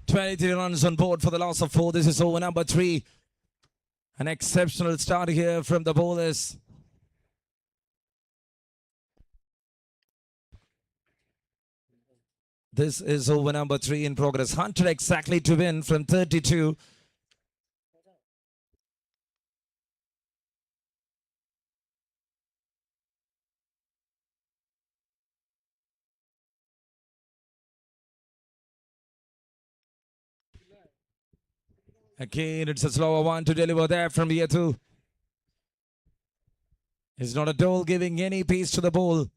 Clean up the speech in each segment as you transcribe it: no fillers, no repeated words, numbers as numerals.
23 runs on board for the loss of 4. This is over number 3. An exceptional start here from the bowlers. This is over number 3 in progress. 100 exactly to win from 32. Again, it's a slower one to deliver there from here too. It's not at all giving any pace to the ball.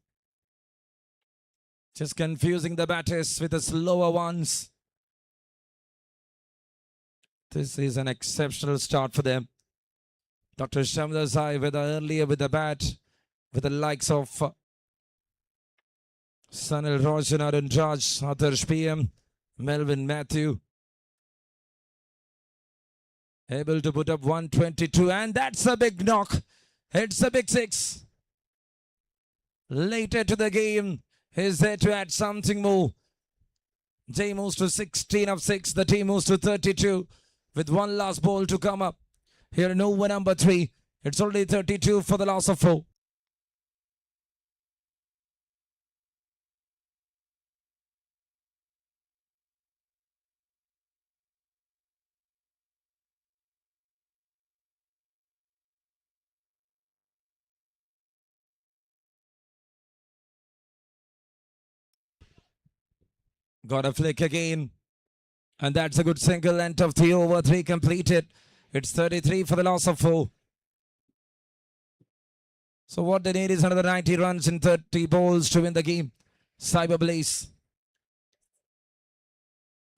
Just confusing the batters with the slower ones. This is an exceptional start for them. Dr. Shamdar Zai with earlier with the bat, with the likes of Sanil Rajan, Arun Raj, Adarsh PM, Melvin Matthew. Able to put up 122, and that's a big knock. It's a big 6. Later to the game, he's there to add something more. Jay moves to 16 of 6. The team moves to 32 with one last ball to come up. Here in over number 3. It's only 32 for the loss of 4. Got a flick again. And that's a good single. Length of the over 3 completed. It's 33 for the loss of 4. So what they need is another 90 runs in 30 balls to win the game. Cyber Blaze.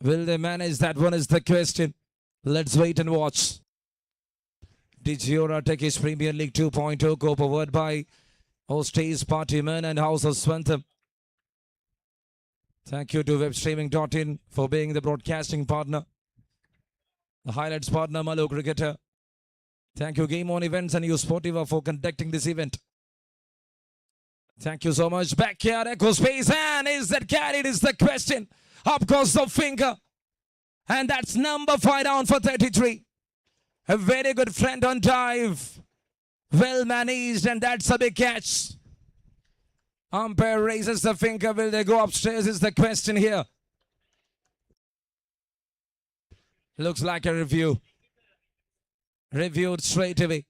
Will they manage that one is the question. Let's wait and watch. Digiora Techies Premier League 2.0 co-powered by Hosties, Partyman and House of Swantham. Thank you to webstreaming.in for being the broadcasting partner. The highlights partner, Malo Cricketer. Thank you, Game On Events and You Sportiva for conducting this event. Thank you so much. Backyard echo space, and is that carried is the question. Up goes the finger. And that's number 5 down for 33. A very good friend on dive. Well managed, and that's a big catch. Umpire raises the finger. Will they go upstairs is the question here. Looks like a review. Reviewed straight away.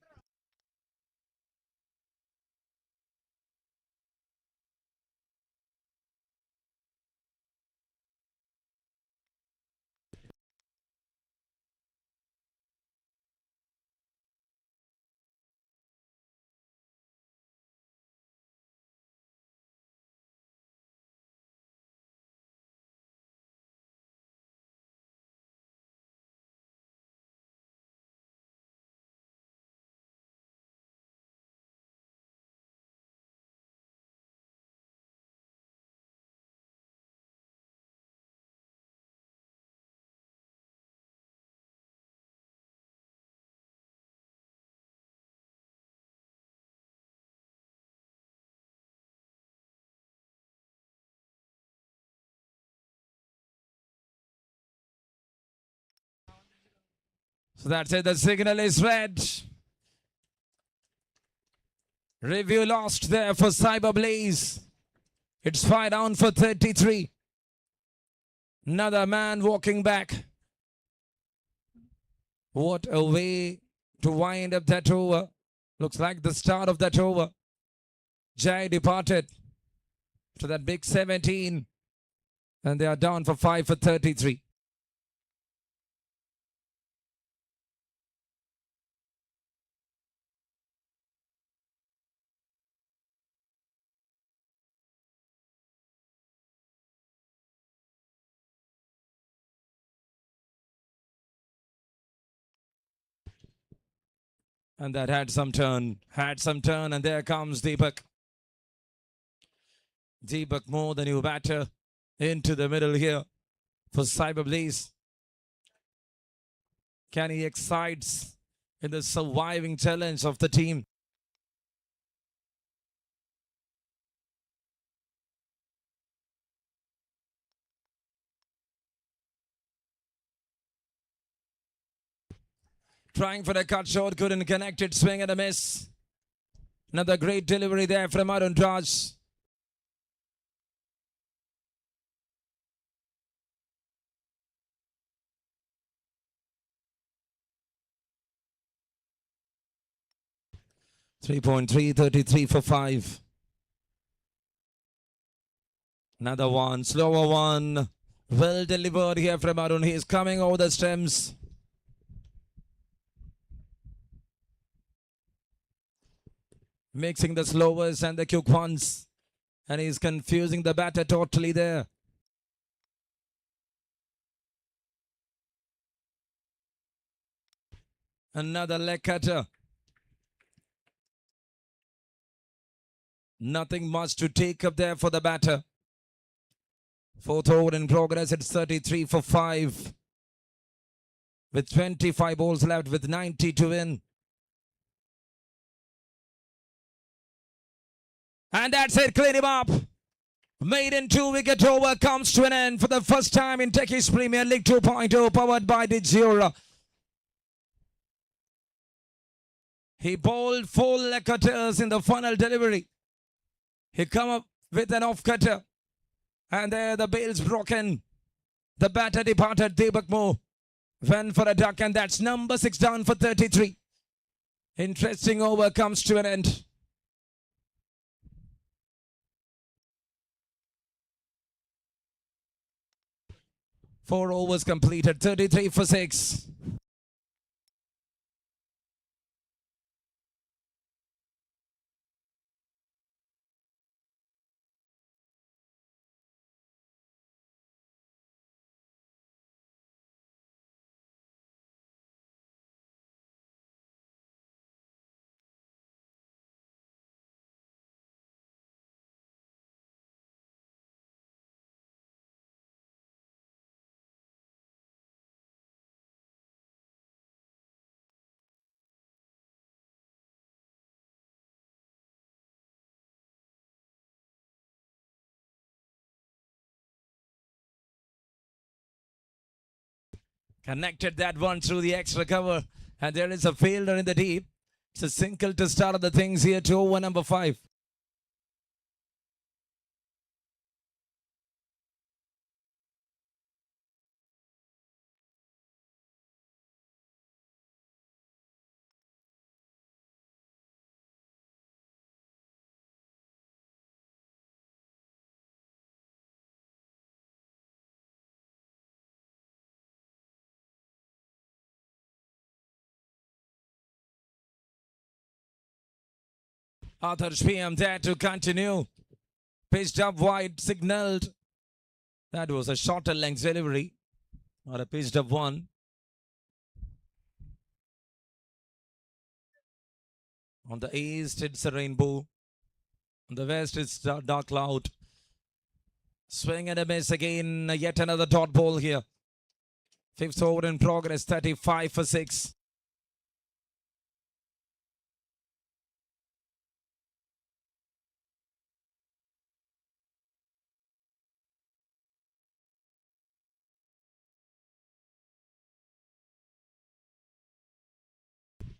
So that's it. The signal is red. Review lost there for Cyber Blaze. It's 5 down for 33. Another man walking back. What a way to wind up that over. Looks like the start of that over. Jai departed to that big 17. And they are down for 5 for 33. And that had some turn, and there comes Deepak. Deepak more the new batter into the middle here for Cyber Blaze. Can he excites in the surviving challenge of the team? Trying for a cut short, couldn't connect it, swing and a miss. Another great delivery there from Arun Raj. .333 for 5. Another one, slower one. Well delivered here from Arun. He is coming over the stems. Mixing the slowers and the quick ones. And he's confusing the batter totally there. Another leg cutter. Nothing much to take up there for the batter. Fourth over in progress. It's 33 for 5. With 25 balls left with 90 to win. And that's it, clean him up. Maiden 2-wicket over comes to an end for the first time in Techies Premier League 2.0, powered by Digiora. He bowled 4 leg cutters in the final delivery. He come up with an off cutter. And there the bail's broken. The batter departed, Deepak Moore. Went for a duck, and that's number 6 down for 33. Interesting over comes to an end. Four overs completed, 33 for 6. Connected that one through the extra cover. And there is a fielder in the deep. It's a single to start the things here to over number 5. Arthur Shpiem there to continue. Pitched up wide, signaled. That was a shorter length delivery. Or a pitched up one. On the east, it's a rainbow. On the west, it's dark cloud. Swing and a miss again. Yet another dot ball here. 5th over in progress, 35 for 6.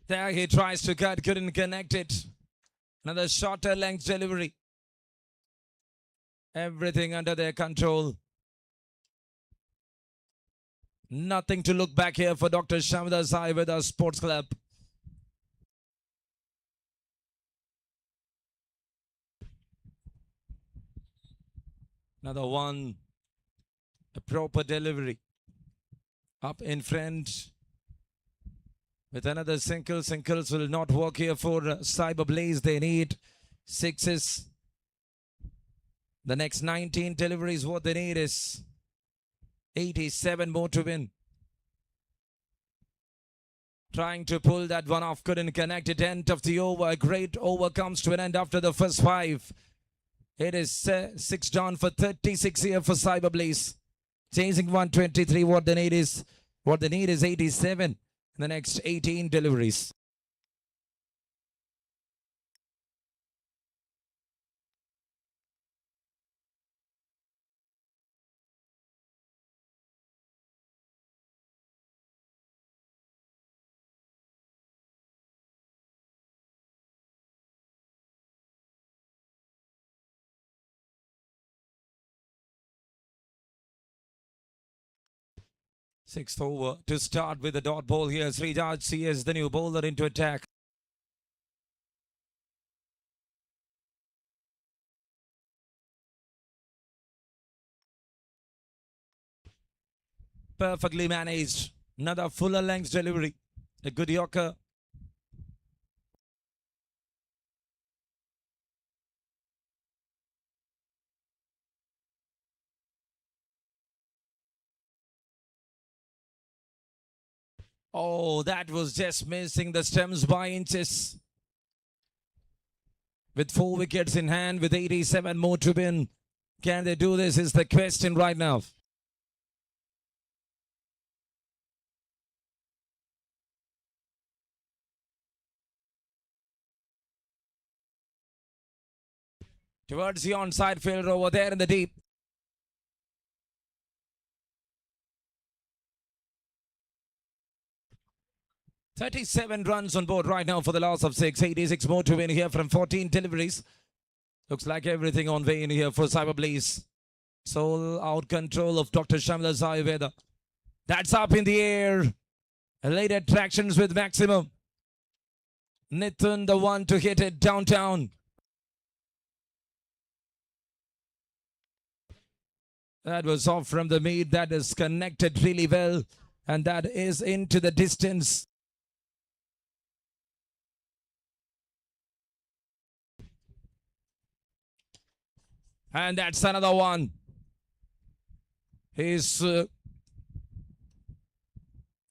There he tries to cut, couldn't connect it. Another shorter length delivery. Everything under their control. Nothing to look back here for Dr. Shamida Sai with our sports club. Another one. A proper delivery. Up in front. With another single. Singles will not work here for Cyber Blaze. They need 6s. The next 19 deliveries, what they need is 87 more to win. Trying to pull that one off, couldn't connect it. End of the over. A great over comes to an end after the first 5. It is 6 down for 36 here for Cyber Blaze. Chasing 123. What they need is 87 in the next 18 deliveries. Sixth over to start with the dot ball here. Srijaj CS, the new bowler, into attack. Perfectly managed. Another fuller length delivery. A good yorker. Oh, that was just missing the stems by inches. With 4 wickets in hand, with 87 more to win. Can they do this is the question right now. Towards the onside fielder over there in the deep. "37 runs on board right now for the loss of 6. 86 more to win here from 14 deliveries. Looks like everything on way in here for Cyberblaze. Sole out control of Dr. Shamla Ayurveda. That's up in the air. Late attractions with maximum. Nithun, the one to hit it downtown. That was off from the mid. That is connected really well. And that is into the distance. And that's another one. He's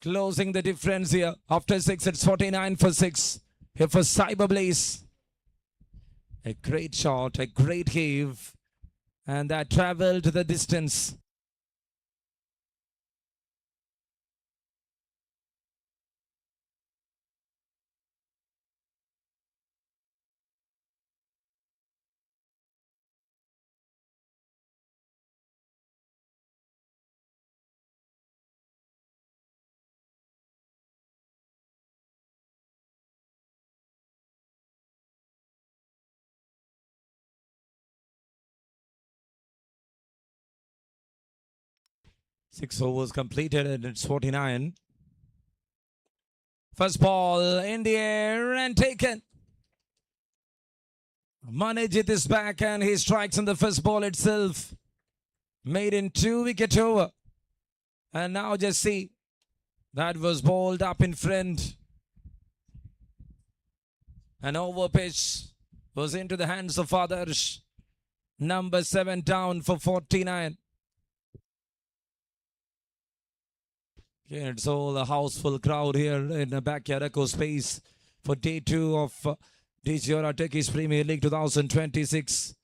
closing the difference here. After 6, it's 49 for 6. Here for Cyberblaze. A great shot, a great heave. And that traveled the distance. Six overs completed and it's 49. First ball in the air and taken. Manijit is back and he strikes on the first ball itself. Maiden 2-wicket over. And now just see. That was bowled up in front. An over pitch was into the hands of Adarsh. Number 7 down for 49. Okay, it's all a houseful crowd here in the backyard echo space for day 2 of Digiora Techies Premier League 2026.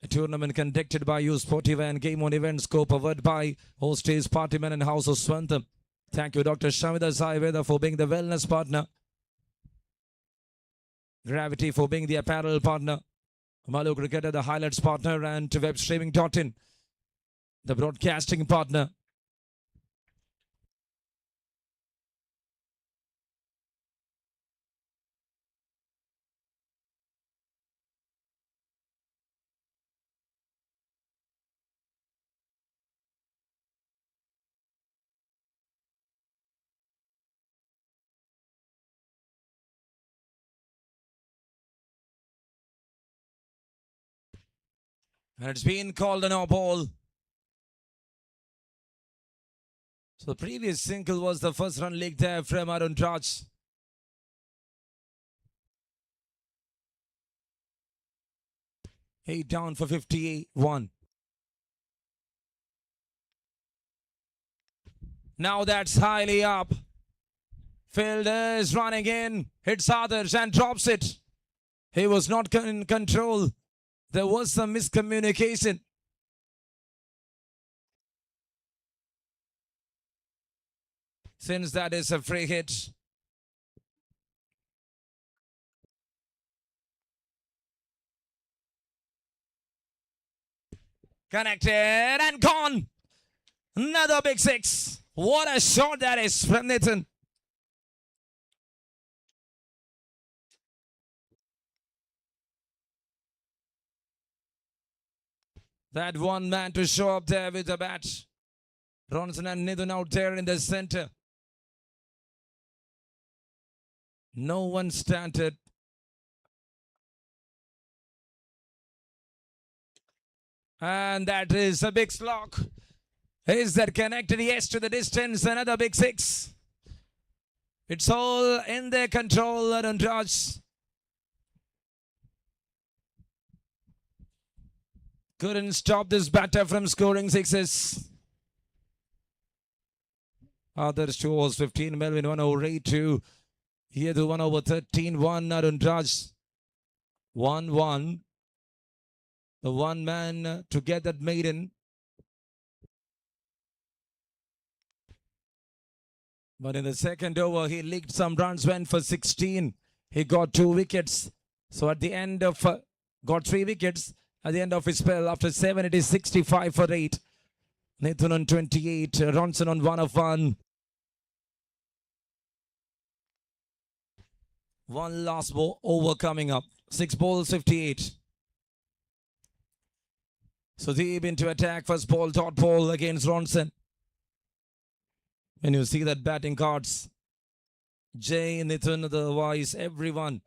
A tournament conducted by U Sportiva and Game On Events, co-powered by Hosties, Partyman and House of Swantham. Thank you, Dr. Shamida Sayveda, for being the wellness partner. Gravity for being the apparel partner. Malu Cricketer, the highlights partner, and webstreaming.in, the broadcasting partner. And it's been called a no ball. So the previous single was the first run leaked there from Arun Raj. Eight down for 51. Now that's highly up. Fielder is running in. Hits Adarsh and drops it. He was not in control. There was some miscommunication. Since that is a free hit. Connected and gone. Another big 6. What a shot that is from Nathan. That one man to show up there with the bat. Ronson and Nidun out there in the center. No one started. And that is a big slog. Is that connected? Yes, to the distance. Another big six. It's all in their control, Arun Raj. Couldn't stop this batter from scoring sixes. Others 2 overs 15, Melvin 1 over 8 2. Here to 1 over 13 1, Arun Raj 1 1. The one man to get that maiden. But in the second over, he leaked some runs, went for 16. He got 2 wickets. So at the end of, got 3 wickets. At the end of his spell, after 7, it is 65 for 8. Nathan on 28, Ronson on 1 of 1. One last over coming up. 6 balls, 58. Sudeep into attack. First ball, dot ball against Ronson. When you see that batting cards, Jay, Nithun, otherwise everyone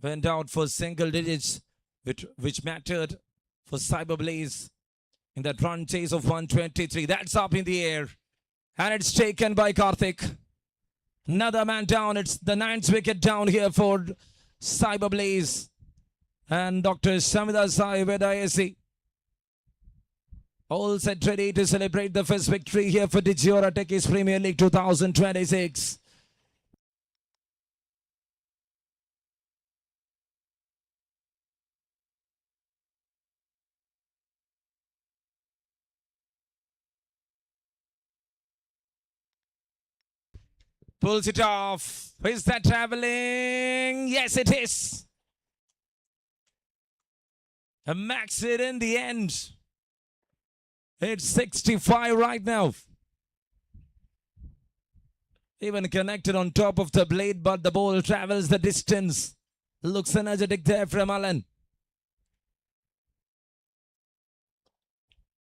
went out for single digits, which mattered for Cyber Blaze in that run chase of 123. That's up in the air. And it's taken by Karthik. Another man down. It's the 9th wicket down here for Cyber Blaze. And Dr. Samida Sai with ISC. All set ready to celebrate the first victory here for Digiora Techies Premier League 2026. Pulls it off. Is that traveling? Yes, it is. A max it in the end. It's 65 right now. Even connected on top of the blade, but the ball travels the distance. Looks energetic there from Alan.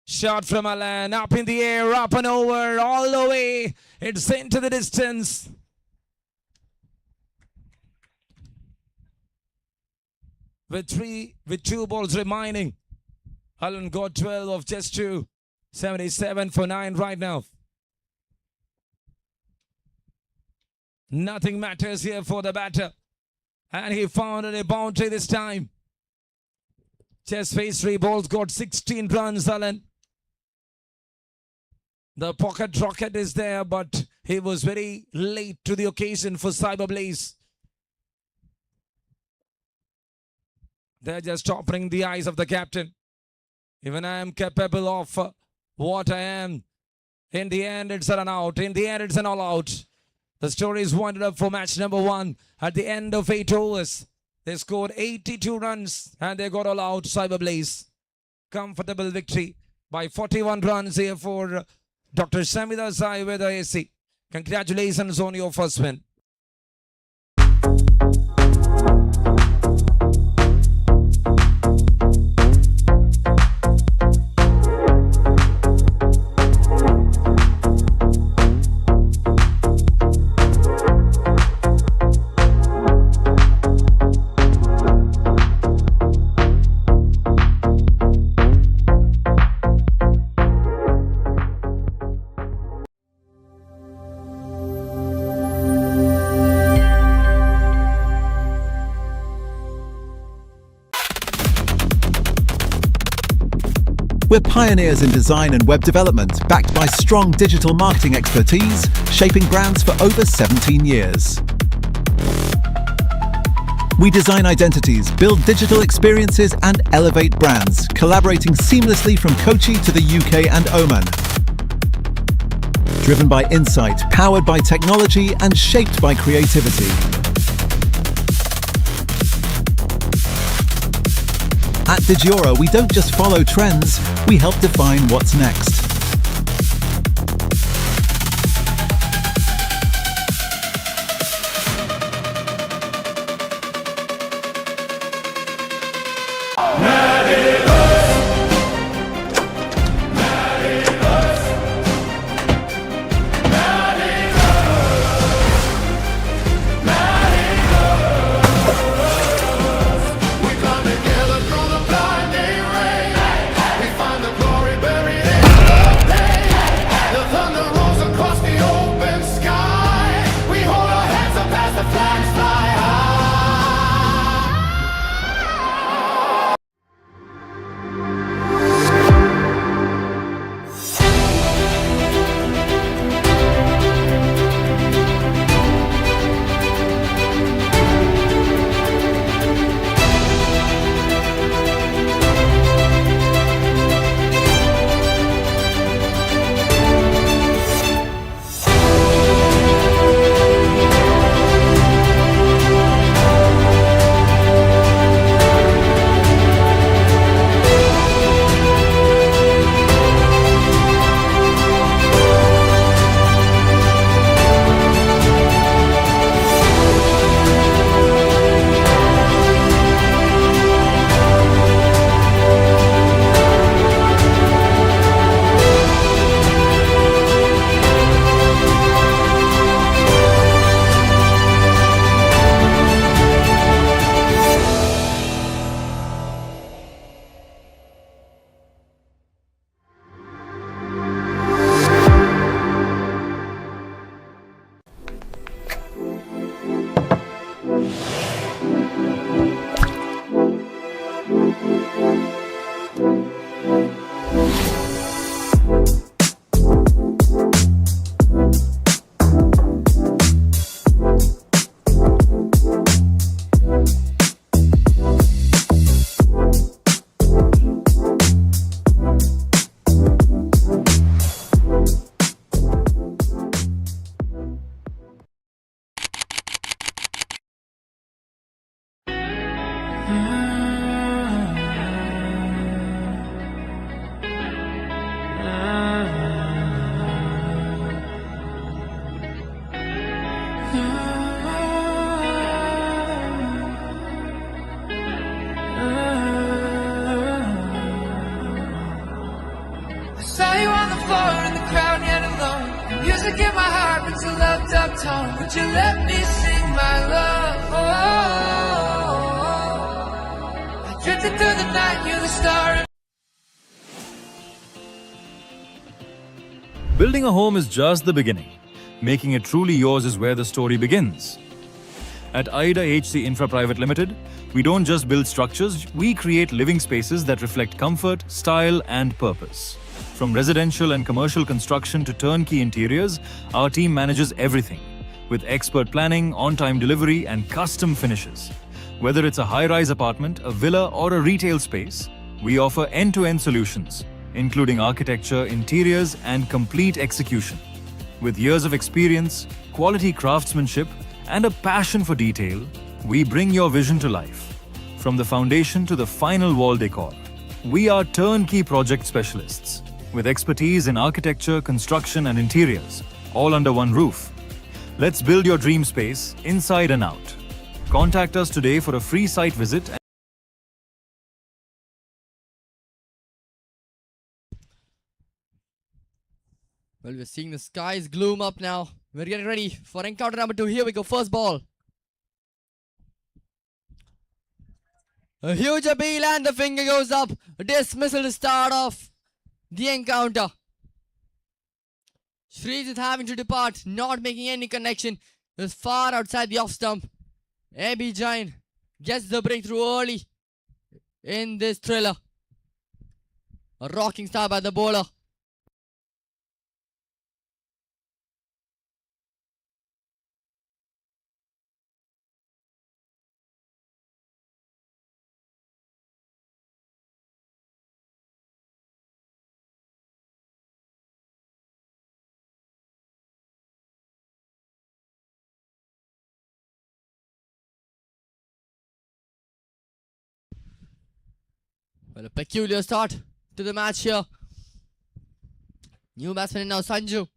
Shot from Alan, up in the air, up and over, all the way. It's into the distance. With 2 balls remaining, Alan got 12 of just 2. 77 for 9 right now. Nothing matters here for the batter. And he found a boundary this time. Just faced 3 balls, got 16 runs, Alan. The pocket rocket is there, but he was very late to the occasion for Cyber Blaze. They're just opening the eyes of the captain. Even I am capable of what I am. In the end, it's a run out. In the end, it's an all out. The story is winded up for match number 1. At the end of 8 overs, they scored 82 runs and they got all out. Cyber Blaze. Comfortable victory by 41 runs here for Dr. Samida Sai with the AC. Congratulations on your first win. We're pioneers in design and web development, backed by strong digital marketing expertise, shaping brands for over 17 years. We design identities, build digital experiences and elevate brands, collaborating seamlessly from Kochi to the UK and Oman. Driven by insight, powered by technology and shaped by creativity. At Digiora, we don't just follow trends, we help define what's next. you let me sing my love? I drifted through the night, you're the star. Building a home is just the beginning. Making it truly yours is where the story begins. At AIDA HC Infra Private Limited, we don't just build structures, we create living spaces that reflect comfort, style, and purpose. From residential and commercial construction to turnkey interiors, our team manages everything, with expert planning, on-time delivery, and custom finishes. Whether it's a high-rise apartment, a villa, or a retail space, we offer end-to-end solutions, including architecture, interiors, and complete execution. With years of experience, quality craftsmanship, and a passion for detail, we bring your vision to life. From the foundation to the final wall decor, we are turnkey project specialists with expertise in architecture, construction, and interiors, all under one roof. Let's build your dream space inside and out. Contact us today for a free site visit. Well, we're seeing the skies gloom up now. We're getting ready for encounter number 2. Here we go. First ball. A huge appeal and the finger goes up. A dismissal to start off the encounter. Shrees is having to depart, not making any connection. It was far outside the off stump. AB Jain gets the breakthrough early in this thriller. A rocking star by the bowler. Well, a peculiar start to the match here. New batsman in now, Sanju.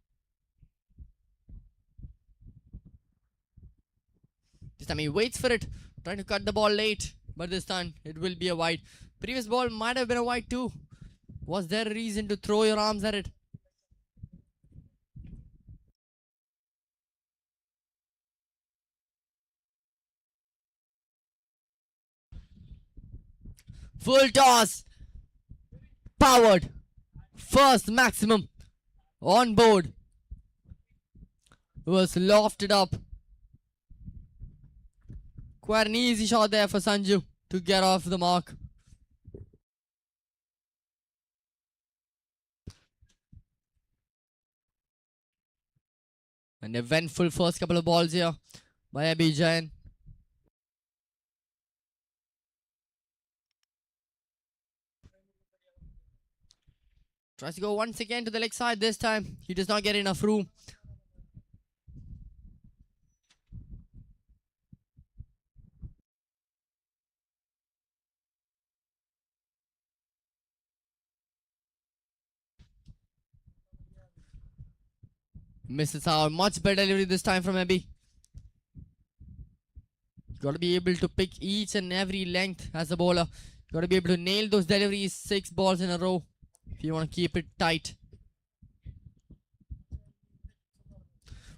This time he waits for it, trying to cut the ball late, but this time it will be a wide. Previous ball might have been a wide too. Was there a reason to throw your arms at it? Full toss. Powered. First maximum. On board. Was lofted up. Quite an easy shot there for Sanju to get off the mark. An eventful first couple of balls here by Abhi Jain. Tries to go once again to the leg side. This time he does not get enough room. Misses out. Much better delivery this time from Abhi. Got to be able to pick each and every length as a bowler. Got to be able to nail those deliveries. 6 balls in a row if you want to keep it tight.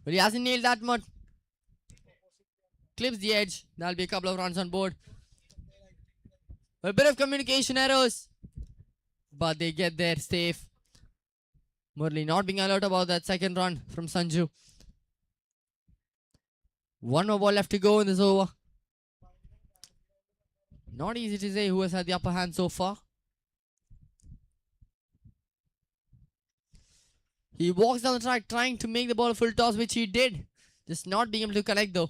But he hasn't nailed that much. Clips the edge. That'll be a couple of runs on board. A bit of communication errors, but they get there safe. Murli not being alert about that second run from Sanju. One more ball left to go in this over. Not easy to say who has had the upper hand so far. He walks down the track trying to make the ball a full toss, which he did. Just not being able to connect though.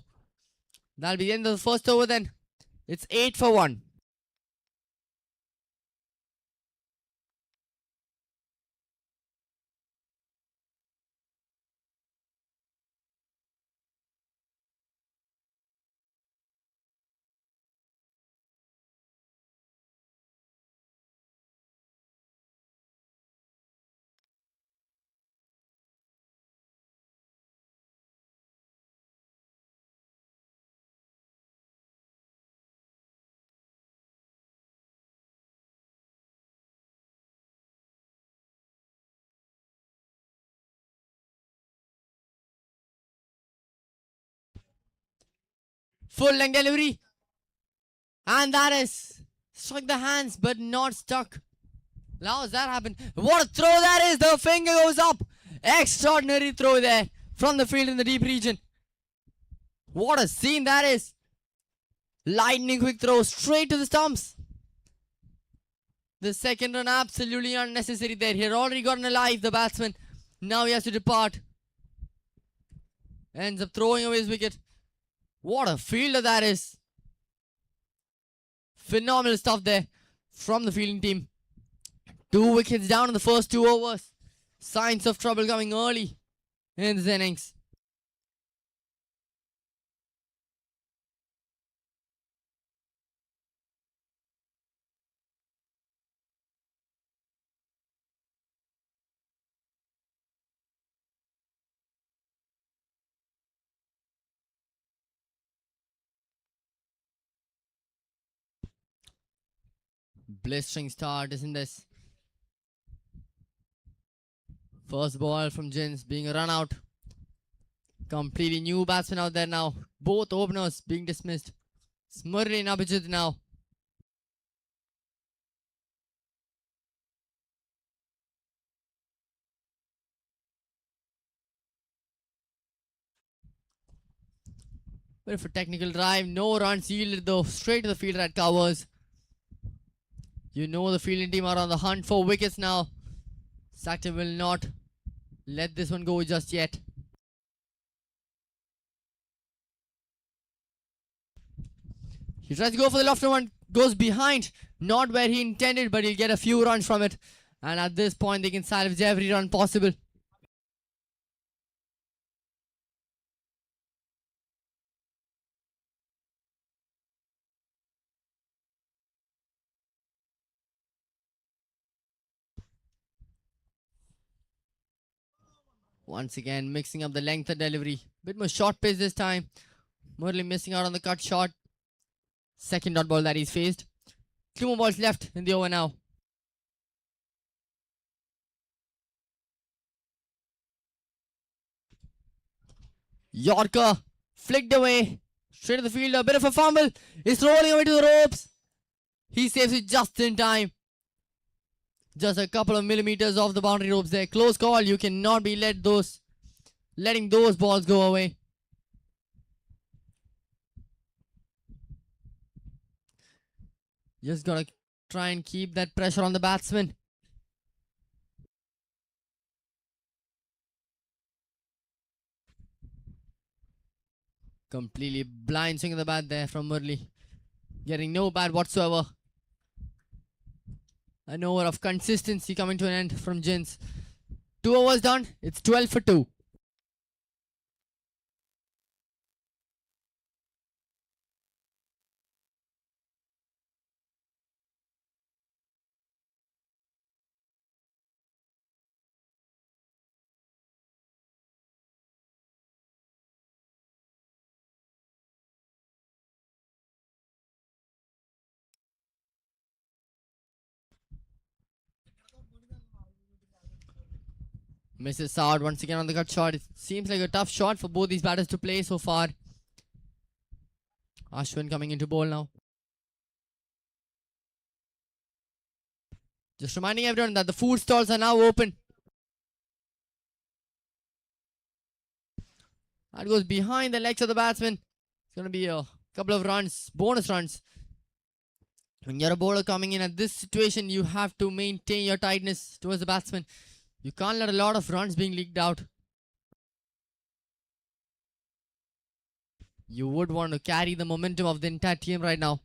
That'll be the end of the first over then. It's 8 for 1. Full length delivery. And that is struck the hands but not stuck. How does that happen? What a throw that is. The finger goes up. Extraordinary throw there from the field in the deep region. What a scene that is. Lightning quick throw straight to the stumps. The second run absolutely unnecessary there. He had already gotten alive, the batsman. Now he has to depart. Ends up throwing away his wicket. What a fielder that is. Phenomenal stuff there from the fielding team. 2 wickets down in the first 2 overs. Signs of trouble coming early in this innings. Blistering start, isn't this? First ball from Jins being a run out. Completely new batsman out there now. Both openers being dismissed. Smurli and Abhijit now. Bit of a technical drive. No runs yielded though. Straight to the fielder at covers. You know the fielding team are on the hunt for wickets now. Sackton will not let this one go just yet. He tries to go for the lofted one. Goes behind. Not where he intended, but he'll get a few runs from it. And at this point, they can salvage every run possible. Once again, mixing up the length of delivery. Bit more short pace this time. Murli missing out on the cut shot. Second dot ball that he's faced. 2 more balls left in the over now. Yorker flicked away. Straight to the field. A bit of a fumble. It's rolling away to the ropes. He saves it just in time. Just a couple of millimeters off the boundary ropes there. Close call. You cannot be letting those balls go away. Just gotta try and keep that pressure on the batsman. Completely blind swing of the bat there from Murli. Getting no bat whatsoever. An over of consistency coming to an end from Jins. 2 overs done. It's 12 for 2. Misses out once again on the cut shot. It seems like a tough shot for both these batters to play so far. Ashwin coming into bowl now. Just reminding everyone that the food stalls are now open. That goes behind the legs of the batsman. It's going to be a couple of runs, bonus runs. When you're a bowler coming in at this situation, you have to maintain your tightness towards the batsman. You can't let a lot of runs being leaked out. You would want to carry the momentum of the entire team right now.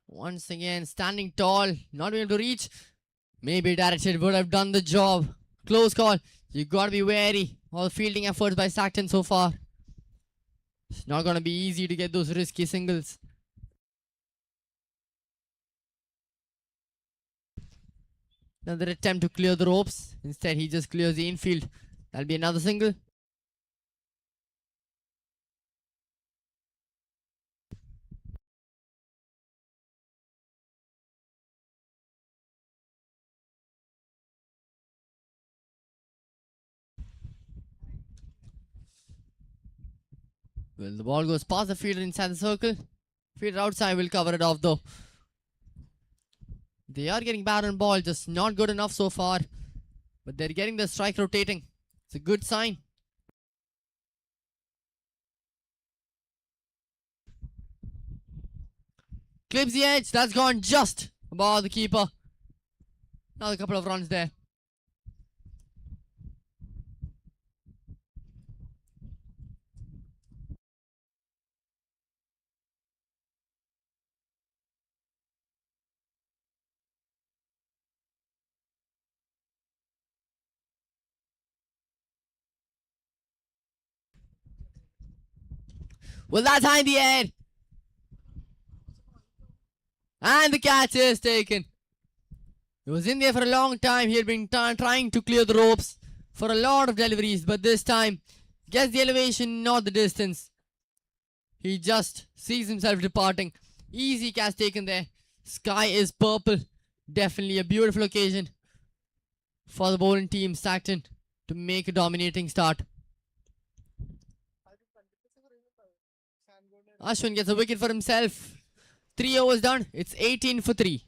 Once again, standing tall, not being able to reach. Maybe directed would have done the job. Close call. You got to be wary of the fielding efforts by Sackton so far. It's not going to be easy to get those risky singles. Another attempt to clear the ropes. Instead, he just clears the infield. That'll be another single. Well, the ball goes past the fielder inside the circle. Fielder outside will cover it off though. They are getting bad on ball, just not good enough so far. But they're getting the strike rotating. It's a good sign. Clips the edge. That's gone just above the keeper. Another couple of runs there. Well, that's high in the air. And the catch is taken. He was in there for a long time. He had been trying to clear the ropes for a lot of deliveries, but this time gets the elevation, not the distance. He just sees himself departing. Easy catch taken there. Sky is purple. Definitely a beautiful occasion for the bowling team Stockton to make a dominating start. Ashwin gets a wicket for himself. 3 overs done. It's 18 for 3.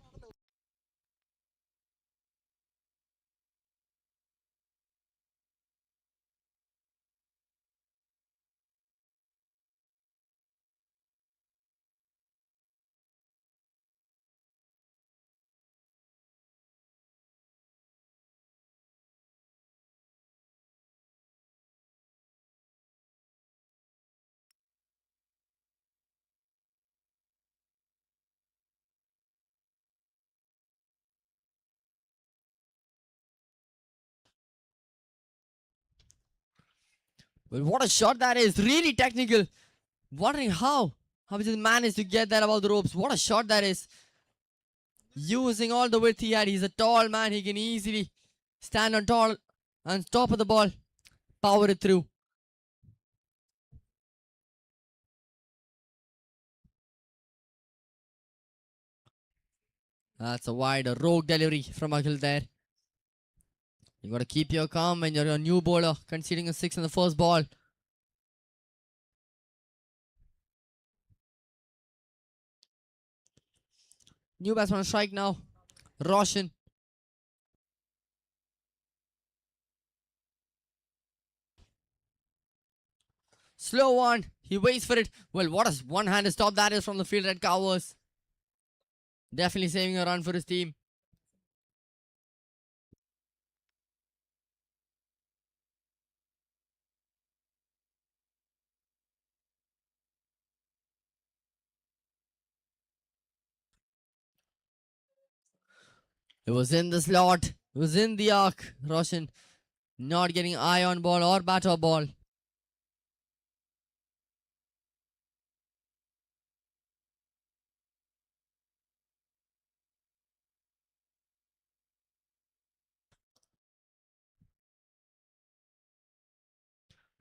Well, what a shot that is. Really technical. Wondering how he just managed to get that above the ropes. What a shot that is. Using all the width he had. He's a tall man. He can easily stand on top of the ball. Power it through. That's a wide, a rogue delivery from Akhil there. You got to keep your calm when you're a new bowler conceding a 6 in the first ball. New batsman on strike now. Roshan. Slow one. He waits for it. Well, what a one-handed stop that is from the field at covers. Definitely saving a run for his team. It was in the slot. It was in the arc. Roshan not getting eye on ball or bat or ball.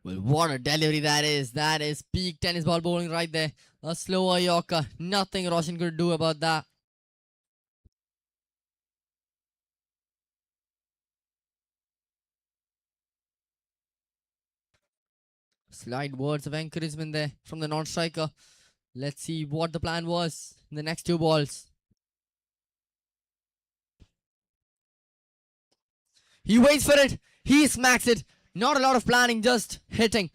Well, what a delivery that is. That is peak tennis ball bowling right there. A slower Yorker. Nothing Roshan could do about that. Slight words of encouragement there from the non-striker. Let's see what the plan was in the next 2 balls. He waits for it. He smacks it. Not a lot of planning, just hitting.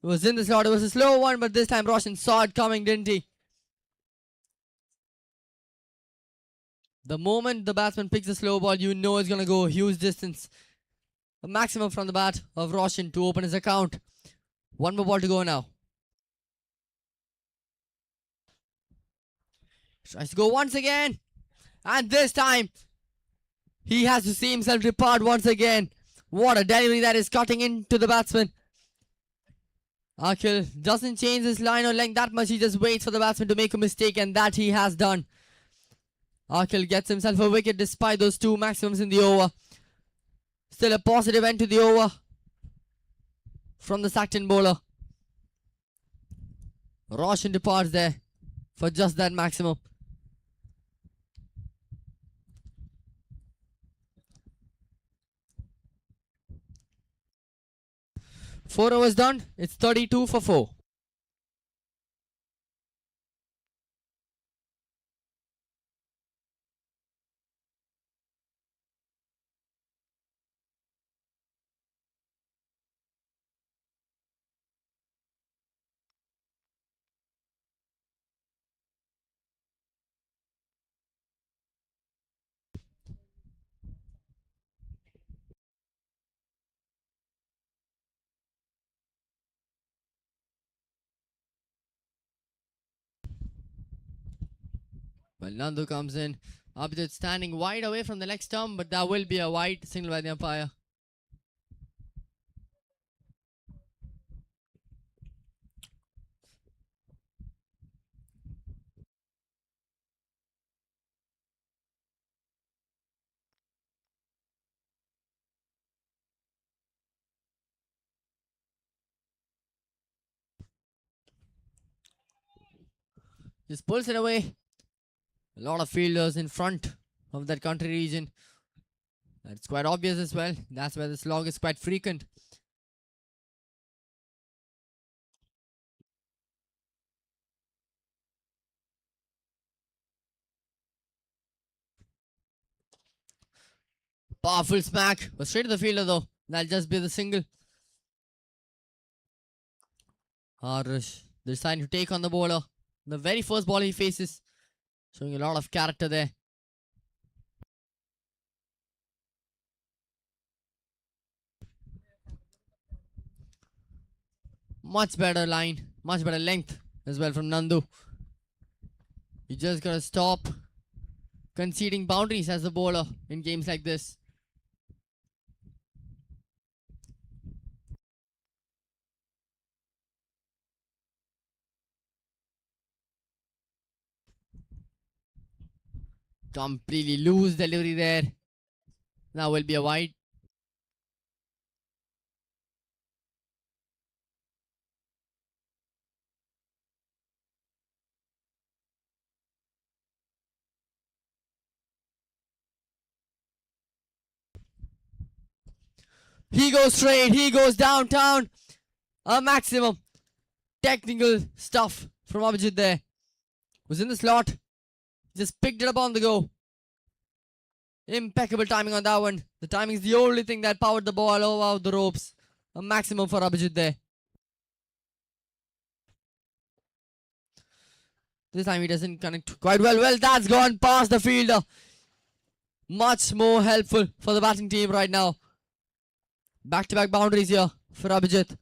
It was in the slot. It was a slow one, but this time Roshan saw it coming, didn't he? The moment the batsman picks a slow ball, you know it's going to go a huge distance. A maximum from the bat of Roshan to open his account. 1 more ball to go now. Tries to go once again. And this time, he has to see himself depart once again. What a delivery that is, cutting into the batsman. Akhil doesn't change his line or length that much. He just waits for the batsman to make a mistake, and that he has done. Akhil gets himself a wicket despite those 2 maximums in the over. Still a positive end to the over from the Stockton bowler. Roshan departs there for just that maximum. 4 overs done. It's 32 for 4. Well, Nandu comes in. Abhijit standing wide away from the leg stump, but that will be a wide signal by the umpire. Just pulls it away. A lot of fielders in front of that country region. That's quite obvious as well. That's where this log is quite frequent. Powerful smack. But straight to the fielder though. That'll just be the single. Harish deciding to take on the bowler. The very first ball he faces. Showing a lot of character there. Much better line. Much better length as well from Nandu. You just gotta stop conceding boundaries as a bowler in games like this. Completely loose delivery there. Now will be a wide. He goes straight. He goes downtown. A maximum. Technical stuff from Abhijit there. Was in the slot. Just picked it up on the go. Impeccable timing on that one. The timing is the only thing that powered the ball over the ropes. A maximum for Abhijit there. This time he doesn't connect quite well. Well, that's gone past the fielder. Much more helpful for the batting team right now. Back-to-back boundaries here for Abhijit.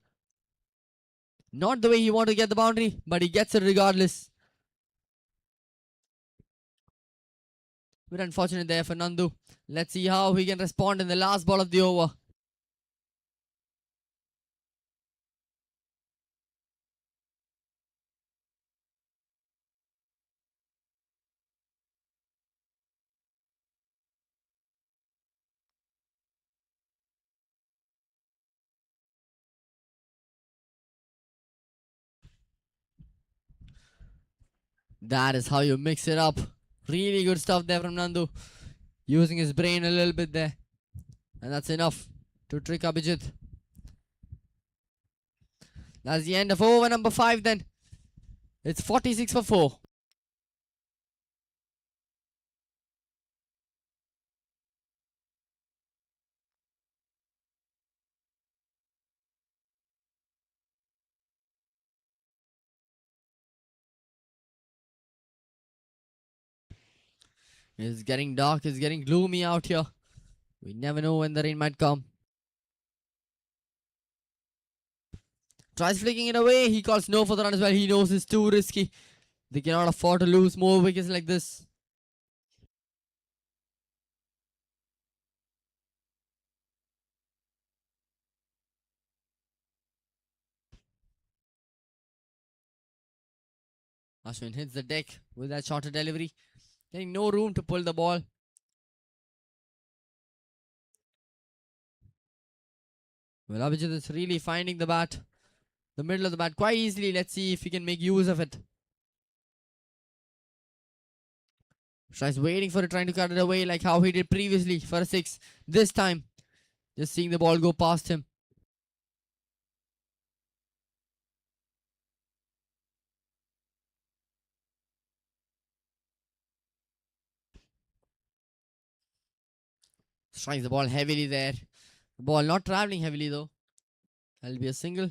Not the way he wanted to get the boundary, but he gets it regardless. Bit unfortunate there for Nandu. Let's see how he can respond in the last ball of the over. That is how you mix it up. Really good stuff there from Nandu. Using his brain a little bit there. And that's enough to trick Abhijit. That's the end of over number 5 then. It's 46 for 4. It's getting dark, it's getting gloomy out here. We never know when the rain might come. Tries flicking it away. He calls no for the run as well. He knows it's too risky. They cannot afford to lose more wickets like this. Ashwin hits the deck with that shorter delivery. Getting no room to pull the ball. Well, Abhijit is really finding the bat. The middle of the bat quite easily. Let's see if he can make use of it. Tries waiting for it, trying to cut it away like how he did previously for a 6. This time, just seeing the ball go past him. Strikes the ball heavily there. The ball not traveling heavily though. That'll be a single.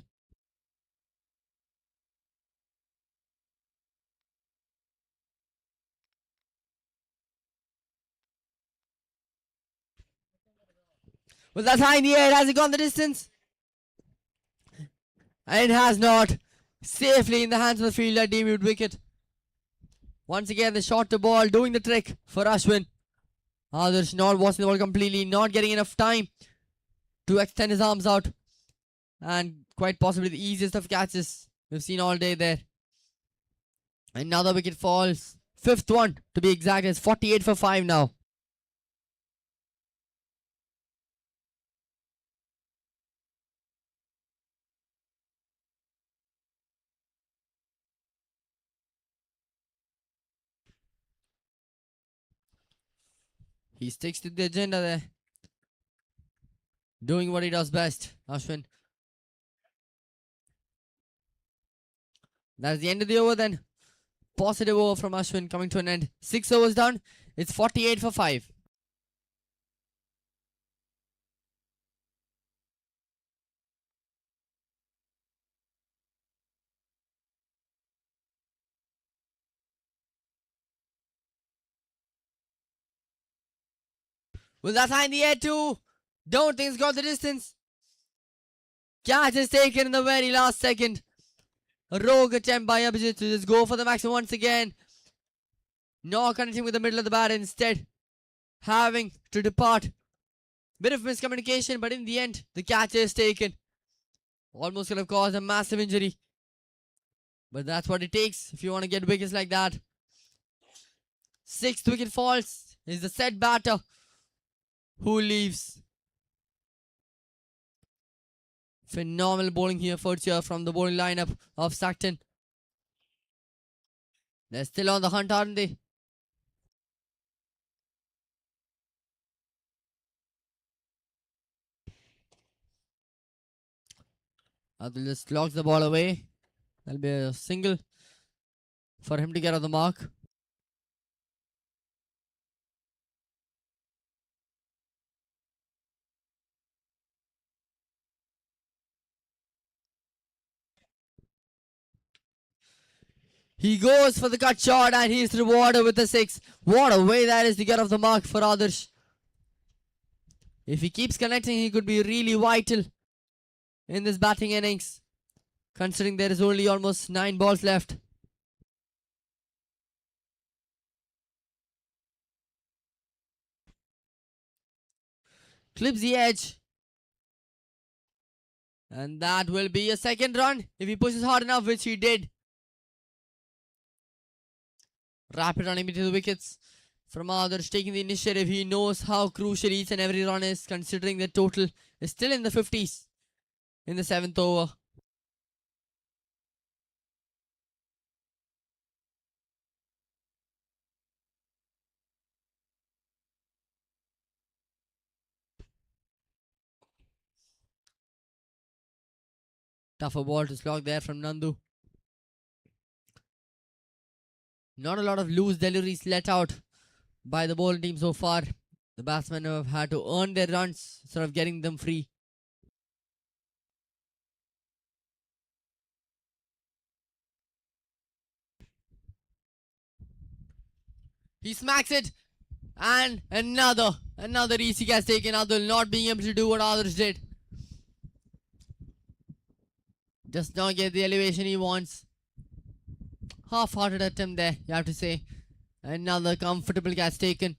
Well, that's high in the air. Has it gone the distance? And it has not. Safely in the hands of the fielder, debuted wicket. Once again, the short to ball doing the trick for Ashwin. Adarsh not watching the ball completely, not getting enough time to extend his arms out. And quite possibly the easiest of catches we've seen all day there. Another wicket falls. Fifth one to be exact. It's 48 for 5 now. He sticks to the agenda there. Doing what he does best, Ashwin. That's the end of the over then. Positive over from Ashwin coming to an end. 6 overs done. It's 48 for 5. Well, that's high in the air too. Don't think it's got the distance. Catch is taken in the very last second. A rogue attempt by Abhijit to just go for the maximum once again. Not connecting with the middle of the bat, instead having to depart. Bit of miscommunication, but in the end, the catch is taken. Almost could have caused a massive injury. But that's what it takes if you want to get wickets like that. 6th wicket falls is the set batter who leaves. Phenomenal bowling here efforts here from the bowling lineup of Stockton. They're still on the hunt, aren't they? Adil just locks the ball away. That'll be a single for him to get on the mark. He goes for the cut shot and he's rewarded with a 6. What a way that is to get off the mark for Adarsh. If he keeps connecting, he could be really vital in this batting innings, considering there is only almost 9 balls left. Clips the edge. And that will be a second run if he pushes hard enough, which he did. Rapid running between the wickets from Adarsh, taking the initiative. He knows how crucial each and every run is, considering the total is still in the 50s in the 7th over. Tougher ball to slog there from Nandu. Not a lot of loose deliveries let out by the bowling team so far. The batsmen have had to earn their runs instead of getting them free. He smacks it. And another easy catch taken. Adul not being able to do what others did. Does not get the elevation he wants. Half-hearted attempt there, you have to say. Another comfortable catch taken.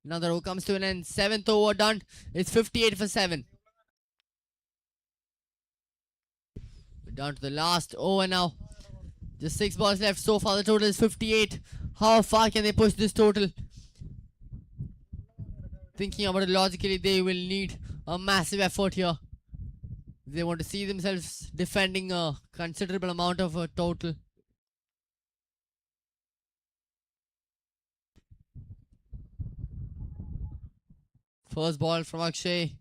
Another over comes to an end. 7th over done. It's 58 for 7. We're down to the last over now. Just 6 balls left so far. The total is 58. How far can they push this total? Thinking about it logically, they will need a massive effort here. They want to see themselves defending a considerable amount of a total. First ball from Akshay.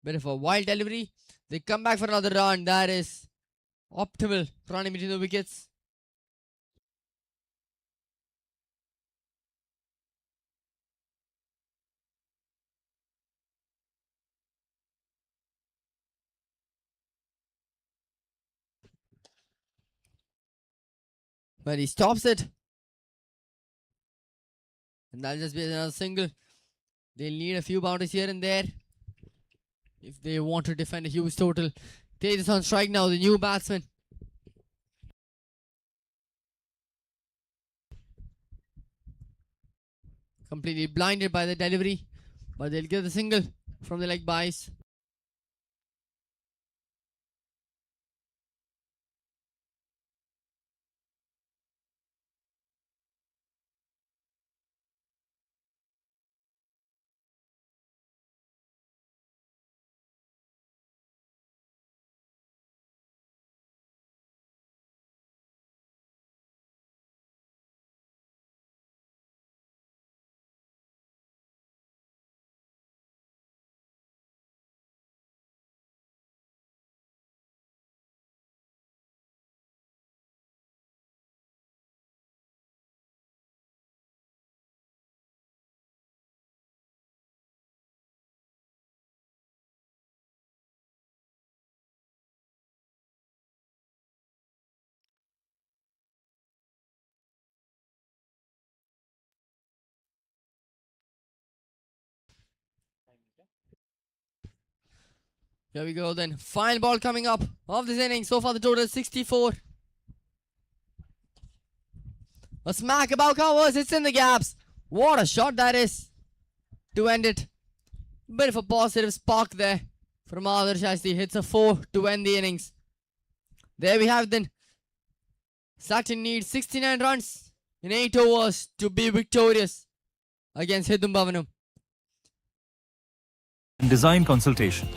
Bit of a wild delivery. They come back for another run. That is optimal. Running between the wickets. But he stops it. And that'll just be another single. They'll need a few boundaries here and there if they want to defend a huge total. Techies on strike now, the new batsman. Completely blinded by the delivery, but they'll get the single from the leg byes. Here we go then. Final ball coming up of this inning. So far the total is 64. A smack about covers. It's in the gaps. What a shot that is to end it. Bit of a positive spark there from Adarsh as he hits a 4 to end the innings. There we have it then. Saturn needs 69 runs in 8 overs to be victorious against Hidumbavanam. Design consultation.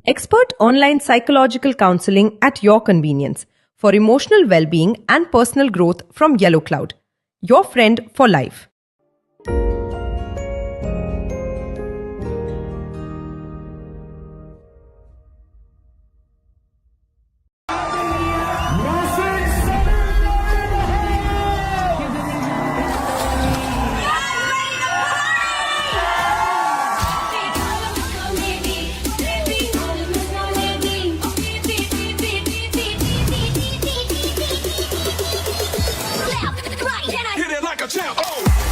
Expert online psychological counseling at your convenience for emotional well-being and personal growth from Yellow Cloud. Your friend for life. Hit it like a champ. Oh.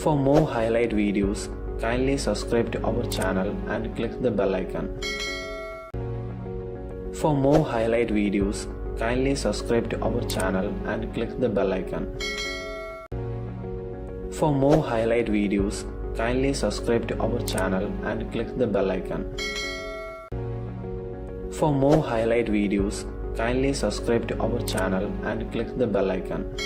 For more highlight videos, kindly subscribe to our channel and click the bell icon. For more highlight videos, kindly subscribe to our channel and click the bell icon. For more highlight videos, kindly subscribe to our channel and click the bell icon. For more highlight videos, kindly subscribe to our channel and click the bell icon.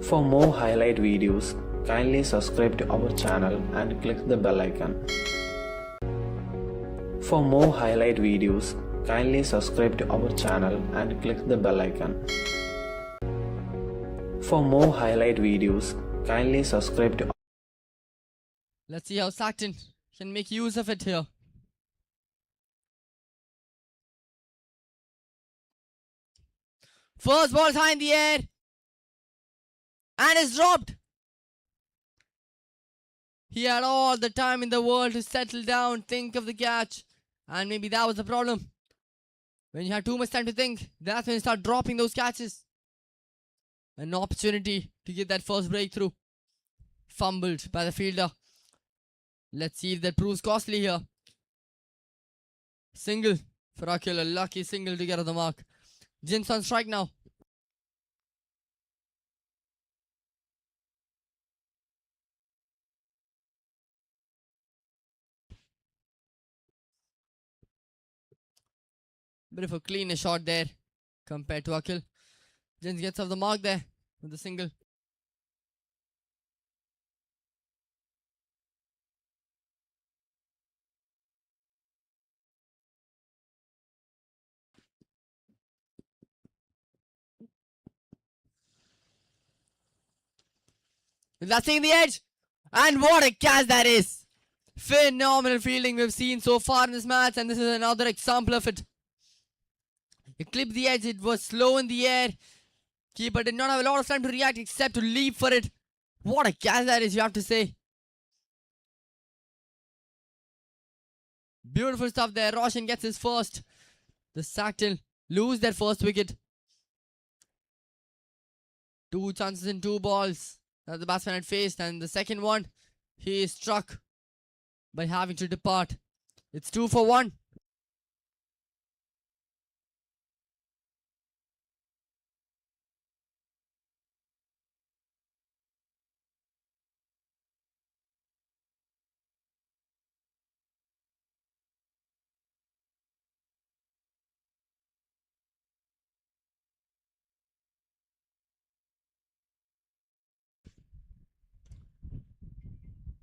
For more highlight videos, kindly subscribe to our channel and click the bell icon. For more highlight videos, kindly subscribe to our channel and click the bell icon. For more highlight videos, kindly subscribe to. Let's see how Sackton can make use of it here. First ball high in the air. And it's dropped. He had all the time in the world to settle down, think of the catch. And maybe that was the problem. When you have too much time to think, that's when you start dropping those catches. An opportunity to get that first breakthrough. Fumbled by the fielder. Let's see if that proves costly here. Single for Akhil, a lucky single to get on the mark. Jin's on strike now. Bit of a cleaner shot there compared to Akhil. Jins gets off the mark there with the single. That's taking the edge. And what a catch that is. Phenomenal fielding we've seen so far in this match, and this is another example of it. It clipped the edge, it was slow in the air. Keeper did not have a lot of time to react except to leap for it. What a catch that is, you have to say. Beautiful stuff there. Roshan gets his first. The Sackton lose their first wicket. 2 chances in 2 balls that the batsman had faced, and the second one he is struck by having to depart. It's 2 for 1.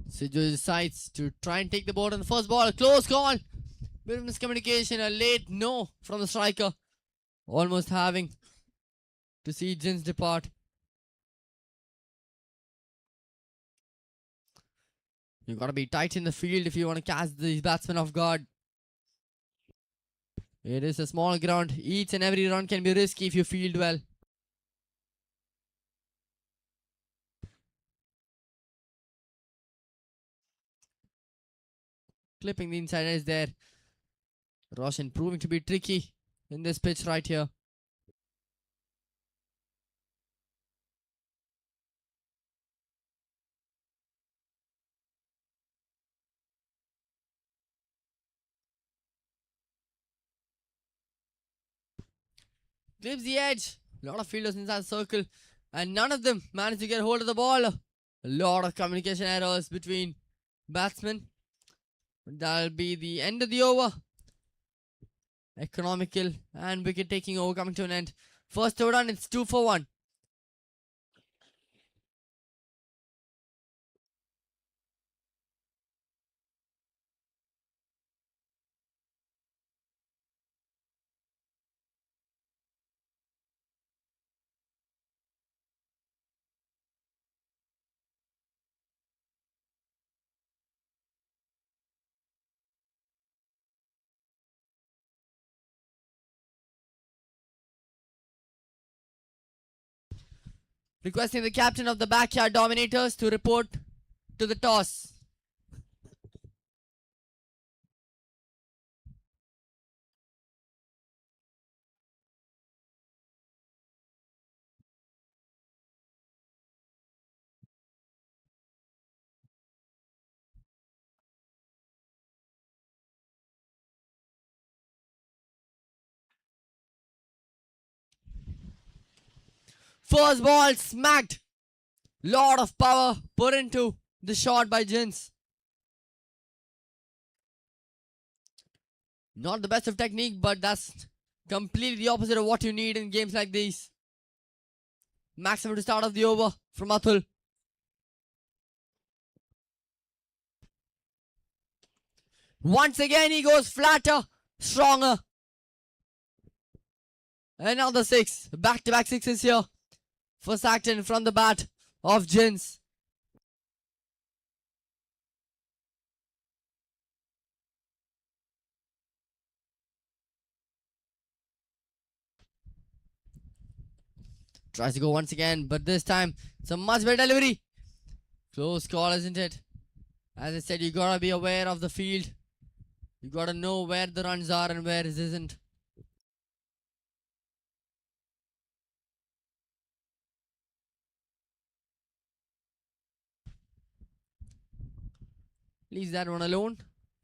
Sidhu decides to try and take the board on the first ball. Close call. Bit of miscommunication. A late no from the striker. Almost having to see Jins depart. You've got to be tight in the field if you want to catch these batsmen off guard. It is a small ground. Each and every run can be risky if you field well. Clipping the inside edge there. Roshan proving to be tricky in this pitch right here. Clips the edge. A lot of fielders inside the circle, and none of them managed to get hold of the ball. A lot of communication errors between batsmen. That'll be the end of the over. Economical and wicket taking over coming to an end. First over done, it's 2 for 1. Requesting the captain of the backyard dominators to report to the toss. First ball smacked. Lot of power put into the shot by Jins. Not the best of technique, but that's completely the opposite of what you need in games like these. Maximum to start off the over from Atul. Once again, he goes flatter, stronger. Another 6. Back-to-back 6s here for Sackton from the bat of Jins. Tries to go once again, but this time it's a much better delivery. Close call, isn't it? As I said, you gotta be aware of the field. You gotta know where the runs are and where it isn't. Leaves that one alone.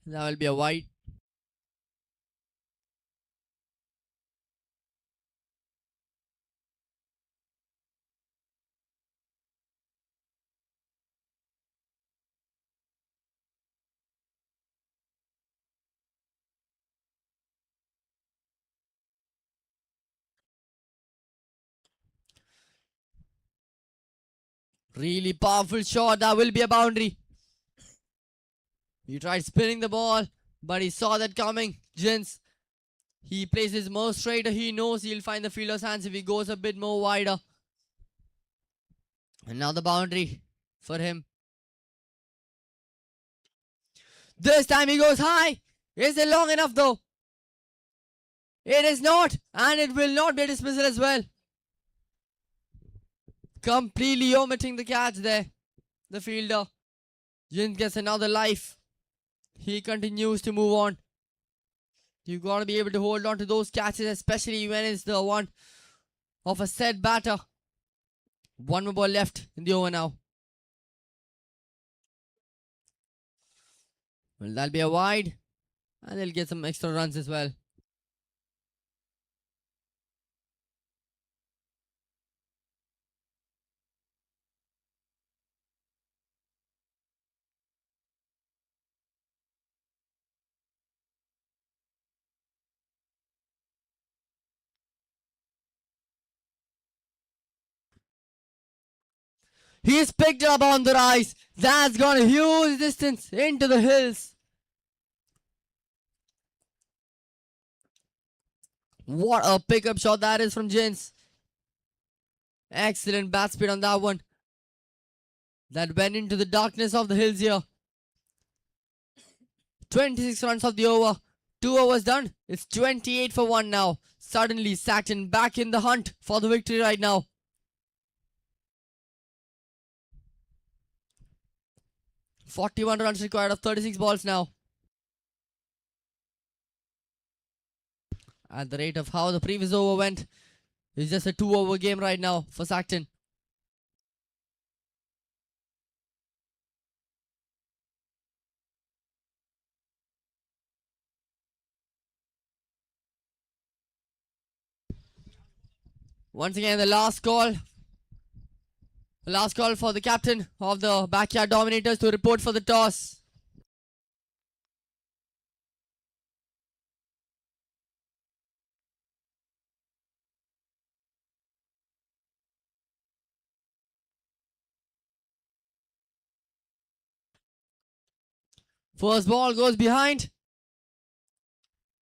That will be a wide. Really powerful shot. That will be a boundary. He tried spinning the ball, but he saw that coming. Jins, he places more straighter. He knows he'll find the fielder's hands if he goes a bit more wider. Another boundary for him. This time he goes high. Is it long enough though? It is not, and it will not be a dismissal as well. Completely omitting the catch there. The fielder. Jins gets another life. He continues to move on. You gotta be able to hold on to those catches, especially when it's the one of a set batter. One more ball left in the over now. Well, that'll be a wide, and they'll get some extra runs as well. He's picked it up on the rise. That's gone a huge distance into the hills. What a pickup shot that is from Jins. Excellent bat speed on that one. That went into the darkness of the hills here. 26 runs of the over. 2 overs done. It's 28 for 1 now. Suddenly Sackton back in the hunt for the victory right now. .41 runs required of 36 balls now. At the rate of how the previous over went, it's just a 2-over game right now for Sackton. Once again, the last call. The last call for the captain of the Backyard Dominators to report for the toss. First ball goes behind.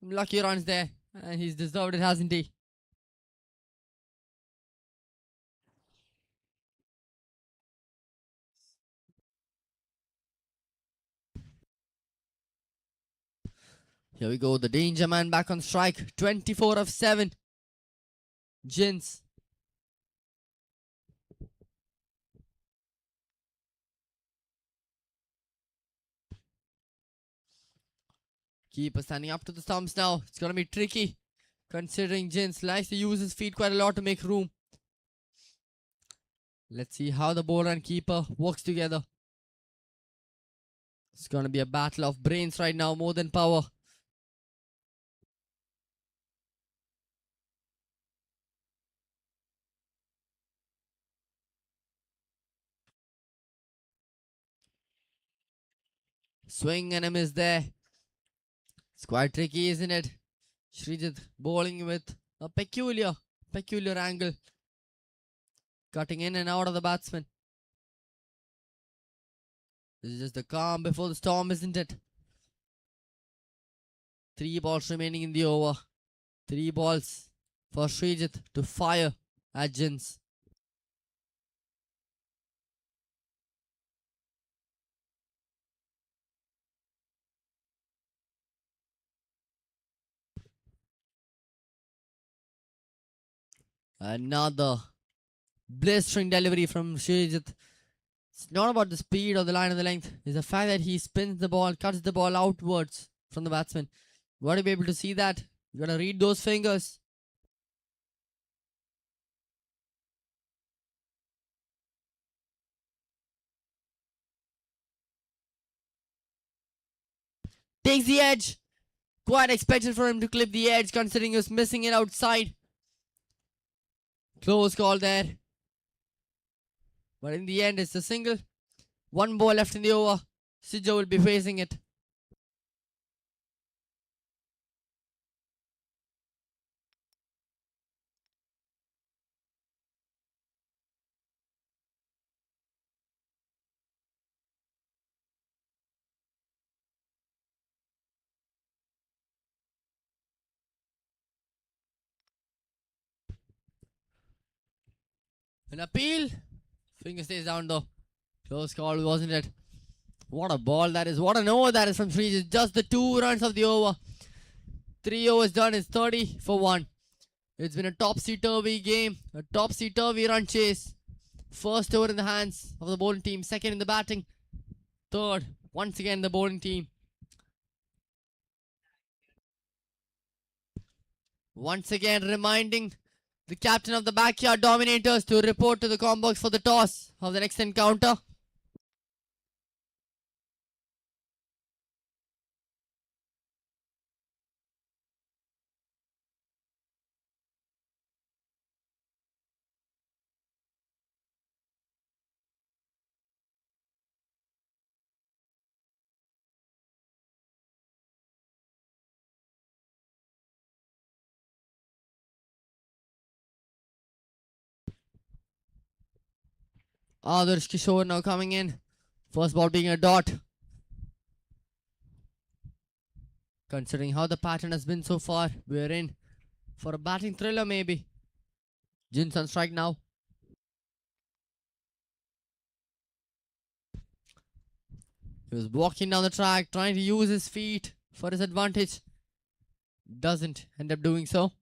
Lucky runs there. And he's deserved it, hasn't he? Here we go, the danger man back on strike. 24 of 7. Jins. Keeper standing up to the stumps now. It's going to be tricky, considering Jins likes to use his feet quite a lot to make room. Let's see how the bowler and keeper works together. It's going to be a battle of brains right now, more than power. Swing and a miss there. It's quite tricky, isn't it? Srijit bowling with a peculiar angle. Cutting in and out of the batsman. This is just the calm before the storm, isn't it? 3 balls remaining in the over. 3 balls for Srijit to fire at Jins. Another blistering delivery from Srijit. It's not about the speed or the line of the length. It's the fact that he spins the ball, cuts the ball outwards from the batsman. You got to be able to see that. You got to read those fingers. Takes the edge. Quite expected for him to clip the edge considering he was missing it outside. Close call there. But in the end, it's a single. 1 ball left in the over. Sijo will be facing it. An appeal. Finger stays down though. Close call, wasn't it? What a ball that is. What an over that is from Srijit. Just the 2 runs of the over. 3 overs done is 30 for 1. It's been a topsy-turvy game. A topsy-turvy run chase. First over in the hands of the bowling team. Second in the batting. Third, once again, the bowling team. Once again, reminding the captain of the backyard dominators to report to the combox for the toss of the next encounter. Adarsh Kishore now coming in. First ball being a dot. Considering how the pattern has been so far, we're in for a batting thriller maybe. Jins on strike now. He was walking down the track, trying to use his feet for his advantage. Doesn't end up doing so.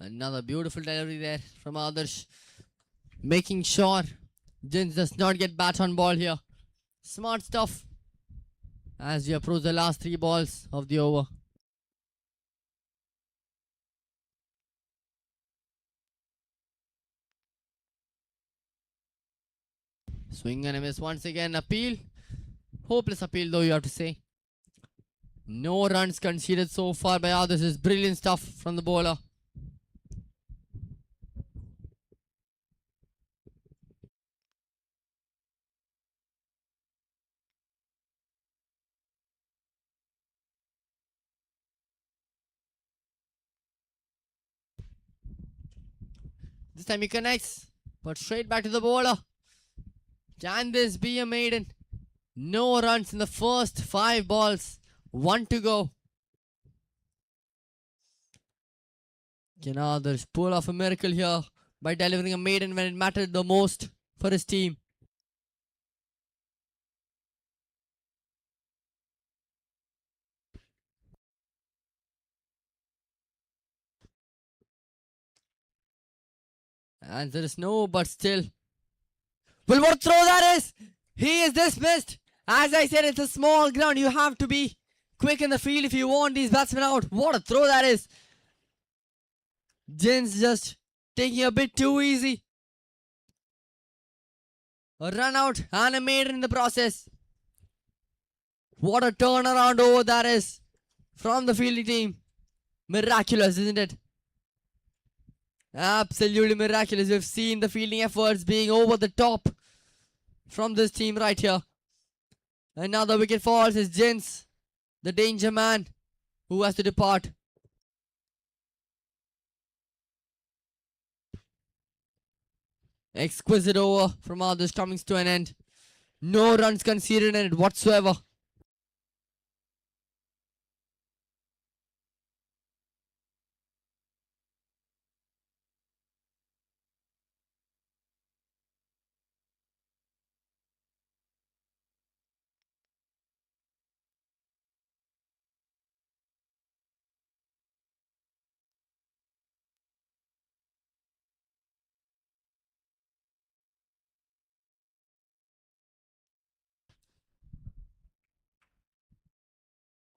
Another beautiful delivery there from Adarsh. Making sure Jins does not get bat on ball here. Smart stuff as we approach the last 3 balls of the over. Swing and a miss once again. Appeal. Hopeless appeal though, you have to say. No runs conceded so far by Adarsh. This is brilliant stuff from the bowler. This time he connects, but straight back to the bowler. Can this be a maiden? No runs in the first 5 balls. 1 to go. Can Adarsh pull off a miracle here by delivering a maiden when it mattered the most for his team? Answer is no, but still. Well, what throw that is! He is dismissed. As I said, it's a small ground. You have to be quick in the field if you want these batsmen out. What a throw that is! Jins just taking a bit too easy. A run out and a maiden in the process. What a turnaround over that is from the fielding team. Miraculous, isn't it? Absolutely miraculous. We've seen the fielding efforts being over the top from this team right here. And now the wicket falls is Jins, the danger man, who has to depart. Exquisite over from others coming to an end. No runs conceded in it whatsoever.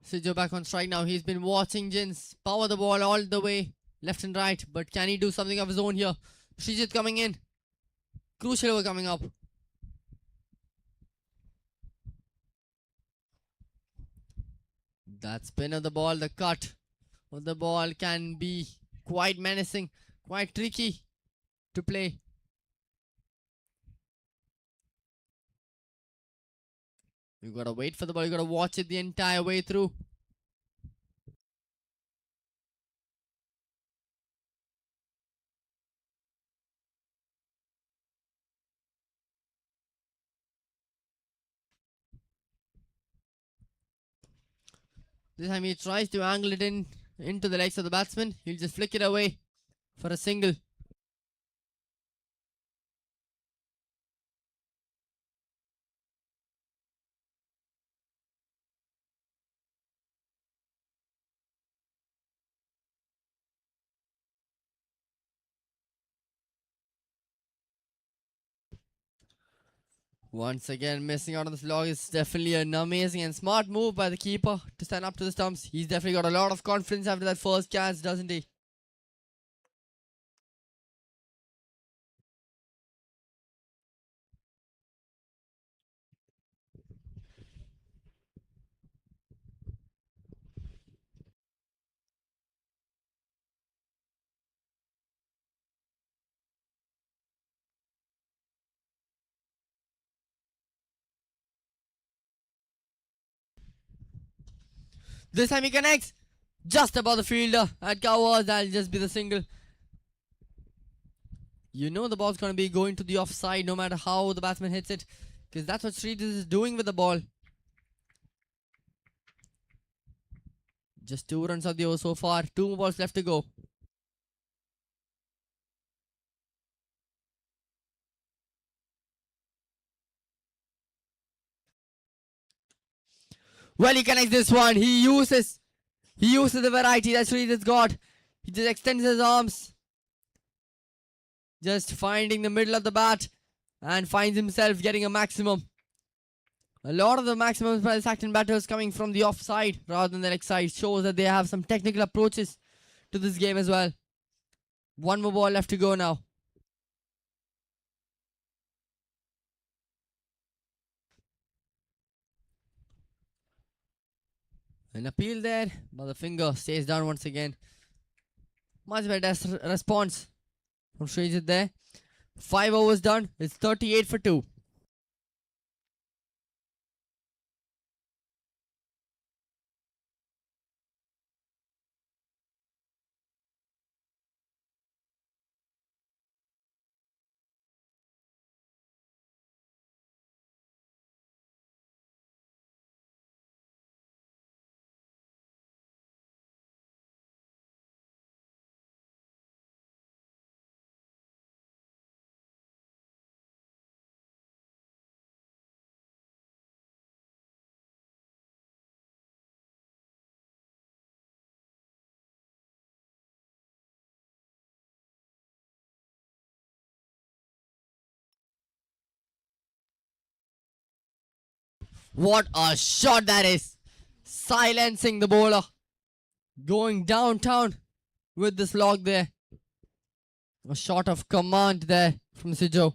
Sijo back on strike now. He's been watching Jins power the ball all the way left and right. But can he do something of his own here? Srijit coming in. Crucial over coming up. That spin of the ball, the cut of the ball can be quite menacing, quite tricky to play. You gotta wait for the ball, you gotta watch it the entire way through. This time he tries to angle it into the legs of the batsman. He'll just flick it away for a single. Once again, missing out on this log is definitely an amazing and smart move by the keeper to stand up to the stumps. He's definitely got a lot of confidence after that first catch, doesn't he? This time he connects just above the fielder at covers. That'll just be the single. You know the ball's going to be going to the offside no matter how the batsman hits it, because that's what Srijit is doing with the ball. Just 2 runs of the over so far. 2 more balls left to go. Well, he connects this one. He uses the variety that Srijit's got. He just extends his arms. Just finding the middle of the bat and finds himself getting a maximum. A lot of the maximums by the Saxton batters coming from the offside rather than the leg side shows that they have some technical approaches to this game as well. 1 more ball left to go now. An appeal there, but the finger stays down once again. Much better response from Srijit there. 5 overs done. It's 38 for 2. What a shot that is! Silencing the bowler. Going downtown with this log there. A shot of command there from Sijo.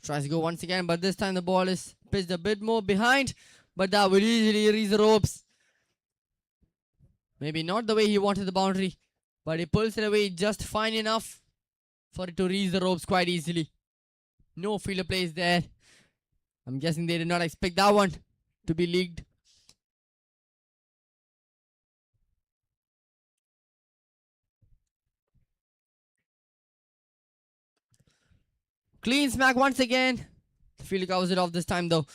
Tries to go once again, but this time the ball is pitched a bit more behind. But that will easily reach the ropes. Maybe not the way he wanted the boundary, but he pulls it away just fine enough for it to reach the ropes quite easily. No fielder plays there. I'm guessing they did not expect that one to be leagued. Clean smack once again. The fielder covers it off this time though.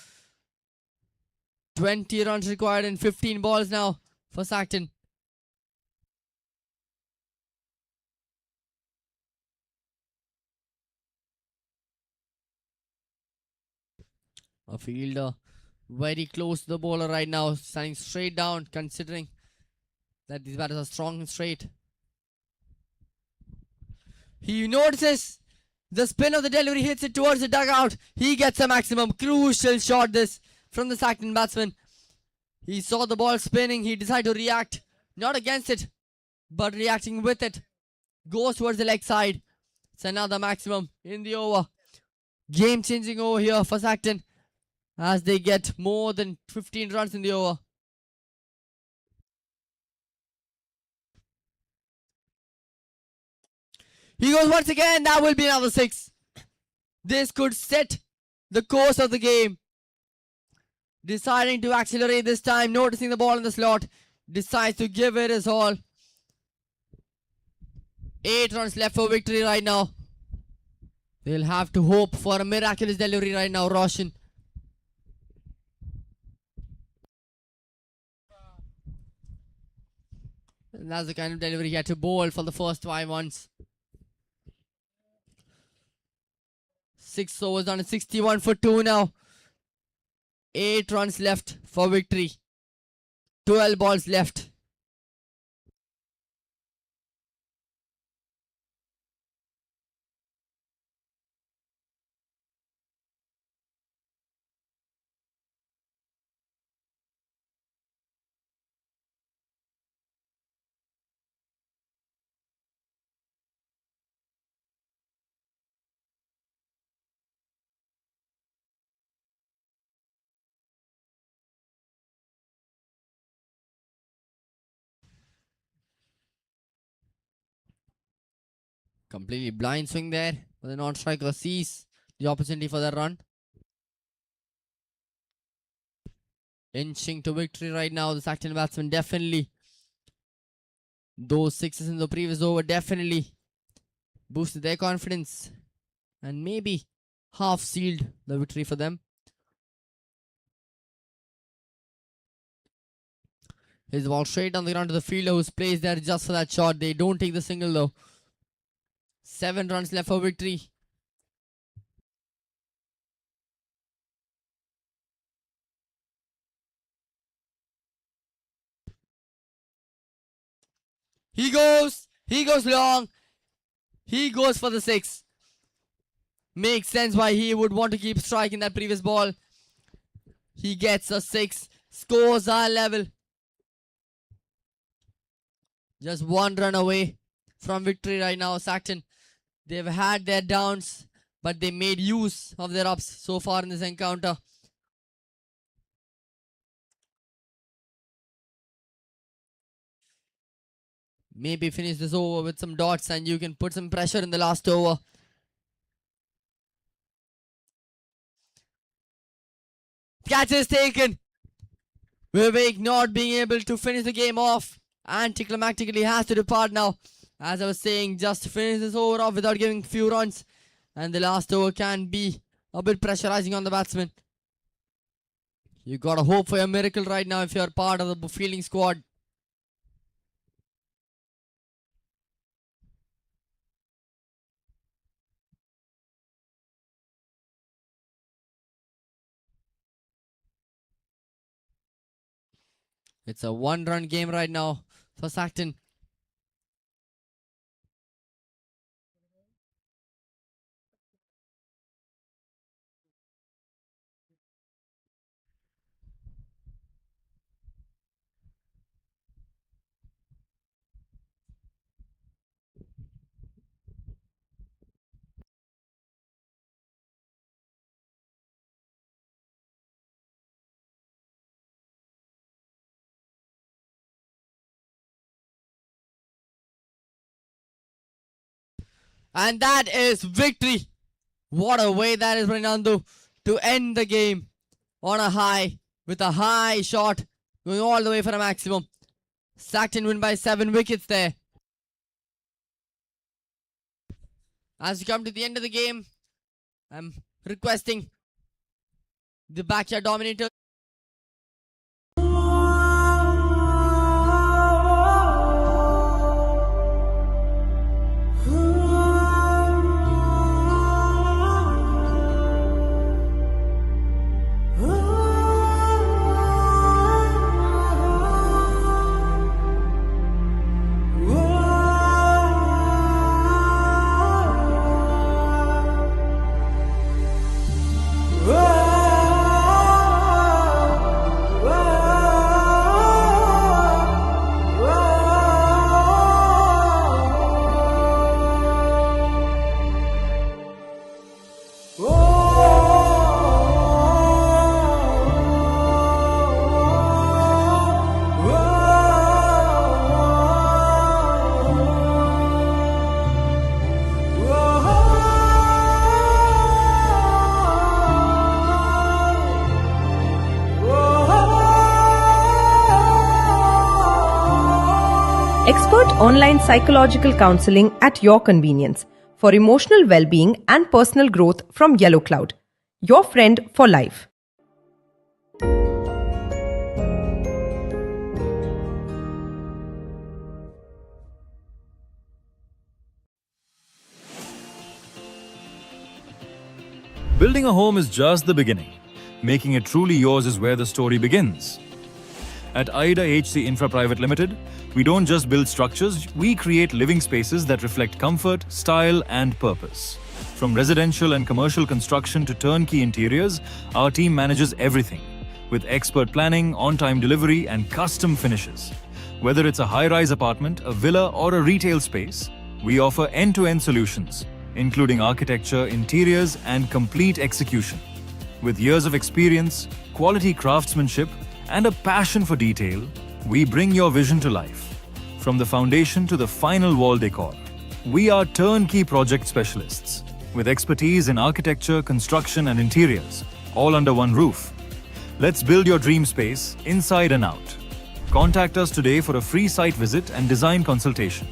20 runs required and 15 balls now for Sackton. A fielder very close to the bowler right now, standing straight down, considering that these batters are strong and straight. He notices the spin of the delivery, hits it towards the dugout. He gets a maximum. Crucial shot this from the Sackton batsman. He saw the ball spinning. He decided to react. Not against it, but reacting with it. Goes towards the leg side. It's another maximum in the over. Game changing over here for Sackton, as they get more than 15 runs in the over. He goes once again. That will be another 6. This could set the course of the game. Deciding to accelerate this time, noticing the ball in the slot, decides to give it his all. 8 runs left for victory right now. They'll have to hope for a miraculous delivery right now, Roshan. And that's the kind of delivery he had to bowl for the first 5 months. 6 overs done at 61 for 2 now. 8 runs left for victory. 12 balls left. Completely blind swing there, but the non-striker sees the opportunity for that run. Inching to victory right now, the Sackton batsman definitely. Those 6s in the previous over definitely boosted their confidence and maybe half sealed the victory for them. His ball straight down the ground to the fielder who's placed there just for that shot. They don't take the single though. 7 runs left for victory. He goes long. He goes for the 6. Makes sense why he would want to keep striking that previous ball. He gets a 6. Scores are level. Just 1 run away from victory right now, Sackton. They've had their downs, but they made use of their ups so far in this encounter. Maybe finish this over with some dots and you can put some pressure in the last over. Catch is taken. Vivek not being able to finish the game off. Anticlimactically has to depart now. As I was saying, just finish this over off without giving few runs. And the last over can be a bit pressurizing on the batsman. You gotta hope for a miracle right now if you're part of the fielding squad. It's a 1-run game right now for Sackton. And that is victory. What a way that is, Fernando, to end the game on a high, with a high shot going all the way for a maximum. Sackton win by 7 wickets there. As we come to the end of the game, I'm requesting the backyard dominator. Expert online psychological counseling at your convenience for emotional well-being and personal growth from Yellow Cloud. Your friend for life. Building a home is just the beginning. Making it truly yours is where the story begins. At Ida HC Infra Private Limited, we don't just build structures, we create living spaces that reflect comfort, style, and purpose. From residential and commercial construction to turnkey interiors, our team manages everything, with expert planning, on-time delivery, and custom finishes. Whether it's a high-rise apartment, a villa, or a retail space, we offer end-to-end solutions, including architecture, interiors, and complete execution. With years of experience, quality craftsmanship, and a passion for detail, we bring your vision to life. From the foundation to the final wall decor, we are turnkey project specialists with expertise in architecture, construction, and interiors, all under one roof. Let's build your dream space inside and out. Contact us today for a free site visit and design consultation.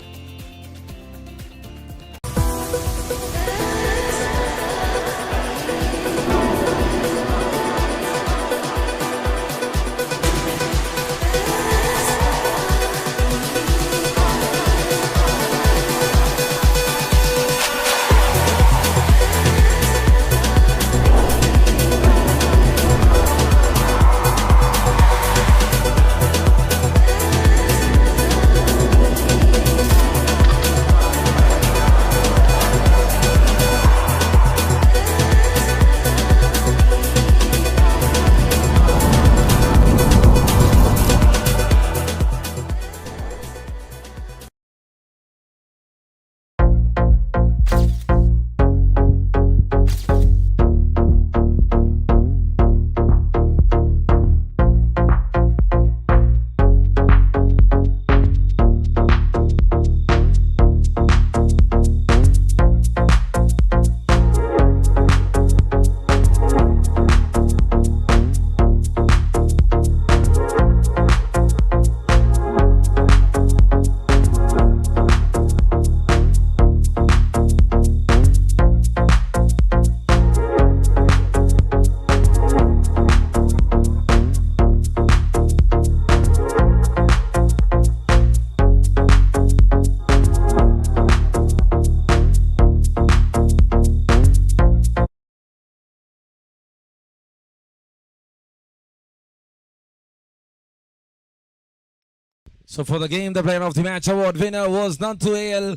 So for the game, the player of the match award winner was Nandu AL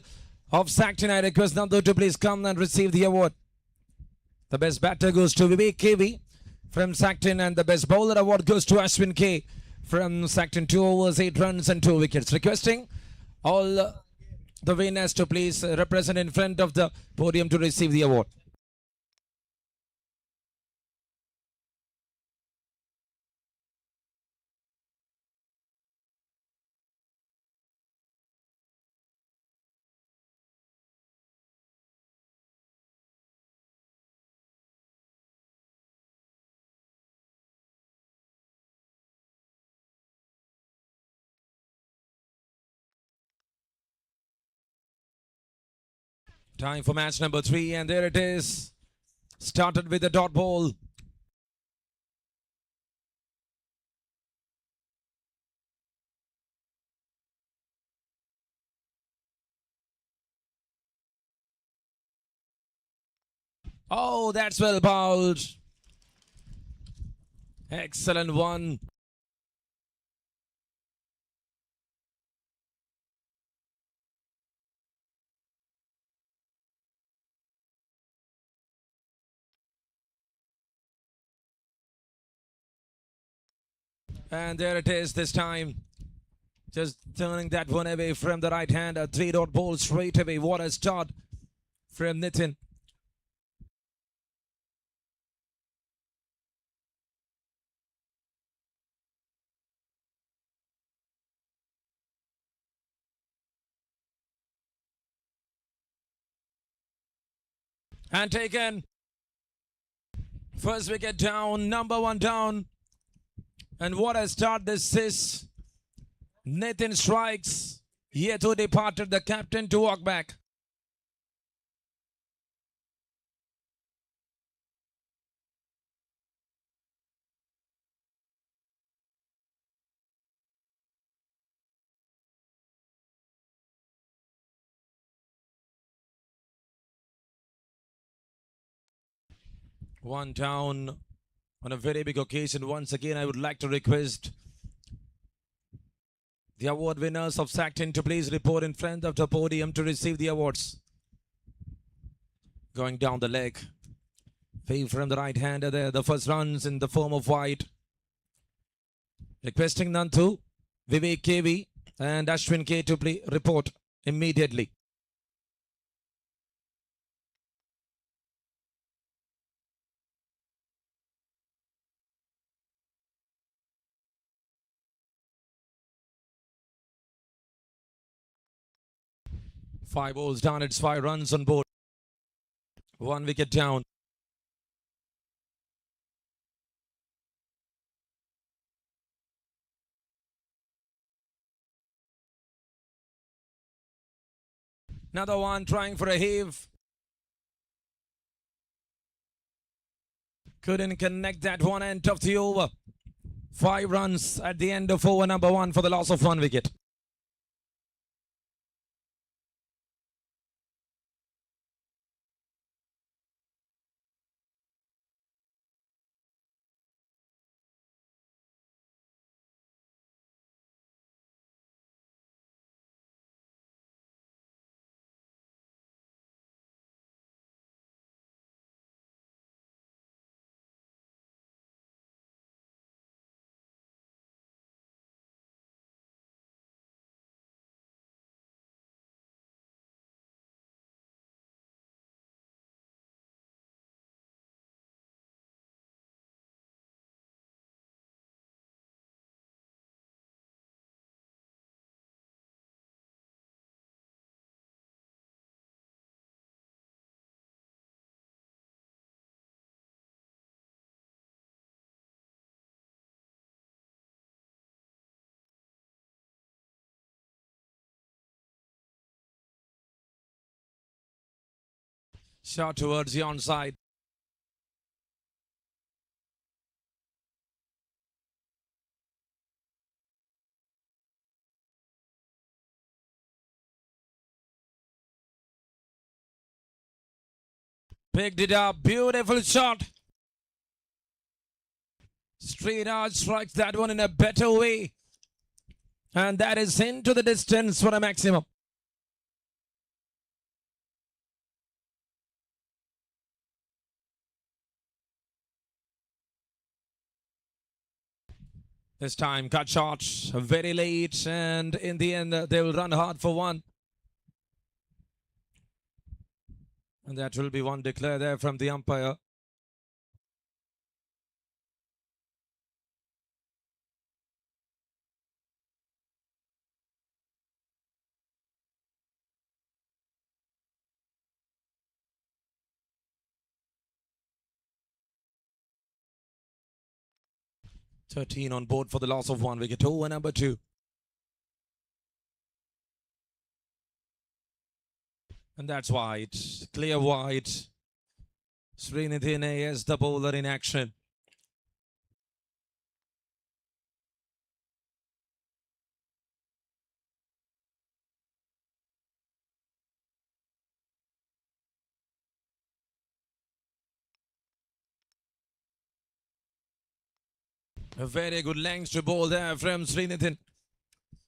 of Sackton. I request Nandu to please come and receive the award. The best batter goes to Vivek KV from Sackton, and the best bowler award goes to Ashwin K from Sackton. 2 overs, 8 runs and 2 wickets. Requesting all the winners to please represent in front of the podium to receive the award. Time for match number 3, and there it is. Started with the dot ball. Oh, that's well bowled. Excellent one. And there it is this time. Just turning that one away from the right hand. A 3-dot ball straight away. What a start from Nitin. And taken. First wicket down, number 1 down. And what a start this is. Nitin strikes. Yetu departed, the captain, to walk back. One down on a very big occasion. Once again, I would like to request the award winners of Sackton to please report in front of the podium to receive the awards. Going down the leg. Fave from the right hander there. The first runs in the form of white. Requesting Nantu, Vivek KV and Ashwin K to report immediately. Five balls down, it's 5 runs on board. 1 wicket down. Another one trying for a heave. Couldn't connect that one end of the over. 5 runs at the end of over number 1 for the loss of 1 wicket. Shot towards the onside. Picked it up. Beautiful shot. Straight out strikes that one in a better way. And that is into the distance for a maximum. This time cut short very late, and in the end they will run hard for 1. And that will be 1 declared there from the umpire. "13 on board for the loss of 1 wicket. Over number 2. And that's white. Clear white. Srinithin is the bowler in action. A very good length to bowl there from Srinithin.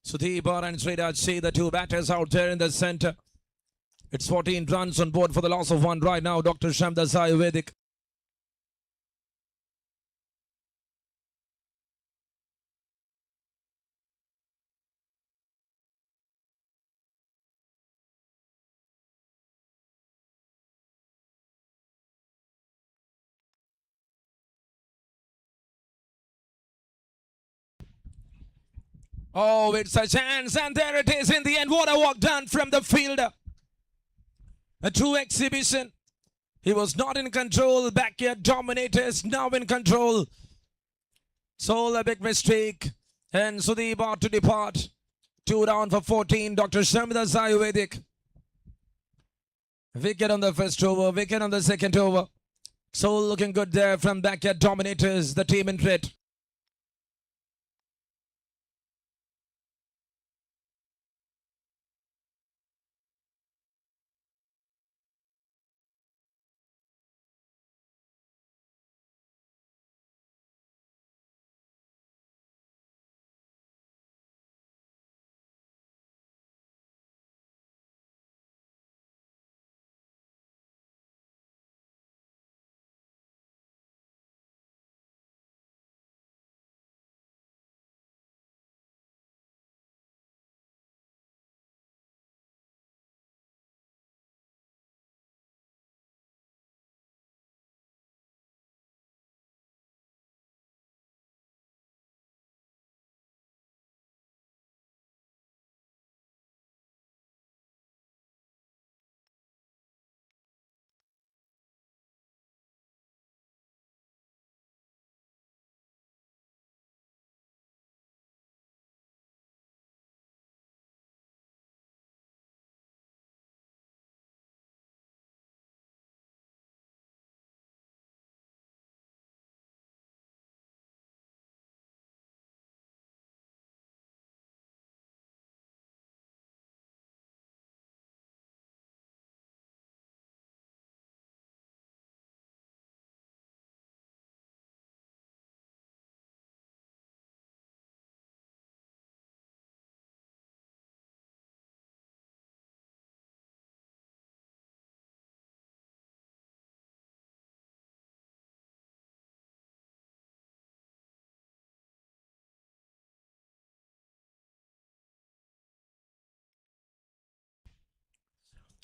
Sudeep and Sriraj see the two batters out there in the center. It's 14 runs on board for the loss of one right now. Dr. Shamdas Ayurvedic. Oh, it's a chance, and there it is in the end. What a walk done from the fielder. A true exhibition. He was not in control. Backyard dominators now in control. So a big mistake. And Sudeep about to depart. 2 down for 14. Dr. Shamdas Ayurvedic. Wicket on the first over. Wicket on the second over. So looking good there from backyard dominators. The team in red.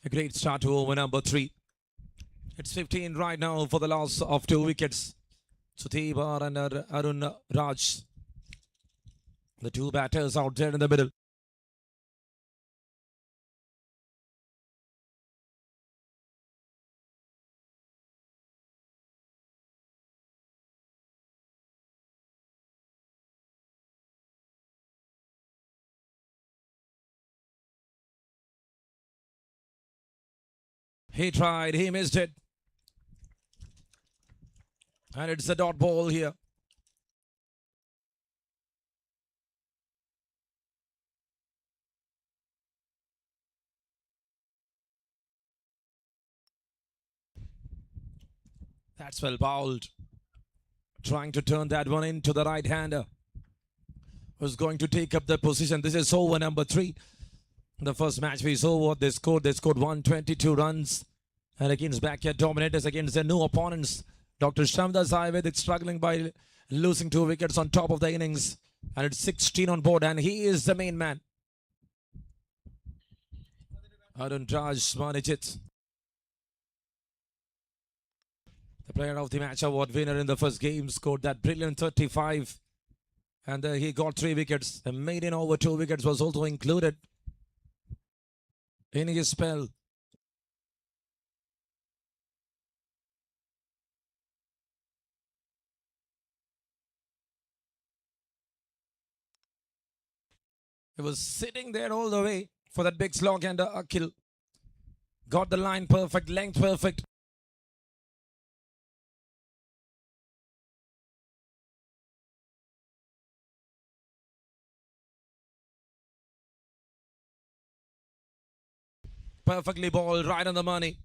A great start to over number 3. It's 15 right now for the loss of 2 wickets. Sudeep and Arun Raj. The two batters out there in the middle. He tried, he missed it. And it's a dot ball here. That's well bowled. Trying to turn that one into the right-hander. Was going to take up the position. This is over number 3. The first match we saw what they scored. They scored 122 runs. And against backyard dominators, against their new opponents. Dr. Shamdas Ayurvedic struggling by losing 2 wickets on top of the innings. And it's 16 on board, and he is the main man. Arun Raj managed it. The player of the match award winner in the first game scored that brilliant 35. And he got 3 wickets. A maiden over 2 wickets was also included in his spell. He was sitting there all the way for that big slog and a kill. Got the line perfect, length perfect. Perfectly ball, right on the money.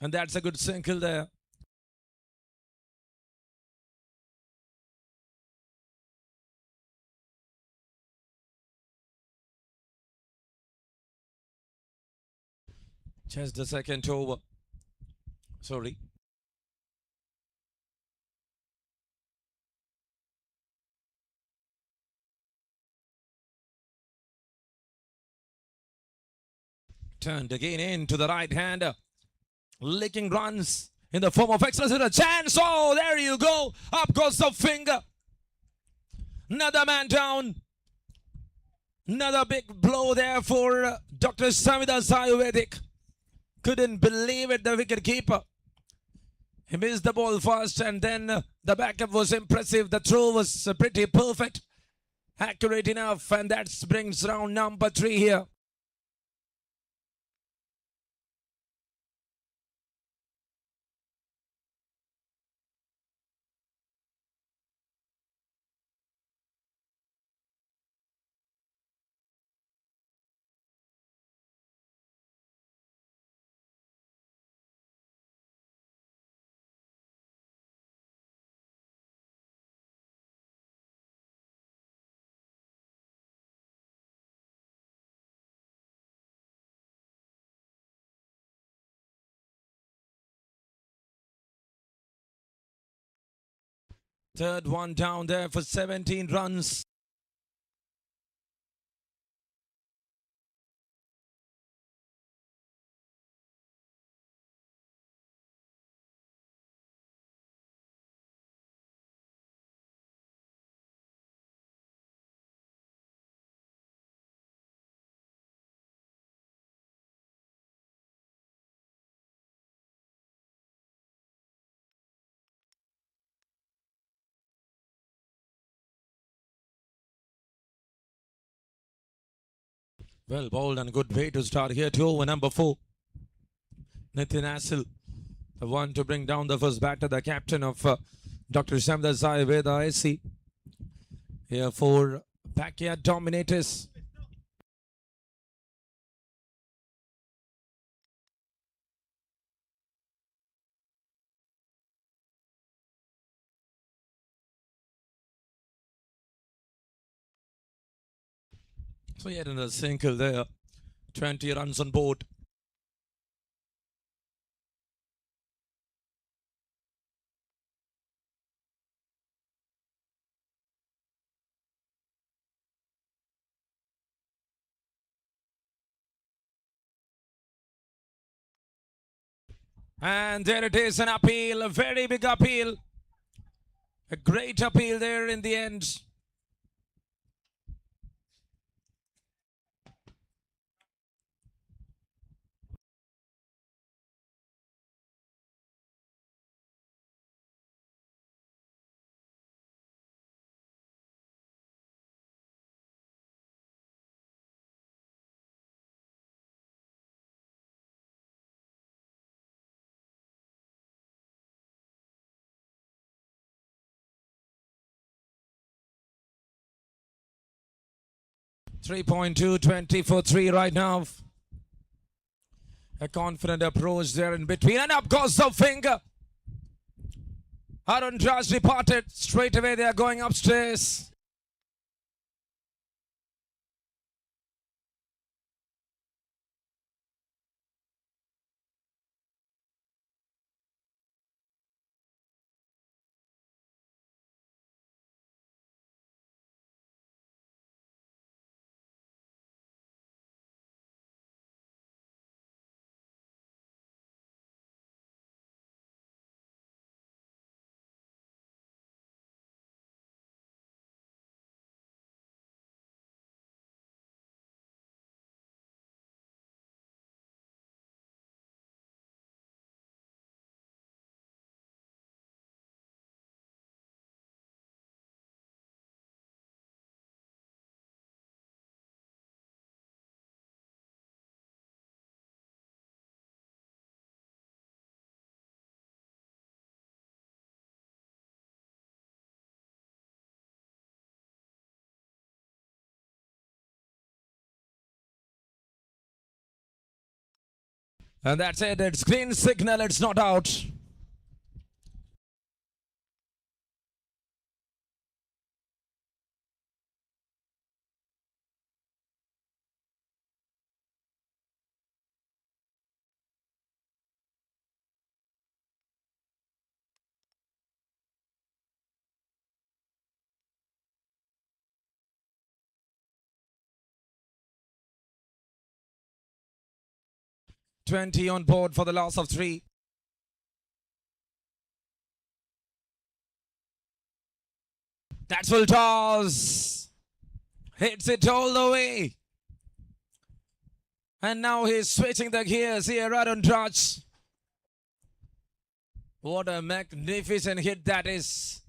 And that's a good single there. Just the second over. Sorry. Turned again into the right hander. Licking runs in the form of excellence with a chance. Oh, there you go. Up goes the finger. Another man down. Another big blow there for Dr. Samida Ayurvedic. Couldn't believe it, the wicket keeper. He missed the ball first and then the backup was impressive. The throw was pretty perfect. Accurate enough, and that brings round number 3 here. Third one down there for 17 runs. Well bowled and good way to start here to over number 4. Nitin Asil, the one to bring down the first batter, the captain of Dr. Samda Ayurveda IC. Here for backyard dominators. So yet another single there. 20 runs on board. And there it is, an appeal, a very big appeal. A great appeal there in the end. .2, 20 for 3 right now. A confident approach there in between, and up goes the finger. Arun Raj departed. Straight away they are going upstairs. And that's it. It's green signal. It's not out. Twenty on board for the loss of 3. That's full toss. Hits it all the way. And now he's switching the gears here, Arun Raj. What a magnificent hit that is.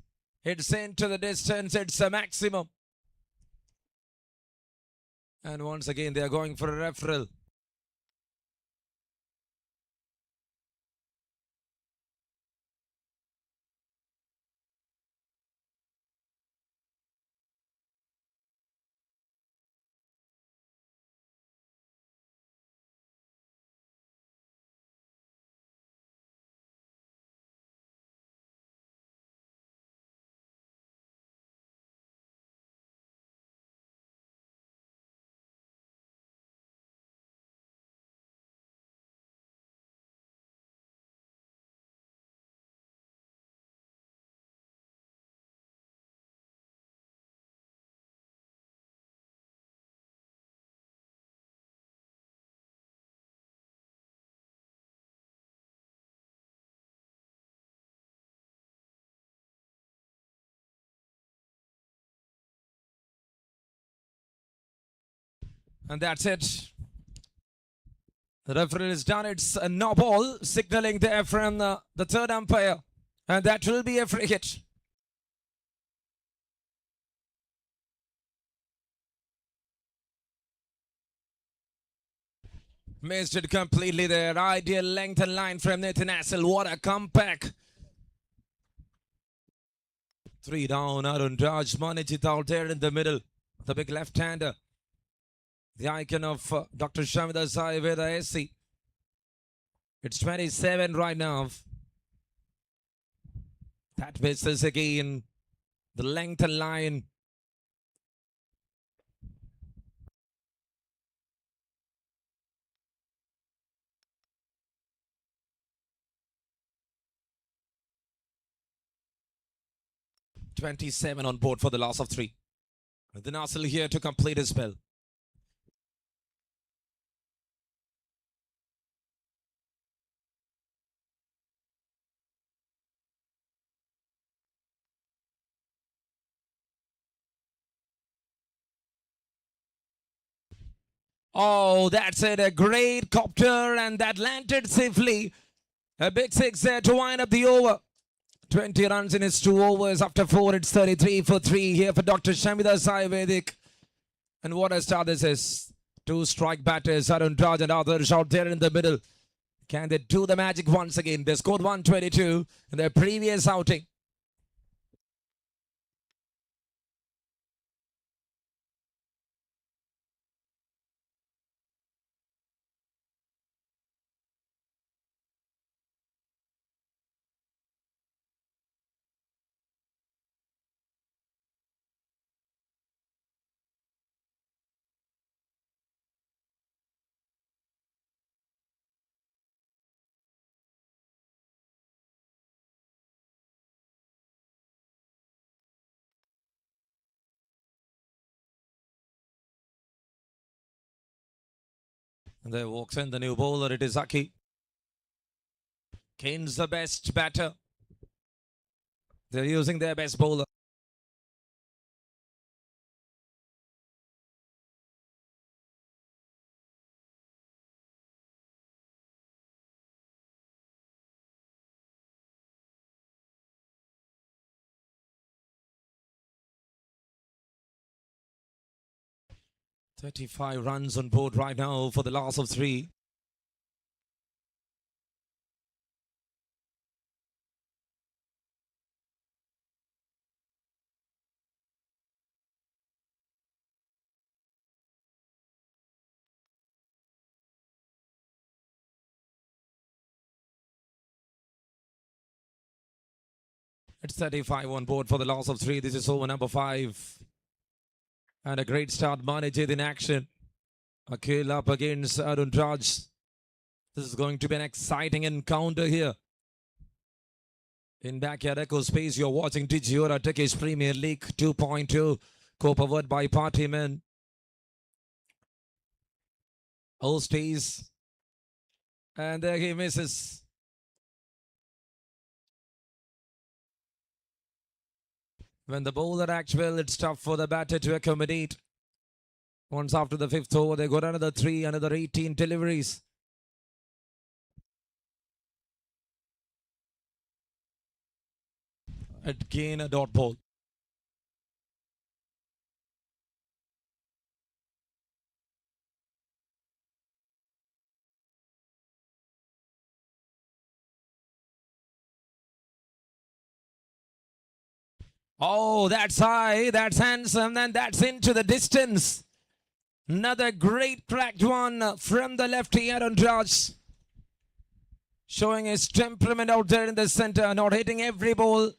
It's into the distance. It's a maximum. And once again, they are going for a referral. And that's it. The referee is done. It's a no ball, signaling there from the third umpire. And that will be a free hit. Missed it completely there. Ideal length and line from Nathan Hassel. What a comeback. 3 down. Arun Raj Manijit out there in the middle. The big left-hander. The icon of Dr. Shamida Ayurveda SC. It's 27 right now. That misses again. The length and line. .27 on board for the loss of 3. The Nasil here to complete his spell. Oh, that's it. A great copter, and that landed safely. A big 6 there to wind up the over. 20 runs in his 2 overs. After 4, it's 33 for 3 here for Dr. Shamida Ayurvedic. And what a start this is. 2 strike batters, Arun Raj and others out there in the middle. Can they do the magic once again? They scored 122 in their previous outing. And there walks in the new bowler. It is Aki. Kane's the best batter. They're using their best bowler. .35 runs on board right now for the loss of 3. It's 35 on board for the loss of 3. This is over number 5. And a great start. Manijit in action. Akhil up against Arun Raj. This is going to be an exciting encounter here. In backyard echo space, you're watching Digiora Techies Premier League 2.2, co-powered by Partyman. Stays. And there he misses. When the bowler acts well, it's tough for the batter to accommodate. Once after the 5th over, they got another 3, another 18 deliveries. Again a dot ball. Oh, that's high, that's handsome, and that's into the distance. Another great cracked one from the lefty Aaron Raj. Showing his temperament out there in the center, not hitting every ball.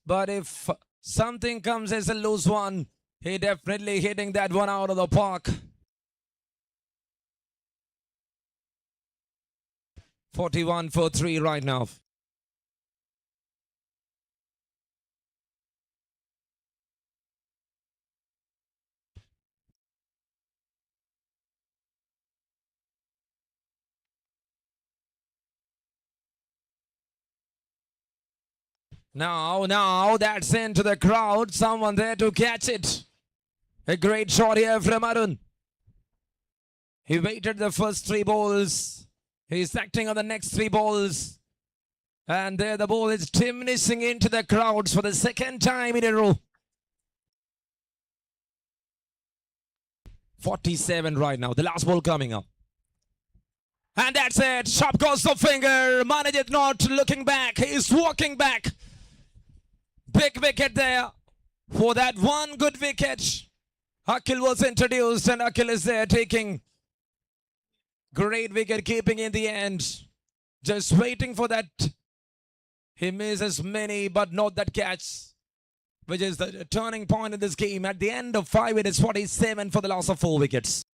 But if something comes as a loose one, he definitely hitting that one out of the park. 41 for 3 right now. Now, that's into the crowd. Someone there to catch it. A great shot here from Arun. He waited the first 3 balls. He's acting on the next 3 balls. And there the ball is diminishing into the crowds for the 2nd time in a row. 47 right now. The last ball coming up. And that's it. Sharp goes the finger. Manijit not looking back. He's walking back. Big wicket there. For that one good wicket, Akhil was introduced, and Akhil is there taking great wicket keeping in the end. Just waiting for that. He misses many, but not that catch, which is the turning point in this game. At the end of 5, it is 47 for the loss of 4 wickets.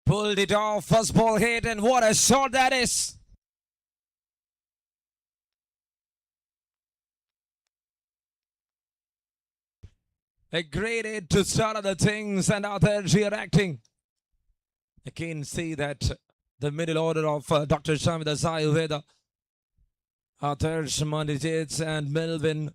Pulled it off, first ball hit, and what a shot that is. A great hit to start other things, and others reacting. I can see that the middle order of Dr. Shamida Sayurveda, Adarsh, Manijit, and Melvin.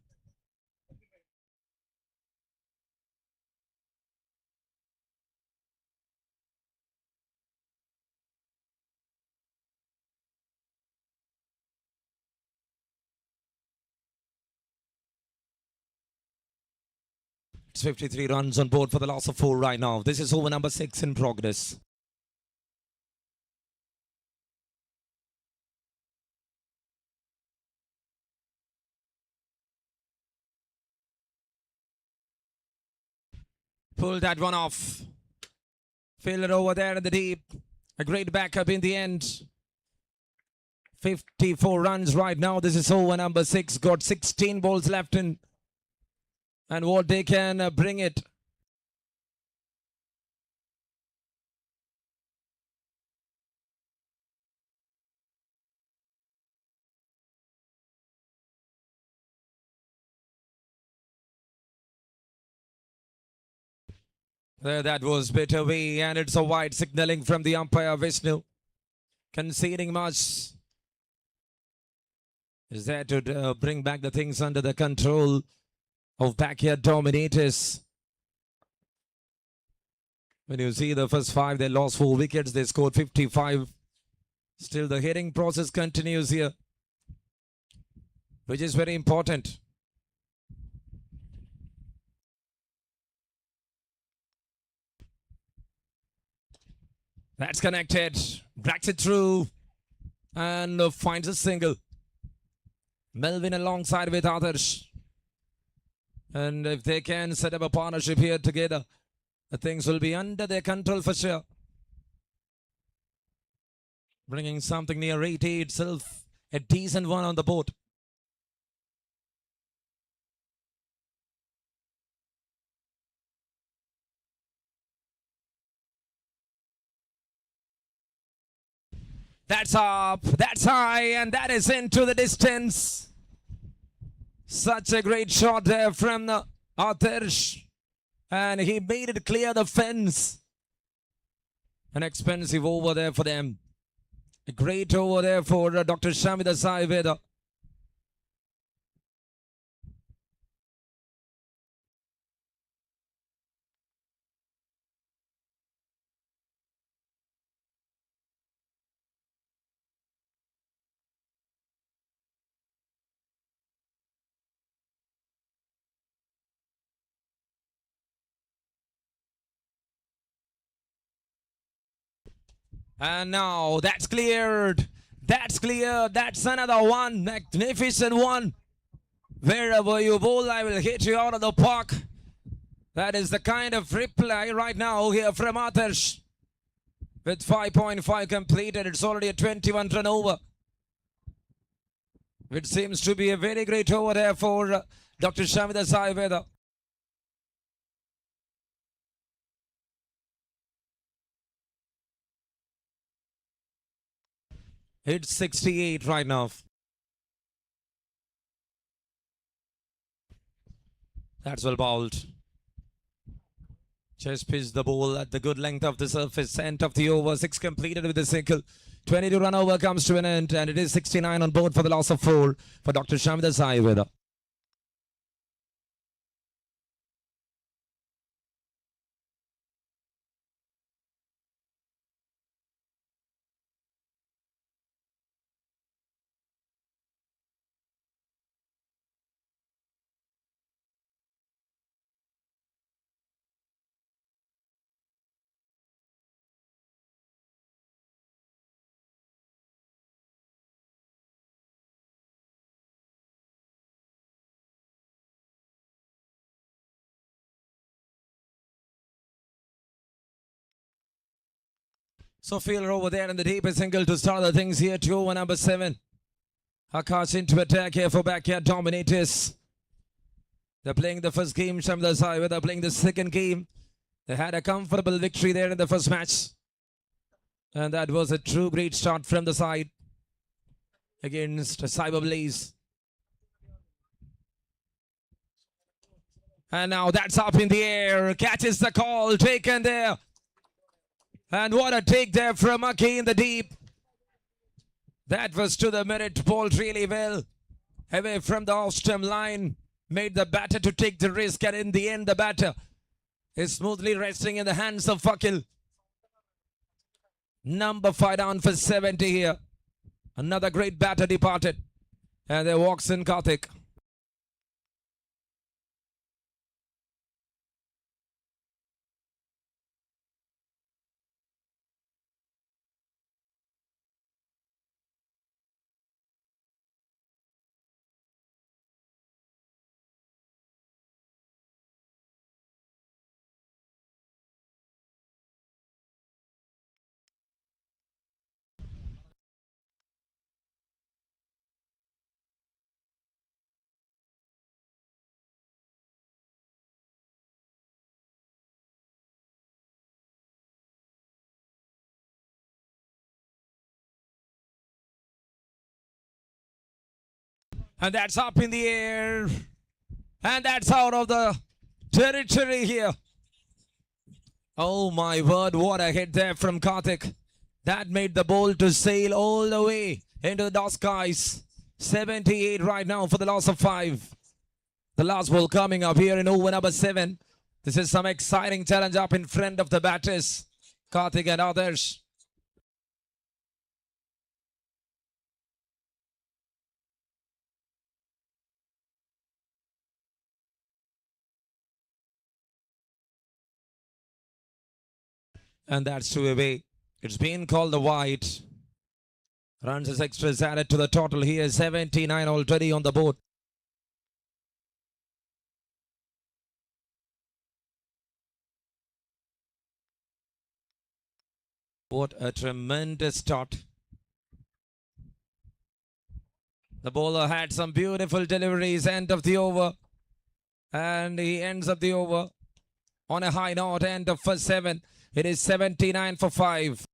It's 53 runs on board for the loss of 4 right now. This is over number 6 in progress. Pull that one off. Field it over there in the deep. A great backup in the end. 54 runs right now. This is over number 6. Got 16 balls left in. And what they can bring it. There, that was bit away, and it's a wide signaling from the umpire Vishnu. Conceding much. Is there to bring back the things under the control of backyard dominators. When you see the first 5, they lost 4 wickets. They scored 55. Still, the hitting process continues here, which is very important. That's connected. Bracks it through and finds a single. Melvin alongside with Adarsh. And if they can set up a partnership here together, the things will be under their control for sure. Bringing something near 80 itself, a decent one on the board. That's up, that's high, and that is into the distance. Such a great shot there from the Adarsh. And he made it clear the fence. An expensive over there for them. A great over there for Dr. Shamida Saiveda. And now that's cleared. That's clear. That's another one. Magnificent one. Wherever you bowl, I will hit you out of the park. That is the kind of reply right now here from Adarsh. With 5.5 completed, it's already a 21 run over. Which seems to be a very great over there for Dr. Shamida Saiveda. It's 68 right now. That's well bowled. Just pitched the ball at the good length of the surface. End of the over. 6 completed with a single. 22 run over comes to an end. And it is 69 on board for the loss of 4 for Dr. Shamida Saiveda. So fielder over there in the deepest single to start the things here to over number 7. Akash into attack here for backyard dominators. They're playing the first game, Shamida Saiveda. They're playing the second game. They had a comfortable victory there in the first match. And that was a true great start from the side against Cyber Blaze. And now that's up in the air. Catches the call taken there. And what a take there from Aki in the deep. That was to the merit, bowled really well. Away from the off-stump line. Made the batter to take the risk, and in the end the batter is smoothly resting in the hands of Fakil. Number 5 down for 70 here. Another great batter departed. And there walks in Karthik. And that's up in the air. And that's out of the territory here. Oh my word, what a hit there from Karthik. That made the ball to sail all the way into the dark skies. 78 right now for the loss of 5. The last ball coming up here in over number 7. This is some exciting challenge up in front of the batters, Karthik and others. And that's 2 away. It's been called the white. Runs as extras added to the total here. 79 already on the board. What a tremendous start. The bowler had some beautiful deliveries end of the over. And he ends up the over on a high note, end of first 7. It is 79 for 5.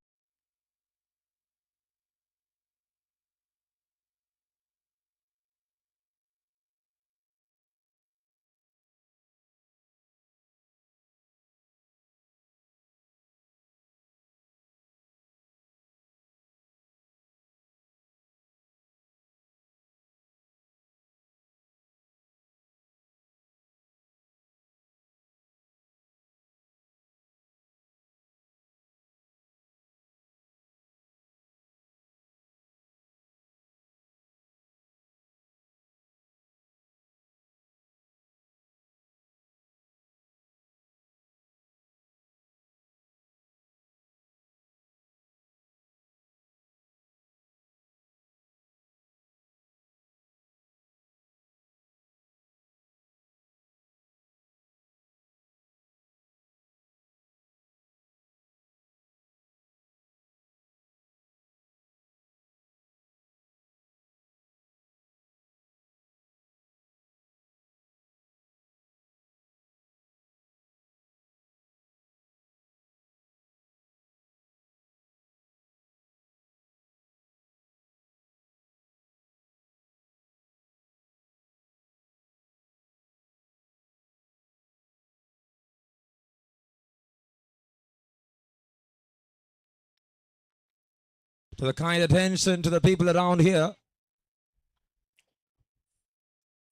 To the kind attention to the people around here,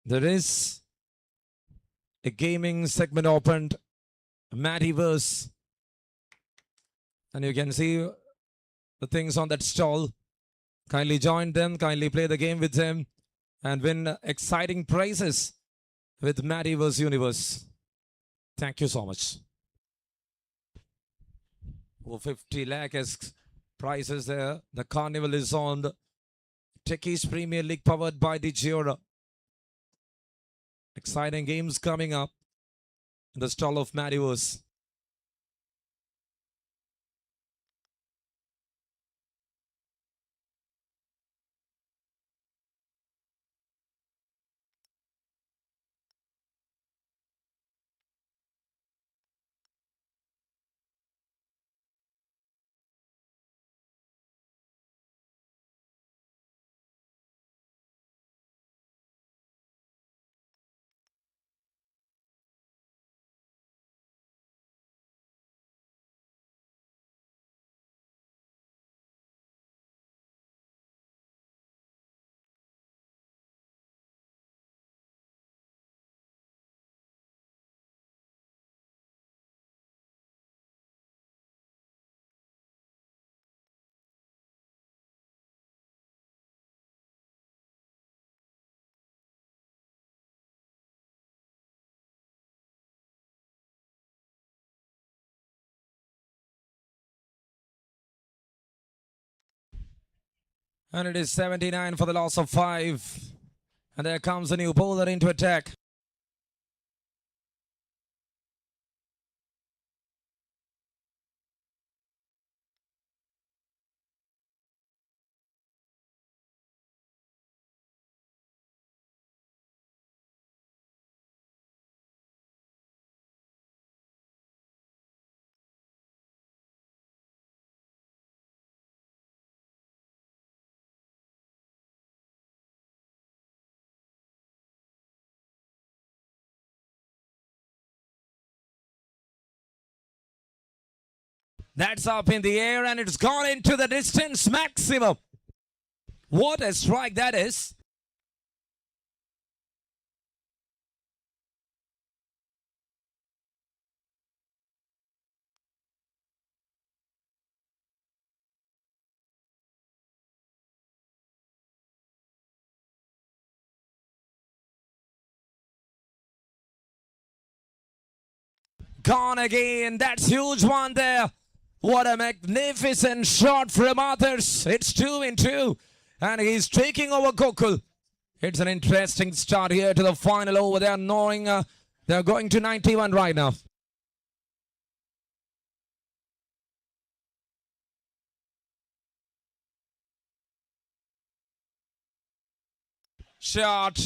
there is a gaming segment opened, Madiverse, and you can see the things on that stall. Kindly join them, kindly play the game with them, and win exciting prizes with Madiverse Universe. Thank you so much. Over 50 lakh as prizes there. The carnival is on the Techies Premier League powered by Digiora. Exciting games coming up in the stall of Madiverse. And it is 79 for the loss of 5. And there comes a new bowler into attack. That's up in the air and it's gone into the distance maximum. What a strike that is. Gone again. That's huge one there. What a magnificent shot from others. It's 2-2. And he's taking over Gokul. It's an interesting start here to the final over. They're knowing they're going to 91 right now. Shot.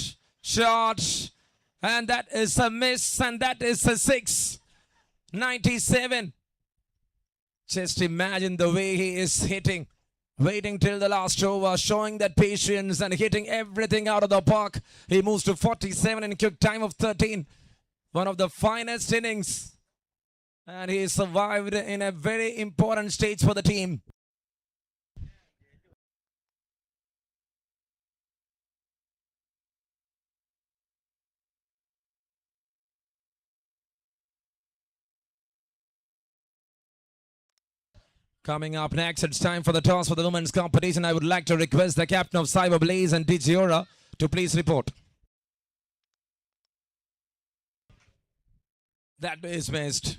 And that is a miss. And that is a 6. 97. Just imagine the way he is hitting. Waiting till the last over, showing that patience and hitting everything out of the park. He moves to 47 in a quick time of 13. One of the finest innings. And he survived in a very important stage for the team. Coming up next, it's time for the toss for the women's competition. I would like to request the captain of Cyber Blaze and Digiora to please report. That is missed.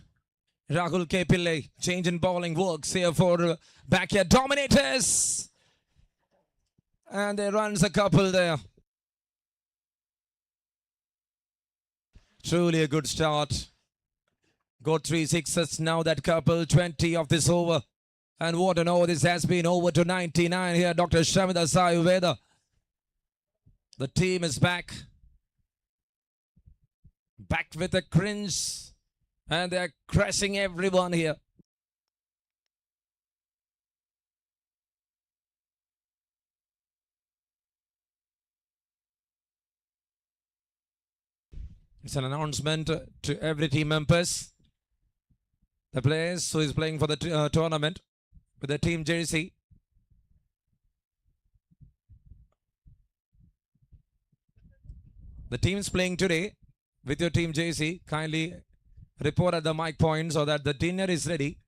Rahul K. Pillai, change in bowling works here for backyard dominators. And there runs a couple there. Truly a good start. Got 3 sixes now, that couple, 20 of this over. And what an over this has been, over to 99 here, Dr. Shamida Sayurveda. The team is back. Back with a cringe. And they're crushing everyone here. It's an announcement to every team members. The players who is playing for the tournament with the team jersey. The teams playing today with your team jersey, kindly report at the mic point so that the dinner is ready.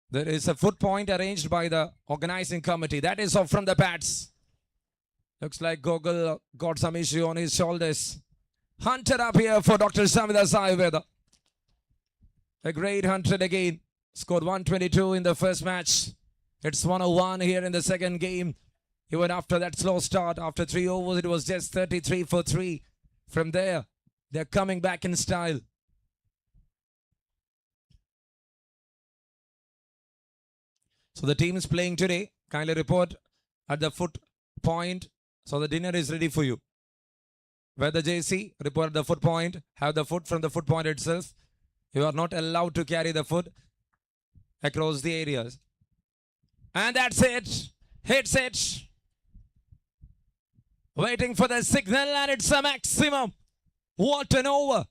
There is a foot point arranged by the organizing committee. That is off from the bats. Looks like Gogol got some issue on his shoulders. Hunted up here for Dr. Samida Sayurveda. A great hunted again. Scored 122 in the first match. It's 101 here in the second game. Even after that slow start, after 3 overs, it was just 33 for 3. From there, they're coming back in style. So the team is playing today. Kindly report at the foot point. So the dinner is ready for you. Wear the JC, report at the foot point. Have the foot from the foot point itself. You are not allowed to carry the foot across the areas. And that's it. Hits it. Waiting for the signal, and it's a maximum. What an over.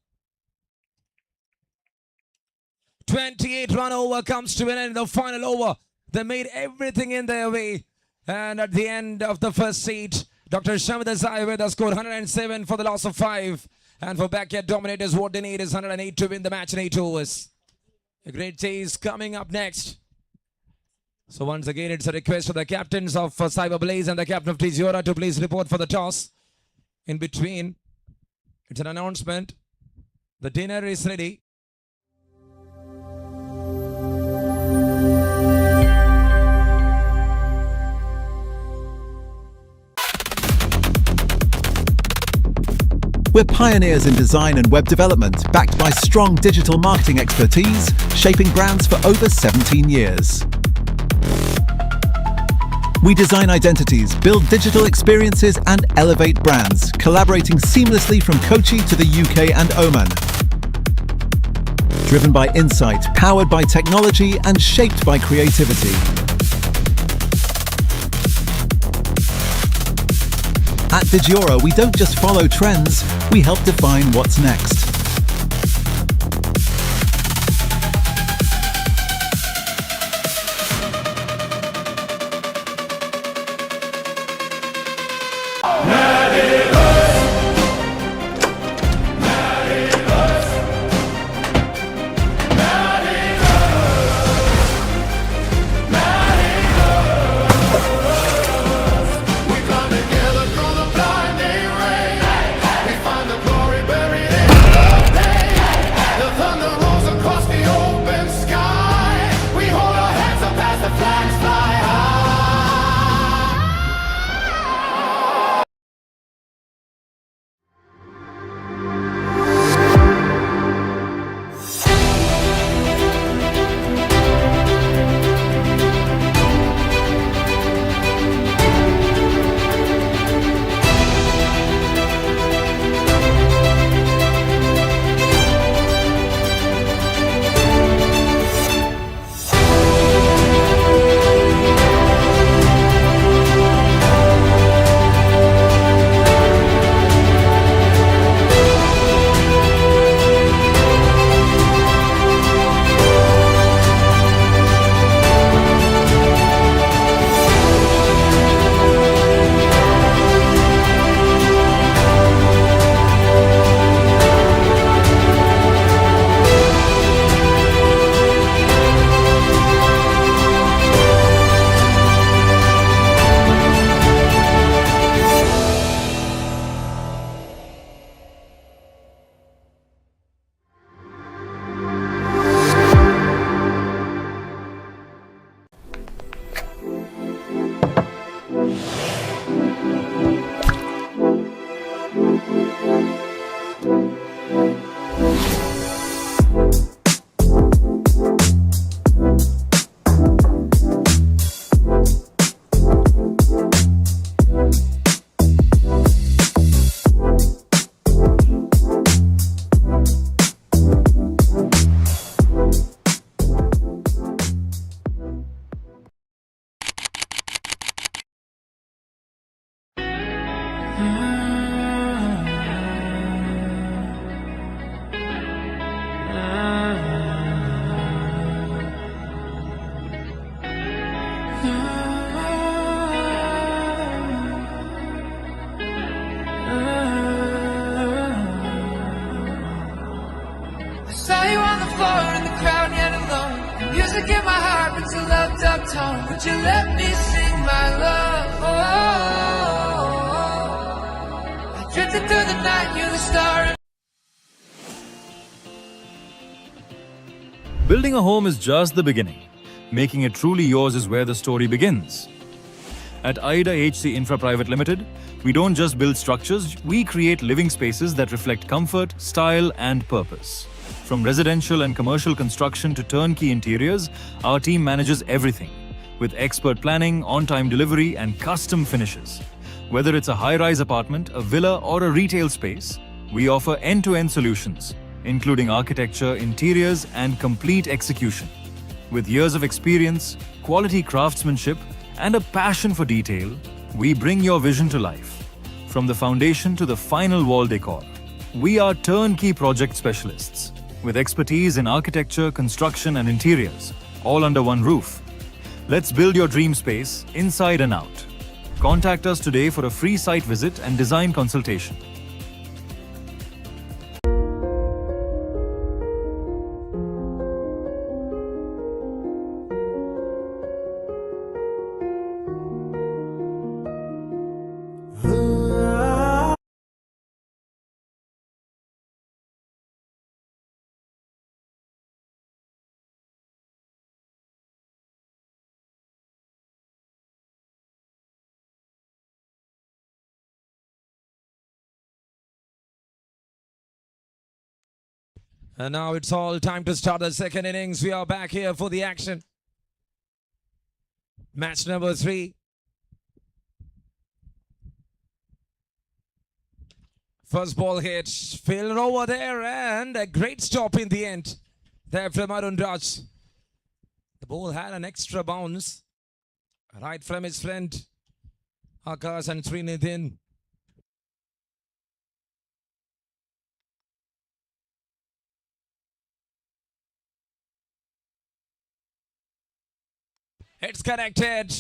28 run over comes to an end in the final over. They made everything in their way. And at the end of the first set, Dr. Shamida Sayurveda scored 107 for the loss of 5. And for backyard dominators, what they need is 108 to win the match in 8 overs. A great chase coming up next. So once again, it's a request to the captains of Cyber Blaze and the captain of Techies to please report for the toss. In between, it's an announcement. The dinner is ready. We're pioneers in design and web development, backed by strong digital marketing expertise, shaping brands for over 17 years. We design identities, build digital experiences, and elevate brands, collaborating seamlessly from Kochi to the UK and Oman. Driven by insight, powered by technology, and shaped by creativity. At Digiora, we don't just follow trends, we help define what's next. to get my heart into loved up tone. Would you let me sing my love? I drifted through the night, you're the star. Building a home is just the beginning. Making it truly yours is where the story begins. At Ida HC Infra Private Limited, we don't just build structures, we create living spaces that reflect comfort, style, and purpose. From residential and commercial construction to turnkey interiors, our team manages everything with expert planning, on-time delivery, and custom finishes. Whether it's a high-rise apartment, a villa, or a retail space, we offer end-to-end solutions, including architecture, interiors, and complete execution. With years of experience, quality craftsmanship, and a passion for detail, we bring your vision to life. From the foundation to the final wall decor, we are turnkey project specialists with expertise in architecture, construction, and interiors, all under one roof. Let's build your dream space inside and out. Contact us today for a free site visit and design consultation. And now it's all time to start the second innings. We are back here for the action. Match number 3. First ball hit, fielded over there, and a great stop in the end there from Arun Raj. The ball had an extra bounce right from his friend Akash and Srinidhin. It's connected,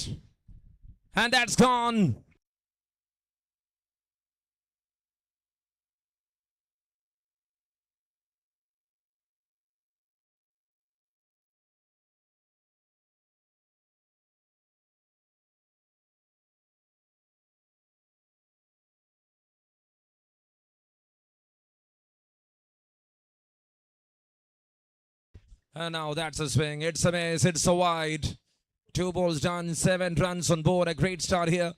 and that's gone. And now that's a swing. It's a miss. It's a wide. 2 balls done, 7 runs on board. A great start here.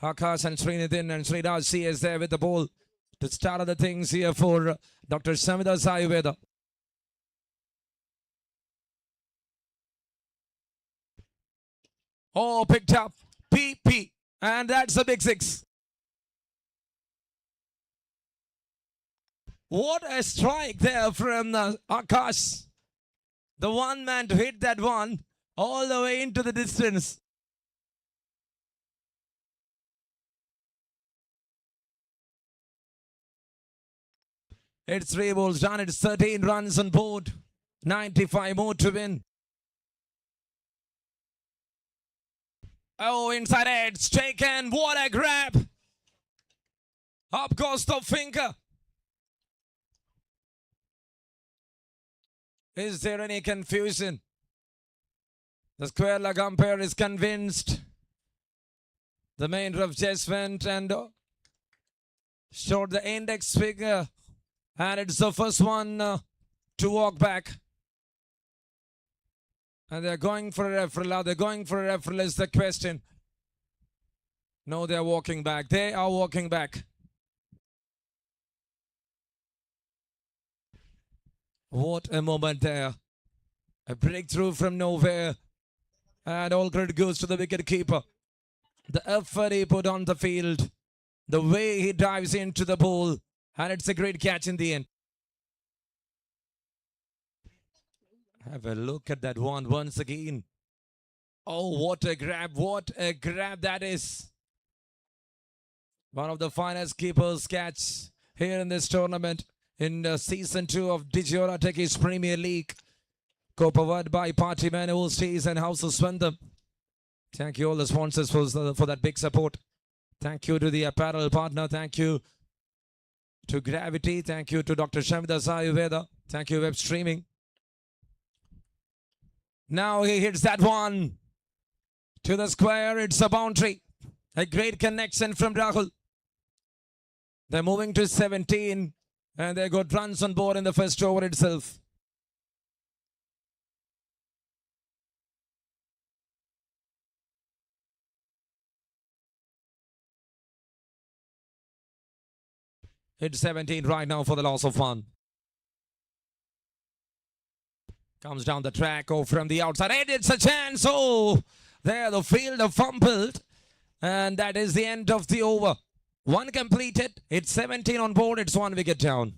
Akash and Srinidhin and Sriraj CS there with the ball to start other things here for Dr. Samida Sayuveda. Oh, picked up. PP. And that's a big 6. What a strike there from Akash. The one man to hit that one all the way into the distance. It's 3 balls done. It's 13 runs on board. 95 more to win. Oh, inside edge. Taken. What a grab. Up goes the finger. Is there any confusion? The square leg umpire is convinced. The main ref just went and showed the index finger. And it's the first one to walk back. And they're going for a referral. Are they going for a referral is the question. No, they're walking back. They are walking back. What a moment there. A breakthrough from nowhere. And all credit goes to the wicket keeper. The effort he put on the field. The way he dives into the ball. And it's a great catch in the end. Have a look at that one once again. Oh, what a grab. What a grab that is. One of the finest keepers catch here in this tournament. In season 2 of Digiora Techies Premier League. Co-powered by Party Man, Techies and House of Swindon. Thank you all the sponsors for that big support. Thank you to the apparel partner. Thank you to Gravity. Thank you to Dr. Samida Sayuveda. Thank you, web streaming. Now he hits that one to the square. It's a boundary. A great connection from Rahul. They're moving to 17 and they got runs on board in the first over itself. It's 17 right now for the loss of one. Comes down the track, oh, from the outside. And it's a chance. Oh, there the fielder fumbled. And that is the end of the over. One completed. It's 17 on board. It's 1 wicket down.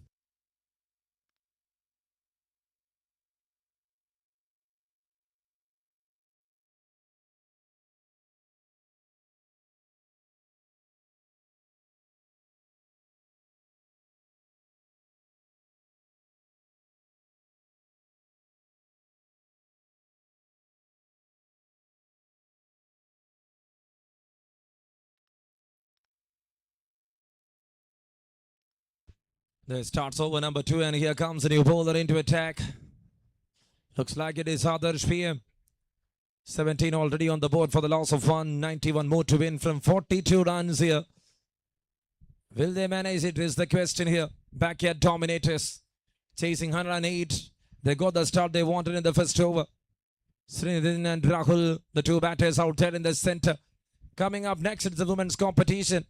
There starts over number 2 and here comes a new bowler into attack. Looks like it is Adarsh PM. 17 already on the board for the loss of 1. 91 more to win from 42 runs here. Will they manage it is the question here. Backyard dominators chasing 108. They got the start they wanted in the first over. Srinidhin and Rahul, the two batters out there in the center. Coming up next, it's the women's competition.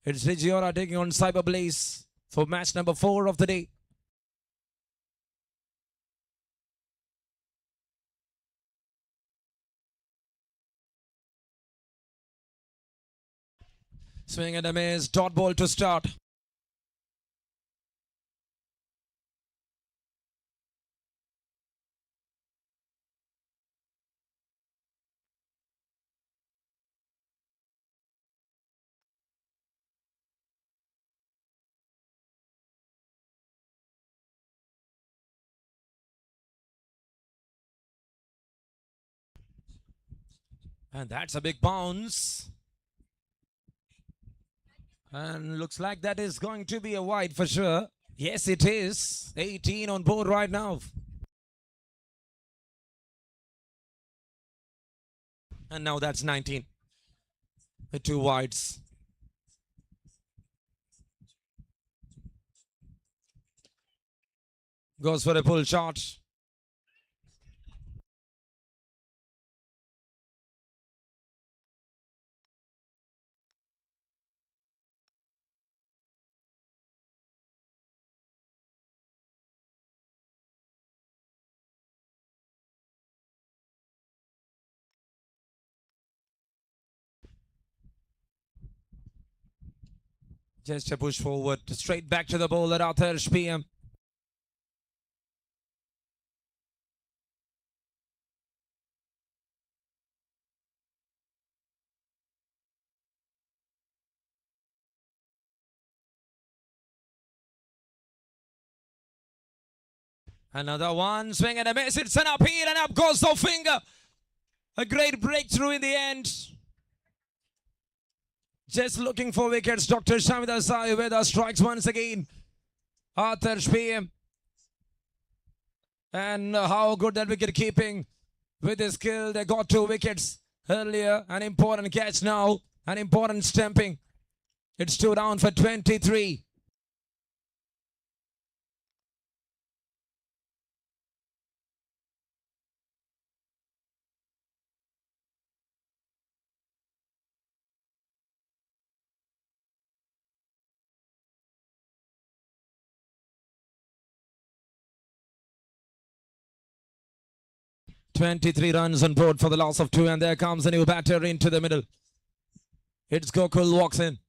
It's Digiora taking on Cyber Blaze for match number 4 of the day. Swing and a miss, dot ball to start. And that's a big bounce. And looks like that is going to be a wide for sure. Yes, it is. 18 on board right now. And now that's 19. The 2 wides. Goes for a pull shot. Just a push forward, straight back to the bowler, Adarsh PM. Another one, swing and a miss, it's an uphill and up goes the finger. A great breakthrough in the end. Just looking for wickets, Dr. Shamida Sayuveda strikes once again. Adarsh PM. And how good that wicket keeping. With his skill, they got 2 wickets earlier. An important catch now, an important stamping. It's 2 down for 23. "23 runs on board for the loss of 2, and there comes a new batter into the middle. It's Gokul walks in.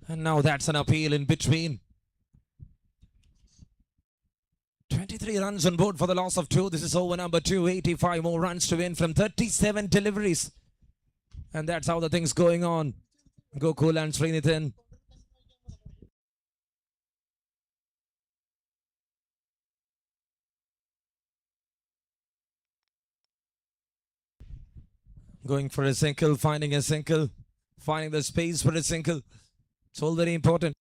And now that's an appeal in between. 23 runs on board for the loss of 2. This is over number 2. 85 more runs to win from 37 deliveries. And that's how the thing's going on. Gokul and Srinithan Going for a single, finding a single, finding the space for a single. It's all very important.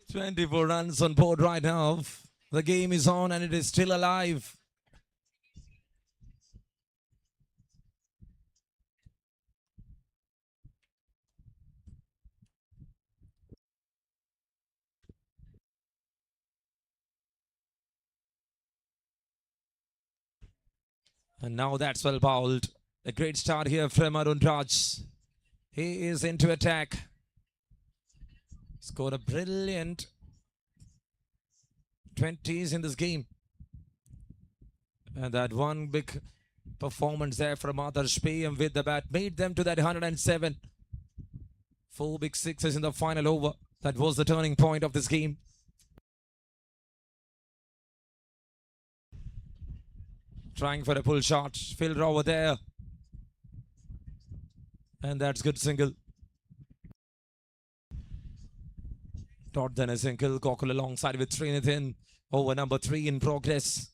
"24 runs on board right now. The game is on and it is still alive. And now that's well bowled. A great start here from Arun Raj. He is into attack. Scored a brilliant 20s in this game. And that one big performance there from Adarsh PM with the bat made them to that 107. 4 big sixes in the final over. That was the turning point of this game. Trying for a pull shot. Fielder over there. And that's good single. Dot then a single. Gokul alongside with Srinithin. Over number 3 in progress.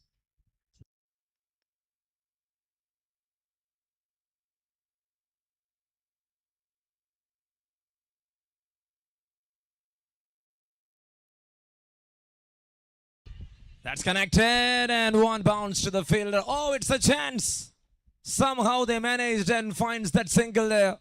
That's connected and one bounce to the fielder. Oh, it's a chance. Somehow they managed and finds that single there.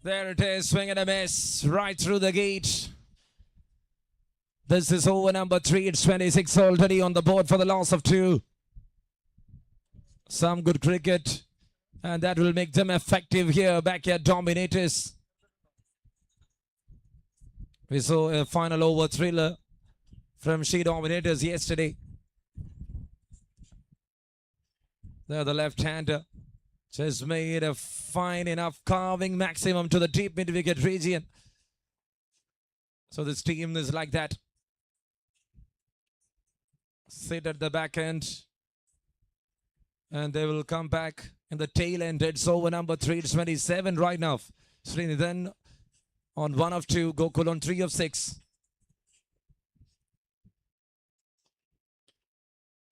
There it is, swing and a miss, right through the gate. This is over number 3. It's 26 already on the board for the loss of 2. Some good cricket, and that will make them effective here. Backyard dominators. We saw a final over thriller from She Dominators yesterday. There, the left-hander just made a fine enough carving maximum to the deep mid-wicket region. So this team is like that. Sit at the back end. And they will come back in the tail end. It's over number 3. It's 27 right now. Srinithan on 1 of 2. Gokul on 3 of 6.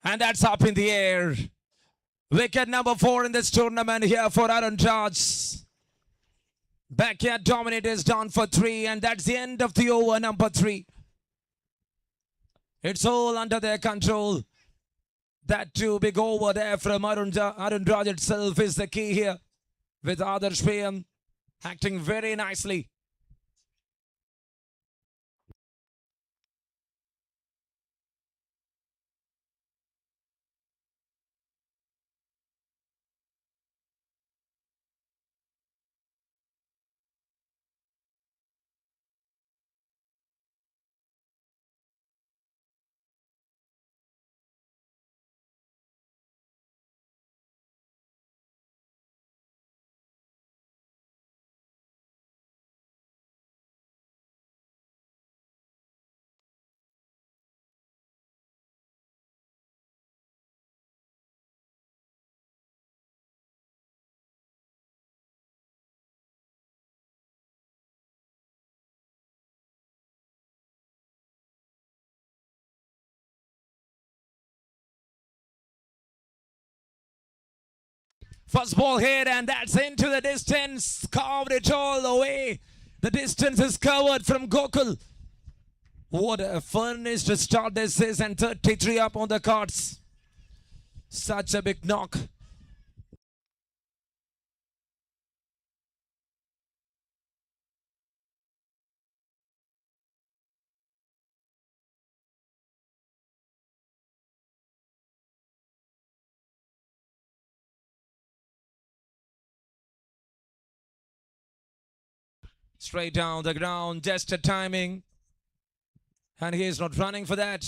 And that's up in the air. Wicket number 4 in this tournament here for Arun Raj. Backyard dominators down for 3, and that's the end of the over number 3. It's all under their control. That 2 big over there from Arun Raj itself is the key here, with Adarsh PM acting very nicely. First ball hit, and that's into the distance. Carved it all the way. The distance is covered from Gokul. What a furnace to start this is, and 33 up on the cards. Such a big knock. Straight down the ground, just a timing. And he is not running for that.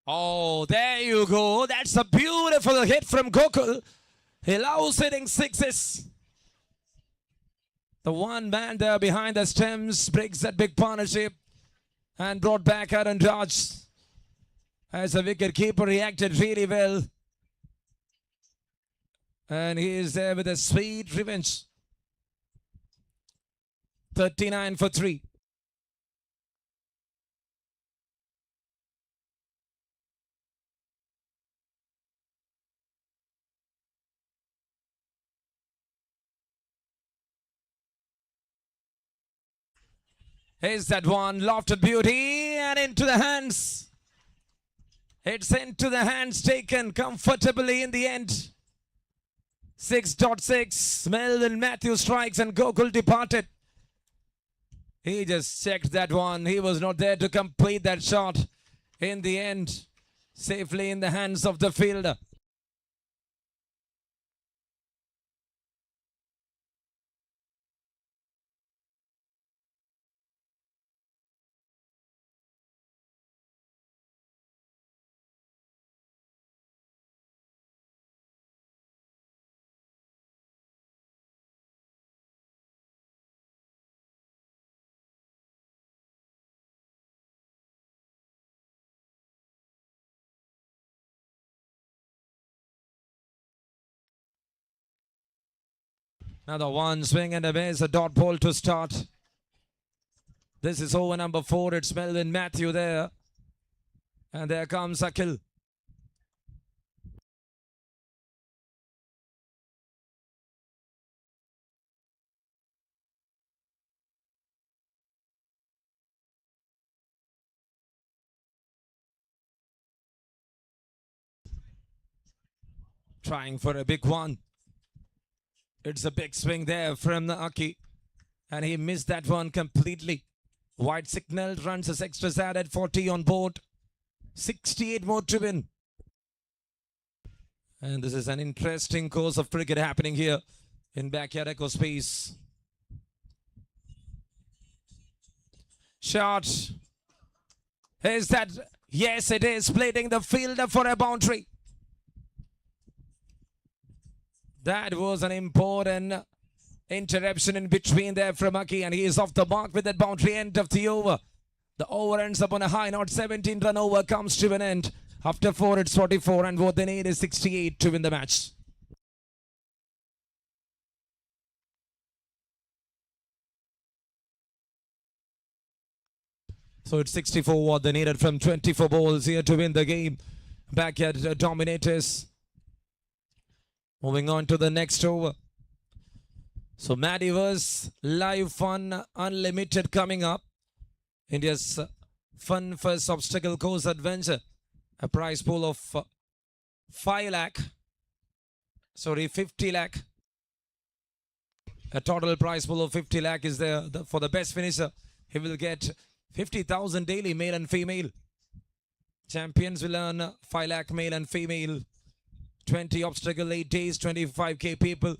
Oh, there you go. That's a beautiful hit from Gokul. He loves hitting sixes. The one man there behind the stems breaks that big partnership and brought back Aaron Raj. As the wicket keeper reacted really well. And he is there with a sweet revenge. 39 for 3. Here's that one, lofted beauty and into the hands. It's into the hands, taken comfortably in the end. 6.6, Melvin Matthew strikes and Gokul departed. He just checked that one. He was not there to complete that shot. In the end, safely in the hands of the fielder. Another one swing and a miss, a dot ball to start. This is over number 4. It's Melvin Matthew there. And there comes Akhil. Trying for a big one. It's a big swing there from the Aki. And he missed that one completely. White signal, runs as extras added, 40 on board. 68 more to win. And this is an interesting course of cricket happening here in backyard echo space. Shot. Is that? Yes, it is. Plating the fielder for a boundary. That was an important interruption in between there from Aki, and he is off the mark with that boundary. End of the over. The over ends up on a high note. 17 run over comes to an end. After 4, it's 44, and what they need is 68 to win the match. So it's 64 what they needed from 24 balls here to win the game. Back at Dominators. Moving on to the next over. So Madiverse Live Fun Unlimited coming up. India's fun first obstacle course adventure. A prize pool of 5 lakh. Sorry, 50 lakh. A total prize pool of 50 lakh is there. For the best finisher, he will get 50,000 daily, male and female. Champions will earn 5 lakh male and female. 20 obstacle, 8 days, 25k people.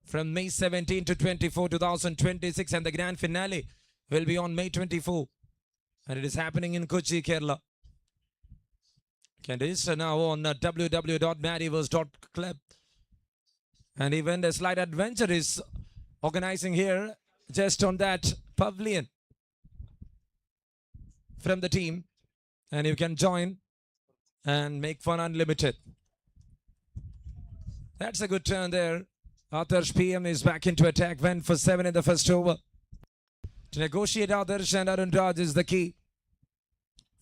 From May 17 to 24, 2026. And the grand finale will be on May 24. And it is happening in Kochi, Kerala. You can register now on www.madiverse.club. And even a slight adventure is organizing here just on that pavilion from the team. And you can join and make fun unlimited. That's a good turn there. Adarsh PM is back into attack. Went for 7 in the first over. To negotiate Adarsh and Arun Raj is the key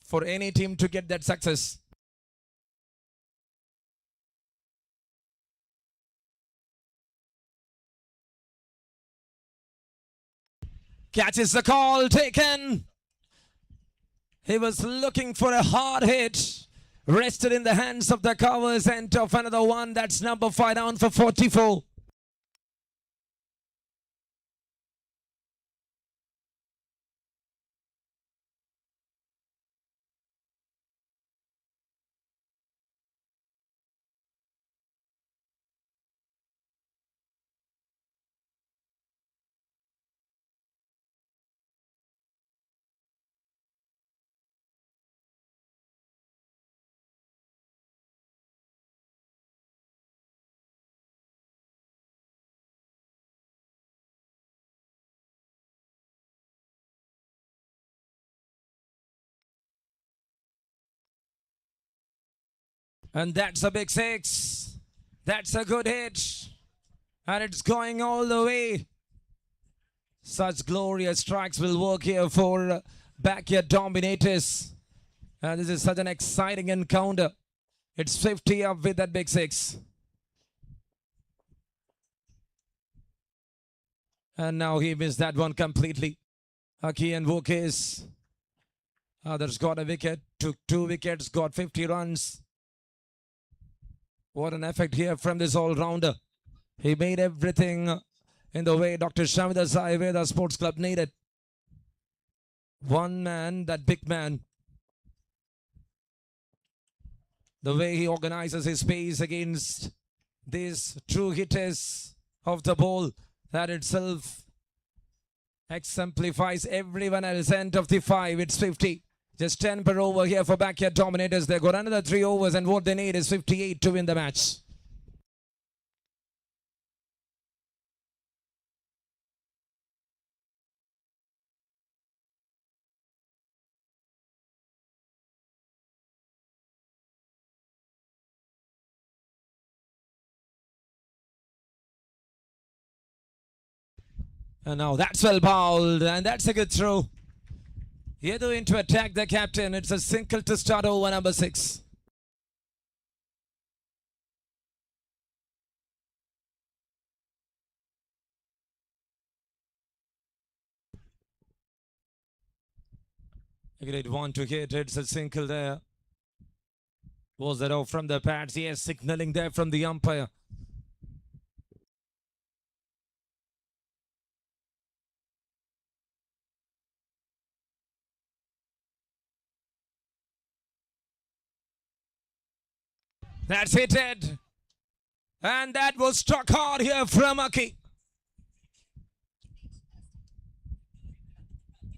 for any team to get that success. Catches the call, taken. He was looking for a hard hit. Rested in the hands of the covers and of another one. That's number 5 down for 44. And that's a big six. That's a good hit. And it's going all the way. Such glorious strikes will work here for backyard dominators. And this is such an exciting encounter. It's 50 up with that big six. And now he missed that one completely. Aki and Vokes. Others got a wicket. Took 2 wickets. Got 50 runs. What an effect here from this all-rounder. He made everything in the way Dr. Shamida Ayurveda Sports Club needed. One man, that big man. The way he organizes his pace against these true hitters of the ball, that itself exemplifies everyone else. End of the 5, it's 50. Just 10 per over here for backyard dominators. They've got another 3 overs and what they need is 58 to win the match. And now that's well bowled, and that's a good throw. Yadu in to attack the captain. It's a single to start over number 6. A great one to hit. It's a single there. Was that off from the pads? Yes, signaling there from the umpire. That's hit it. And that was struck hard here from Aki.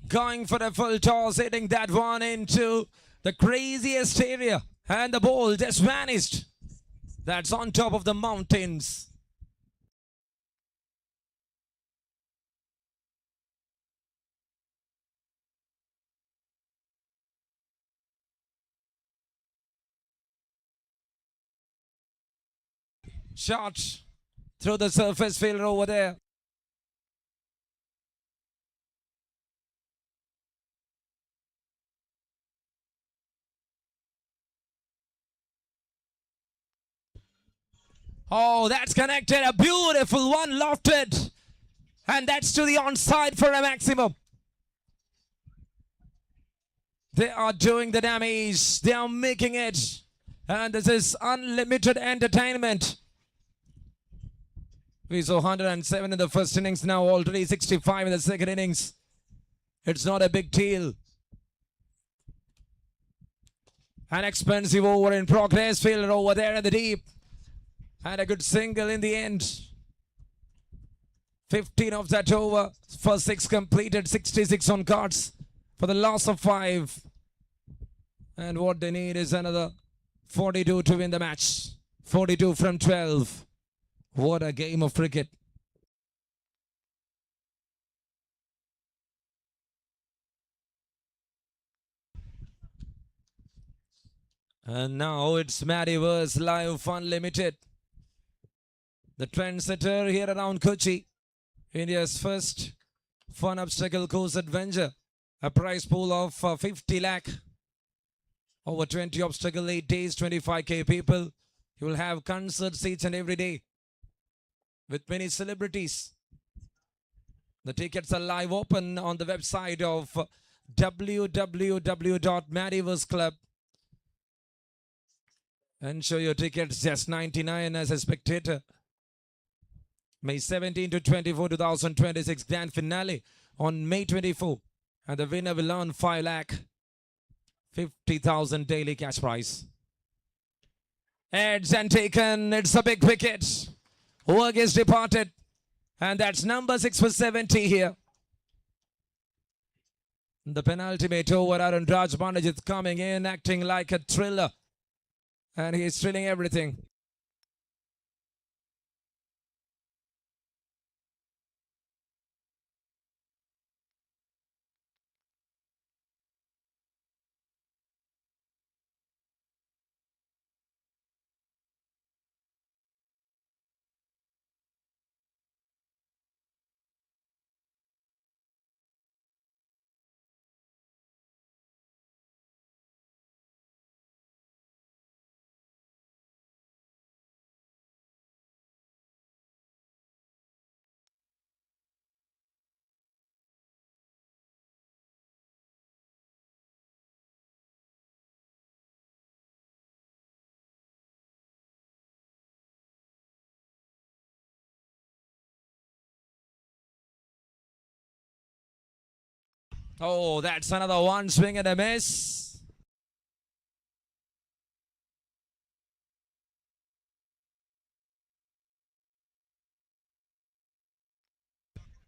Going for a full toss, hitting that one into the craziest area. And the ball just vanished. That's on top of the mountains. Shot through the surface fielder over there. Oh, that's connected. A beautiful one lofted. And that's to the onside for a maximum. They are doing the damage. They are making it. And this is unlimited entertainment. We saw 107 in the first innings, now already 65 in the second innings. It's not a big deal. An expensive over in progress, fielder over there in the deep. And a good single in the end. 15 of that over. First 6 completed, 66 on cards for the loss of 5. And what they need is another 42 to win the match. 42 from 12. What a game of cricket. And now it's Matty vs. Live Fun Limited. The trendsetter here around Kochi. India's first fun obstacle course adventure. A prize pool of 50 lakh. Over 20 obstacle, 8 days, 25k people. You will have concert seats and every day. With many celebrities. The tickets are live open on the website of www.Mattyverse Club. Ensure your tickets just 99 as a spectator. May 17 to 24, 2026 grand finale on May 24. And the winner will earn 5 lakh 50,000 daily cash prize. Edged and taken. It's a big wicket. Work is departed. And that's number 6 for 70 here. The penultimate over, Arun Raj Bandajit coming in, acting like a thriller. And he's thrilling everything. Oh, that's another one swing and a miss.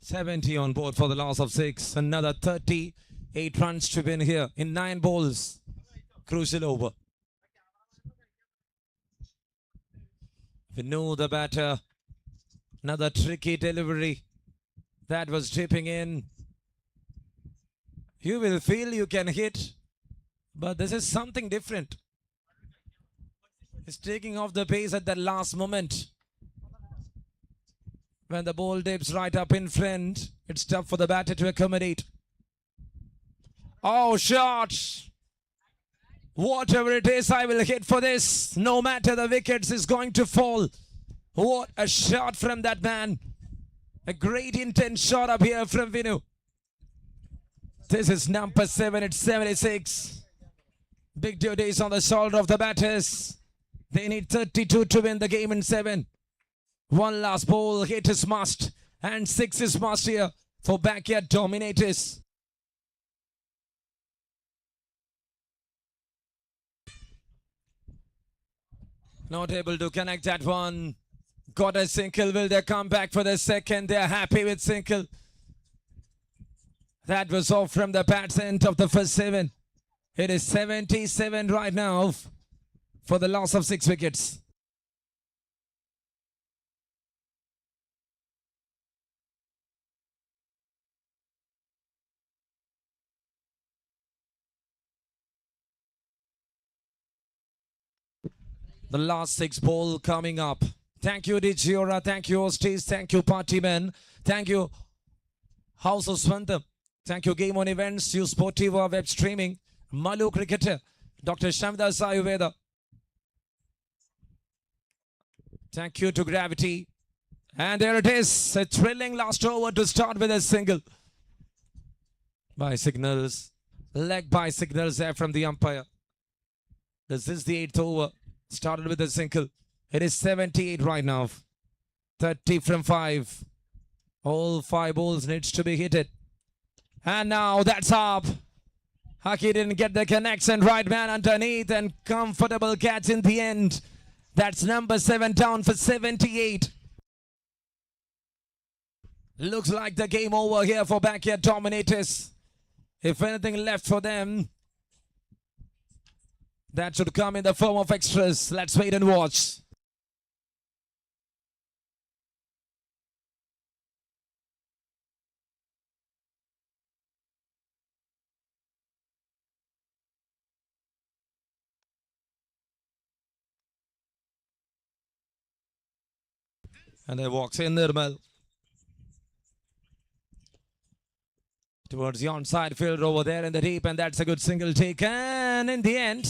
$70 on board for the loss of 6. Another 38 runs to win here in 9 balls. Crucial over. Vinu, the batter. Another tricky delivery. That was dripping in. You will feel you can hit, but this is something different. It's taking off the pace at that last moment. When the ball dips right up in front, it's tough for the batter to accommodate. Oh, shot! Whatever it is, I will hit for this. No matter the wickets is going to fall. What a shot from that man. A great intense shot up here from Vinu. This is number 7 at 76. Big duties on the shoulder of the batters. They need 32 to win the game in 7. One last ball, hit is must. And 6 is must here for backyard dominators. Not able to connect that one. Got a single. Will they come back for the second? They're happy with single. That was off from the bat's end of the first 7. It is 77 right now for the loss of 6 wickets. The last 6 ball coming up. Thank you, Digiora. Thank you, hosties. Thank you, party men. Thank you, House of Swantham. Thank you, Game On Events, you Sportiva Web Streaming, Malu Cricketer, Dr. Shamdas Ayurveda. Thank you to Gravity. And there it is, a thrilling last over to start with a single. By signals, leg by signals there from the umpire. This is the 8th over, started with a single. It is 78 right now, 30 from 5. All 5 balls needs to be hit it. And now that's up. Haki didn't get the connection. Right man underneath and comfortable catch in the end. That's number 7 down for 78. Looks like the game over here for backyard dominators. If anything left for them, that should come in the form of extras. Let's wait and watch. And there walks in Nirmal. Towards the onside field over there in the deep, and that's a good single take. And in the end,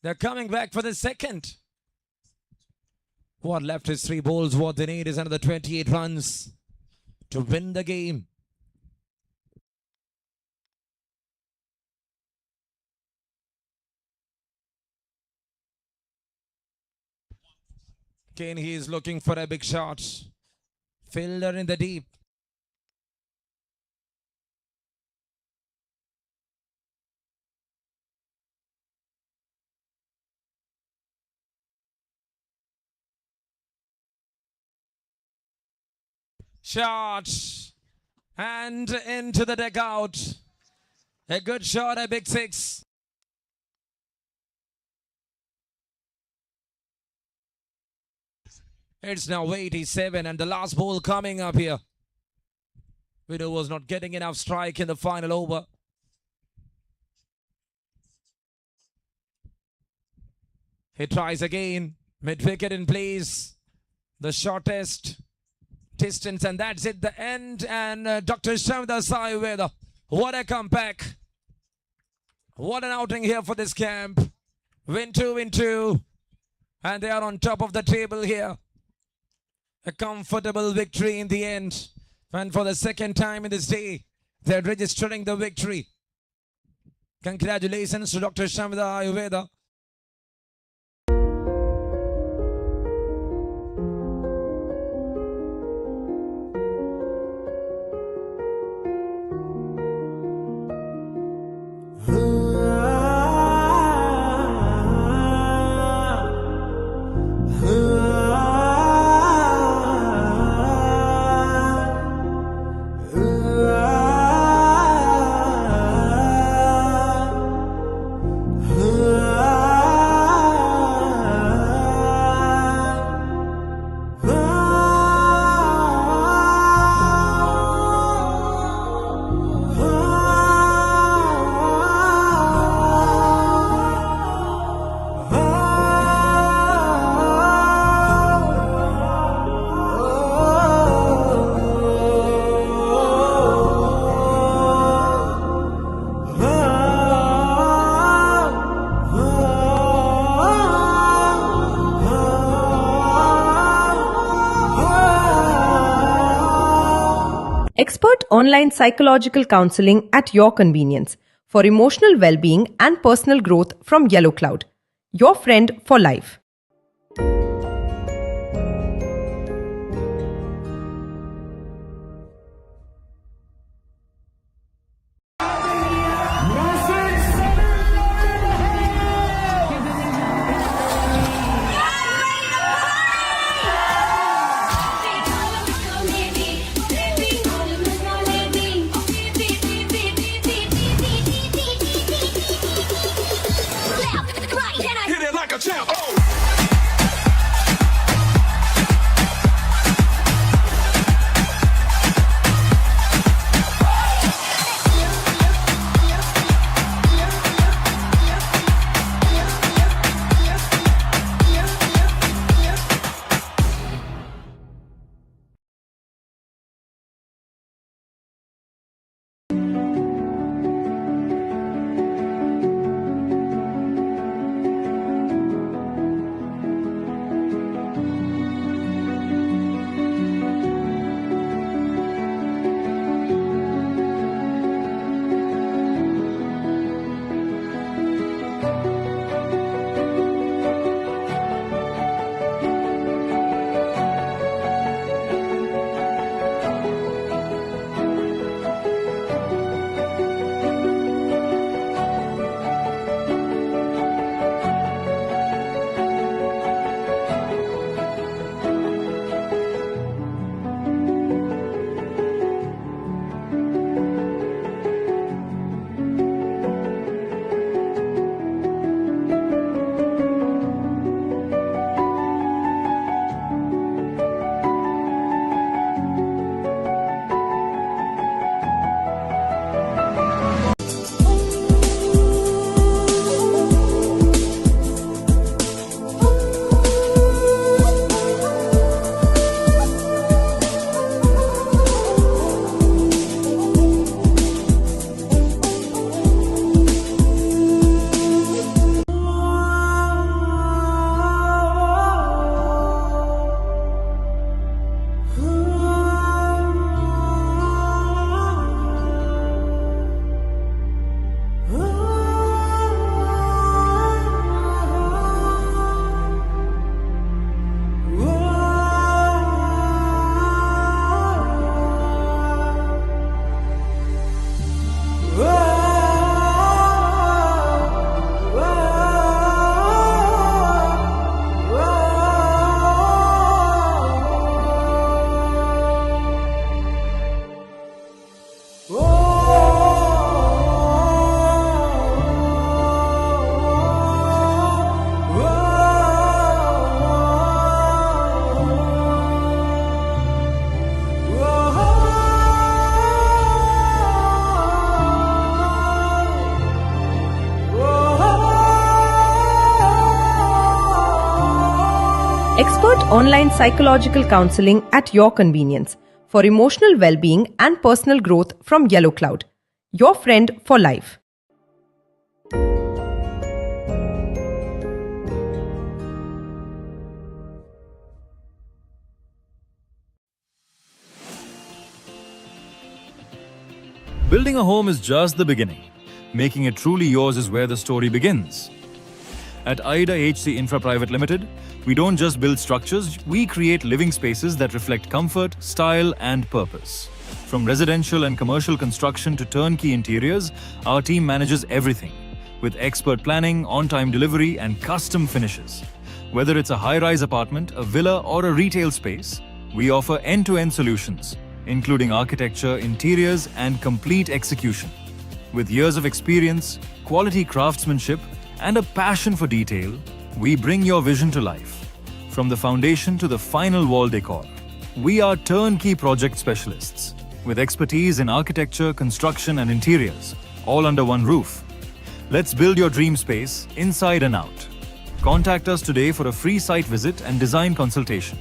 they're coming back for the second. What left is 3 balls. What they need is another 28 runs to win the game. Again, he is looking for a big shot. Fielder in the deep. Shot. And into the dugout. A good shot, a big 6. It's now 87 and the last ball coming up here. Widow was not getting enough strike in the final over. He tries again. Mid-wicket in place. The shortest distance, and that's it, the end. And Dr. Shamdas Ayurveda. What a comeback. What an outing here for this camp. Win 2, win 2. And they are on top of the table here. A comfortable victory in the end. And for the second time in this day, they're registering the victory. Congratulations to Dr. Shamdas Ayurveda. online psychological counseling at your convenience for emotional well-being and personal growth from Yellow Cloud, your friend for life. Hit it like a champ. Oh. Expert online psychological counseling at your convenience for emotional well-being and personal growth from Yellow Cloud, your friend for life. Building a home is just the beginning. Making it truly yours is where the story begins. At Ida HC Infra Private Limited, we don't just build structures, we create living spaces that reflect comfort, style, and purpose. From residential and commercial construction to turnkey interiors, our team manages everything, with expert planning, on-time delivery, and custom finishes. Whether it's a high-rise apartment, a villa, or a retail space, we offer end-to-end solutions, including architecture, interiors, and complete execution. With years of experience, quality craftsmanship, and a passion for detail, we bring your vision to life. From the foundation to the final wall decor, we are turnkey project specialists with expertise in architecture, construction, and interiors, all under one roof. Let's build your dream space inside and out. Contact us today for a free site visit and design consultation.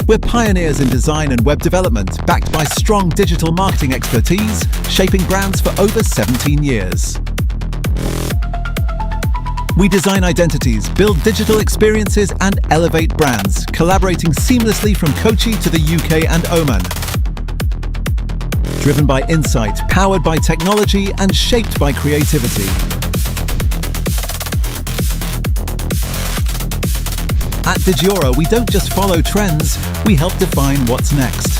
We're pioneers in design and web development, backed by strong digital marketing expertise, shaping brands for over 17 years. We design identities, build digital experiences, and elevate brands, collaborating seamlessly from Kochi to the UK and Oman. Driven by insight, powered by technology, and shaped by creativity. At Digiora, we don't just follow trends, we help define what's next.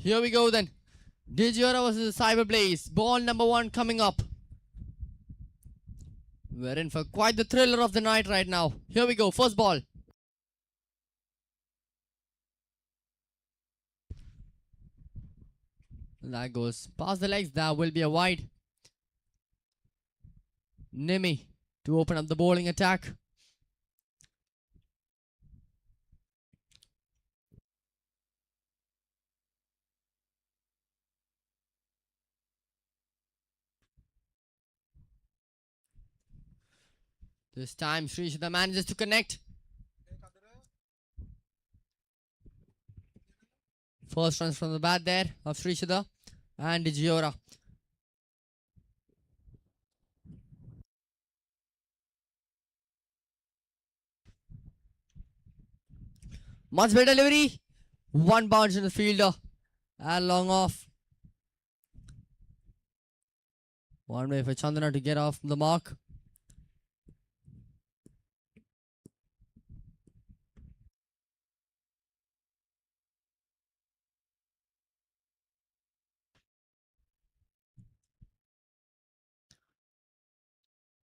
Here we go then. Digiora versus Cyberblaze. Ball number 1 coming up. We're in for quite the thriller of the night right now. Here we go. First ball. That goes past the legs. That will be a wide. Nimi to open up the bowling attack. This time Srishida manages to connect. First runs from the bat there of Srishida and Digiora. Much better delivery. One bounce in the fielder. And long off. One way for Chandana to get off the mark.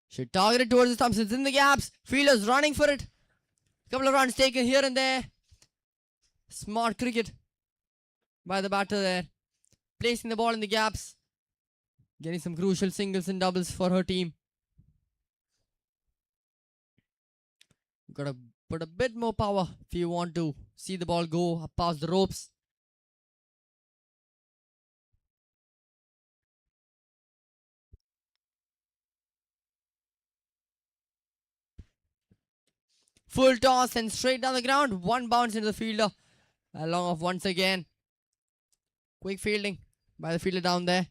She targeted towards the stumps. It's in the gaps. Fielders running for it. Couple of runs taken here and there. Smart cricket by the batter there. Placing the ball in the gaps. Getting some crucial singles and doubles for her team. Got to put a bit more power if you want to see the ball go up past the ropes. Full toss and straight down the ground. One bounce into the fielder. Long off once again. Quick fielding by the fielder down there.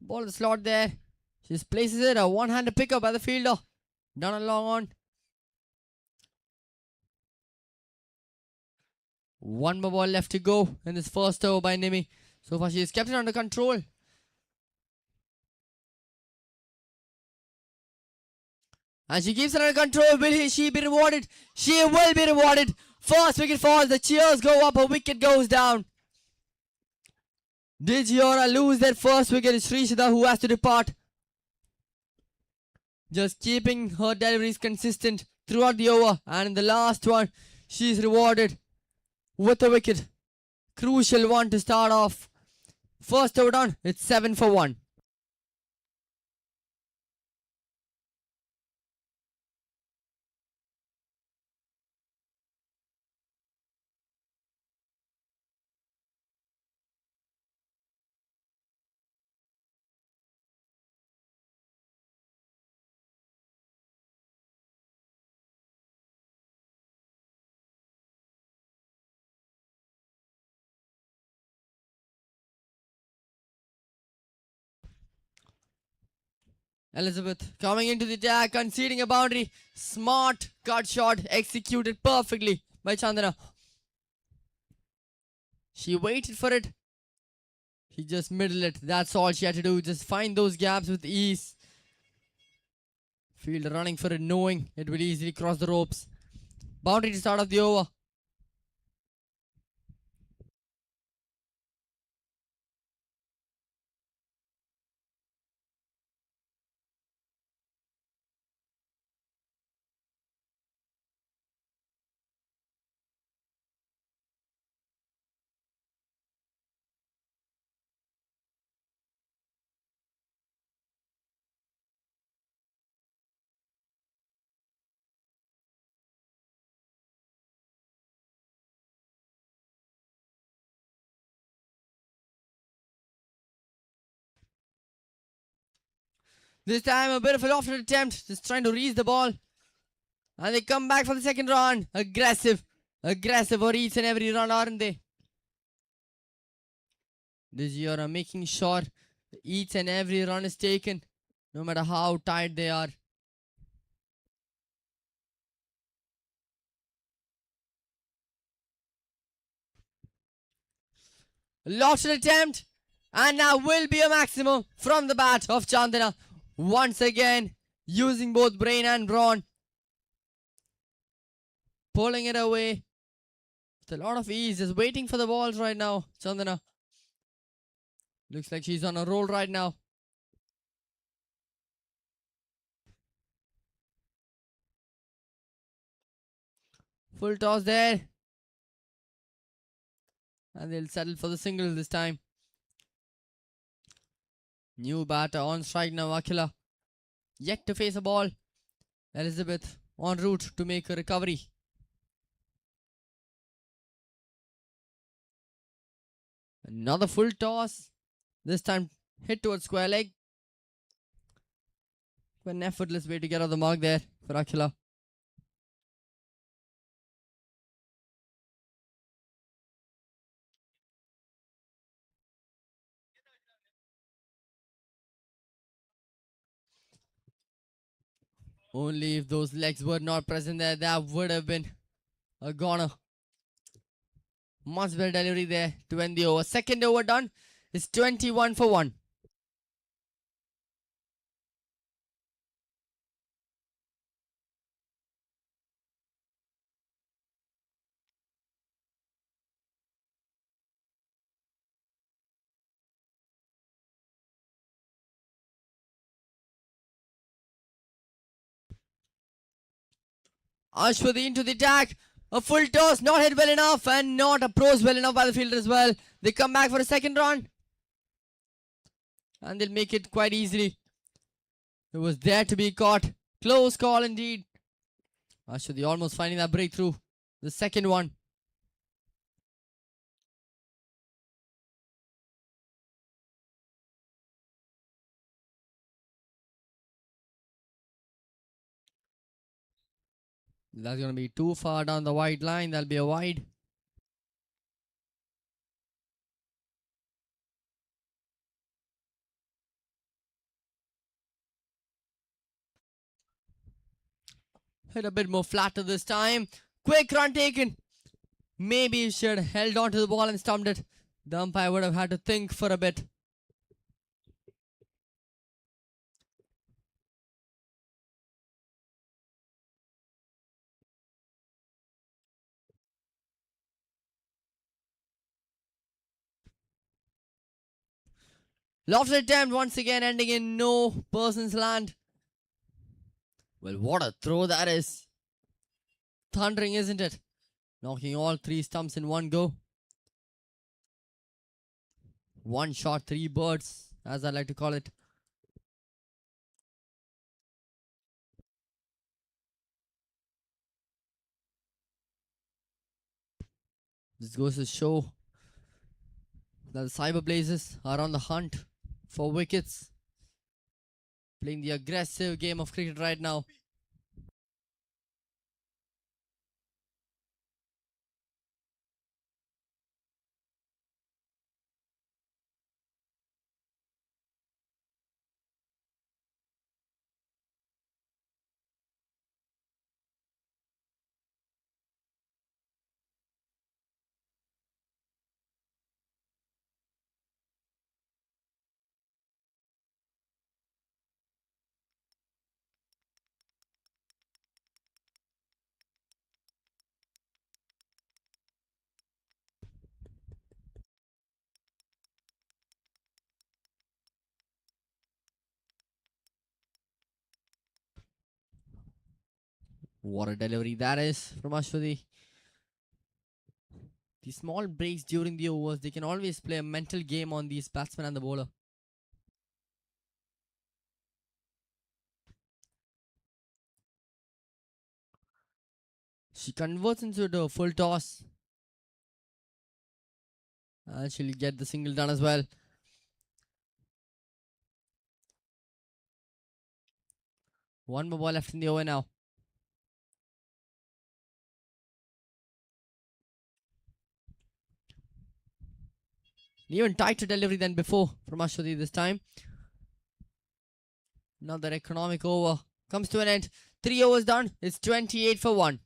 Ball in the slot there. She just places it. A one-handed pickup by the fielder. Down and long on. One more ball left to go in this first over by Nimi. So far she has kept it under control. And she keeps it under control. Will she be rewarded? She will be rewarded. First wicket falls. The cheers go up. A wicket goes down. Digiora lose their first wicket. It's Srishida who has to depart. Just keeping her deliveries consistent. throughout the over, and in the last one, she's rewarded with a wicket. Crucial one to start off. First over done, it's 7 for 1. Elizabeth coming into the attack, conceding a boundary. Smart cut shot executed perfectly by Chandana. She waited for it. He just middled it. That's all she had to do. Just find those gaps with ease. Fielder running for it, knowing it will easily cross the ropes. Boundary to start off the over. This time a bit of a lofted attempt, just trying to reach the ball. And they come back for the second run. Aggressive for each and every run, aren't they? Digiora making sure each and every run is taken, no matter how tired they are. Lofted attempt, and now will be a maximum from the bat of Chandana. Once again, using both brain and brawn. Pulling it away with a lot of ease. Just waiting for the balls right now, Chandana. Looks like she's on a roll right now. Full toss there. And they'll settle for the single this time. New batter on strike now, Akila. Yet to face a ball. Elizabeth en route to make a recovery. Another full toss. This time hit towards square leg. An effortless way to get off the mark there for Akila. Only if those legs were not present there, that would have been a goner. Much better delivery there to end the over. Second over done. It's 21 for 1. Ashwati into the attack. A full toss, not hit well enough and not approached well enough by the fielder as well. They come back for a second run. And they'll make it quite easily. It was there to be caught. Close call indeed. Ashwati almost finding that breakthrough. The second one. That's going to be too far down the wide line. That'll be a wide. Hit a bit more flatter this time. Quick run taken. Maybe he should have held on to the ball and stumped it. The umpire would have had to think for a bit. Lofted attempt once again ending in no person's land. Well, what a throw that is. thundering, isn't it? Knocking all 3 stumps in one go. One shot, 3 birds, as I like to call it. This goes to show that the Cyber Blazers are on the hunt for wickets. Playing the aggressive game of cricket right now. What a delivery that is from Ashwati. The small breaks during the overs, they can always play a mental game on these batsmen and the bowler. She converts into the full toss. And she'll get the single done as well. One more ball left in the over now. Even tighter delivery than before from Ashwati this time. Another economic over comes to an end. 3 overs done. It's 28 for 1.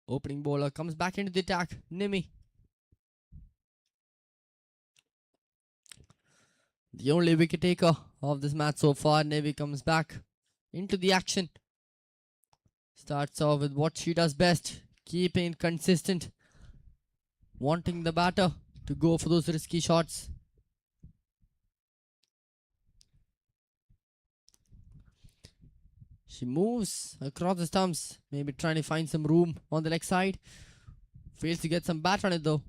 Opening bowler comes back into the attack. Nimi. The only wicket taker of this match so far. Nimi comes back into the action. Starts off with what she does best. Keeping it consistent. Wanting the batter to go for those risky shots. She moves across the stumps, maybe trying to find some room on the leg side. Fails to get some bat on it though.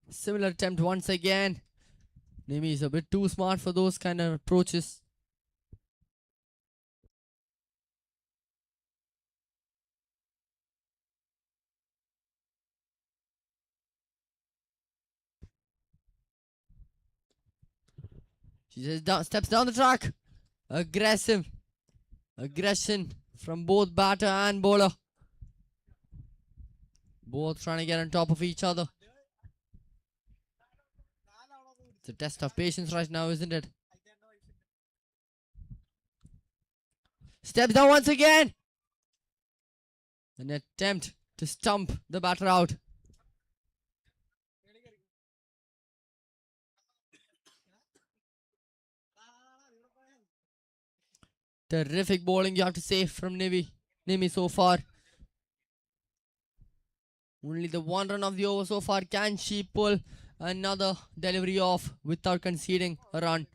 Similar attempt once again. Nimi is a bit too smart for those kind of approaches. She just steps down the track. Aggressive. Aggression from both batter and bowler. Both trying to get on top of each other. It's a test of patience right now, isn't it? Steps down once again. An attempt to stump the batter out. Terrific bowling, you have to say, from Nimi so far. Only the 1 run of the over so far. Can she pull another delivery off without conceding a run?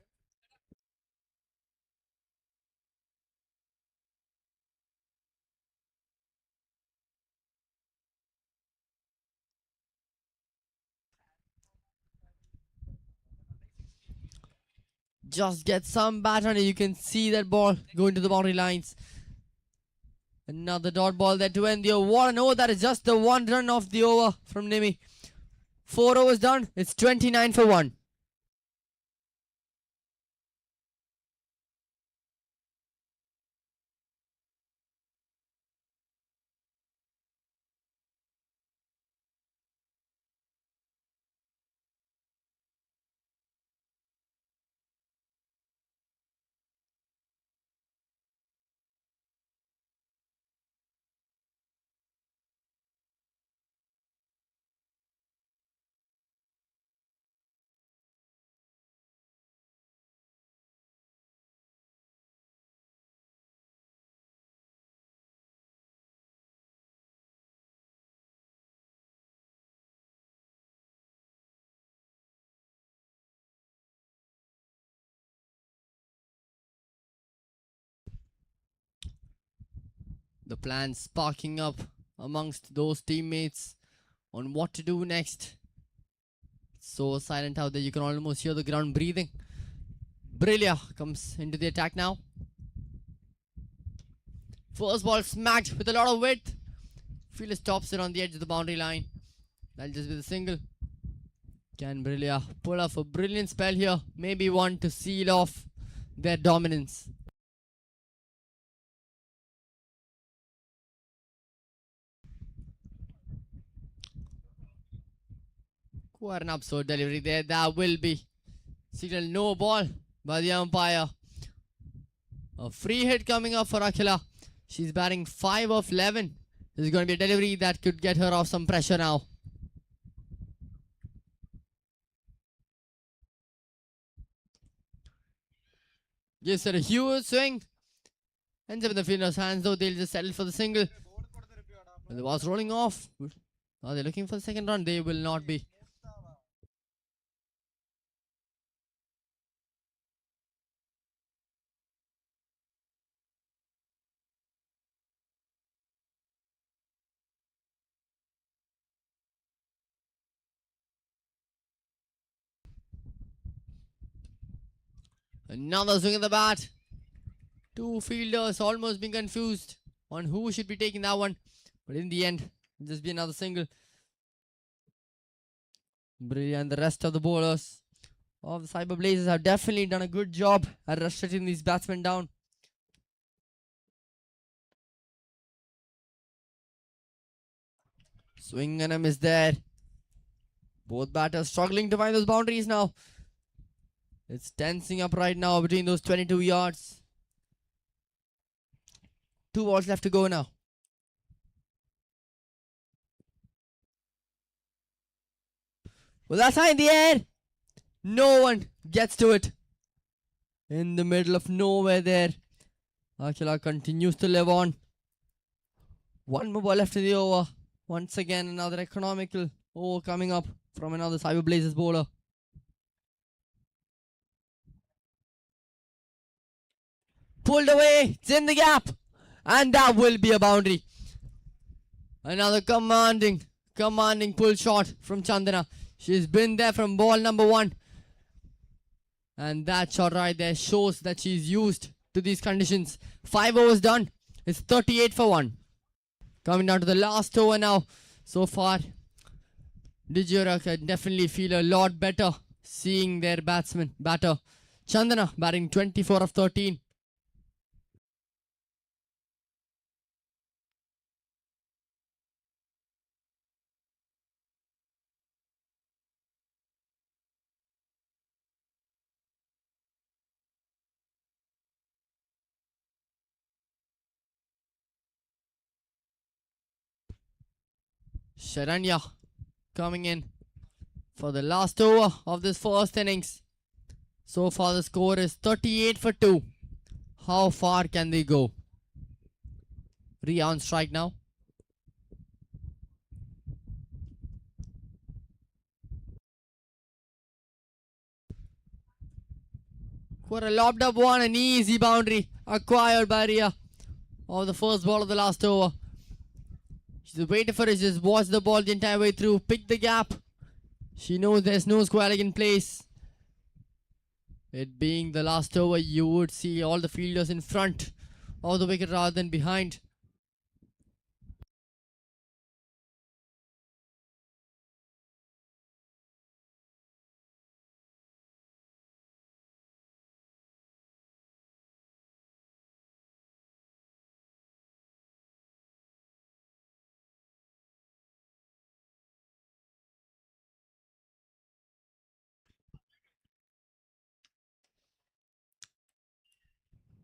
Just get some bat on it. You can see that ball going to the boundary lines. Another dot ball there to end the over. What an over. That is just the 1 run of the over from Nimi. 4 overs done. It's 29 for 1. The plans sparking up amongst those teammates on what to do next. So silent out there, you can almost hear the ground breathing. Brillia comes into the attack now. First ball smacked with a lot of width. Fielder stops it on the edge of the boundary line. That'll just be the single. Can Brillia pull off a brilliant spell here? Maybe one to seal off their dominance. Quite an absurd delivery there. That will be signal no ball by the umpire. A free hit coming up for Akhila. She's batting 5 of 11. This is going to be a delivery that could get her off some pressure now. Gives her a huge swing. Ends up in the fielder's hands though. They'll just settle for the single. And the ball's rolling off. Are they looking for the second run? They will not be. Another swing at the bat. Two fielders almost being confused on who should be taking that one. But in the end, it'll just be another single. Brilliant. The rest of the bowlers of the Cyber Blazers have definitely done a good job at restricting these batsmen down. Swing and a miss there. Both batters struggling to find those boundaries now. It's tensing up right now between those 22 yards. 2 balls left to go now. Well, that's high in the air. No one gets to it. In the middle of nowhere there. Akhila continues to live on. 1 more ball left in the over. Once again, another economical over coming up from another Cyber Blazers bowler. Pulled away, it's in the gap, and that will be a boundary. Another commanding pull shot from Chandana. She's been there from ball number 1, and that shot right there shows that she's used to these conditions. 5 overs done. It's 38 for 1. Coming down to the last over now. So far, Digiora can definitely feel a lot better seeing their batter Chandana batting 24 of 13. Sharanya coming in for the last over of this first innings. So far the score is 38 for 2. How far can they go? Ria on strike now. For a lobbed up one, an easy boundary acquired by Ria of the first ball of the last over. She's waiting for it, just watch the ball the entire way through, pick the gap. She knows there's no square leg in place. It being the last over, you would see all the fielders in front of the wicket rather than behind.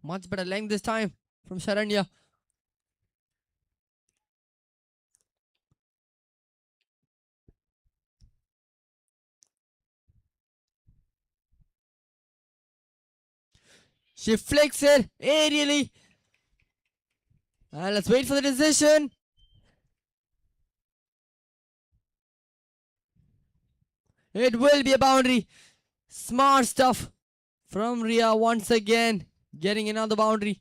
Much better length this time from Sharanya. She flicks it aerially. And let's wait for the decision. It will be a boundary. Smart stuff from Ria once again. Getting another boundary.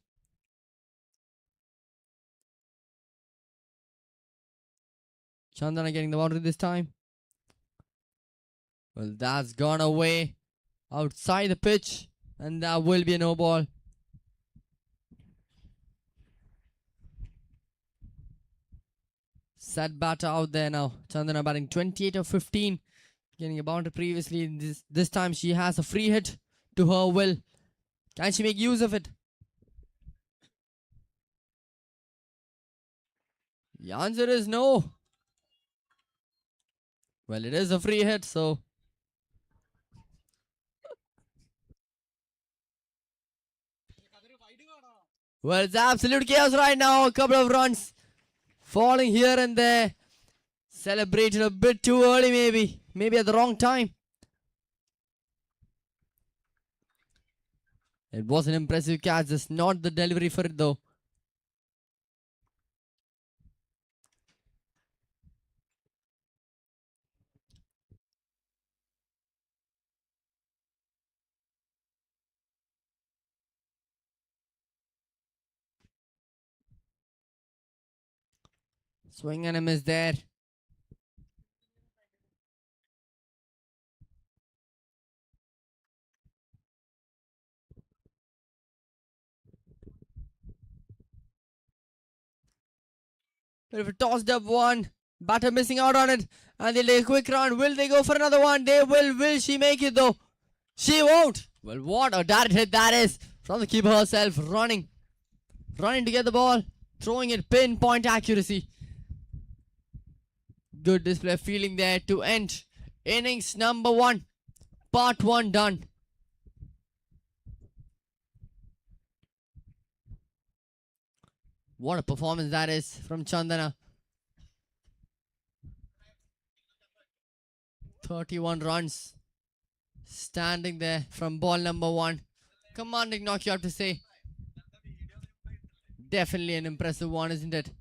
Chandana getting the boundary this time. Well, that's gone away outside the pitch, and that will be a no ball. Set batter out there now. Chandana batting 28 of 15, getting a boundary previously. This time she has a free hit to her will. Can she make use of it? The answer is no. Well, it is a free hit, so well, it's absolute chaos right now. A couple of runs falling here and there. Celebrated a bit too early, maybe. Maybe at the wrong time. It was an impressive catch, just not the delivery for it though. Swing and a miss there. Bit of a tossed up one. Batter missing out on it. And they'll take a quick round. Will they go for another one? They will. Will she make it though? She won't. Well, what a direct hit that is. From the keeper herself. Running to get the ball. Throwing it pinpoint accuracy. Good display of fielding there to end innings number 1. Part 1 done. What a performance that is from Chandana. 31 runs. Standing there from ball number 1. Commanding knock, you have to say. Definitely an impressive one, isn't it?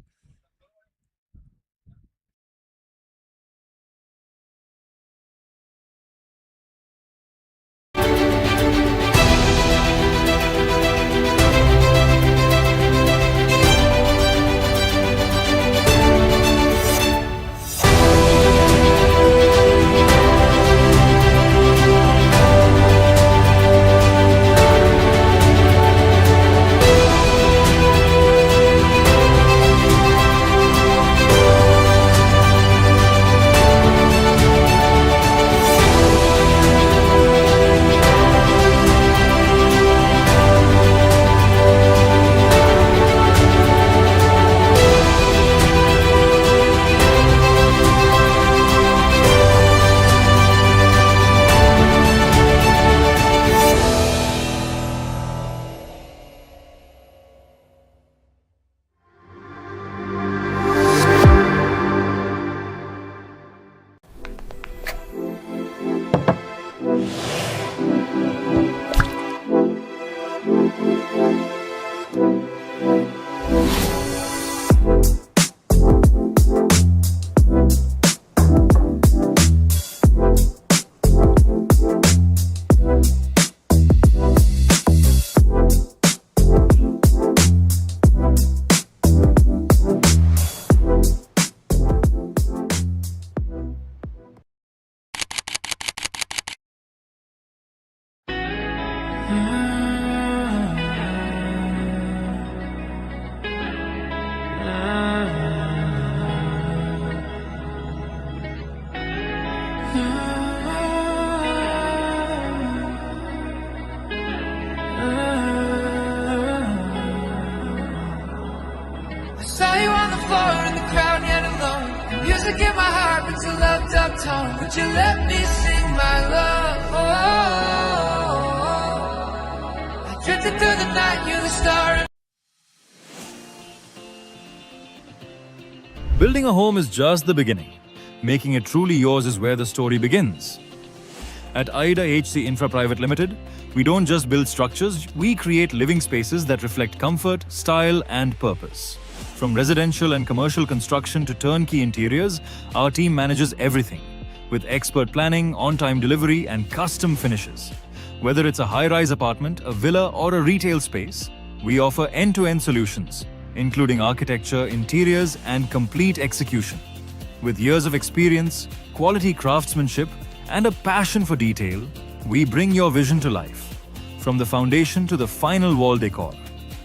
Saw you on the floor in the crowd yet alone. Music in my heart, but it's a loved up tone. Would you let me sing my love? I drifted through the night, you're the star. Building a home is just the beginning. Making it truly yours is where the story begins. At Ida HC Infra Private Limited, we don't just build structures, we create living spaces that reflect comfort, style, and purpose. From residential and commercial construction to turnkey interiors, our team manages everything with expert planning, on-time delivery, and custom finishes. Whether it's a high-rise apartment, a villa, or a retail space, we offer end-to-end solutions, including architecture, interiors, and complete execution. With years of experience, quality craftsmanship, and a passion for detail, we bring your vision to life. From the foundation to the final wall decor,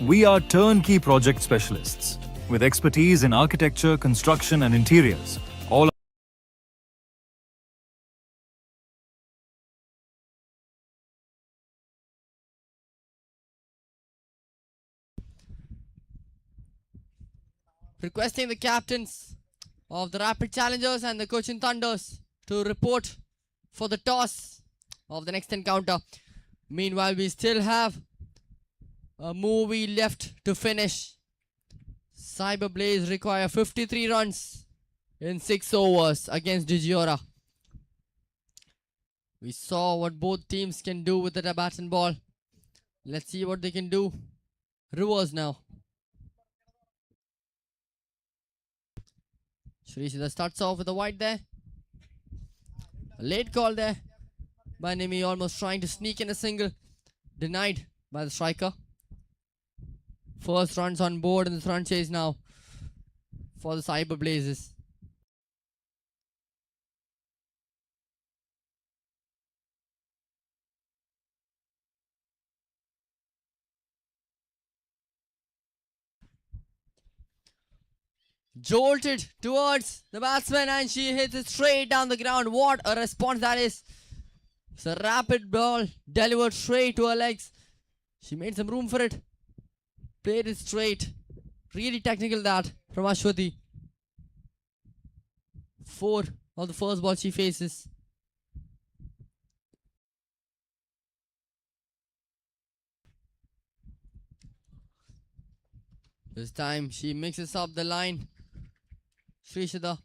we are turnkey project specialists with expertise in architecture, construction, and interiors. All Requesting the captains of the Rapid Challengers and the Cochin Thunders to report for the toss of the next encounter. Meanwhile, we still have a movie left to finish. Cyber Blaze require 53 runs in 6 overs against Digiora. We saw what both teams can do with the bat and ball. Let's see what they can do. Reverse now. Shrishida starts off with a wide there. A late call there by Nimi, almost trying to sneak in a single. Denied by the striker. First runs on board in the run chase now for the Cyber Blazes. Jolted towards the batsman and she hits it straight down the ground. What a response that is. It's a rapid ball delivered straight to her legs. She made some room for it. Played it straight. Really technical that from Ashwati. 4 of the first ball she faces. This time she mixes up the line. Shrishida.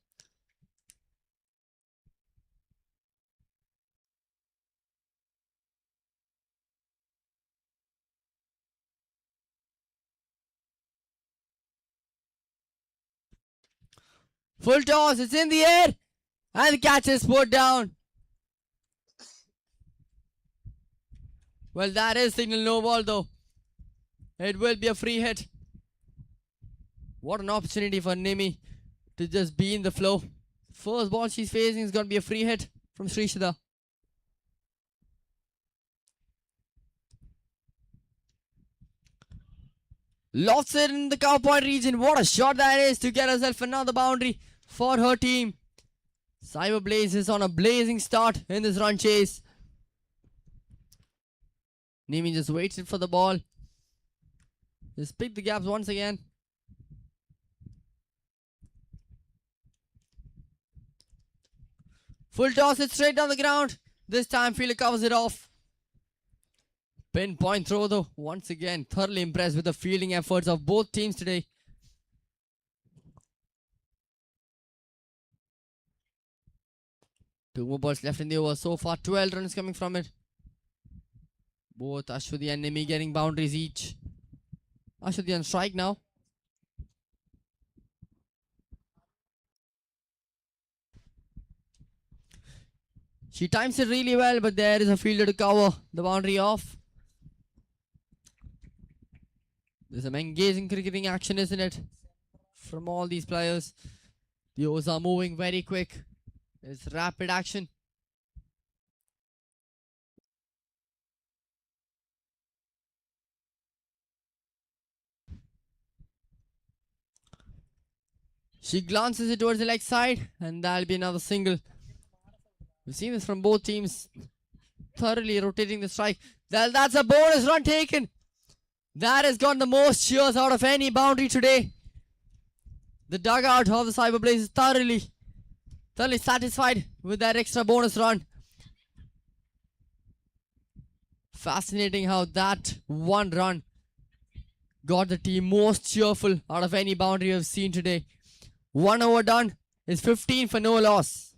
Full toss, it's in the air. And the catch is put down. Well, that is signal no ball though. It will be a free hit. What an opportunity for Nimi to just be in the flow. First ball she's facing is going to be a free hit from Shrishida. Lofts it in the cow point region. What a shot that is to get herself another boundary for her team. Cyber Blaze is on a blazing start in this run chase. Nimi just waited for the ball. Just pick the gaps once again. Full toss it straight down the ground. This time fielder covers it off. Pinpoint throw though. Once again, thoroughly impressed with the fielding efforts of both teams today. Two more balls left in the over. So far, 12 runs coming from it. Both Ashwati and Nimi getting boundaries each. Ashwati on strike now. She times it really well, but there is a fielder to cover the boundary off. There's some engaging cricketing action, isn't it? From all these players. The overs are moving very quick. It's rapid action. She glances it towards the leg side, and that'll be another single. We've seen this from both teams. Thoroughly rotating the strike. That's a bonus run taken. That has gotten the most cheers out of any boundary today. The dugout of the Cyber Blaze is thoroughly satisfied with that extra bonus run. Fascinating how that one run got the team most cheerful out of any boundary we've seen today. 1 over done is 15 for no loss.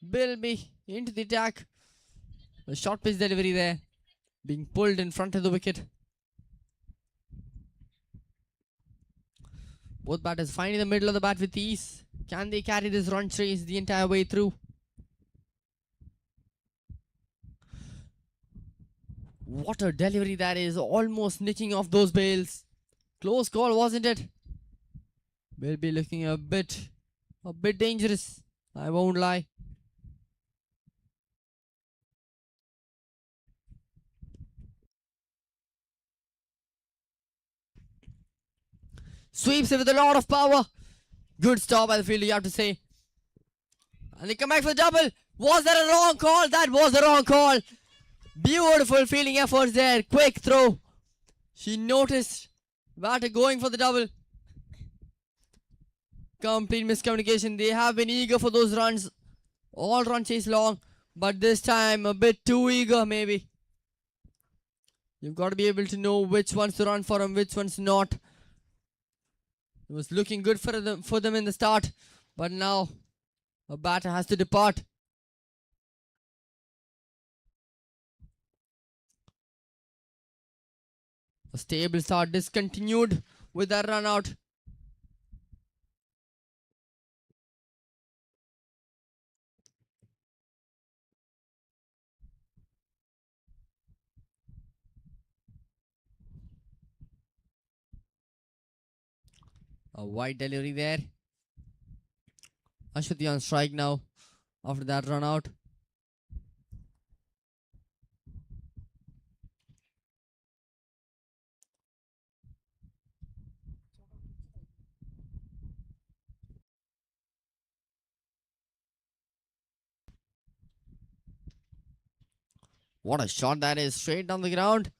Bilby into the attack. A short pitch delivery there. Being pulled in front of the wicket. Both batters finding the middle of the bat with ease. Can they carry this run chase the entire way through? What a delivery that is. Almost nicking off those bails. Close call, wasn't it? Will be looking a bit dangerous. I won't lie. Sweeps it with a lot of power. Good stop by the fielder, you have to say. And they come back for the double. Was that a wrong call? That was a wrong call. Beautiful fielding efforts there. Quick throw. She noticed batter going for the double. Complete miscommunication. They have been eager for those runs. All run chase long. But this time a bit too eager maybe. You've got to be able to know which ones to run for and which ones not. It was looking good for them in the start. But now a batter has to depart. A stable start discontinued with that run out. A wide delivery there. Ashwati on strike now after that run out. What a shot that is, straight down the ground.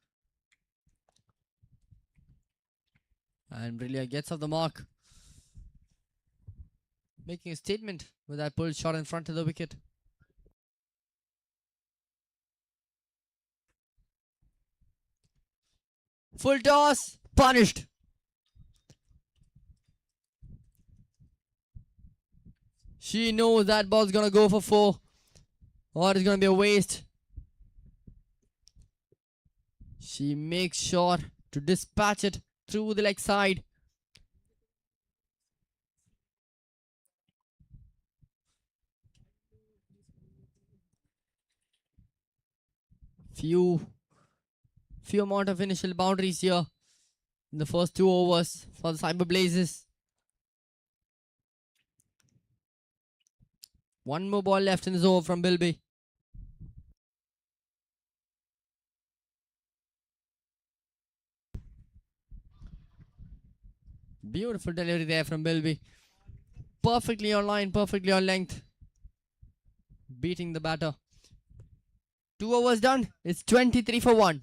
And Brillia gets off the mark. Making a statement with that pulled shot in front of the wicket. Full toss, punished. She knows that ball's gonna go for 4 or it's gonna be a waste. She makes sure to dispatch it through the leg side. Few amount of initial boundaries here in the first 2 overs for the Cyber Blazes. One more ball left in this over from Bilby. Beautiful delivery there from Bilby. Perfectly on line, perfectly on length. Beating the batter. 2 overs done. It's 23 for 1.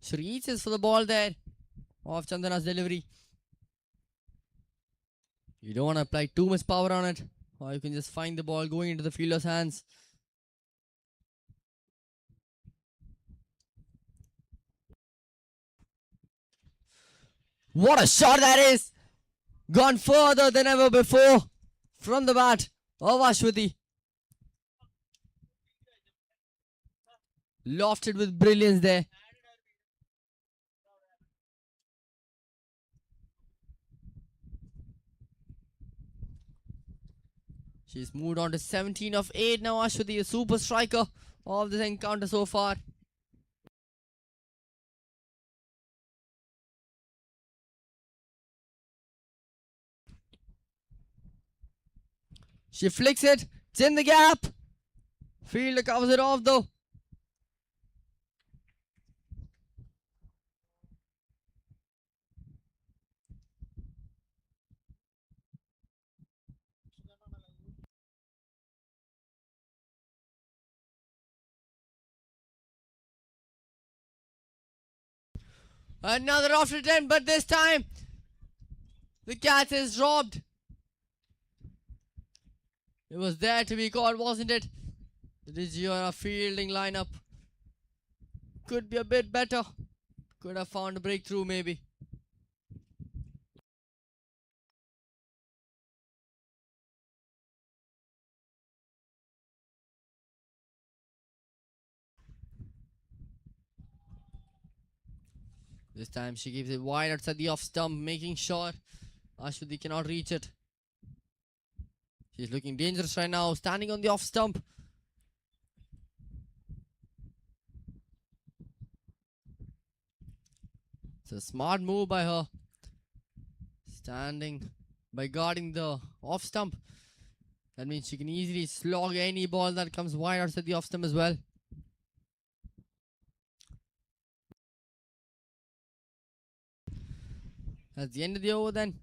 She reaches for the ball there off Chandana's delivery. You don't want to apply too much power on it, or you can just find the ball going into the fielder's hands. What a shot that is! Gone further than ever before from the bat of Ashwati. Lofted with brilliance there. She's moved on to 17 of 8 now. Ashwati, a super striker of this encounter so far. She flicks it. It's in the gap. Fielder covers it off though. Another after attempt, but this time the catch is dropped. It was there to be caught, wasn't it? The Digiora fielding lineup could be a bit better. Could have found a breakthrough maybe. This time she keeps it wide outside the off stump, making sure Ashwati cannot reach it. She's looking dangerous right now, standing on the off stump. It's a smart move by her. Standing by guarding the off stump. That means she can easily slog any ball that comes wide outside the off stump as well. That's the end of the over then.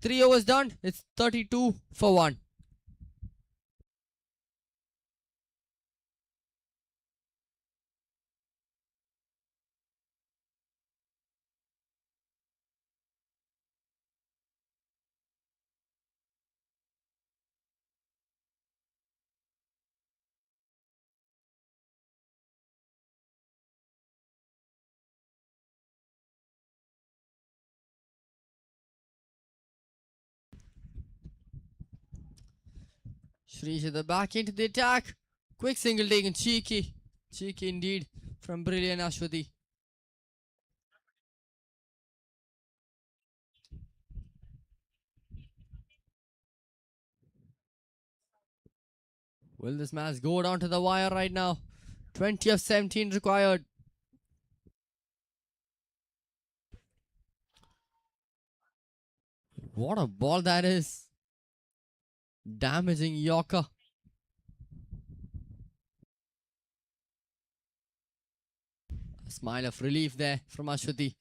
3 overs done. It's 32 for 1. Shreesh at the back into the attack. Quick single taken. Cheeky. Cheeky indeed from brilliant Ashwati. Will this match go down to the wire right now? 20 of 17 required. What a ball that is. Damaging Yorker. A smile of relief there from Ashwati.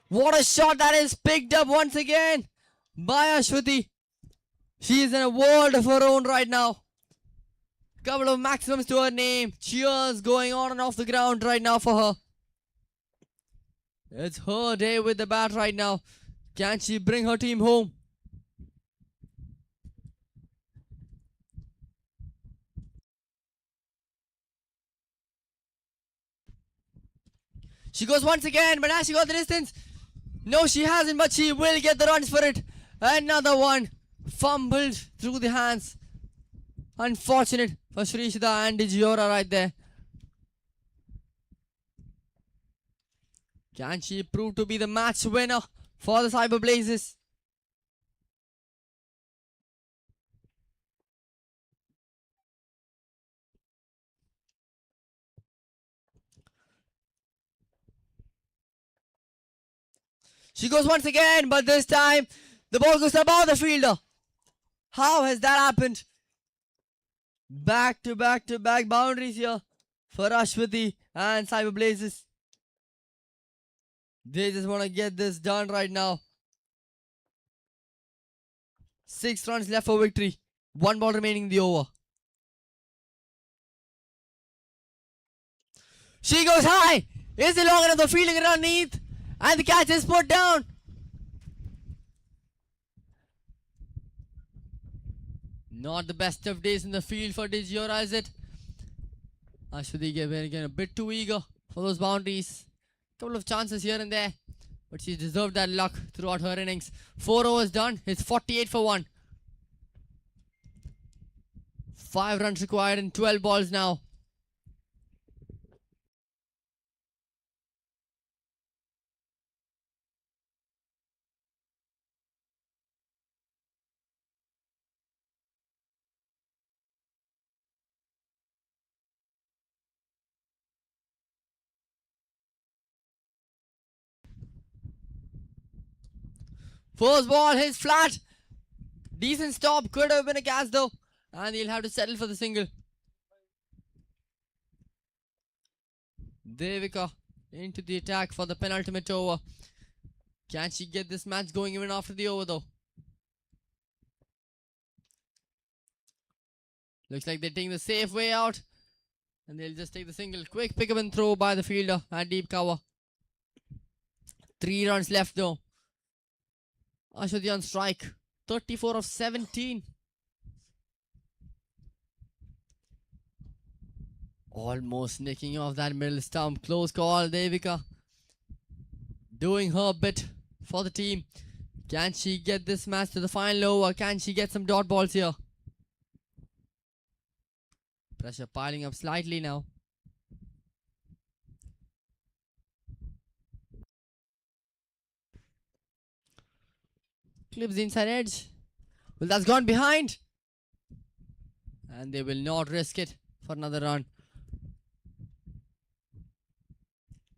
What a shot that is picked up once again by Ashwati. She is in a world of her own right now. Couple of maximums to her name. Cheers going on and off the ground right now for her. It's her day with the bat right now. Can she bring her team home? She goes once again, but has she got the distance? No, she hasn't, but she will get the runs for it. Another one. Fumbled through the hands. Unfortunate for Shrishida and Digiora right there. Can she prove to be the match winner for the Cyber Blazes? She goes once again, but this time the ball goes above the fielder. How has that happened? Back to back to back boundaries here for Ashwati and Cyber Blazes. They just want to get this done right now. 6 runs left for victory. 1 ball remaining in the over. She goes high. Is it long enough? The fielding it underneath. And the catch is put down. Not the best of days in the field for Digiora, is it? Ashwati again a bit too eager for those boundaries. Couple of chances here and there, but she deserved that luck throughout her innings. 4 overs done. It's 48 for 1. 5 runs required in 12 balls now. First ball hits flat. Decent stop. Could have been a catch though. And he'll have to settle for the single. Devika into the attack for the penultimate over. Can she get this match going even after the over though? Looks like they're taking the safe way out. And they'll just take the single. Quick pick up and throw by the fielder and deep cover. 3 runs left though. Ashwati on strike. 34 of 17. Almost nicking off that middle stump. Close call, Devika. Doing her bit for the team. Can she get this match to the final over? Can she get some dot balls here? Pressure piling up slightly now. Clips the inside edge. Well, that's gone behind. And they will not risk it for another run.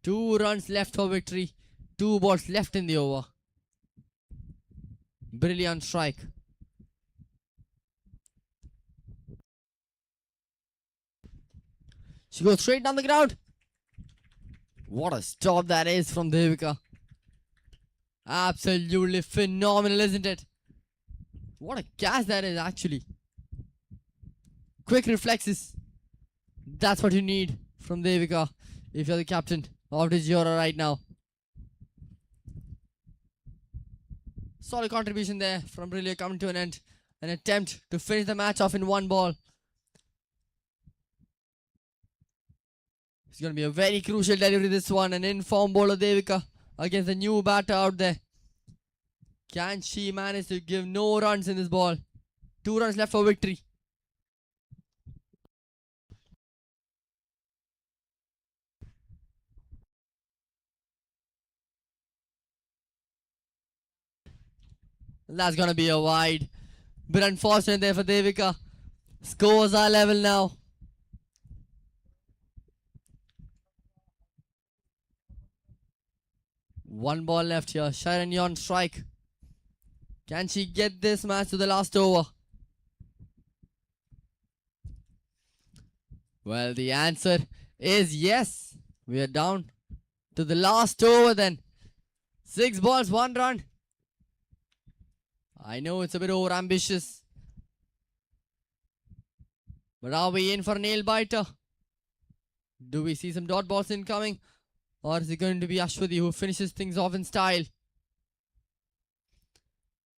2 runs left for victory. 2 balls left in the over. Brilliant strike. She goes straight down the ground. What a stop that is from Devika. Absolutely phenomenal, isn't it? What a catch that is actually. Quick reflexes. That's what you need from Devika if you're the captain of Digiora right now. Solid contribution there from Brilliant coming to an end. An attempt to finish the match off in 1 ball. It's going to be a very crucial delivery this one. An in-form bowler Devika against the new batter out there. Can she manage to give no runs in this ball? 2 runs left for victory. That's going to be a wide. But unfortunate there for Devika. Scores are level now. One ball left here. Sharon on strike. Can she get this match to the last over? Well, the answer is yes. We are down to the last over then. 6 balls, 1 run. I know it's a bit over ambitious. But are we in for a nail biter? Do we see some dot balls incoming? Or is it going to be Ashwati who finishes things off in style?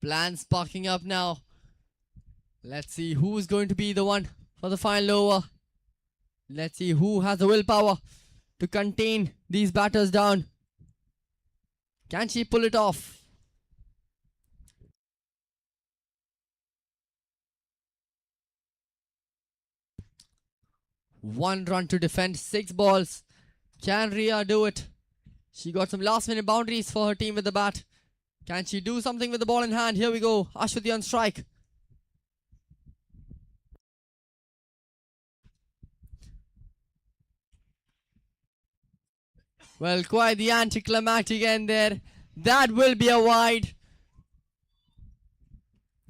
Plans sparking up now. Let's see who's going to be the one for the final over. Let's see who has the willpower to contain these batters down. Can she pull it off? One run to defend, 6 balls. Can Ria do it? She got some last minute boundaries for her team with the bat. Can she do something with the ball in hand? Here we go. Ashwati on strike. Well, quite the anticlimactic end there. That will be a wide.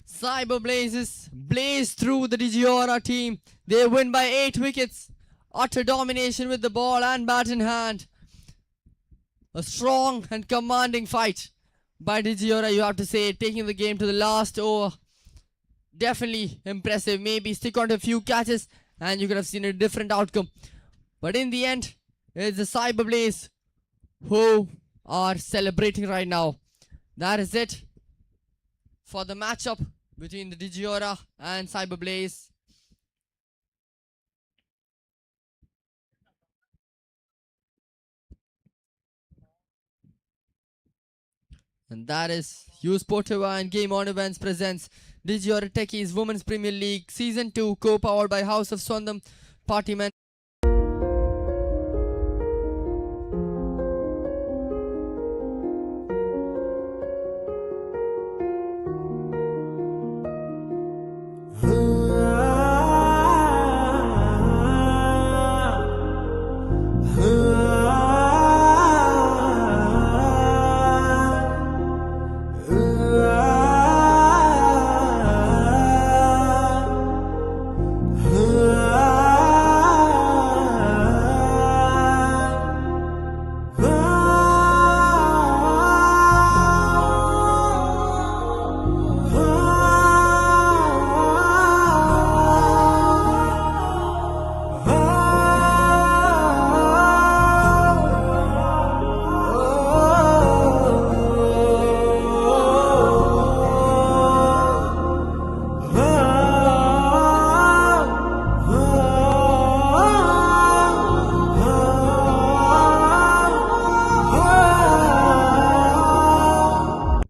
Cyber Blazes blaze through the Digiora team. They win by 8 wickets. Utter domination with the ball and bat in hand. A strong and commanding fight by Digiora, you have to say, taking the game to the last over. Definitely impressive. Maybe stick on to a few catches and you could have seen a different outcome. But in the end, it's the Cyber Blaze who are celebrating right now. That is it for the matchup between the Digiora and Cyber Blaze. And that is U Sportiva and Game On Events presents Digiora Techies Women's Premier League Season 2, co-powered by House of Swandam Partyman.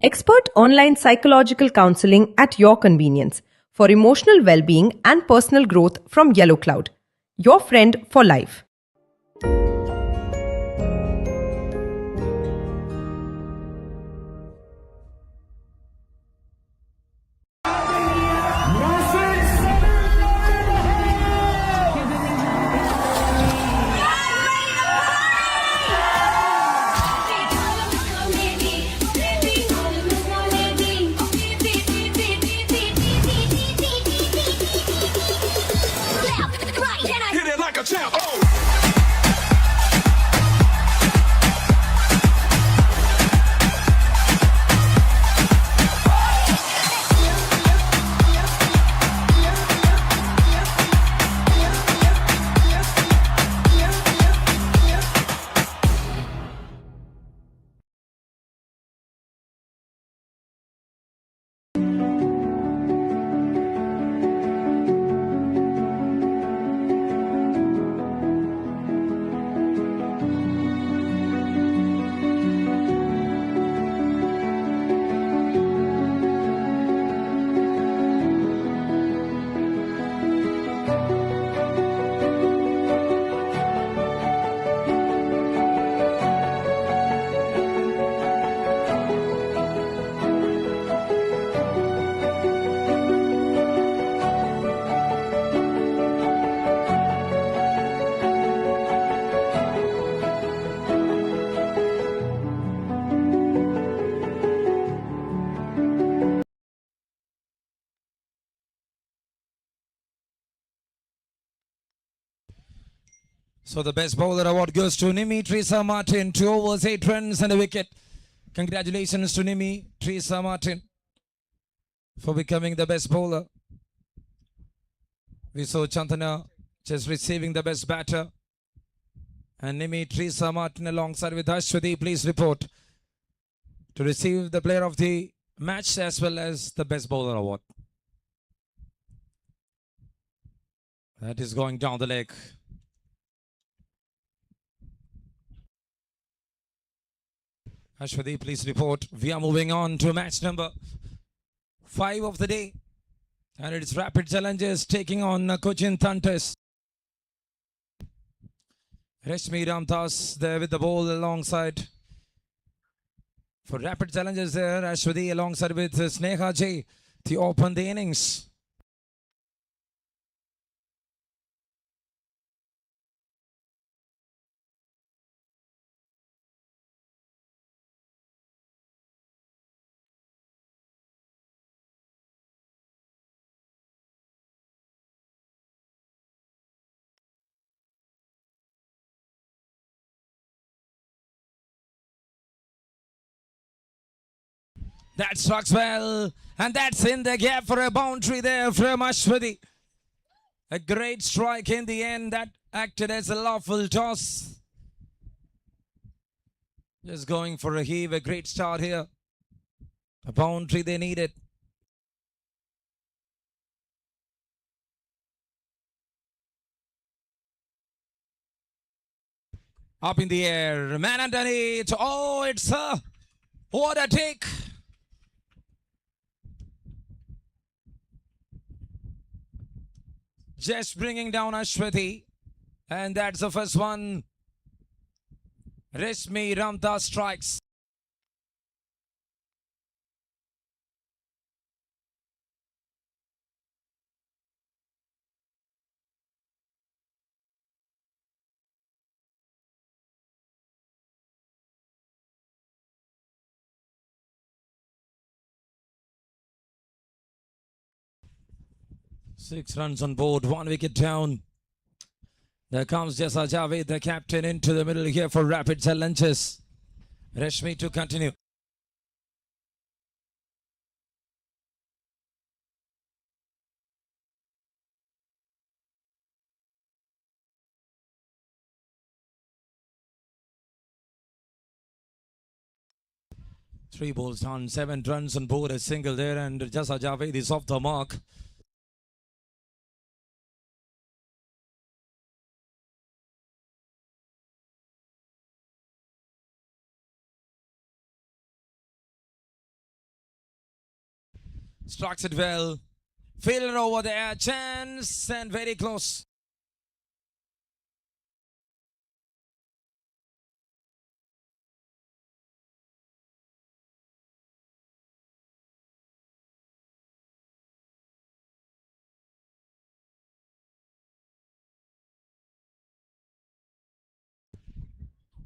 Expert online psychological counseling at your convenience for emotional well-being and personal growth from Yellow Cloud. Your friend for life. Hit it like a champ. Oh. So the best bowler award goes to Nimi Teresa Martin, 2 overs, 8 runs and a wicket. Congratulations to Nimi Teresa Martin for becoming the best bowler. We saw Chantana just receiving the best batter. And Nimi Teresa Martin alongside with Ashwati, please report to receive the player of the match as well as the best bowler award. That is going down the leg. Ashwati, please report. We are moving on to match number 5 of the day. And it's Rapid Challengers taking on Cochin Thunderers. Rashmi Ramdas there with the ball alongside. For Rapid Challengers there, Ashwati alongside with Sneha J to open the innings. That strikes well, and that's in the gap for a boundary there from Ashwati. A great strike in the end that acted as a lawful toss. Just going for a heave, a great start here. A boundary they needed. Up in the air, man underneath. Oh, it's a what a take. Just bringing down Ashwati. And that's the first one. Rashmi Ramdas strikes. Six runs on board, 1 wicket down. There comes Jasa Javed, the captain, into the middle here for Rapid Challengers. Rashmi to continue. Three balls down, 7 runs on board, a single there, and Jasa Javed is off the mark. Strikes it well. Fielder over there. Chance and very close.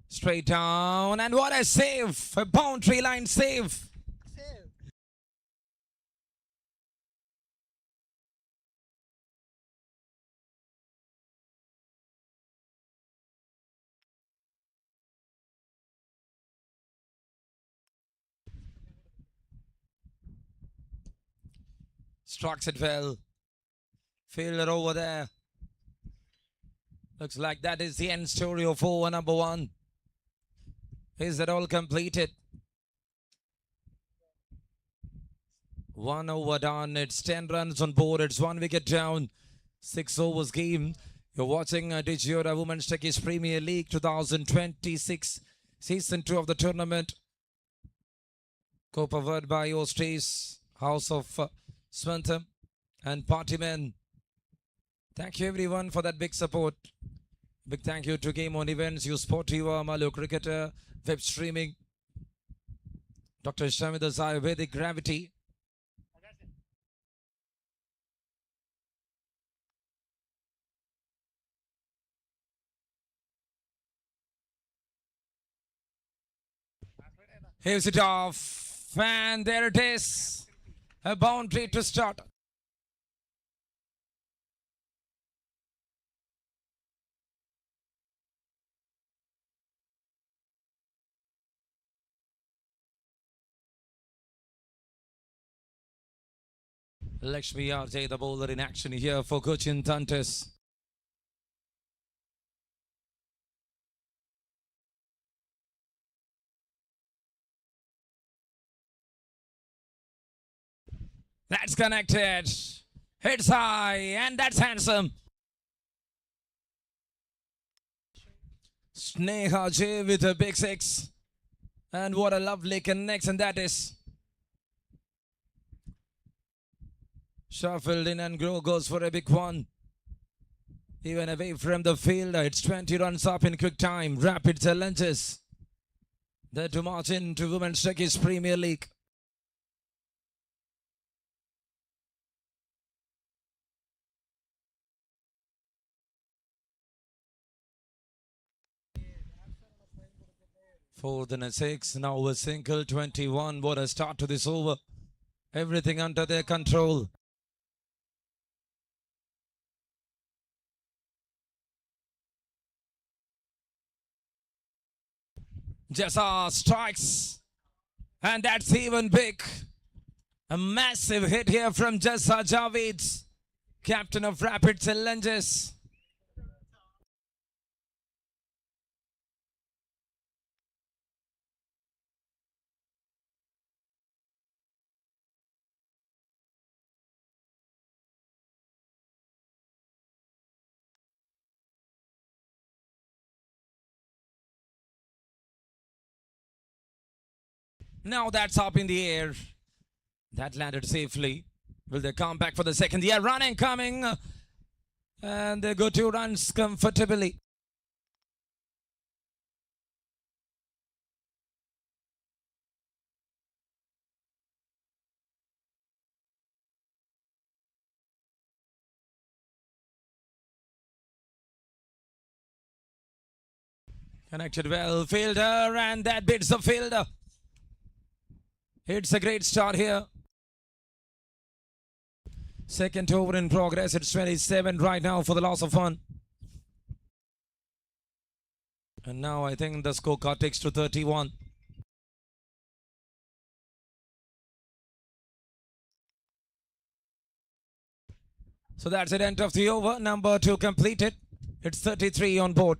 Straight down, and what a save! A boundary line save. Strikes it well. Fielder over there. Looks like that is the end story of over number 1. Is that all completed? 1 over done. It's 10 runs on board. It's 1 wicket down. 6 overs game. You're watching Digiora Women's Techies Premier League 2026 Season 2 of the tournament. Co-powered by Australis, House of Swantham and Partymen. Thank you everyone for that big support. Big thank you to Game On Events, You Sportiva, Malo Cricketer, Web Streaming, Dr. Shamida's Ayurvedic Gravity. Here's it off, and there it is. A boundary to start. Lakshmi RJ, the bowler in action here for Cochin Thunders's. That's connected. Hits high, and that's handsome. Sneha J with a big 6. And what a lovely connection that is. Shuffled in and Grow goes for a big 1. Even away from the fielder, it's 20 runs up in quick time. Rapid challenges. There to march into Women's Techies Premier League. Fourth and a 6, now a single 21. What a start to this over. Everything under their control. Jessa strikes, and that's even big. A massive hit here from Jessa Javed, captain of Rapid Challenges. Now that's up in the air. That landed safely. Will they come back for the second? Yeah, running, coming. And they go 2 runs comfortably. Connected well, fielder, and that beats the fielder. It's a great start here. Second over in progress. It's 27 right now for the loss of 1. And now I think the scorecard takes to 31. So that's the end of the over. Number 2 completed. It's 33 on board.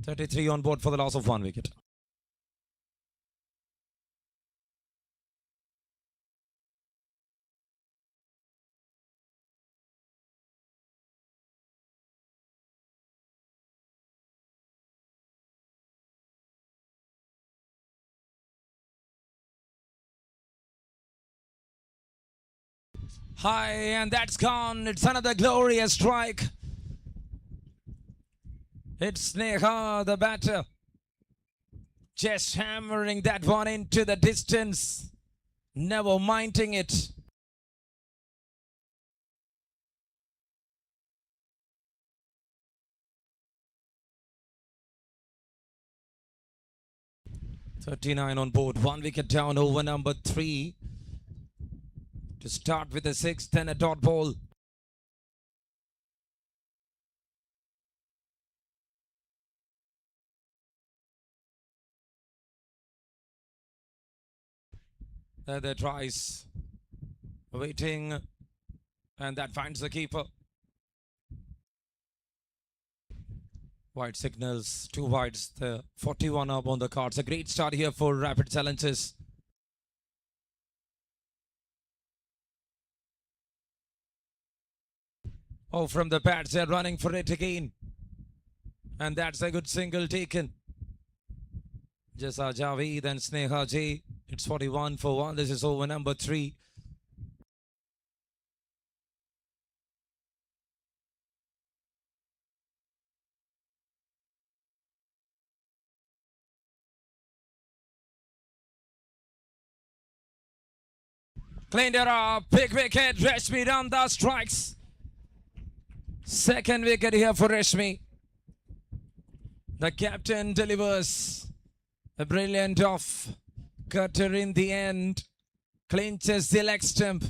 33 on board for the loss of 1 wicket. High, and that's gone. It's another glorious strike. It's Sneha, the batter. Just hammering that one into the distance. Never minding it. "39 on board, 1 wicket down, over number 3. To start with a 6th and a dot ball. There they tries. Waiting. And that finds the keeper. Wide signals, 2 wides, the 41 up on the cards. A great start here for Rapid Challenges. Oh, from the pads, they're running for it again. And that's a good single taken. Jasa Javeed and Sneha J. It's 41 for 1. This is over number 3. Cleaned it up. Big wicket. Rashmi Ramdas strikes. 2nd wicket here for Rashmi. The captain delivers a brilliant off cutter in the end. Clinches the leg stump.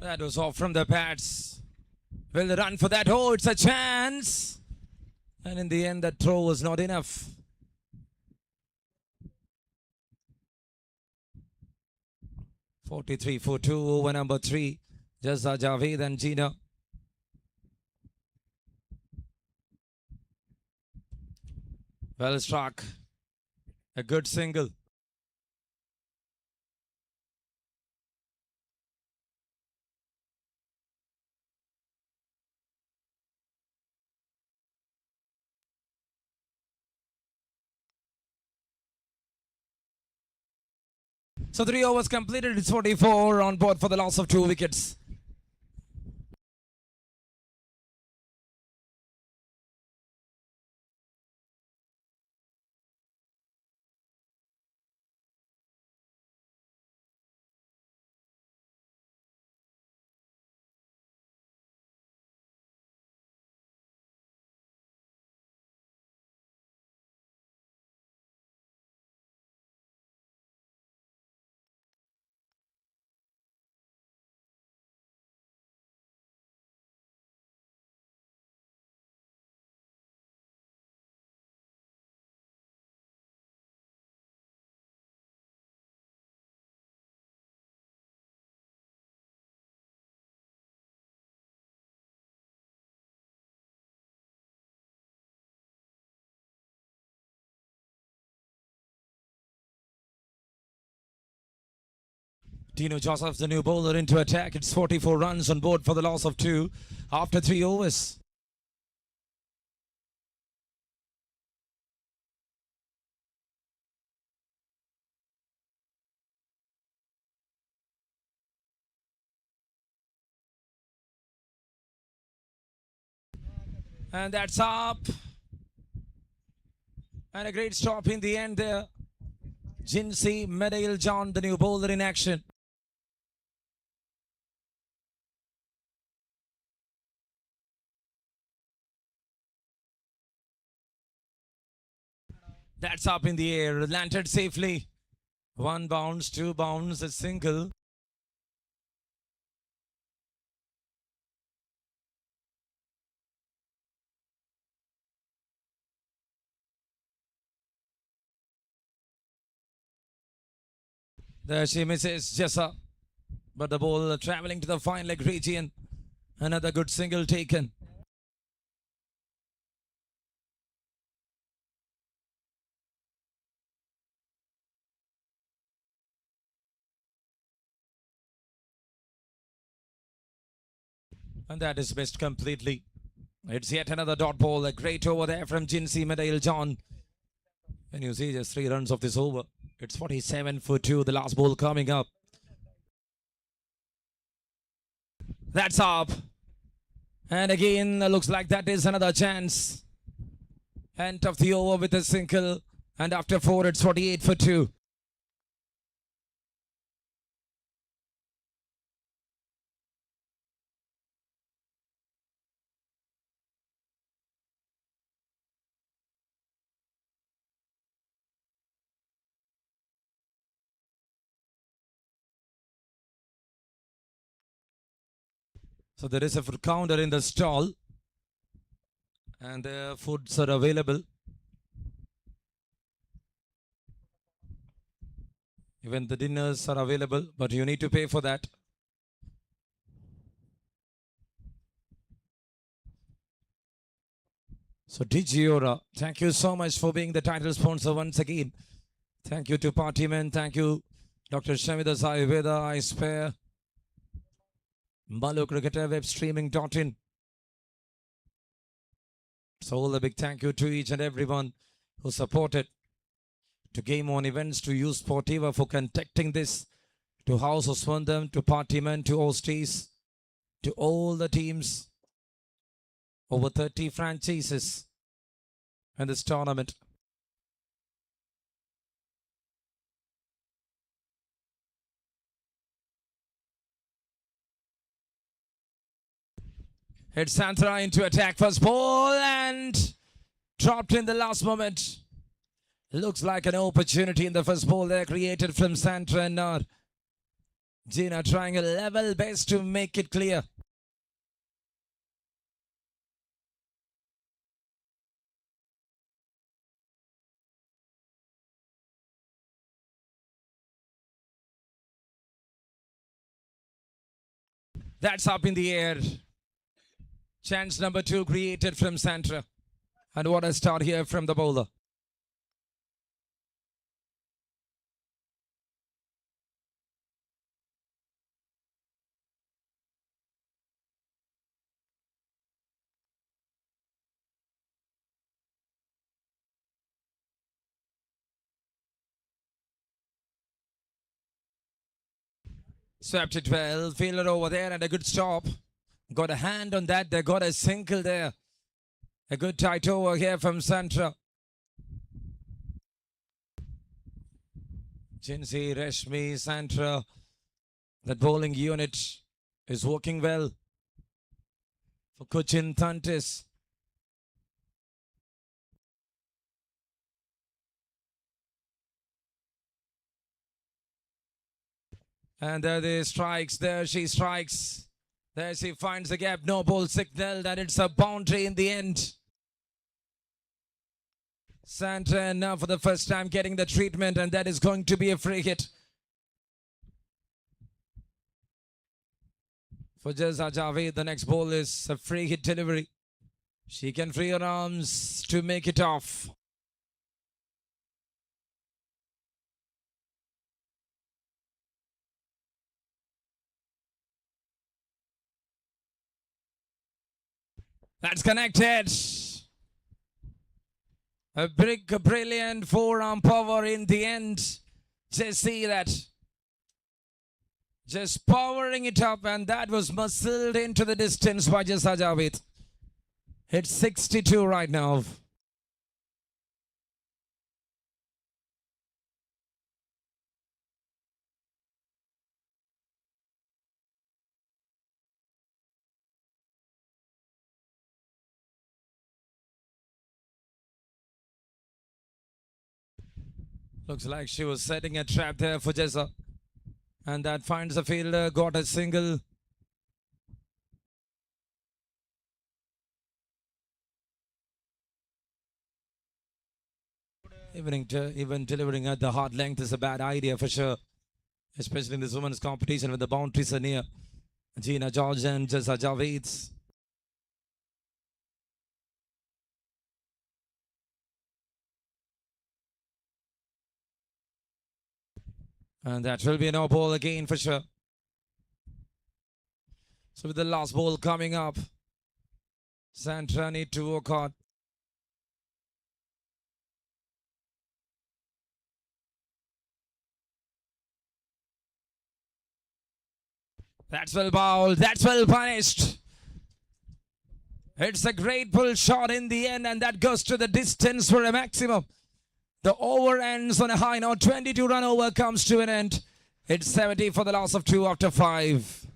That was off from the pads. Will they run for that? Oh, it's a chance. And in the end, that throw was not enough. "43 for 2 over number 3. Jasa Javed and Gina. Well struck. A good single. So 3 overs completed. It's 44 on board for the loss of 2 wickets. Dino Joseph's the new bowler into attack. It's 44 runs on board for the loss of 2 after 3 overs. And that's up. And a great stop in the end there. Jinsey Medail John, the new bowler in action. That's up in the air, landed safely. 1 bounce, 2 bounce, a single. There she misses Jessa. But the ball traveling to the fine leg region. Another good single taken. And that is missed completely. It's yet another dot ball. A great over there from Jinsey Medail John. And you see just 3 runs of this over. It's 47 for 2. The last ball coming up. That's up. And again, looks like that is another chance. End of the over with a single. And after 4, it's 48 for 2. So there is a food counter in the stall. And the foods are available. Even the dinners are available, but you need to pay for that. So Digiora, thank you so much for being the title sponsor once again. Thank you to Partyman. Thank you, Dr. Shamida Ayurveda, I Spare, Malu Cricketer, webstreaming.in. So all a big thank you to each and everyone who supported, to Game On Events, to You Sportiva for conducting this, to House of Swandam, to Partyman, to Osties, to all the teams, over 30 franchises in this tournament. It's Santhra into attack, first ball, and dropped in the last moment. Looks like an opportunity in the first ball there created from Santhra, and now Gina trying a level best to make it clear. That's up in the air. Chance number 2 created from Santhra. And what a start here from the bowler. Swept it well. Fielder over there and a good stop. Got a hand on that. They got a single there. A good tight over here from Santhra. Jinsey, Reshmi, Santhra. That bowling unit is working well for Cochin Thantis. And there they strikes. There she strikes. There she finds the gap. No ball signaled, and it's a boundary in the end. Santhra now for the first time getting the treatment, and that is going to be a free hit. For Jazza Javed, the next ball is a free hit delivery. She can free her arms to make it off. That's connected. A brilliant forearm power in the end. Just see that. Just powering it up, and that was muscled into the distance by Jazza Javed. It's 62 right now. Looks like she was setting a trap there for Jazza. And that finds the fielder, got a single. Even delivering at the hard length is a bad idea for sure. especially in this women's competition when the boundaries are near. Gina George and Jessa Javeds. And that will be a no ball again for sure. So with the last ball coming up, Sandra need to work hard. That's well bowled. That's well punished. It's a great pull shot in the end, and that goes to the distance for a maximum. The over ends on a high note. 22 run over comes to an end. It's 70 for the loss of 2 after 5.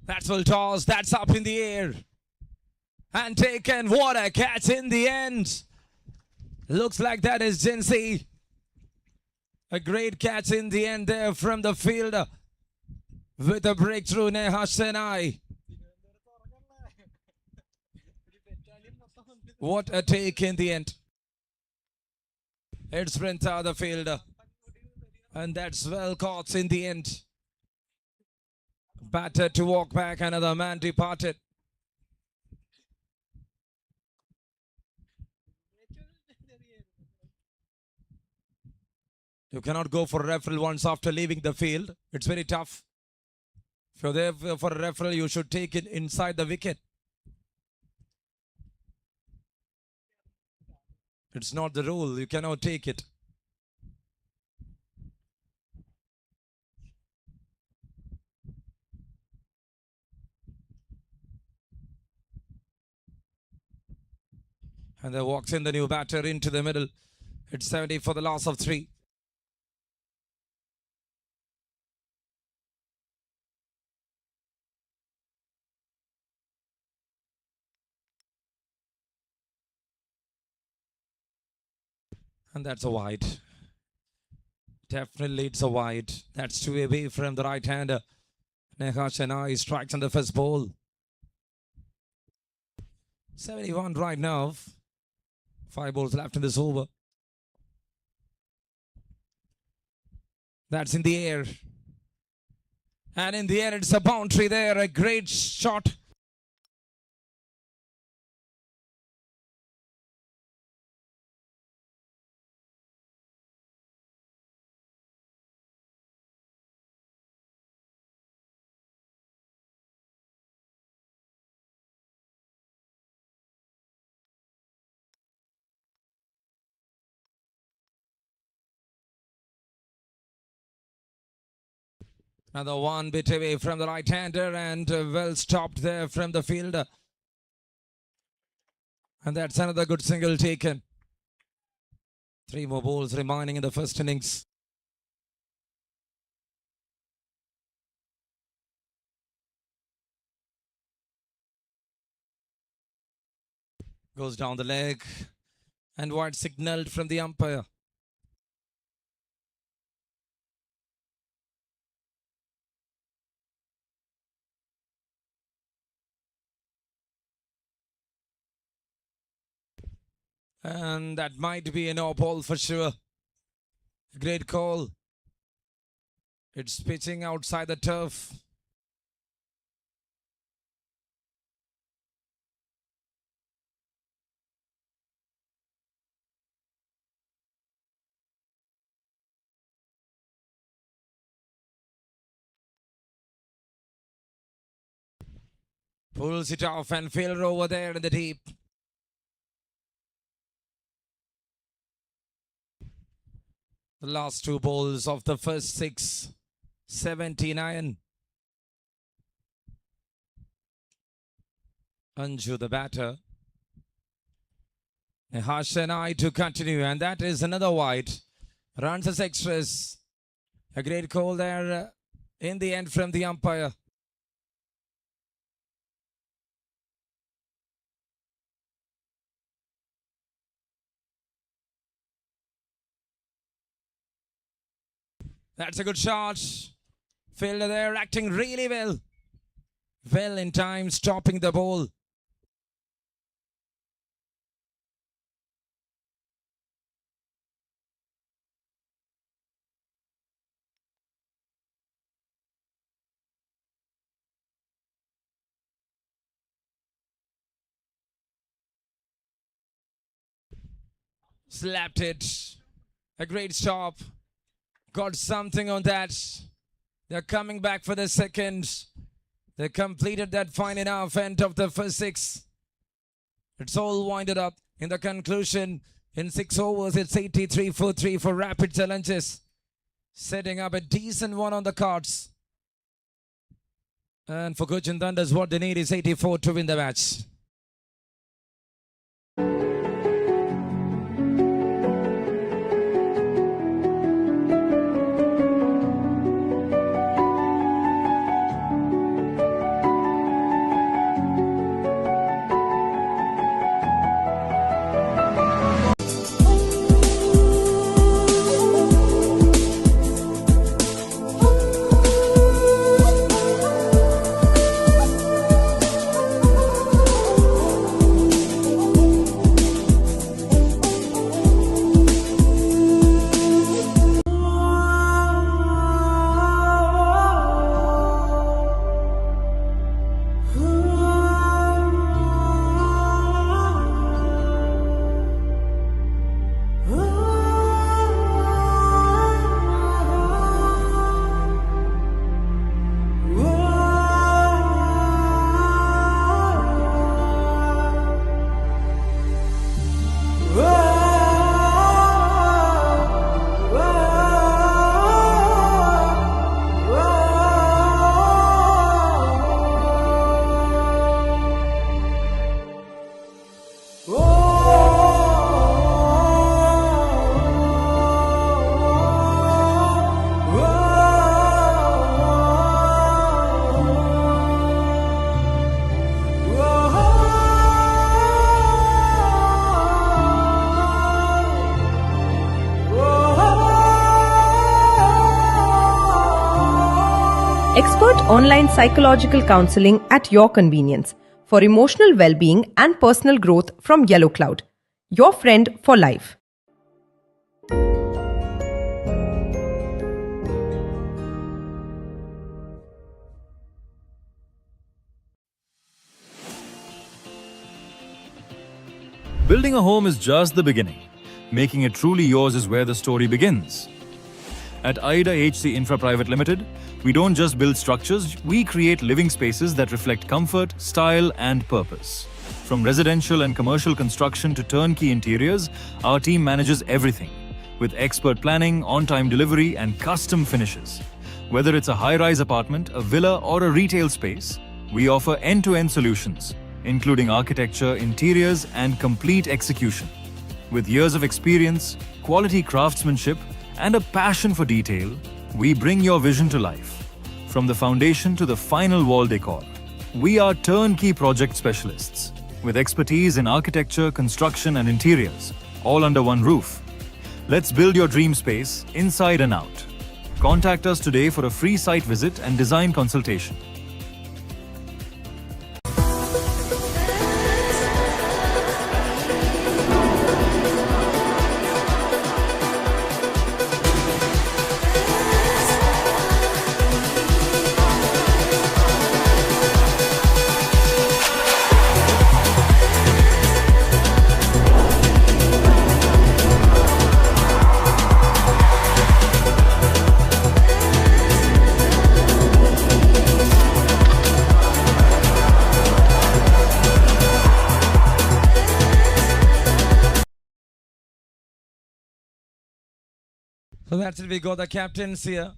That's well tossed. That's up in the air. And taken. What a catch in the end. Looks like that is Jincy. A great catch in the end there from the fielder. With a breakthrough, Neha Senai. What a take in the end. It's Brinta, the fielder. And that's well caught in the end. Batter to walk back, another man departed. You cannot go for a referral once after leaving the field. It's very tough. If you're there for a referral, you should take it inside the wicket. It's not the rule. You cannot take it. And there walks in the new batter into the middle. It's 70 for the loss of 3. And that's a wide. Definitely it's a wide. That's 2 away from the right-hander. Neha Senai strikes on the first ball. 71 right now. 5 balls left in this over. That's in the air. And in the air, it's a boundary there. A great shot. Another one bit away from the right-hander and well stopped there from the fielder. And that's another good single taken. 3 more balls remaining in the first innings. Goes down the leg and wide signaled from the umpire. And that might be a no ball for sure. Great call. It's pitching outside the turf. Pulls it off and fielder over there in the deep. The last 2 balls of the first 6, 79. Anju, the batter. A harsh and eye to continue, and that is another wide. Runs as extras. A great call there in the end from the umpire. That's a good shot. Fielder there acting really well. Well in time, stopping the ball. Slapped it. A great stop. Got something on that. They're coming back for the second. They completed that fine enough end of the first 6. It's all winded up in the conclusion. In 6 overs, it's 83 for 3 for Rapid Challenges. Setting up a decent one on the cards. And for Cochin Thunders, what they need is 84 to win the match. Expert online psychological counseling at your convenience for emotional well-being and personal growth from Yellow Cloud. Your friend for life. Building a home is just the beginning. Making it truly yours is where the story begins. At Ida HC Infra Private Limited, we don't just build structures, we create living spaces that reflect comfort, style, and purpose. From residential and commercial construction to turnkey interiors, our team manages everything with expert planning, on-time delivery, and custom finishes. Whether it's a high-rise apartment, a villa, or a retail space, we offer end-to-end solutions, including architecture, interiors, and complete execution. With years of experience, quality craftsmanship, and a passion for detail, we bring your vision to life. From the foundation to the final wall decor, we are turnkey project specialists with expertise in architecture, construction, and interiors, all under one roof. Let's build your dream space inside and out. Contact us today for a free site visit and design consultation. So that's it. We got the captains here.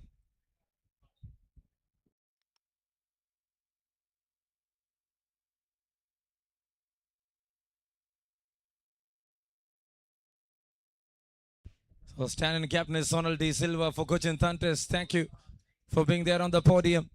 For standing captain is Sonal D. Silva. For Cochin Thunderers, thank you for being there on the podium.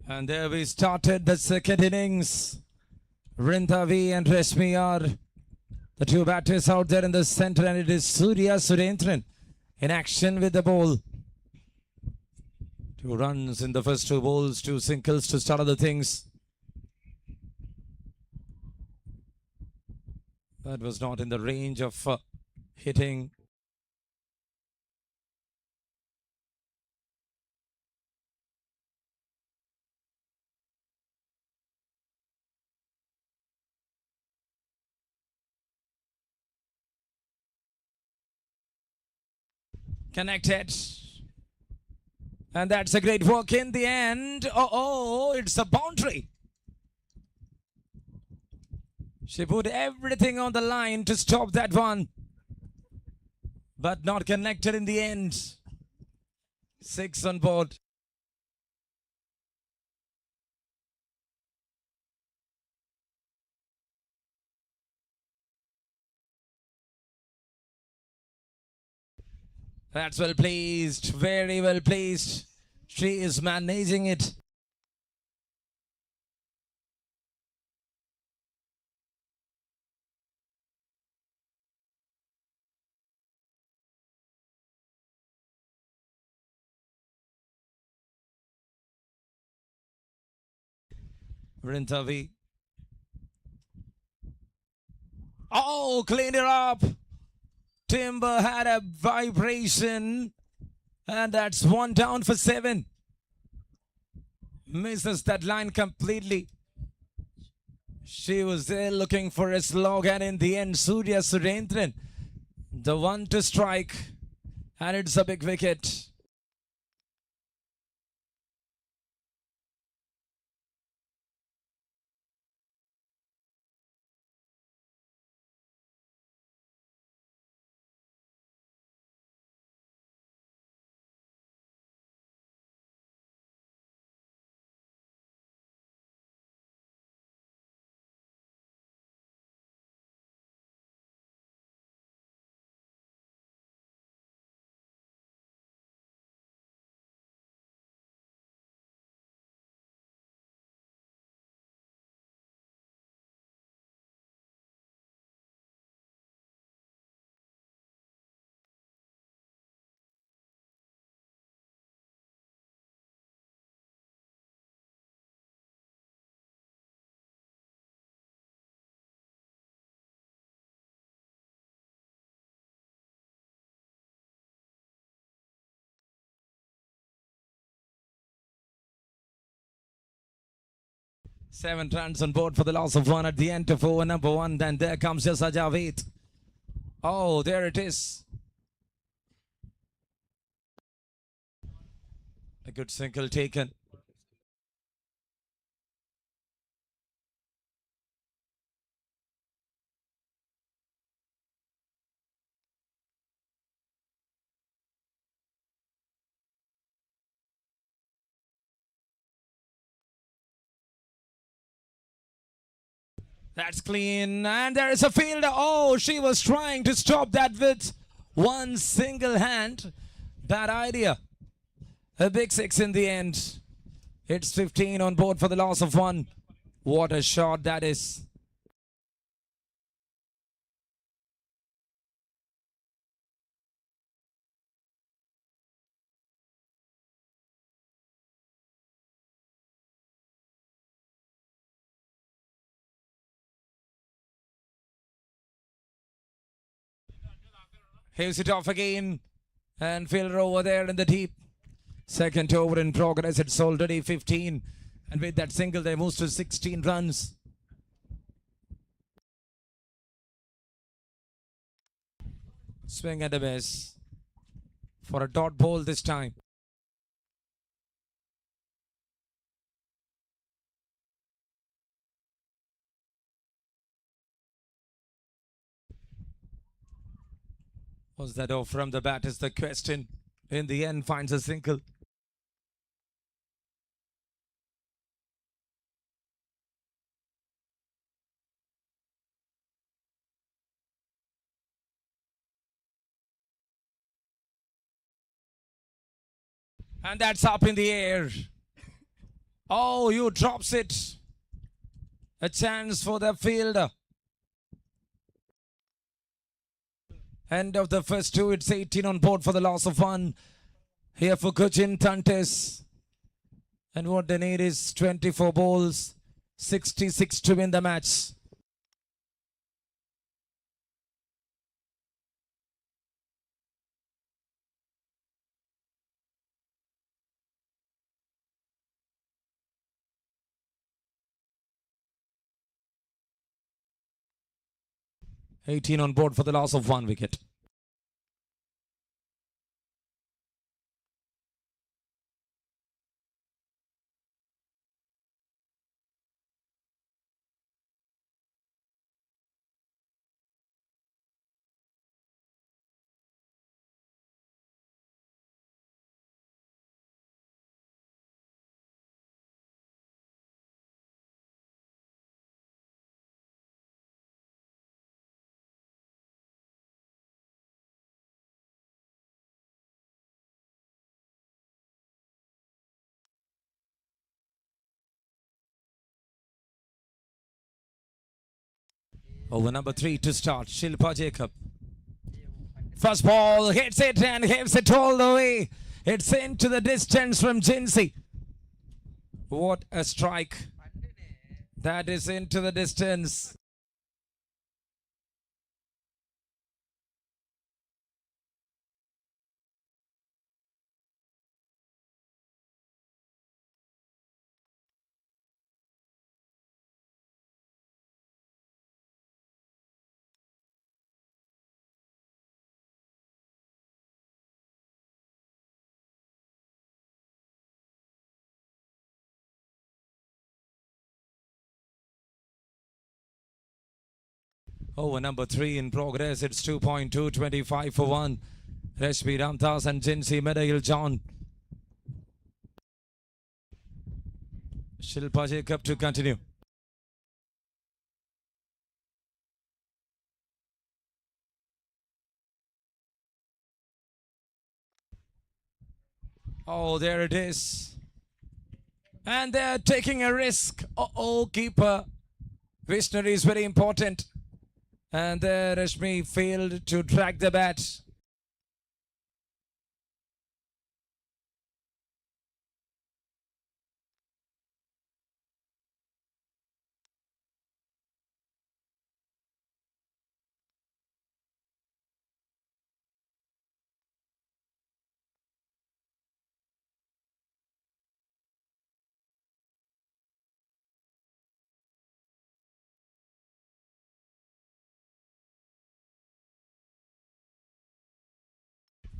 And there we started the second innings. Rintavi and Reshmi are the two batters out there in the center, and it is Surya Surendran in action with the ball. 2 runs in the first 2 balls, 2 singles to start other things. That was not in the range of hitting. Connected. And that's a great work in the end. Oh, it's a boundary. She put everything on the line to stop that one. But not connected in the end. 6 on board. That's well placed. Very well placed. She is managing it. Rintavi. Oh, clean it up. Timber had a vibration. And that's 1 down for 7. Misses that line completely. She was there looking for a slog, and in the end, Surya Surendran, the one to strike. And it's a big wicket. Seven runs on board for the loss of 1 at the end of over number 1. Then there comes Yasa Javed. Oh, there it is. A good single taken. That's clean. And there is a fielder. Oh, she was trying to stop that with one single hand. Bad idea. A big 6 in the end. It's 15 on board for the loss of 1. What a shot that is. Heaves it off again. And fielder over there in the deep. Second over in progress. It's already 15. And with that single, they moves to 16 runs. Swing and a miss. For a dot ball this time. Was that off from the bat is the question. In the end, finds a single. And that's up in the air. Oh, you drops it. A chance for the fielder. End of the first two. It's 18 on board for the loss of one. Here for Cochin Tantes. And what they need is 24 balls. 66 to win the match. $18 on board for the loss of one wicket. Over number 3 to start, Shilpa Jacob. First ball, hits it and hits it all the way. It's into the distance from Jinsey. What a strike. That is into the distance. Over number 3 in progress. It's 2.2, 25 for 1. Rashmi Ramdas and Jinsey Medail John. Shilpa Jacob to continue. Oh, there it is. And they're taking a risk. Uh-oh, keeper. Visionary is very important. And there Rashmi failed to track the bat.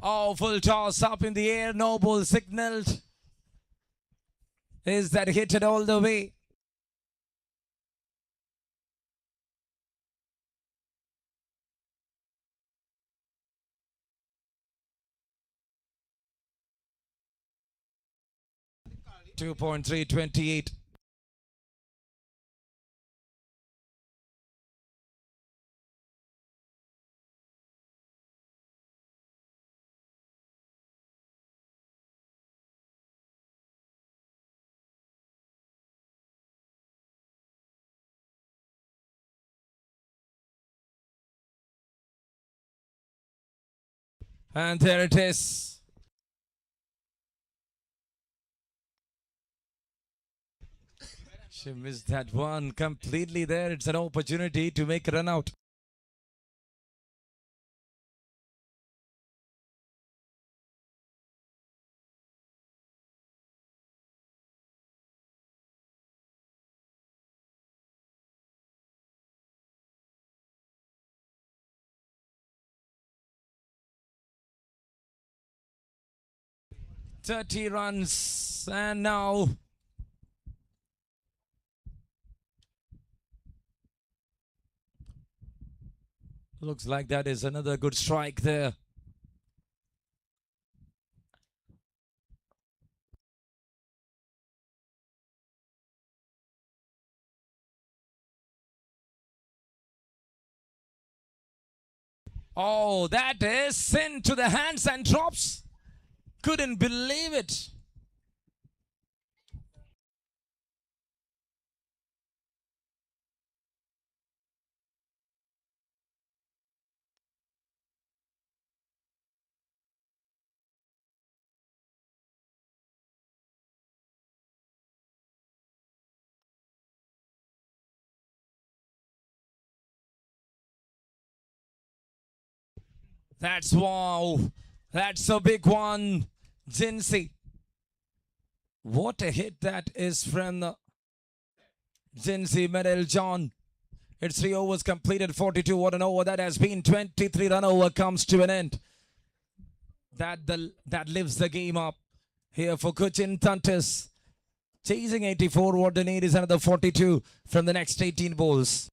Oh, full toss up in the air. No ball signaled. Is that hit it all the way? $2.328. And there it is. She missed that one completely there. It's an opportunity to make a run out. 30 runs. And now looks like that is another good strike there. Oh, that is sent to the hands and drops. Couldn't believe it. That's wow. That's a big one. Jinsey. What a hit that is from the Jinsey Medal John. It's 3 overs completed, 42. What an over that has been. 23 run over comes to an end. That lives the game up here for Cochin Thunters. Chasing 84. What they need is another 42 from the next 18 balls.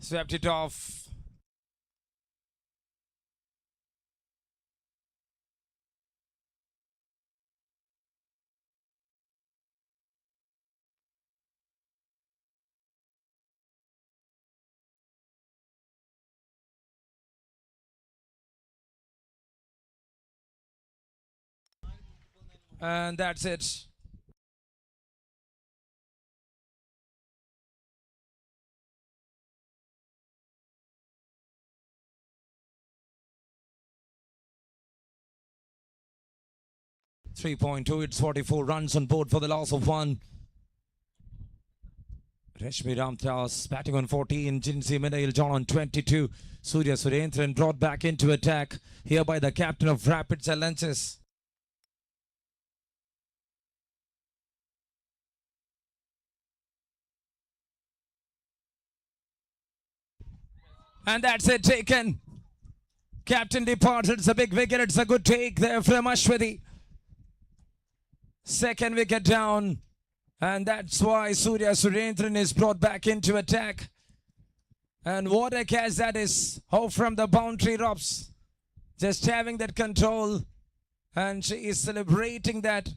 Swept it off. And that's it. .2, it's 44 runs on board for the loss of 1. Rashmi Ramdas batting on 14, Jinsey Medal John on 22. Surya Surendran brought back into attack here by the captain of Rapid Silences. And that's it, taken. Captain departs, it's a big wicket, it's a good take there from Ashwati. Second wicket down. And that's why Surya Surendran is brought back into attack. And what a catch that is. Out from the boundary ropes. Just having that control. And she is celebrating that.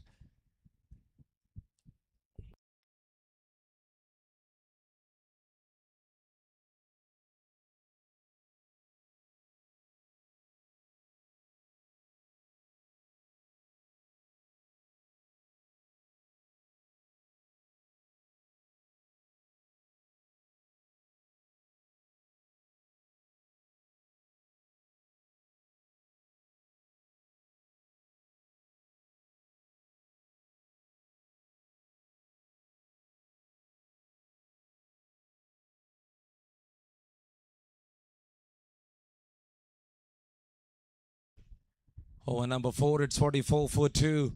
Over number 4, it's 44 for 2.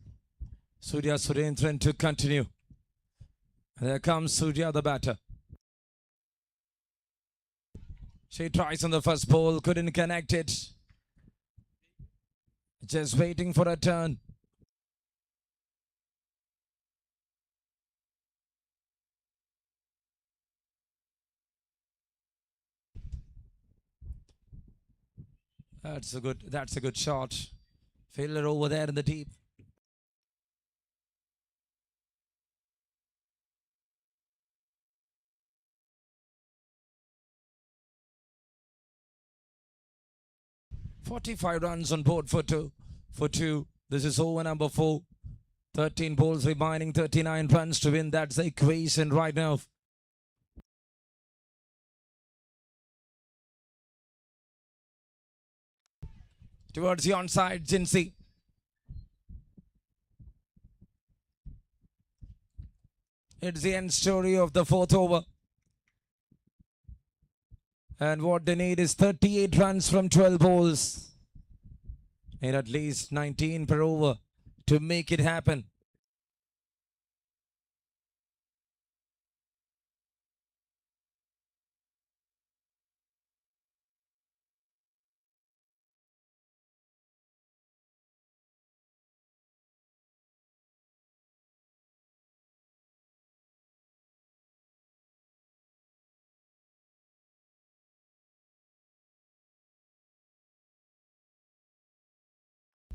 Surya Surendran to continue. There comes Surya, the batter. She tries on the first ball, couldn't connect it. Just waiting for a turn. That's a good shot. Fielder over there in the deep. .45 runs on board for two. This is over number 4. 13 balls remaining, 39 runs to win. That's the equation right now. Towards the onside, Jinsey. It's the end story of the fourth over. And what they need is 38 runs from 12 balls. Need at least 19 per over to make it happen.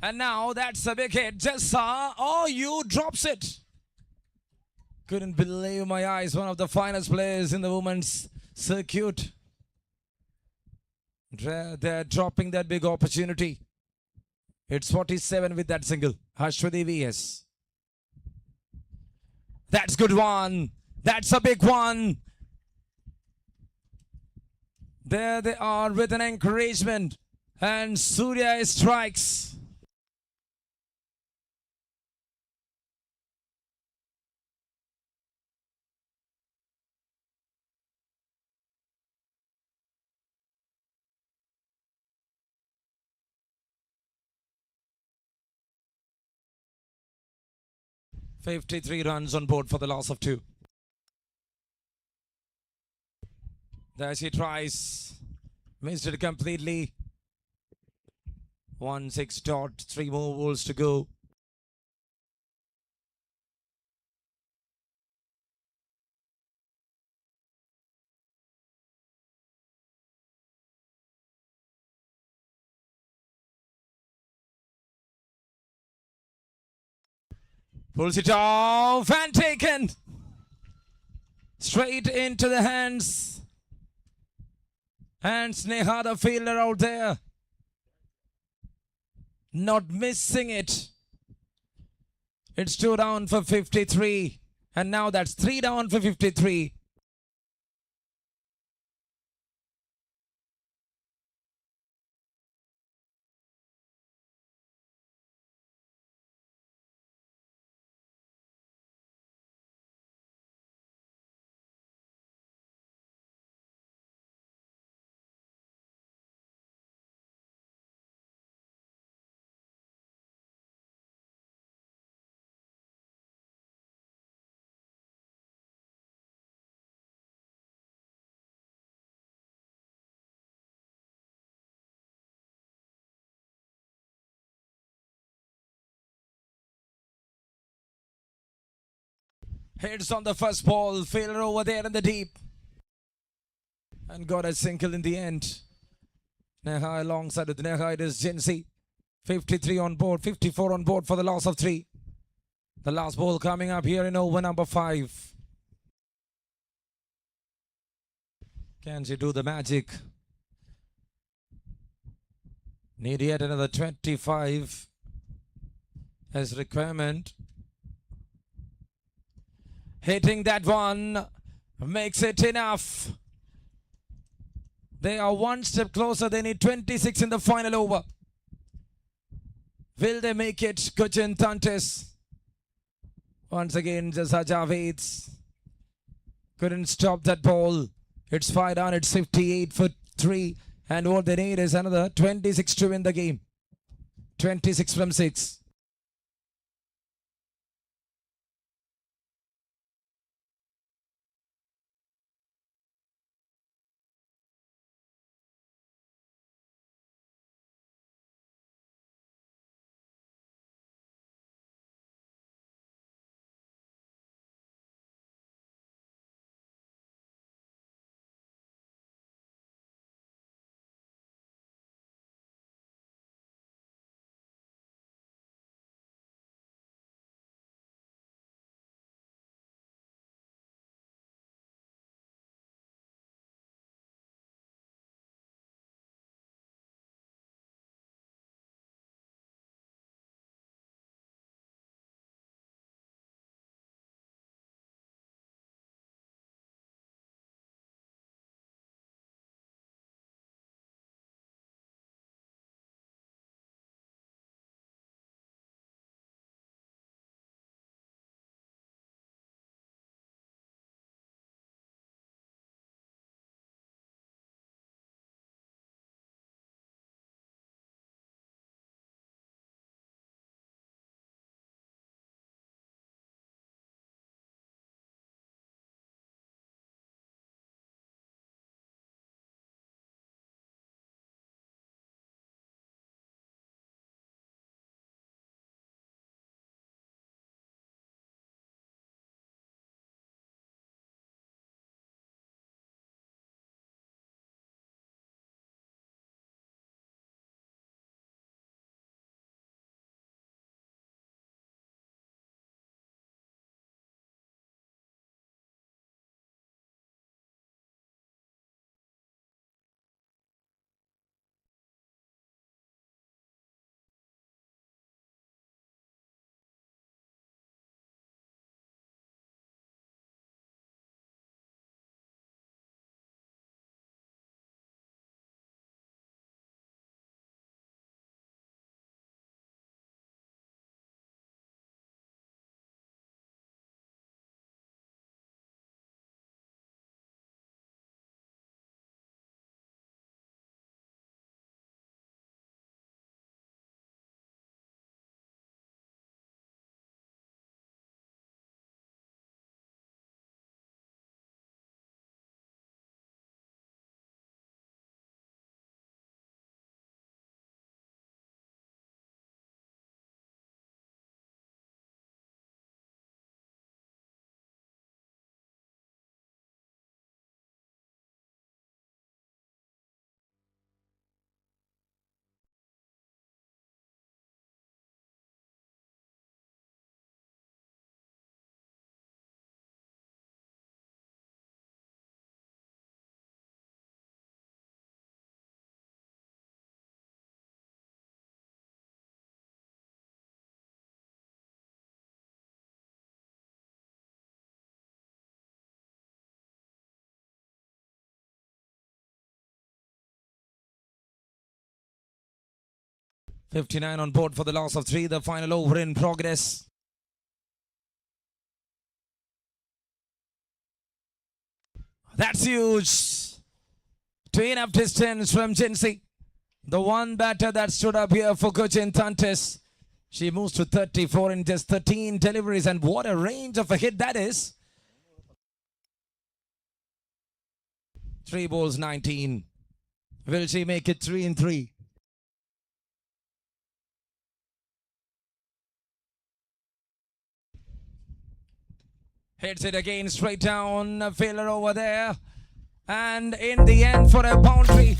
And now that's a big hit. Just saw. Oh, you drops it. Couldn't believe my eyes. One of the finest players in the women's circuit. They're dropping that big opportunity. It's 47 with that single. Ashwati VS. That's good one. That's a big one. There they are with an encouragement. And Surya strikes. $53 runs on board for the loss of 2. There she tries. Missed it completely. 1-6 dot. 3 more balls to go. Pulls it off and taken. Straight into the hands. And Sneha, the fielder out there. Not missing it. It's 2 down for 53. And now that's 3 down for 53. Hits on the first ball. Failure over there in the deep. And got a single in the end. Neha alongside with Neha, it is Jinsey. 53 on board, 54 on board for the loss of 3. The last ball coming up here in over number 5. Can she do the magic? Need yet another 25 as requirement. Hitting that one makes it enough. They are one step closer. They need 26 in the final over. Will they make it? Kuchin Tantis. Once again, Jasa Javeds couldn't stop that ball. It's 5 down. It's 58 for 3. And what they need is another 26 to win the game. 26 from 6. 59 on board for the loss of 3. The final over in progress. That's huge. 2.5 distance from Jinsi. The one batter that stood up here for Cochin Tantis. She moves to 34 in just 13 deliveries, and what a range of a hit that is. 3 balls, 19. Will she make it 3 in 3? Hits it again straight down. A failure over there. And in the end for a boundary.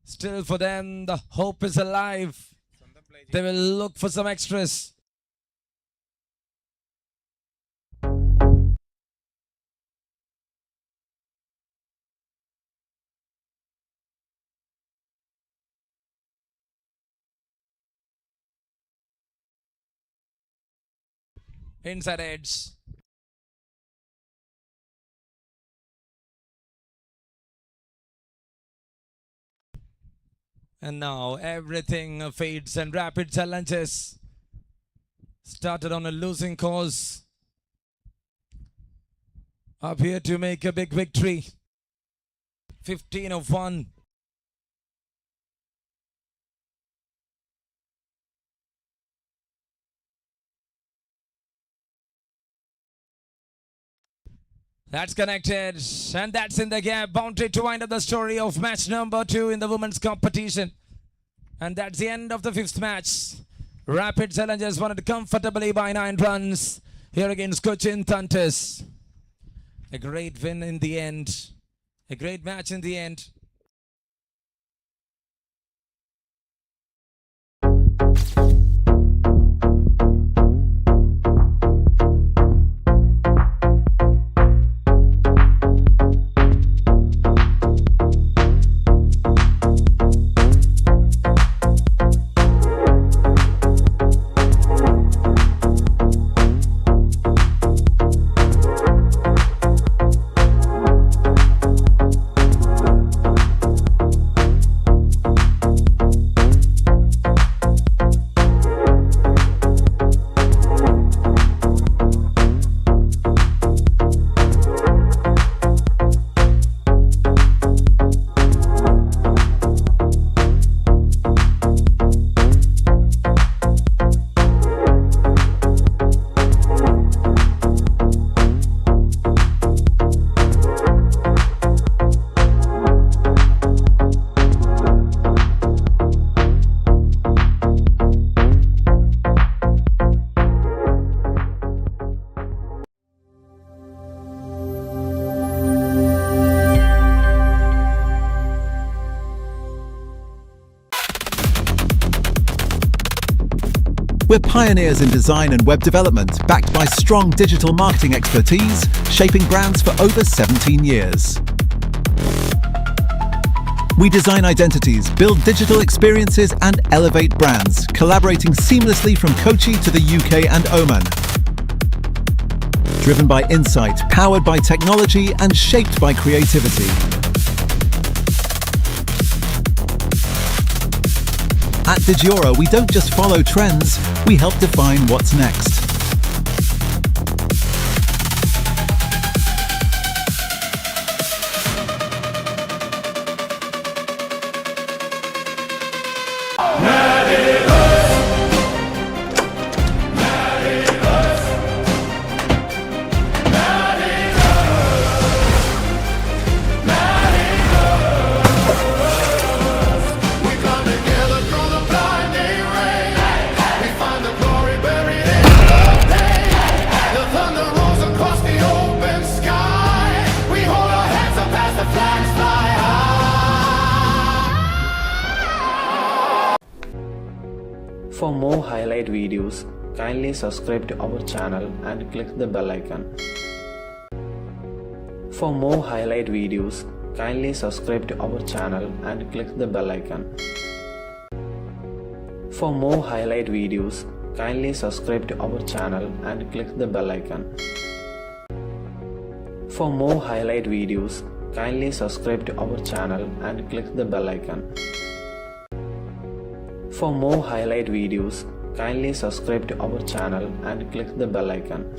Still for them, the hope is alive. They will look for some extras. Inside edge. And now everything fades and rapid challenges. Started on a losing course. Up here to make a big victory. 15 of 1. That's connected, and that's in the gap. Boundary to wind up the story of match number 2 in the women's competition. And that's the end of the 5th match. Rapid Challengers won it comfortably by 9 runs here against Cochin Tantis. A great win in the end. A great match in the end. We're pioneers in design and web development, backed by strong digital marketing expertise, shaping brands for over 17 years. We design identities, build digital experiences, and elevate brands, collaborating seamlessly from Kochi to the UK and Oman. Driven by insight, powered by technology, and shaped by creativity. At Digiora, we don't just follow trends, we help define what's next. For more highlight videos, kindly subscribe to our channel and click the bell icon. For more highlight videos, kindly subscribe to our channel and click the bell icon. For more highlight videos, kindly subscribe to our channel and click the bell icon. For more highlight videos, kindly subscribe to our channel and click the bell icon. For more highlight videos, kindly subscribe to our channel and click the bell icon.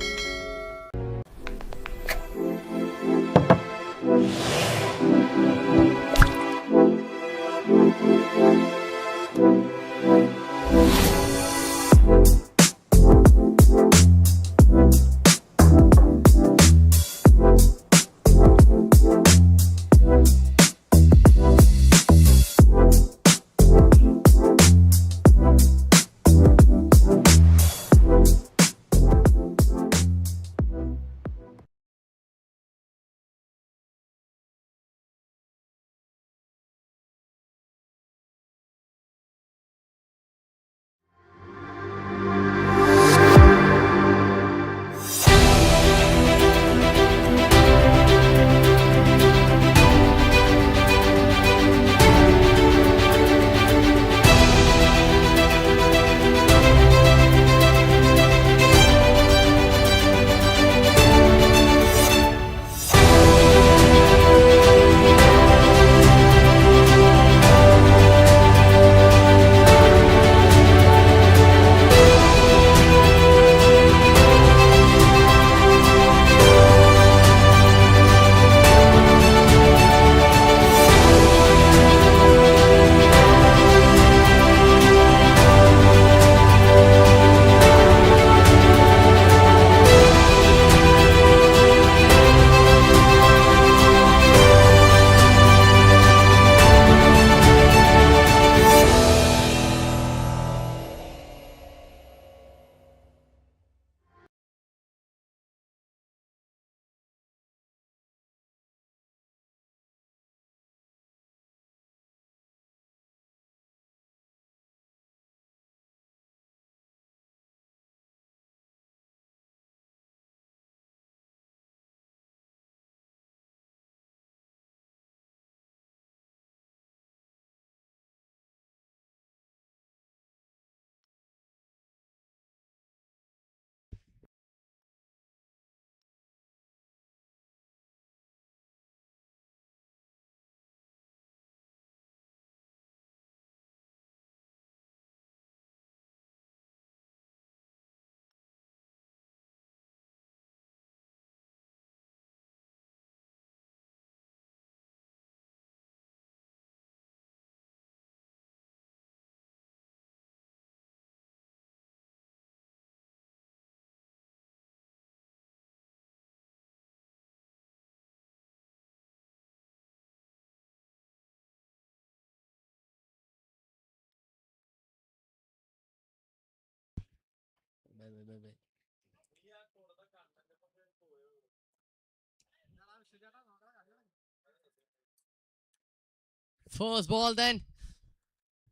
First ball then.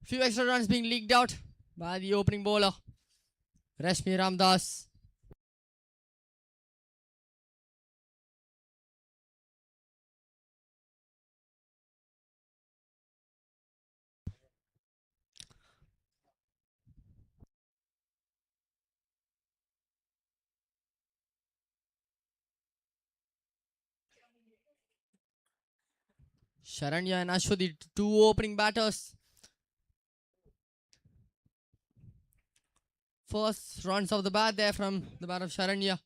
Few extra runs being leaked out by the opening bowler, Rashmi Ramdas. Sharanya and Ashwa, the two opening batters. First runs of the bat there from the bat of Sharanya.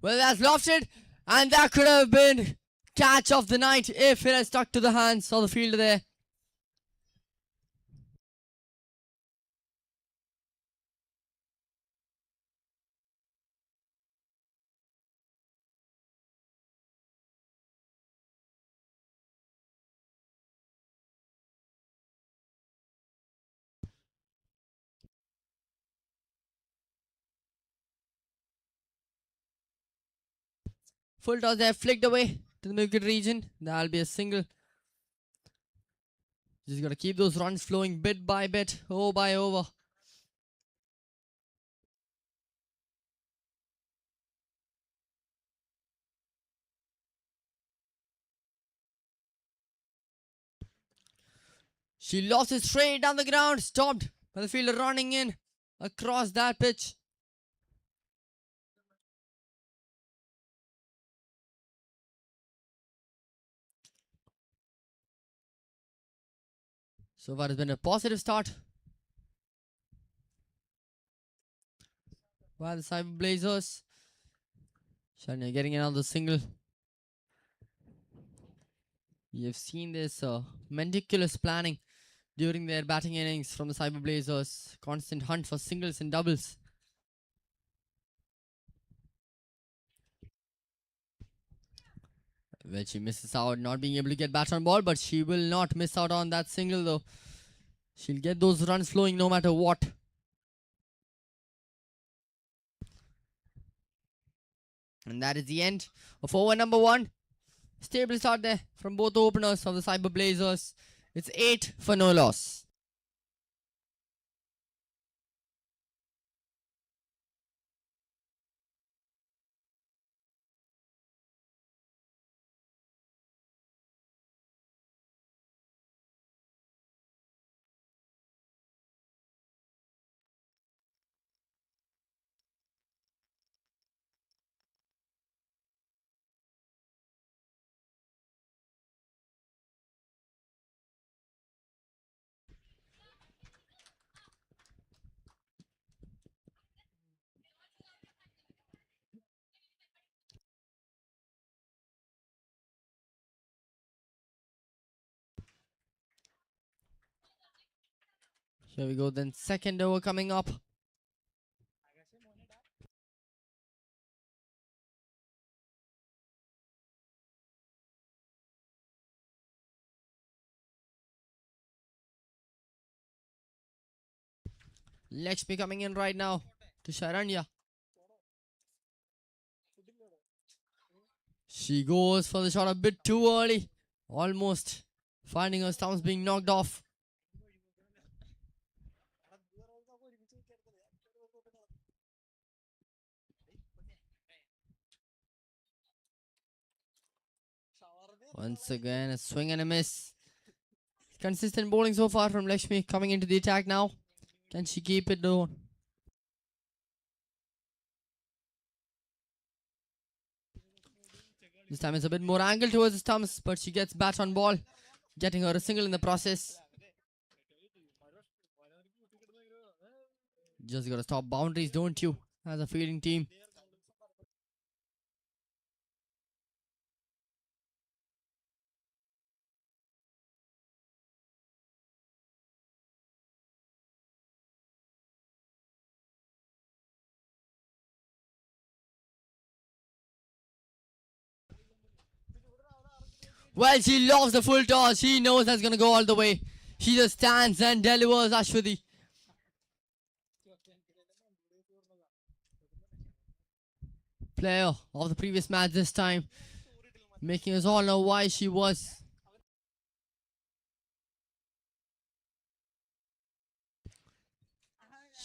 Well, that's lofted, and that could have been catch of the night if it had stuck to the hands of the fielder there. Full toss there, flicked away to the mid-wicket region. That'll be a single. Just got to keep those runs flowing bit by bit, over by over. She lost it straight down the ground, stopped by the fielder running in across that pitch. So far, it's been a positive start. By the Cyber Blazers. Shania getting another single. We have seen this meticulous planning during their batting innings from the Cyber Blazers. Constant hunt for singles and doubles. Where she misses out, not being able to get bat on ball, but she will not miss out on that single though. She'll get those runs flowing no matter what. And that is the end of over number 1. Stable start there from both the openers of the Cyber Blazers. It's 8 for no loss. Here we go then. Second over coming up. Lakshmi coming in right now to Sharanya. She goes for the shot a bit too early. Almost finding her stumps being knocked off. Once again, a swing and a miss. Consistent bowling so far from Lakshmi. Coming into the attack now. Can she keep it though? This time it's a bit more angle towards the stumps, but she gets bat on ball, getting her a single in the process. Just gotta stop boundaries, don't you, as a fielding team. Well, she loves the full toss. She knows that's gonna go all the way. She just stands and delivers Ashwati. Player of the previous match this time, making us all know why she was.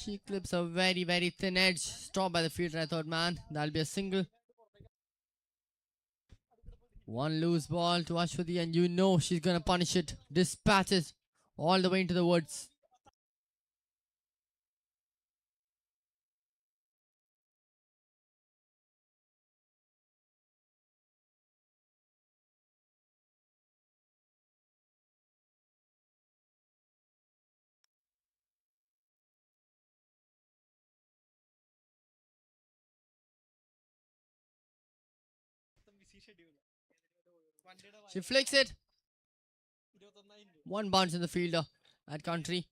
She clips a very, very thin edge. Stopped by the fielder. I thought, man, that'll be a single. One loose ball to Ashwati, and you know she's gonna punish it. Dispatch it all the way into the woods. She flicks it. One bounce in the fielder at country.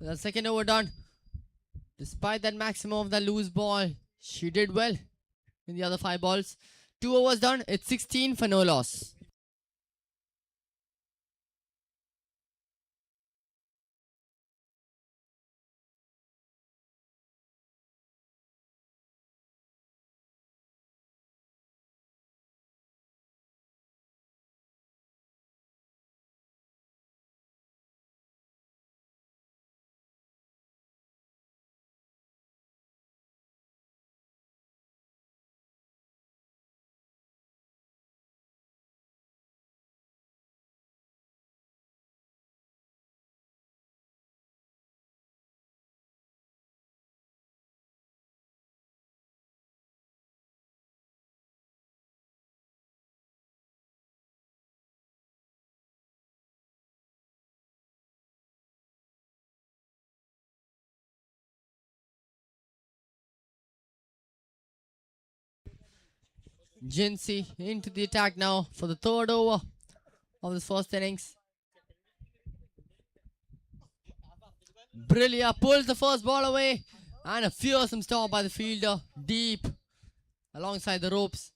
The second over done. Despite that maximum of the loose ball, she did well in the other 5 balls. 2 overs done. It's 16 for no loss. Jinsey into the attack now for the third over of this first innings. Brillia pulls the first ball away and a fearsome stop by the fielder deep alongside the ropes.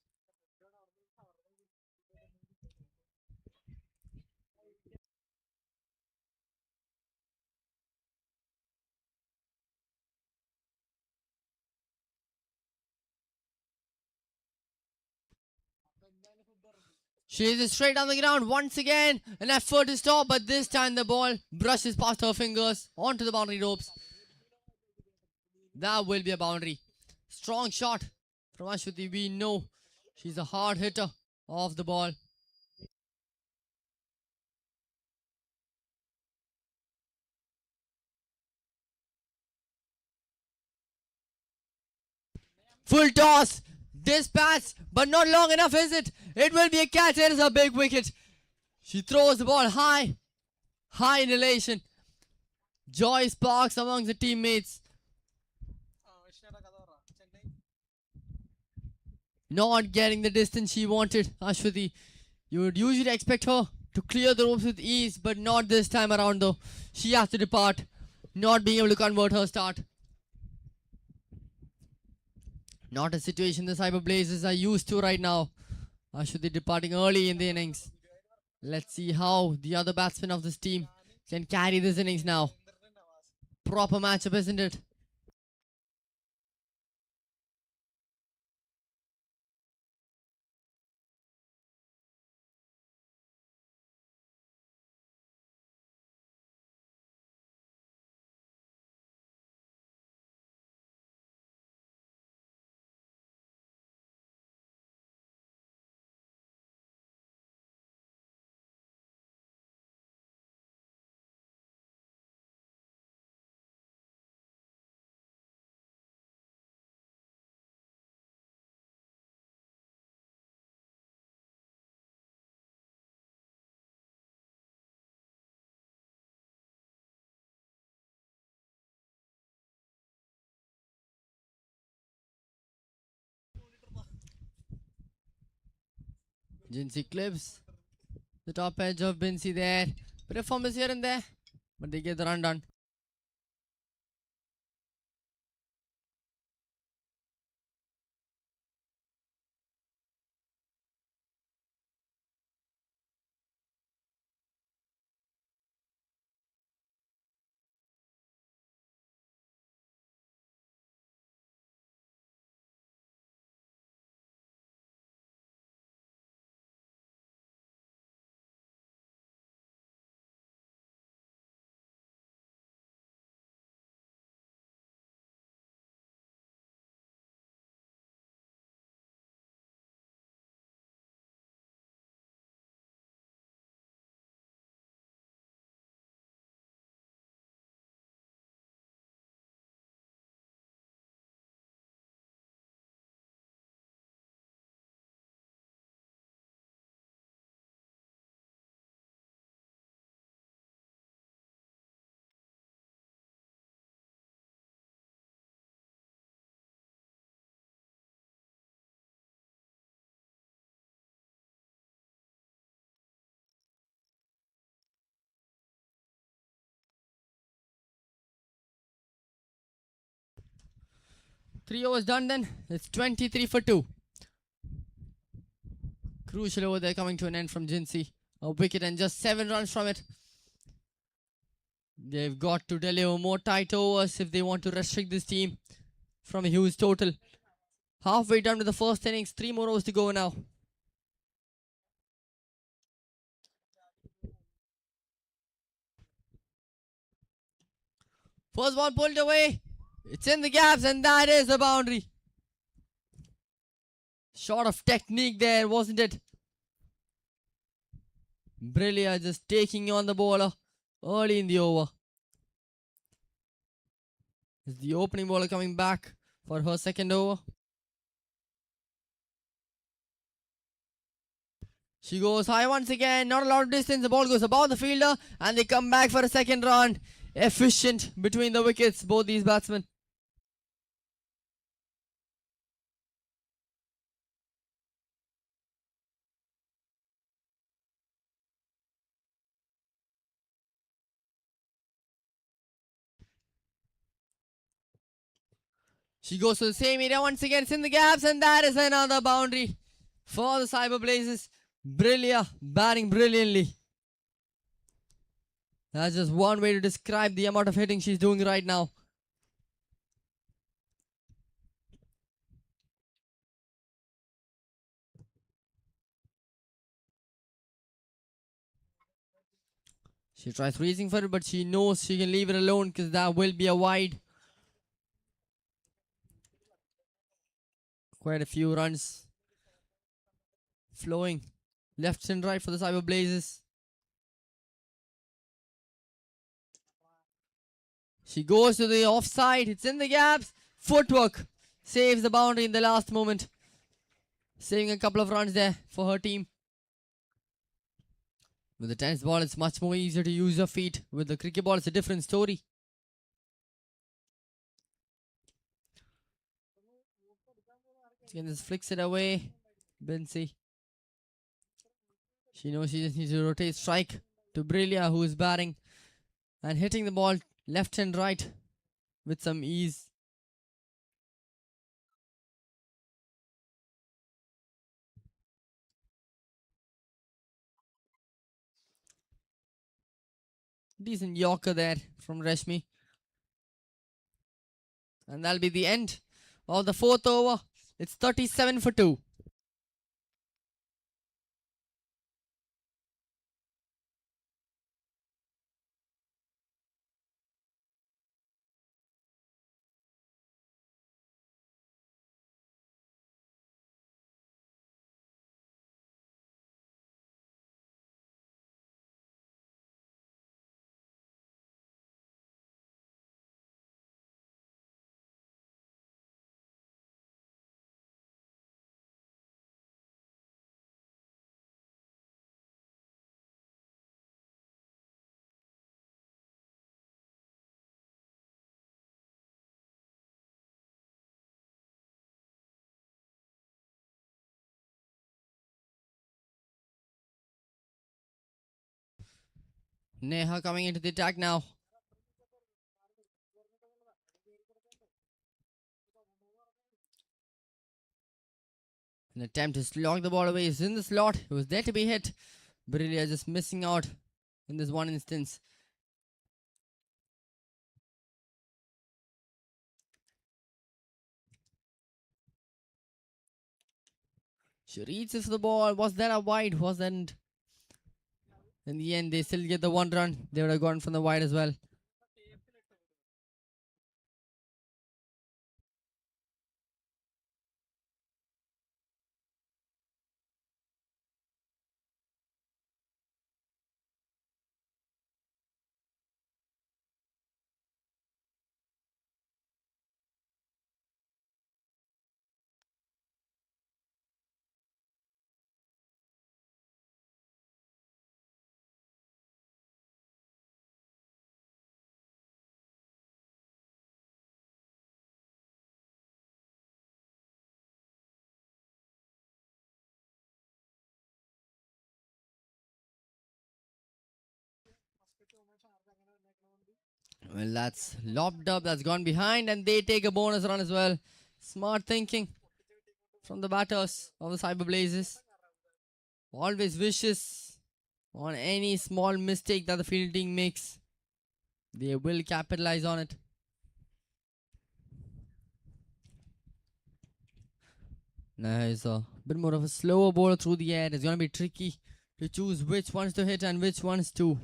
She is straight on the ground once again. An effort to stop, but this time the ball brushes past her fingers onto the boundary ropes. That will be a boundary. Strong shot from Ashwati. We know she's a hard hitter off the ball. Full toss. Dispatch, but not long enough, is it? It will be a catch. It is a big wicket. She throws the ball high in elation. Joy sparks amongst the teammates. Not getting the distance she wanted, Ashwati. You would usually expect her to clear the ropes with ease, but not this time around though. She has to depart, not being able to convert her start. Not a situation the Cyber Blazers are used to right now. Ashwati departing early in the innings. Let's see how the other batsmen of this team can carry this innings now. Proper matchup, isn't it? Jinsey clips the top edge of Binsey there. Bit of fumbles here and there, but they get the run done. Three overs done then. It's 23 for 2. Crucial over there coming to an end from Jinsey. A wicket and just 7 runs from it. They've got to deliver more tight overs if they want to restrict this team from a huge total. Halfway done with the first innings. 3 more overs to go now. First ball pulled away. It's in the gaps and that is a boundary. Short of technique there, wasn't it? Brillia just taking on the bowler early in the over. Is the opening bowler coming back for her second over? She goes high once again, not a lot of distance. The ball goes above the fielder and they come back for a second run. Efficient between the wickets, both these batsmen. She goes to the same area once again. It's in the gaps, and that is another boundary for the Cyber Blazers. Brillia batting brilliantly. That's just one way to describe the amount of hitting she's doing right now. She tries reaching for it, but she knows she can leave it alone because that will be a wide. Quite a few runs flowing left and right for the Cyber Blazers. She goes to the offside. It's in the gaps. Footwork saves the boundary in the last moment. Saving a couple of runs there for her team. With the tennis ball, it's much more easier to use your feet. With the cricket ball, it's a different story. She can just flicks it away. Bincy. She knows she just needs to rotate strike to Brillia, who is batting and hitting the ball left and right with some ease. Decent Yorker there from Rashmi. And that'll be the end of the fourth over. It's 37 for 2. Neha coming into the attack now. An attempt to slog the ball away is in the slot. It was there to be hit. Brillia just missing out in this one instance. She reaches for the ball. Was that a wide? Wasn't. In the end, they still get the one run. They would have gone from the wide as well. Well, that's lobbed up. That's gone behind, and they take a bonus run as well. Smart thinking from the batters of the Cyber Blazers. Always vicious on any small mistake that the fielding makes. They will capitalize on it. Nice. A bit more of a slower ball through the air. It's going to be tricky to choose which ones to hit and which ones to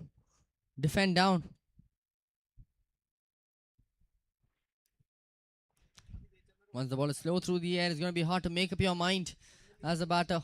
defend down. Once the ball is slow through the air, it's going to be hard to make up your mind as a batter.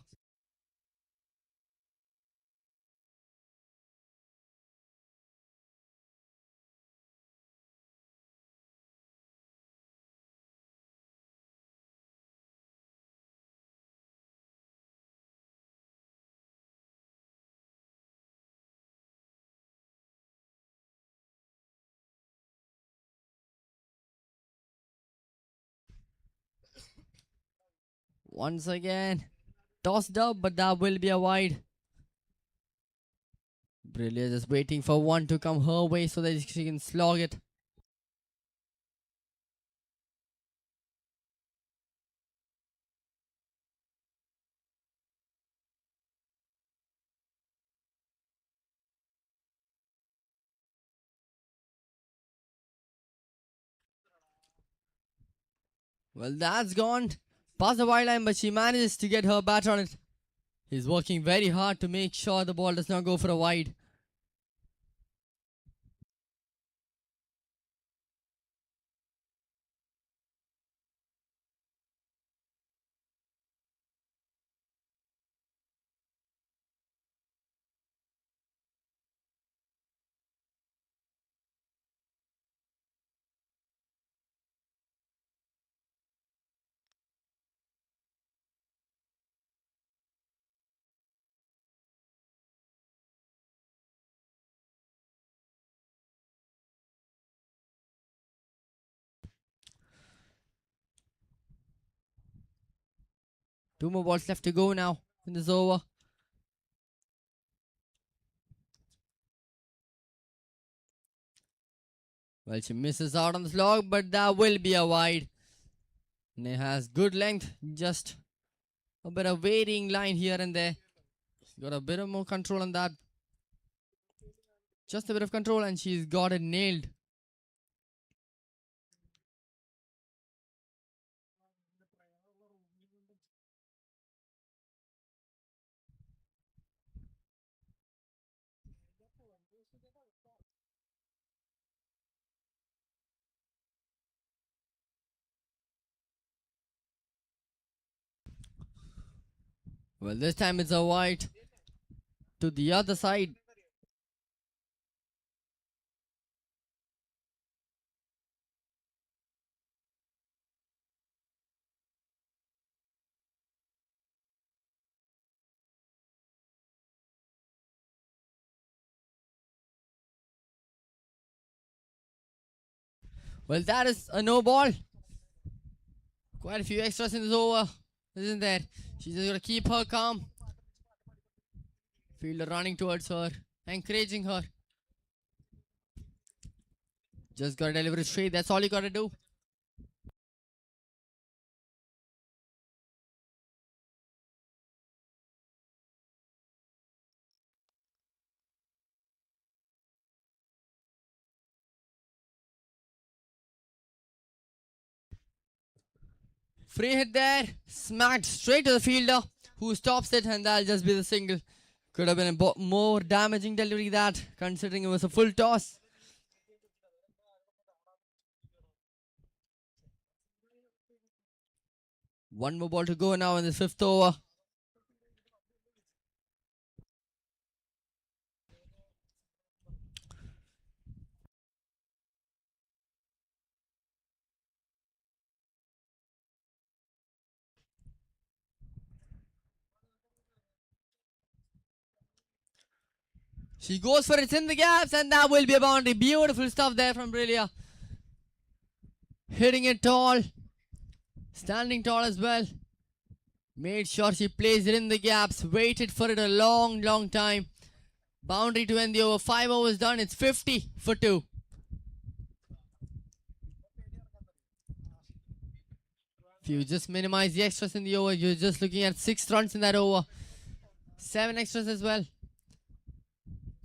Once again, tossed up, but that will be a wide. Brillia just waiting for one to come her way so that she can slog it. Well, that's gone past the wide line, but she manages to get her bat on it. He's working very hard to make sure the ball does not go for a wide. Two more balls left to go now in this over. Well, she misses out on the slog, but that will be a wide. And it has good length, just a bit of varying line here and there. She's got a bit of more control on that. Just a bit of control and she's got it nailed. Well, this time it's a wide to the other side. Well, that is a no ball. Quite a few extras in this over, isn't there? She's just got to keep her calm. Fielder running towards her, encouraging her. Just got to deliver it straight. That's all you got to do. Free hit there, smacked straight to the fielder, who stops it, and that'll just be the single. Could have been a more damaging delivery that, considering it was a full toss. One more ball to go now in the fifth over. She goes for it in the gaps, and that will be a boundary. Beautiful stuff there from Brilia. Hitting it tall. Standing tall as well. Made sure she placed it in the gaps. Waited for it a long time. Boundary to end the over. 5 overs done. It's 50 for 2. If you just minimize the extras in the over, you're just looking at 6 runs in that over. 7 extras as well.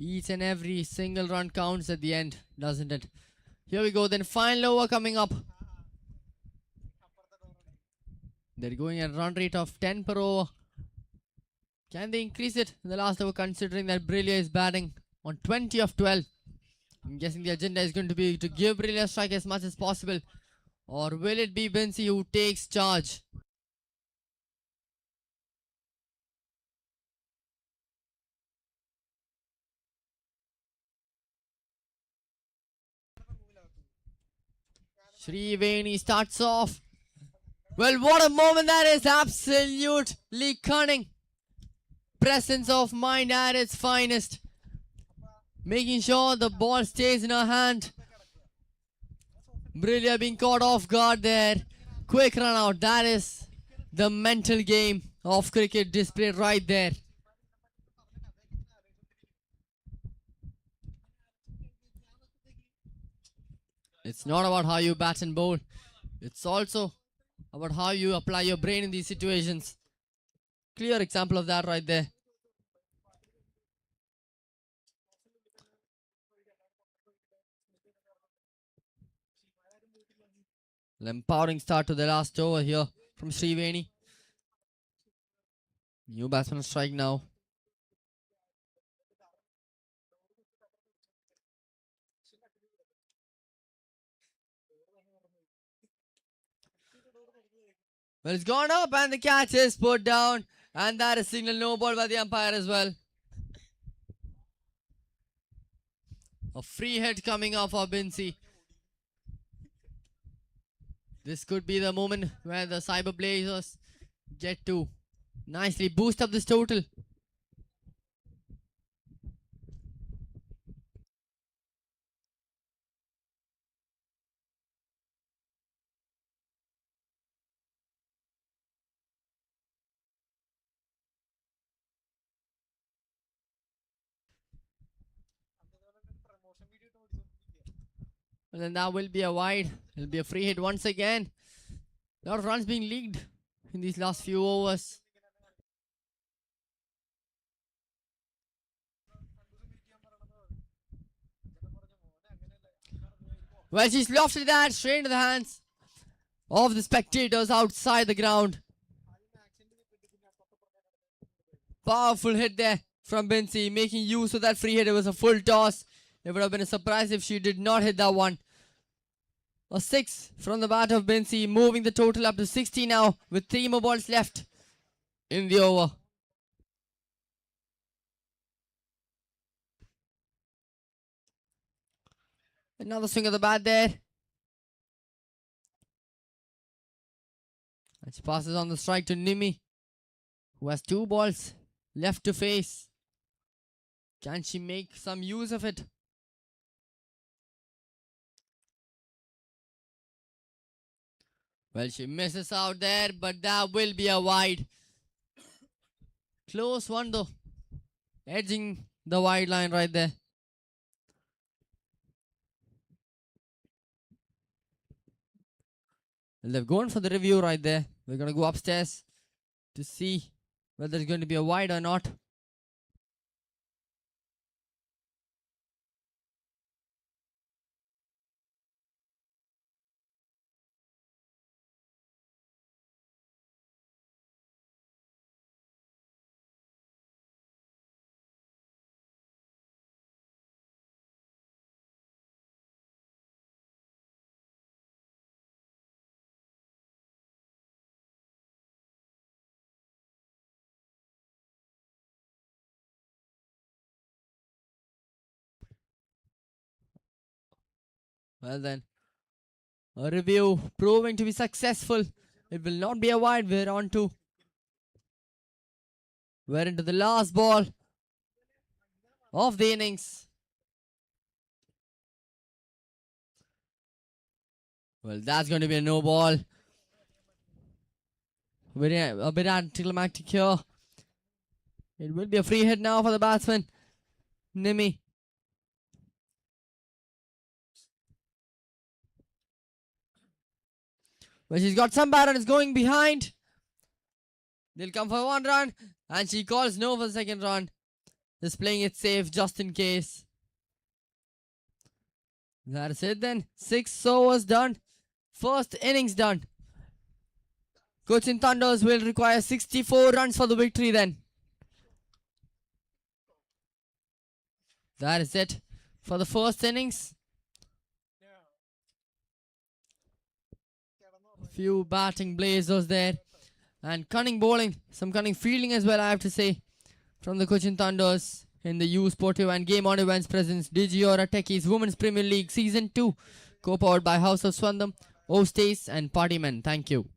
Each and every single run counts at the end, doesn't it? Here we go, then final over coming up. They're going at a run rate of 10 per over. Can they increase it in the last over, considering that Brilia is batting on 20 of 12? I'm guessing the agenda is going to be to give Brilia a strike as much as possible. Or will it be Bincy who takes charge? Sriveni starts off. Well, what a moment that is. Absolutely cunning. Presence of mind at its finest. Making sure the ball stays in her hand. Brilia being caught off guard there. Quick run out. That is the mental game of cricket displayed right there. It's not about how you bat and bowl. It's also about how you apply your brain in these situations. Clear example of that right there. An empowering start to the last over here from Sriveni. New batsman on strike now. Well, it's gone up and the catch is put down. And that is signal no ball by the umpire as well. A free hit coming off of Binsi. This could be the moment where the Cyber Blazers get to nicely boost up this total. And then that will be a wide. It'll be a free hit once again. A lot of runs being leaked in these last few overs. Well, she's lofted that straight into the hands of the spectators outside the ground. Powerful hit there from Binsi, making use of that free hit. It was a full toss. It would have been a surprise if she did not hit that one. A 6 from the bat of Binsi, moving the total up to 60 now with 3 more balls left in the over. Another swing of the bat there. And she passes on the strike to Nimi, who has 2 balls left to face. Can she make some use of it? Well, she misses out there, but that will be a wide. Close one though. Edging the wide line right there. Well, they've gone for the review right there. We're going to go upstairs to see whether it's going to be a wide or not. Well then, a review proving to be successful. It will not be a wide. We're into the last ball of the innings. Well, that's going to be a no ball. A bit anticlimactic here. It will be a free hit now for the batsman, Nimi. Well, she's got some batter and is going behind. They'll come for 1 run. And she calls no for the 2nd run. Just playing it safe just in case. That's it then. 6 overs done. First innings done. Cochin Thunders will require 64 runs for the victory then. That is it for the first innings. Few batting blazers there. And cunning bowling. Some cunning fielding as well, I have to say, from the Cochin Thunders in the U Sportive and Game On Events presents Digiora Techies Women's Premier League Season 2. Co-powered by House of Swandam, O-Stays and Partymen. Thank you.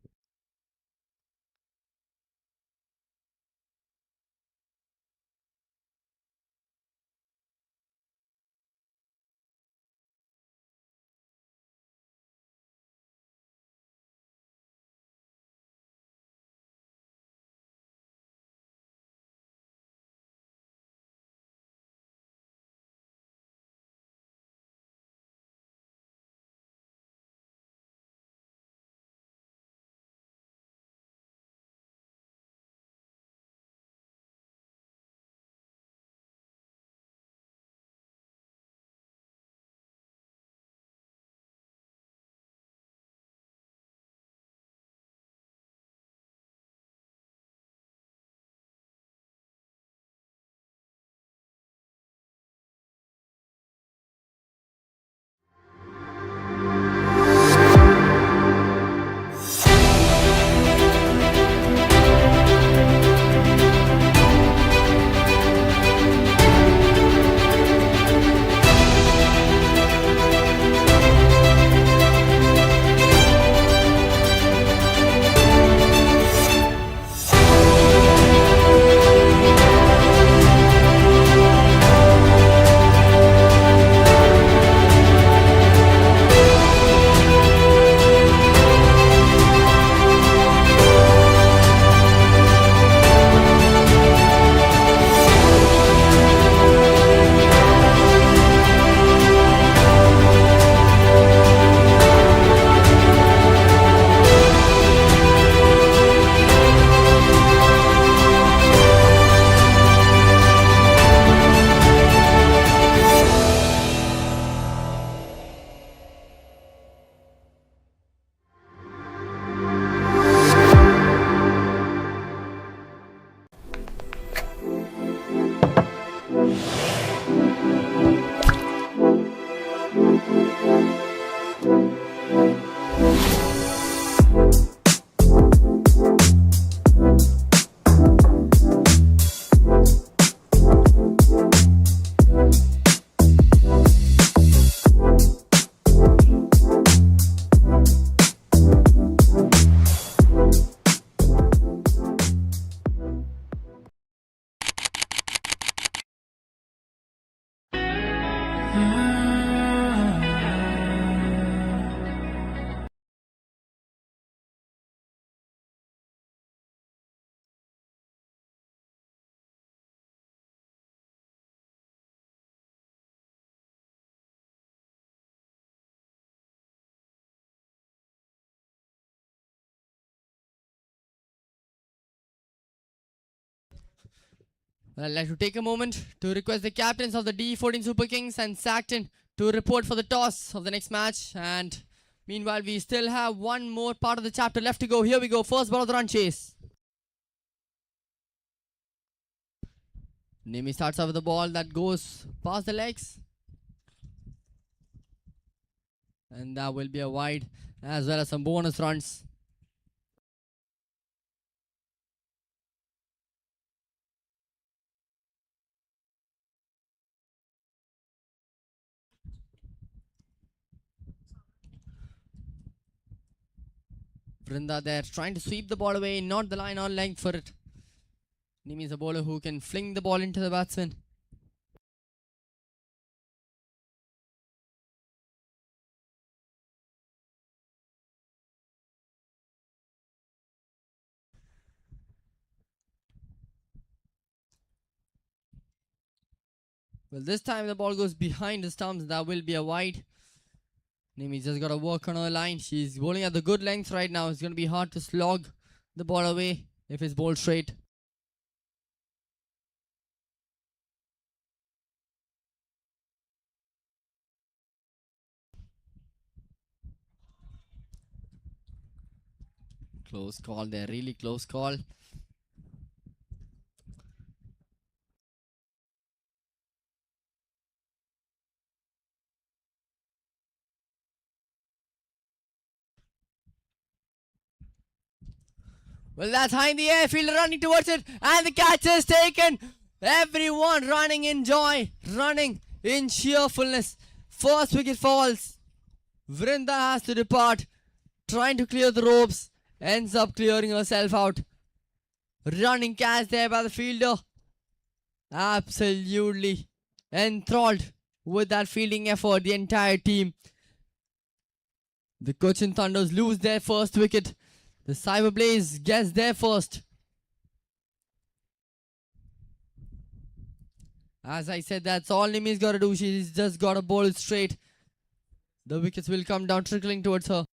I'd like to take a moment to request the captains of the D14 Super Kings and Sackton to report for the toss of the next match. And meanwhile, we still have one more part of the chapter left to go. Here we go. First ball of the run chase. Nimi starts off with the ball that goes past the legs. And that will be a wide, as well as some bonus runs. Vrinda there trying to sweep the ball away, not the line on length for it. Nimi is a bowler who can fling the ball into the batsman. Well, this time the ball goes behind the stumps. That will be a wide. Nimi's just got to work on her line. She's bowling at the good length right now. It's going to be hard to slog the ball away if it's bowled straight. Close call there, really close call. Well, that's high in the air. Fielder running towards it. And the catch is taken. Everyone running in joy. Running in cheerfulness. First wicket falls. Vrinda has to depart. Trying to clear the ropes. Ends up clearing herself out. Running catch there by the fielder. Absolutely enthralled with that fielding effort. The entire team. The Cochin Thunders lose their first wicket. The Cyber Blaze gets there first. As I said, that's all Nimi's got to do. She's just got to bowl it straight. The wickets will come down trickling towards her.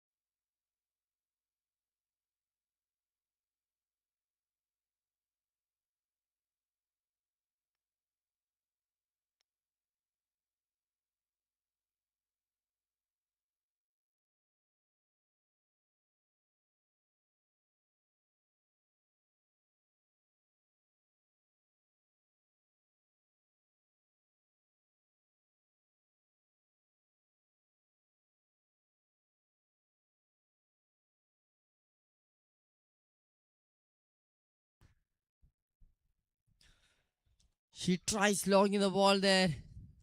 She tries logging the ball there.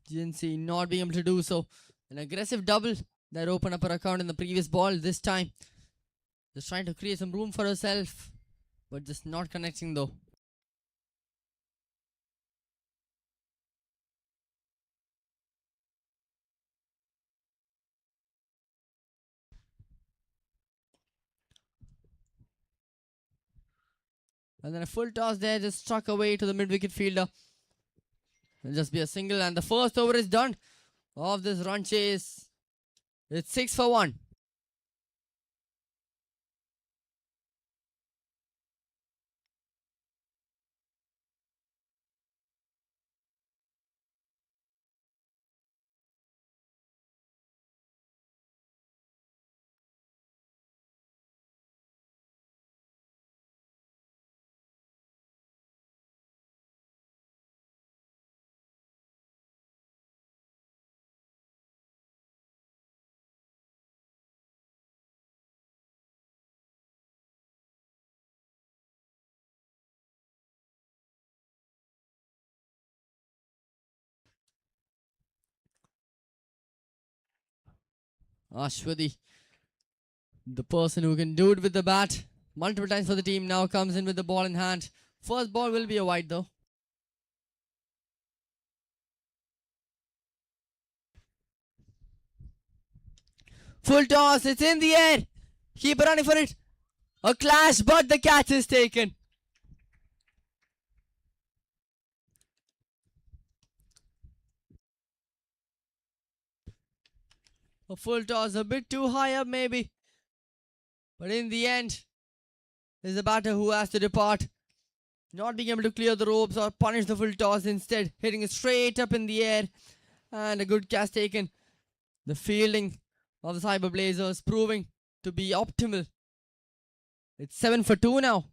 GNC not being able to do so. An aggressive double that opened up her account in the previous ball this time. Just trying to create some room for herself. But just not connecting though. And then a full toss there just struck away to the mid-wicket fielder. It'll just be a single and the first over is done of this run chase. It's 6 for 1. Ashwati, the person who can do it with the bat multiple times for the team, now comes in with the ball in hand. First ball will be a wide though. Full toss, it's in the air. Keep running for it. A clash, but the catch is taken. A full toss, a bit too high up maybe. But in the end, is the batter who has to depart. not being able to clear the ropes or punish the full toss, instead hitting it straight up in the air, and a good cast taken. The fielding of the Cyber Blazers proving to be optimal. It's 7 for 2 now.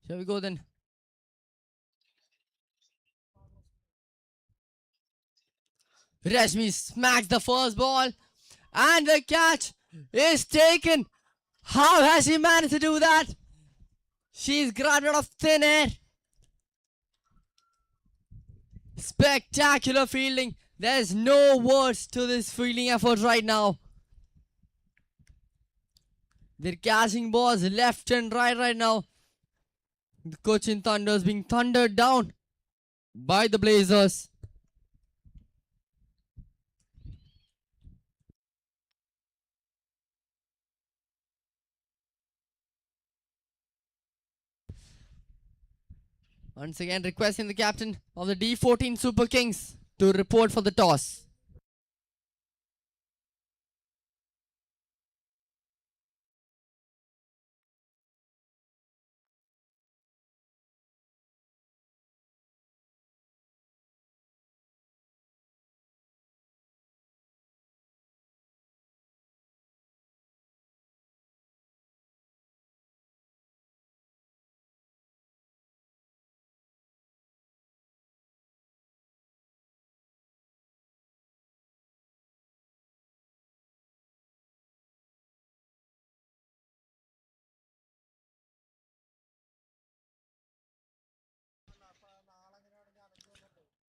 Shall we go then? Rashmi smacks the first ball, and the catch is taken. How has she managed to do that? She's grabbed it out of thin air. Spectacular fielding. There's no words to this fielding effort right now. They're catching balls left and right now. The Cochin Thunder is being thundered down by the Blazers. Once again requesting the captain of the D14 Super Kings to report for the toss.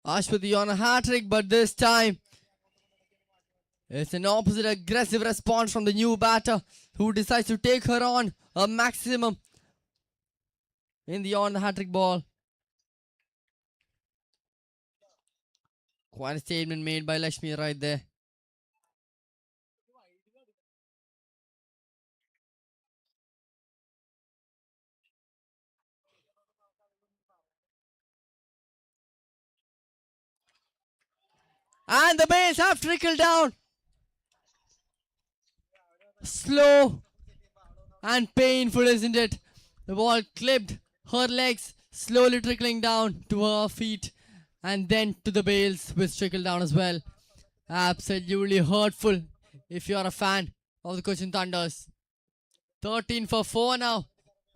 Ashwati on a hat-trick, but this time it's an opposite aggressive response from the new batter who decides to take her on a maximum in the on the hat-trick ball. Quite a statement made by Lakshmi right there. And the bails have trickled down. Slow and painful, isn't it? The ball clipped her legs, slowly trickling down to her feet and then to the bails, which trickled down as well. Absolutely hurtful if you're a fan of the Cochin Thunders. 13 for 4 now.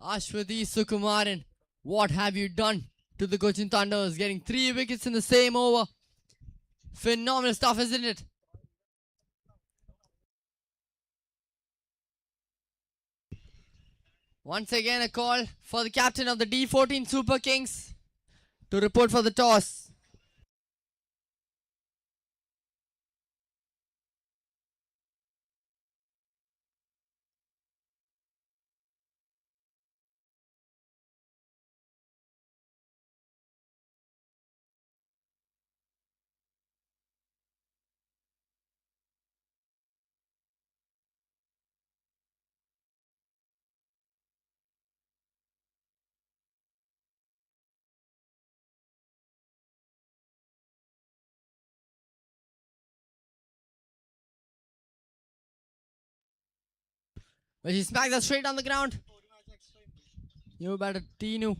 Ashwati Sukumaran, what have you done to the Cochin Thunders? Getting 3 wickets in the same over. Phenomenal stuff, isn't it? Once again, a call for the captain of the D14 Super Kings to report for the toss. Well, she smacked that straight on the ground. You better Tinu.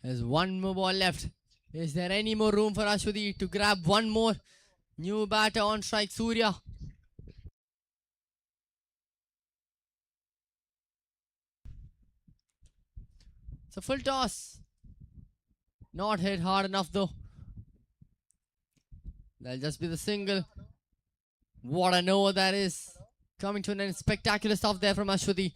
There's one more ball left. Is there any more room for Ashwati to grab one more? New batter on strike, Surya. It's a full toss. Not hit hard enough though. That'll just be the single. What an over that is. Coming to an end. Spectacular stuff there from Ashwati.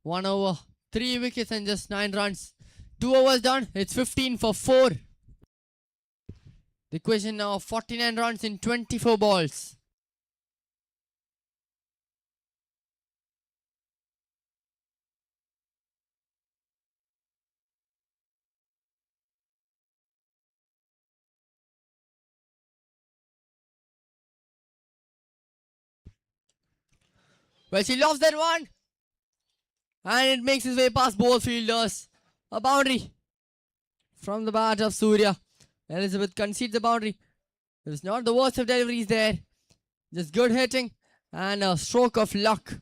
1 over, 3 wickets and just 9 runs. 2 overs done. It's 15 for 4. The equation now 49 runs in 24 balls. Well, she lost that one. And it makes its way past both fielders. A boundary from the bat of Surya. Elizabeth concedes the boundary. It was not the worst of deliveries there. Just good hitting and a stroke of luck.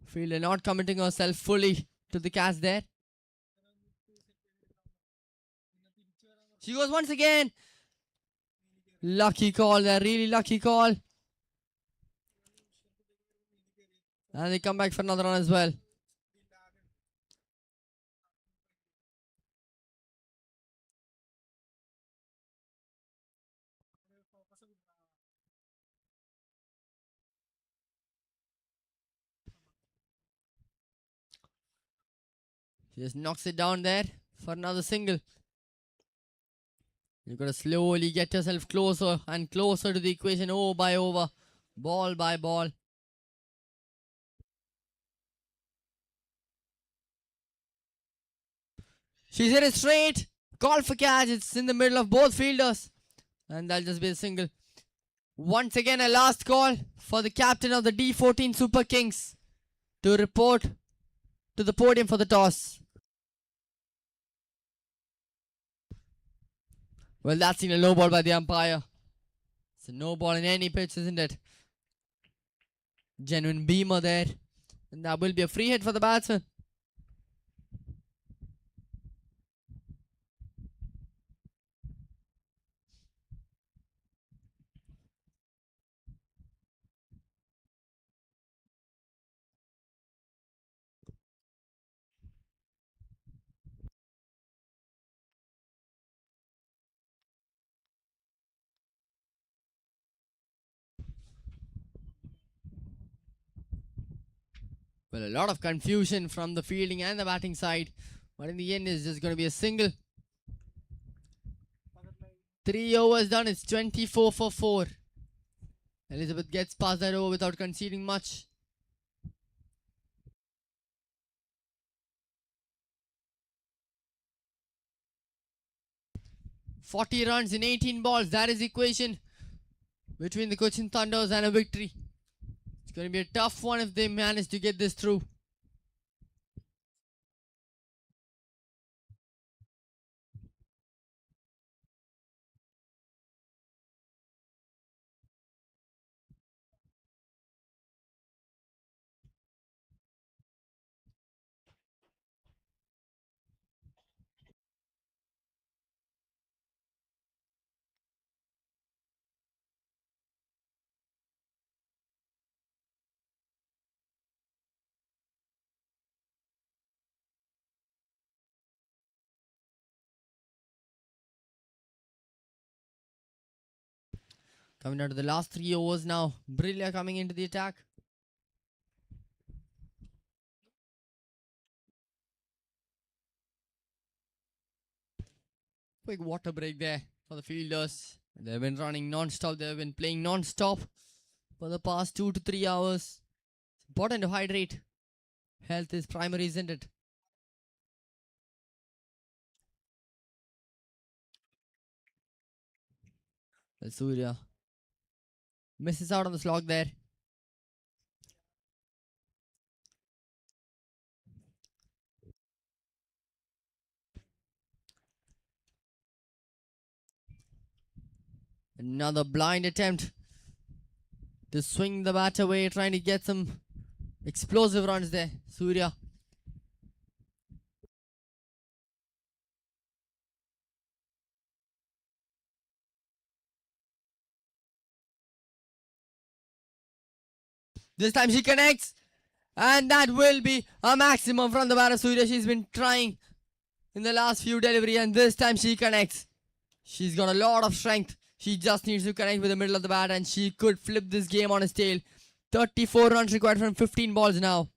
Fielder not committing herself fully to the catch there. She goes once again. Lucky call there, really lucky call. And they come back for another run as well. She just knocks it down there for another single. You've got to slowly get yourself closer and closer to the equation, over by over, ball by ball. She's hit it straight. Call for catch. It's in the middle of both fielders. And that'll just be a single. Once again, a last call for the captain of the D14 Super Kings to report to the podium for the toss. Well, that's seen a low ball by the umpire. It's a no ball in any pitch, isn't it? Genuine beamer there. And that will be a free hit for the batsman. Well, a lot of confusion from the fielding and the batting side. But in the end, it's just going to be a single. 3 overs done. It's 24 for 4. Elizabeth gets past that over without conceding much. "40 runs in 18 balls. That is the equation between the Cochin Thunders and a victory. It's going to be a tough one if they manage to get this through. Coming down to the last 3 overs now. Brillia coming into the attack. Quick water break there for the fielders. They've been running non-stop. They've been playing non-stop for the past 2 to 3 hours. It's important to hydrate. Health is primary, isn't it? Well, Surya misses out on the slog there. Another blind attempt to swing the bat away, trying to get some explosive runs there. Surya. This time she connects. And that will be a maximum from the batter Surya. She's been trying in the last few deliveries, and this time she connects. She's got a lot of strength. She just needs to connect with the middle of the bat, and she could flip this game on its tail. 34 runs required from 15 balls now.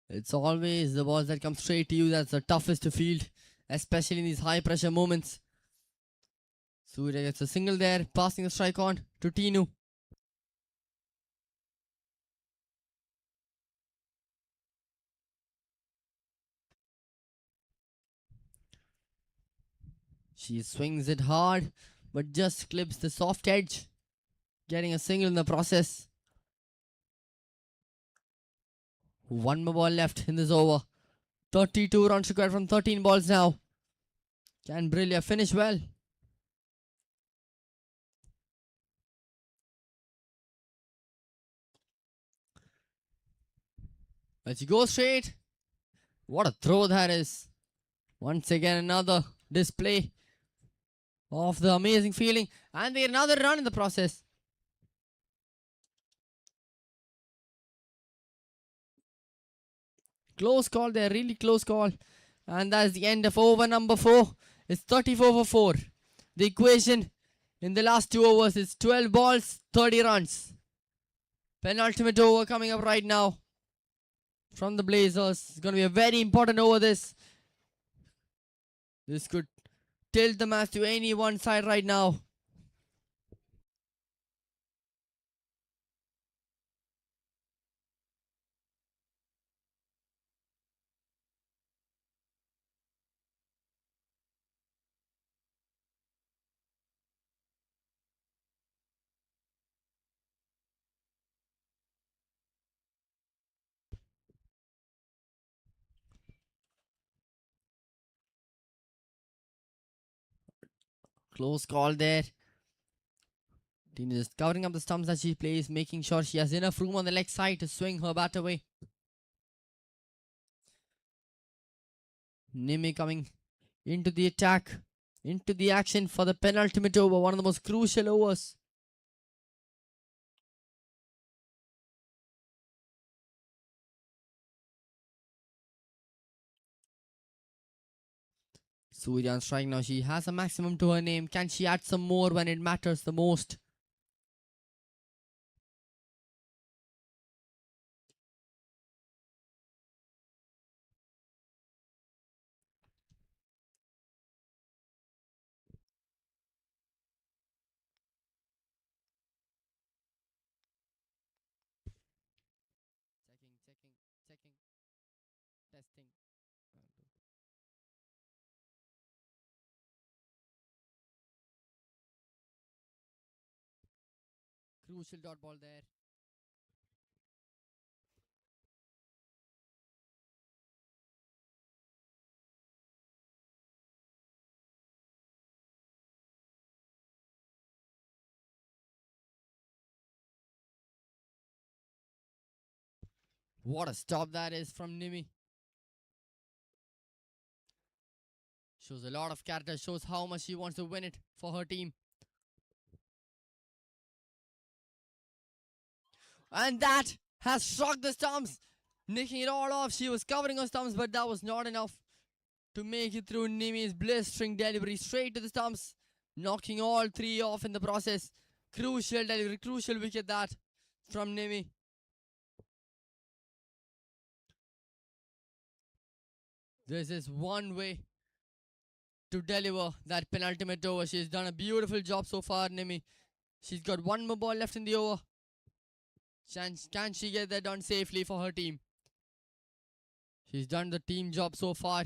It's always the balls that come straight to you that's the toughest to field, especially in these high pressure moments. Surya gets a single there, passing the strike on to Tinu. She swings it hard, but just clips the soft edge, getting a single in the process. One more ball left in this over. 32 runs required from 13 balls now. Can Brillia finish well? Let's go straight. What a throw that is. Once again, another display of the amazing feeling. And they get another run in the process. Close call there, really close call. And that's the end of over number 4. It's 34 for 4. The equation in the last 2 overs is 12 balls, 30 runs. Penultimate over coming up right now from the Blazers. It's going to be a very important over this. This could tilt the match to any one side right now. Close call there. Tina just covering up the stumps that she plays, making sure she has enough room on the leg side to swing her bat away. Nimi coming into the attack, into the action for the penultimate over, one of the most crucial overs. Surya on strike now. She has a maximum to her name. Can she add some more when it matters the most? Checking, testing. Crucial dot ball there. What a stop that is from Nimi. Shows a lot of character, shows how much she wants to win it for her team. And that has struck the stumps, nicking it all off. She was covering her stumps, but that was not enough to make it through Nimi's blistering delivery straight to the stumps, knocking all three off in the process. Crucial delivery, crucial wicket that from Nimi. This is one way to deliver that penultimate over. She's done a beautiful job so far, Nimi. She's got one more ball left in the over. Can she get that done safely for her team? She's done the team job so far.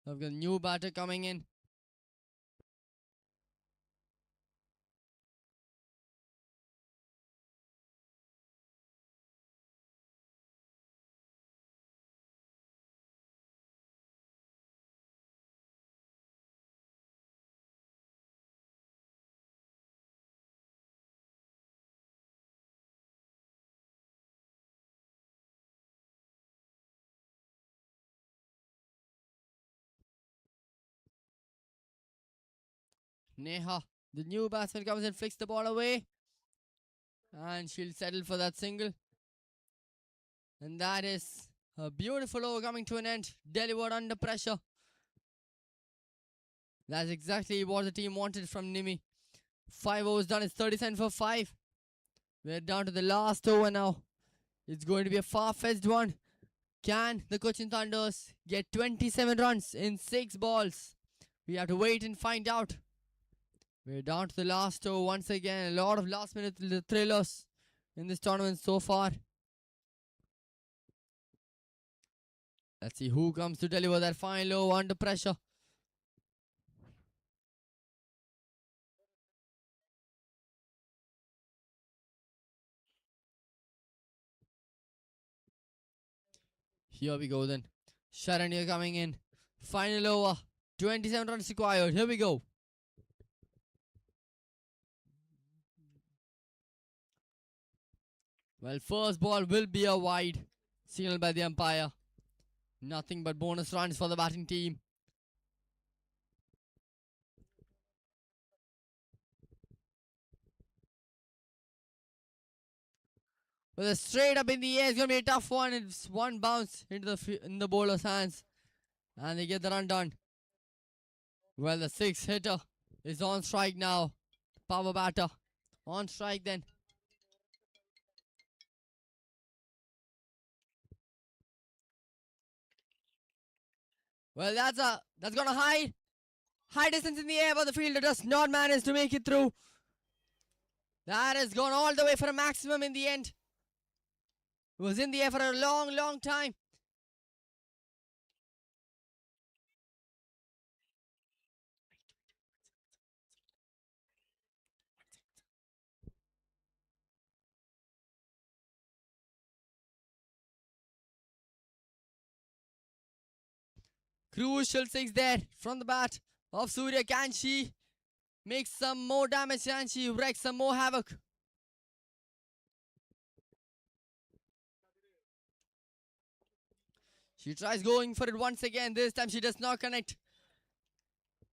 I've got a new batter coming in. Neha, the new batsman, comes and flicks the ball away. And she'll settle for that single. And that is a beautiful over coming to an end. Delivered under pressure. That's exactly what the team wanted from Nimi. 5 overs done. It's 37 for 5. We're down to the last over now. It's going to be a far-fetched one. Can the Cochin Thunders get 27 runs in 6 balls? We have to wait and find out. We're down to the last over once again. A lot of last-minute thrillers in this tournament so far. Let's see who comes to deliver that final over under pressure. Here we go then. Sharanya coming in. Final over. 27 runs required. Here we go. Well, first ball will be a wide. Signaled by the umpire. Nothing but bonus runs for the batting team. With a straight up in the air, it's going to be a tough one. It's one bounce into the bowler's hands. And they get the run done. Well, the 6th hitter is on strike now. Power batter. On strike then. Well, that's gonna high distance in the air, but the fielder does not manage to make it through. That has gone all the way for a maximum in the end. It was in the air for a long, long time. Crucial 6 there from the bat of Surya. Can she make some more damage? Can she wreak some more havoc? She tries going for it once again. This time she does not connect.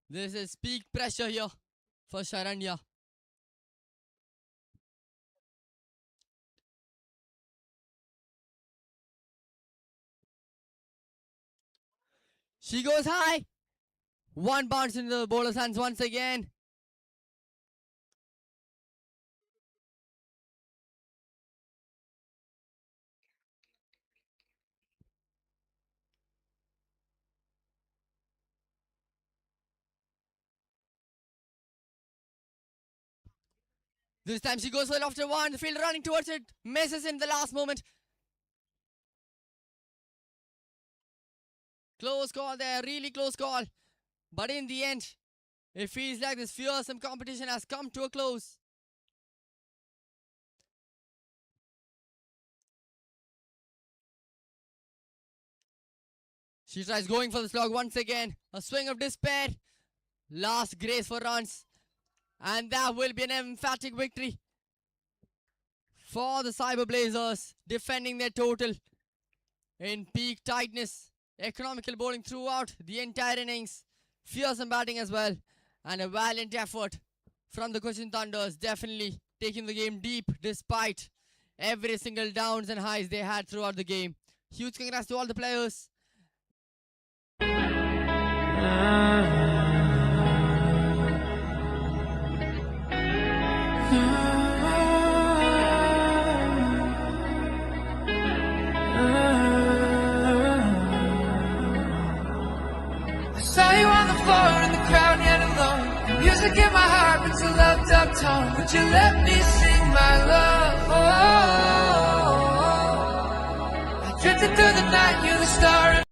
This is peak pressure here for Sharanya. She goes high. One bounce into the bowler's hands once again. This time she goes for it after one. The fielder running towards it. Misses in the last moment. Close call there. Really close call. But in the end, it feels like this fearsome competition has come to a close. She tries going for the slog once again. A swing of despair. Last grace for runs. And that will be an emphatic victory for the Cyber Blazers, defending their total in peak tightness. Economical bowling throughout the entire innings. Fearsome batting as well. And a valiant effort from the Cochin Thunders, definitely taking the game deep despite every single downs and highs they had throughout the game. Huge congrats to all the players. I saw you on the floor in the crowd yet alone. The music in my heart brings a loved up tone. Would you let me sing my love? I drifted through the night, you're the star.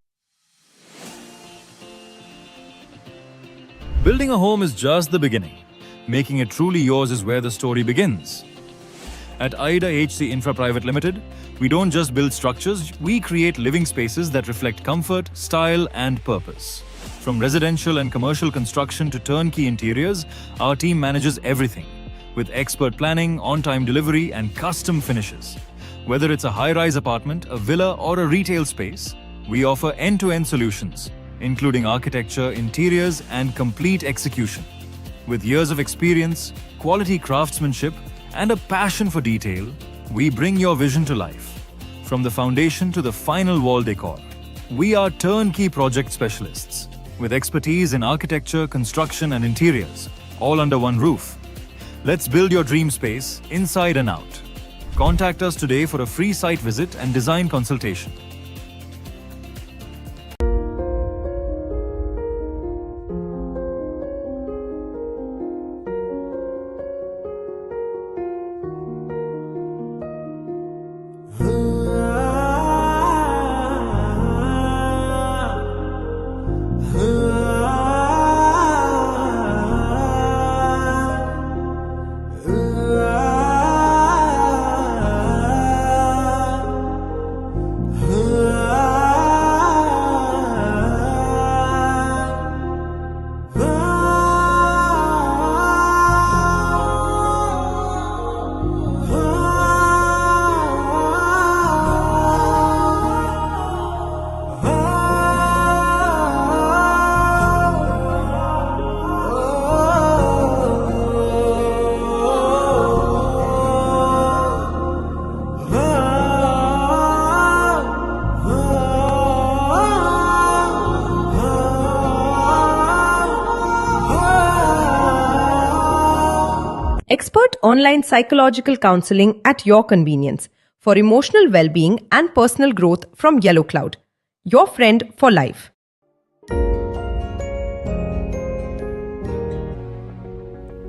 Building a home is just the beginning. Making it truly yours is where the story begins. At Ida HC Infra Private Limited, we don't just build structures, we create living spaces that reflect comfort, style, and purpose. From residential and commercial construction to turnkey interiors, our team manages everything with expert planning, on-time delivery, and custom finishes. Whether it's a high-rise apartment, a villa, or a retail space, we offer end-to-end solutions, including architecture, interiors, and complete execution. With years of experience, quality craftsmanship, and a passion for detail, we bring your vision to life. From the foundation to the final wall decor, we are turnkey project specialists with expertise in architecture, construction, and interiors, all under one roof. Let's build your dream space inside and out. Contact us today for a free site visit and design consultation. Expert online psychological counseling at your convenience for emotional well-being and personal growth from Yellow Cloud. Your friend for life.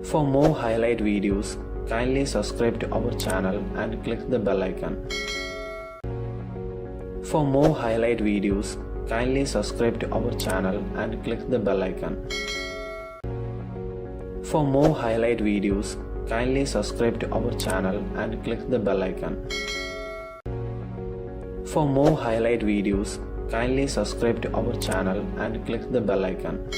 For more highlight videos, kindly subscribe to our channel and click the bell icon. For more highlight videos, kindly subscribe to our channel and click the bell icon. For more highlight videos, kindly subscribe to our channel and click the bell icon. For more highlight videos, kindly subscribe to our channel and click the bell icon.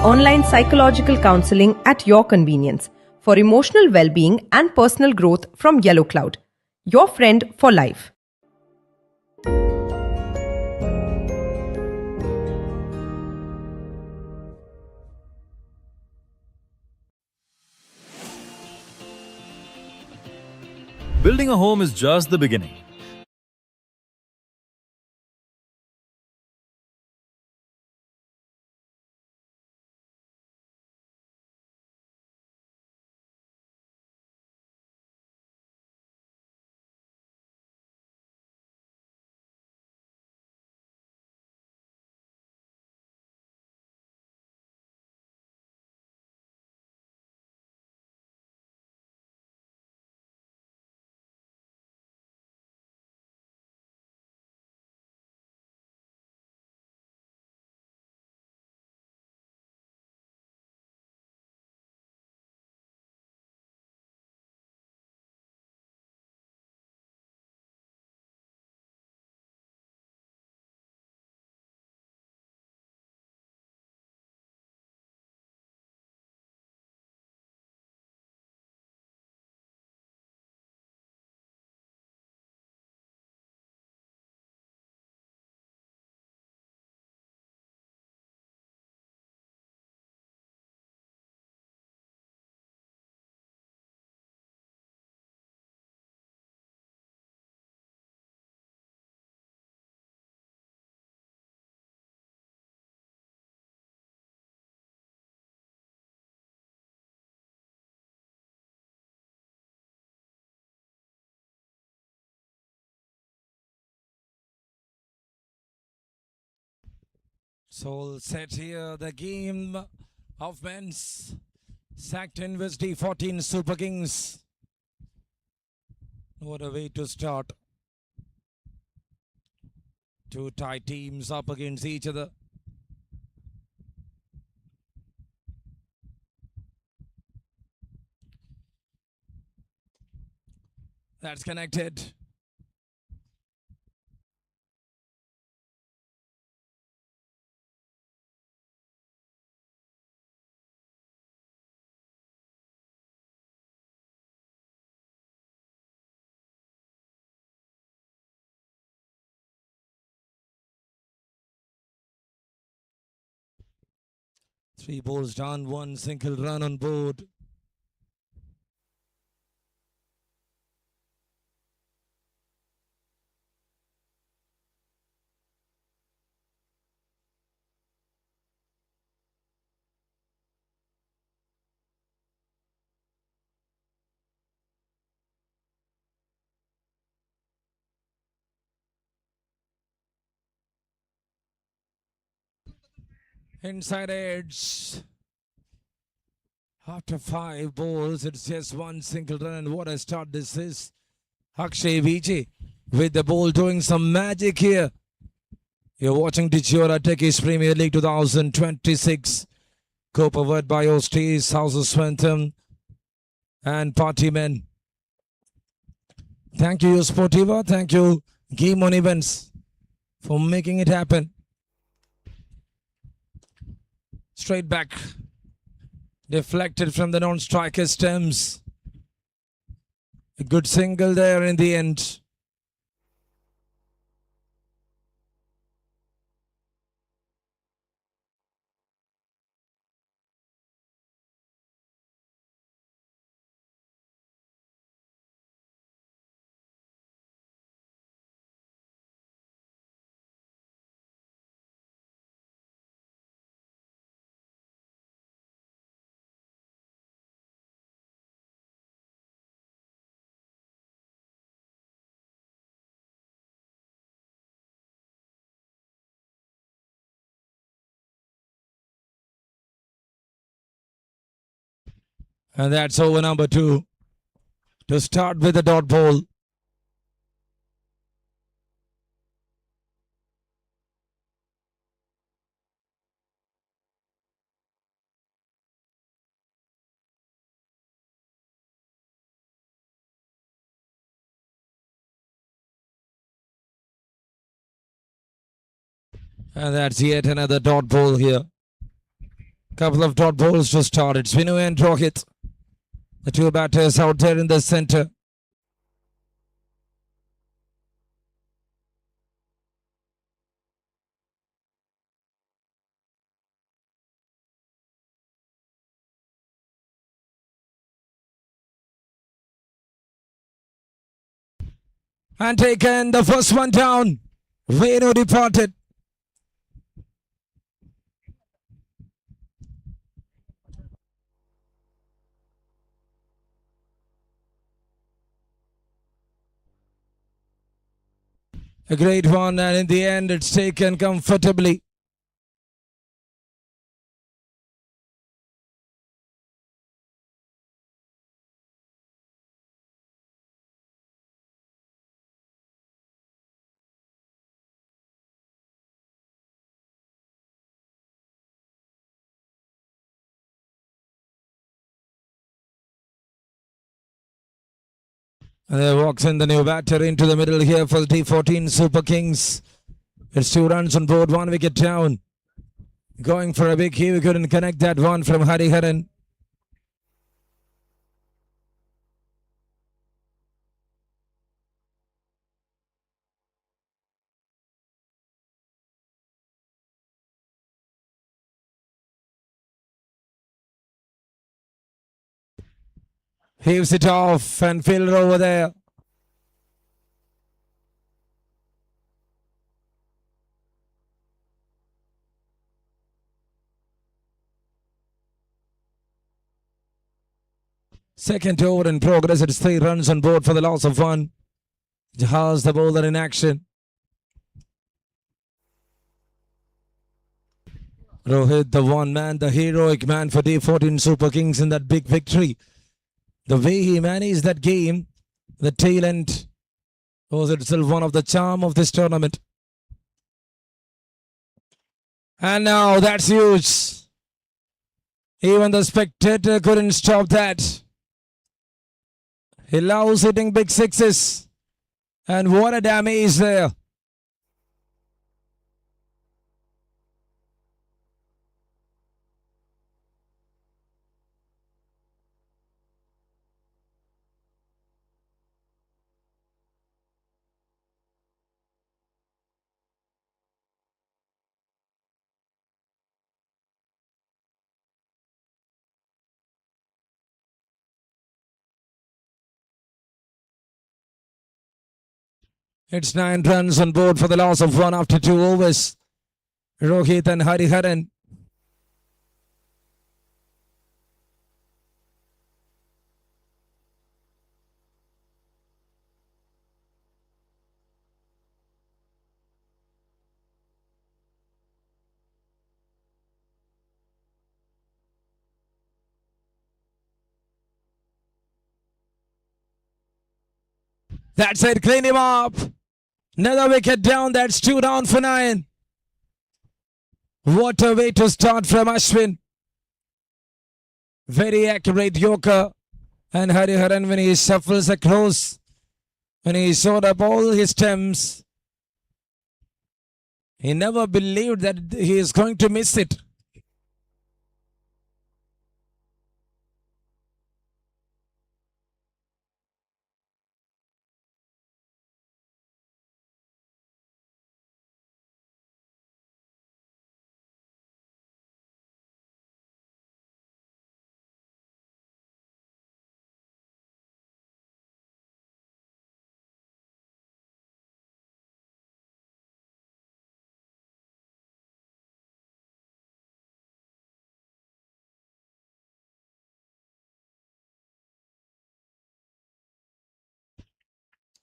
online psychological counseling at your convenience for emotional well-being and personal growth from Yellow Cloud. Your friend for life. Building a home is just the beginning. So all set here, the game of men's Sacked University 14 Super Kings. What a way to start. Two tight teams up against each other. That's connected. Three balls down, one single run on board. Inside edge. After 5 balls, it's just one single run. And what a start this is. Akshay Vijay with the ball doing some magic here. You're watching Digiora Techies Premier League 2026. Co-powered by Ostis, House of Swentham and Party Men. Thank you, Sportiva. Thank you, Game On Events, for making it happen. Straight back. Deflected from the non-striker stems. A good single there in the end. And that's over number 2. To start with the dot ball. And that's yet another dot ball here. Couple of dot balls to start. It's Vinu and Rohit. The two batters out there in the center. And taken the first one down. Venu departed. A great one, and in the end, it's taken comfortably. And there walks in the new batter into the middle here for the T14 Super Kings. It's 2 runs on board, 1 wicket down. Going for a big hit, we couldn't connect that one from Hariharan. Heaves it off and fielder over there. Second over in progress. It's 3 runs on board for the loss of 1. Jahaz, the bowler, in action. Rohit, the one man, the heroic man for T14 Super Kings in that big victory. The way he managed that game, the tail end was itself one of the charm of this tournament. And now that's huge. Even the spectator couldn't stop that. He loves hitting big sixes. And what a damage there. It's 9 runs on board for the loss of 1 after 2 overs. Rohit and Hariharan. That's it, clean him up. Another wicket down, that's 2 down for 9. What a way to start from Ashwin. Very accurate Yorker. And Hariharan, when he shuffles across, when he showed up all his stems, he never believed that he is going to miss it.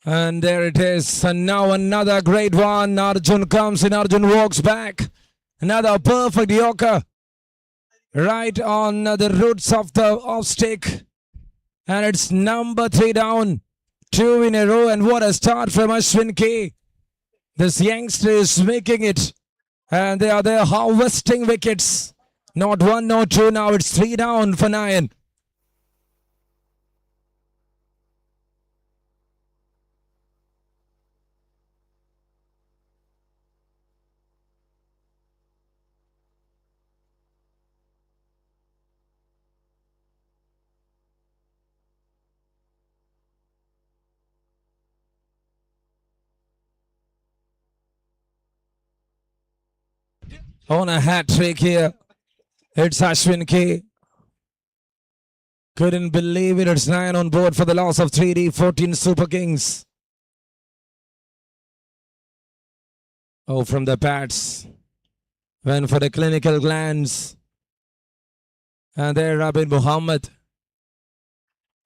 And there it is. And now another great one. Arjun comes in. Arjun walks back. Another perfect Yorker. Right on the roots of the off stick. And it's number 3 down. 2 in a row. And what a start from Ashwin K. This youngster is making it. And they are there harvesting wickets. Not 1, not 2. Now it's 3 down for 9. on a hat trick here. It's Ashwin K. Couldn't believe it. It's 9 on board for the loss of 3D 14 Super Kings. Oh, from the pads. Went for the clinical glance. And there Rabin Muhammad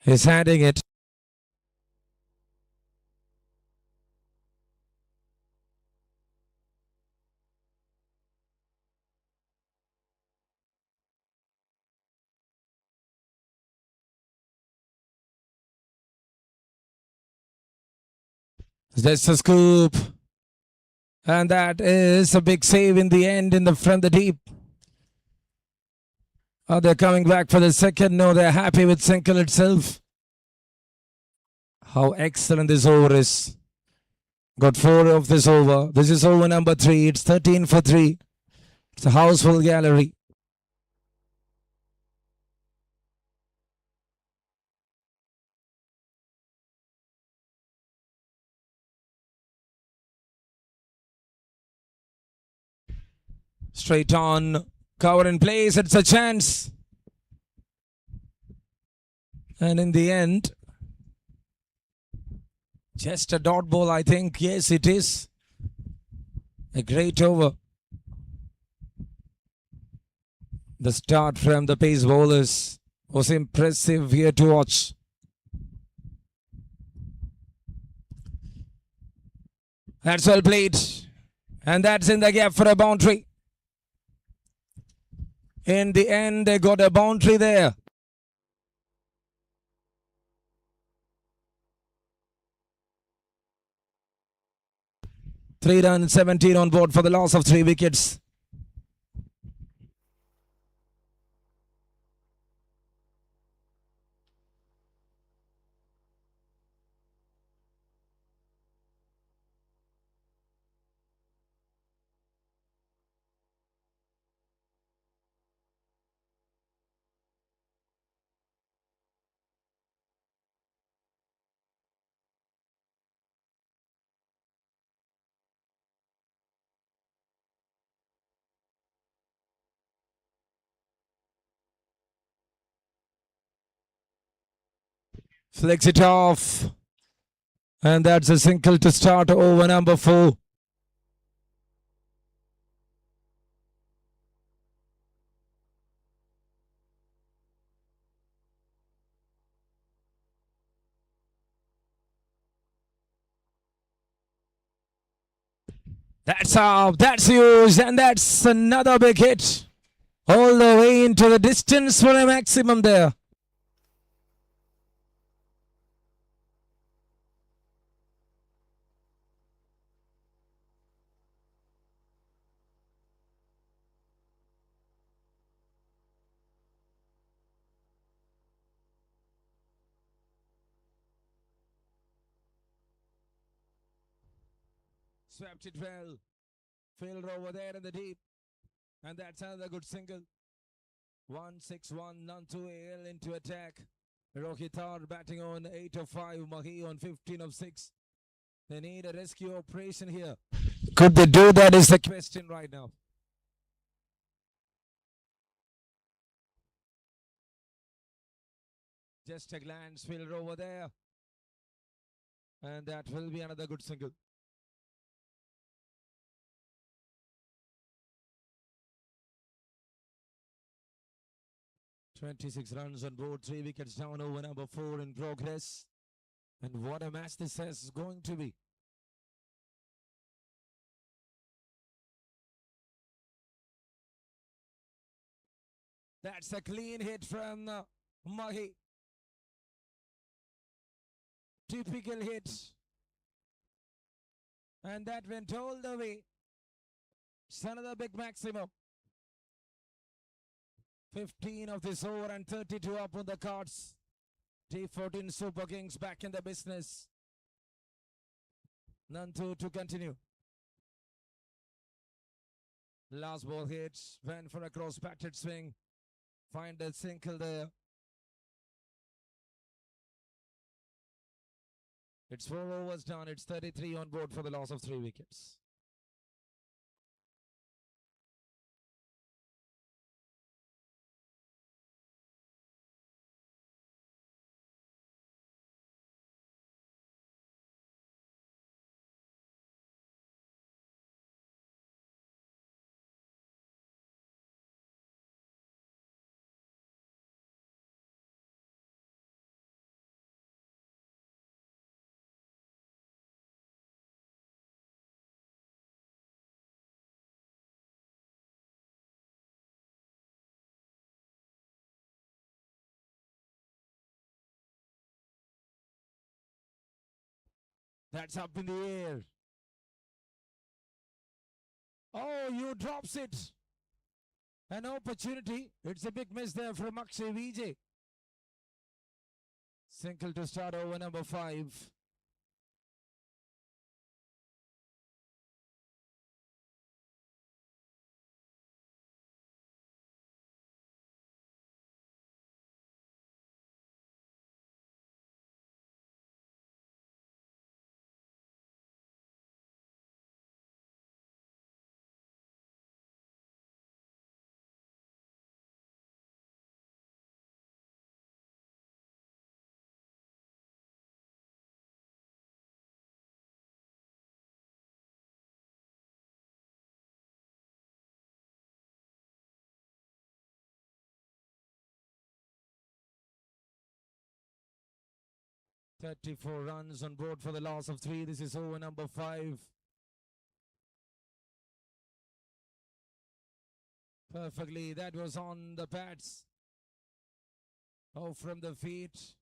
is handing it. That's a scoop. And that is a big save in the end from the deep. Are they coming back for the second? No, they're happy with single itself. How excellent this over is. Got 4 of this over. This is over number 3. It's 13 for 3. It's a houseful gallery. Straight on. Cover in place. It's a chance. And in the end, just a dot ball, I think. Yes, it is. A great over. The start from the pace bowlers was impressive here to watch. That's well played. And that's in the gap for a boundary. In the end, they got a boundary there. Three runs, 17 on board for the loss of 3 wickets. Flicks it off. And that's a single to start over number 4. That's up, that's used, and that's another big hit. All the way into the distance for a maximum there. Swept it well. Fielder over there in the deep. And that's another good single. 1-6-1, Nantu AL into attack. Rohitar batting on 8 of 5. Mahi on 15 of 6. They need a rescue operation here. Could they do that is the question right now. Just a glance, fielder over there. And that will be another good single. 26 runs on board, 3 wickets down over number 4 in progress. And what a match this is going to be. That's a clean hit from Mahi. Typical hit. And that went all the way. It's another big maximum. 15 of this over and 32 up on the cards. T14 Super Kings back in the business. Nantu to continue. Last ball hits. Went for a cross batted swing. Find a single there. It's 4 overs done. It's 33 on board for the loss of 3 wickets. That's up in the air. Oh, you drops it. An opportunity. It's a big miss there from Akshay Vijay. Single to start over number 5. "34 runs on board for the loss of 3. This is over number 5. Perfectly. That was on the pads. Oh, from the feet.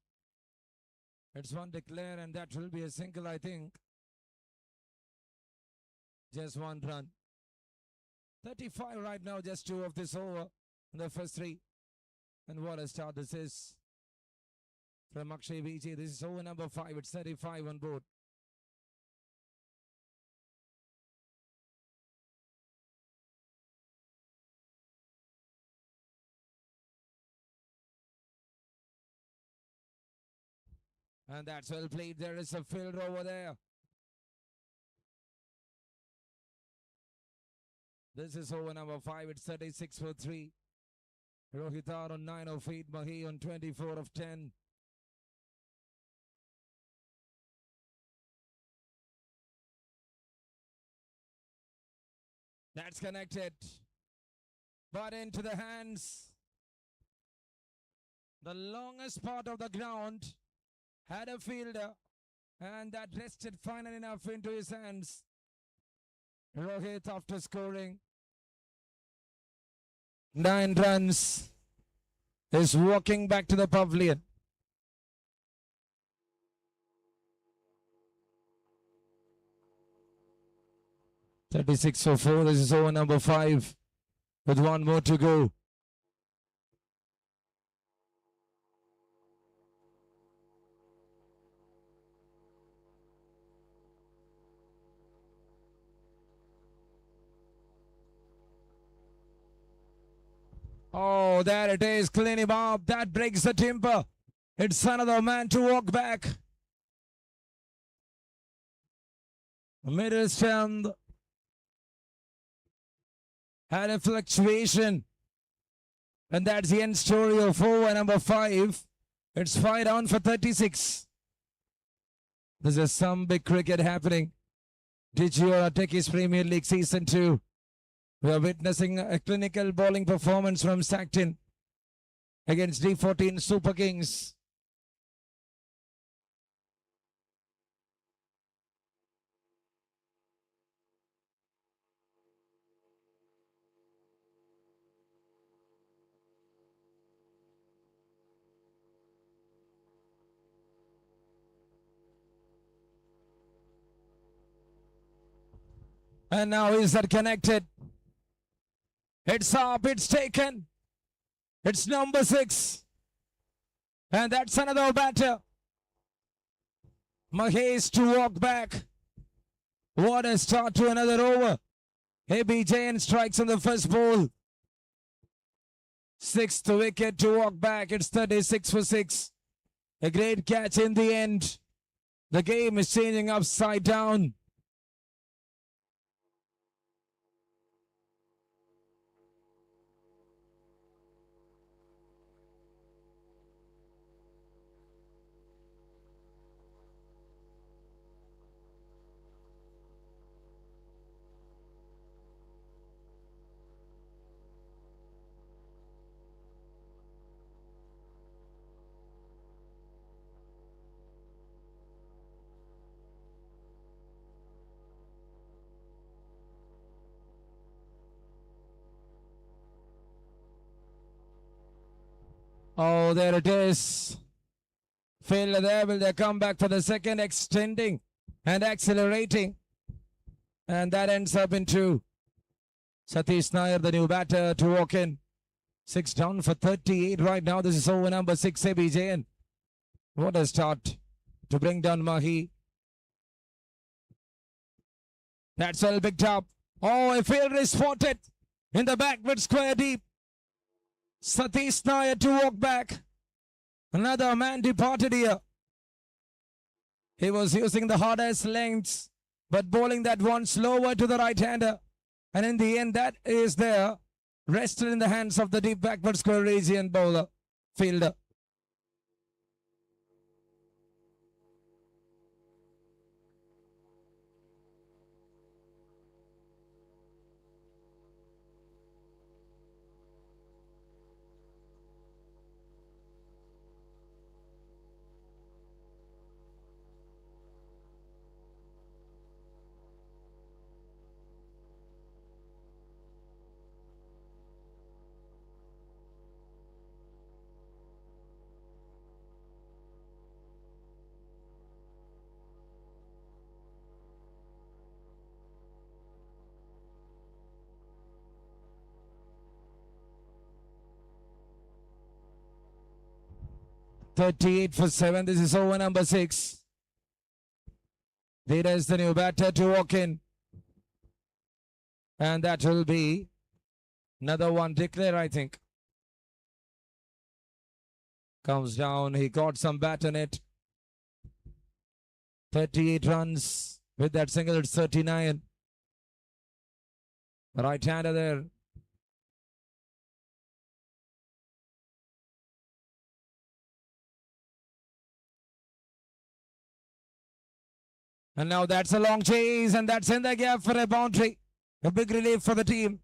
It's one declare, and that will be a single, I think. Just 1 run. 35 right now, just 2 of this over in the first 3. And what a start this is from Akshay Vijay. This is over number 5. It's 35 on board. And that's well played. There is a fielder over there. This is over number 5. It's 36 for 3. Rohitar on 9 of 8. Mahi on 24 of 10. That's connected. But into the hands. The longest part of the ground had a fielder, and that rested fine enough into his hands. Rohit, after scoring 9 runs, is walking back to the pavilion. "36 for 4. This is over number 5 with 1 more to go. Oh, there it is. Clean him up. That breaks the timber. It's another man to walk back. Middle stump had a fluctuation. And that's the end story of over number 5. It's 5 down for 36. This is some big cricket happening. Digiora Techies Premier League Season 2. We are witnessing a clinical bowling performance from Sackton against D14 Super Kings. And now is that connected? It's up, it's taken. It's number 6. And that's another batter. Mahesh to walk back. What a start to another over. AB Jain strikes on the first ball. 6th wicket to walk back. It's 36 for 6. A great catch in the end. The game is changing upside down. Oh, there it is. Failure there. Will they come back for the second, extending and accelerating. And that ends up into Satish Nair, the new batter, to walk in. 6 down for 38 right now. This is over number 6, ABJN. What a start to bring down Mahi. That's well picked up. Oh, a fielder is spotted in the backward square deep. Satish Nair to walk back. Another man departed here. He was using the hardest lengths, but bowling that one slower to the right-hander. And in the end, that is there, rested in the hands of the deep backward square region bowler, fielder. .38 for 7. This is over number 6. There is the new batter to walk in. And that will be another one declare, I think. Comes down. He got some bat on it. 38 runs with that single. It's 39. Right-hander there. And now that's a long chase, and that's in the gap for a boundary. A big relief for the team.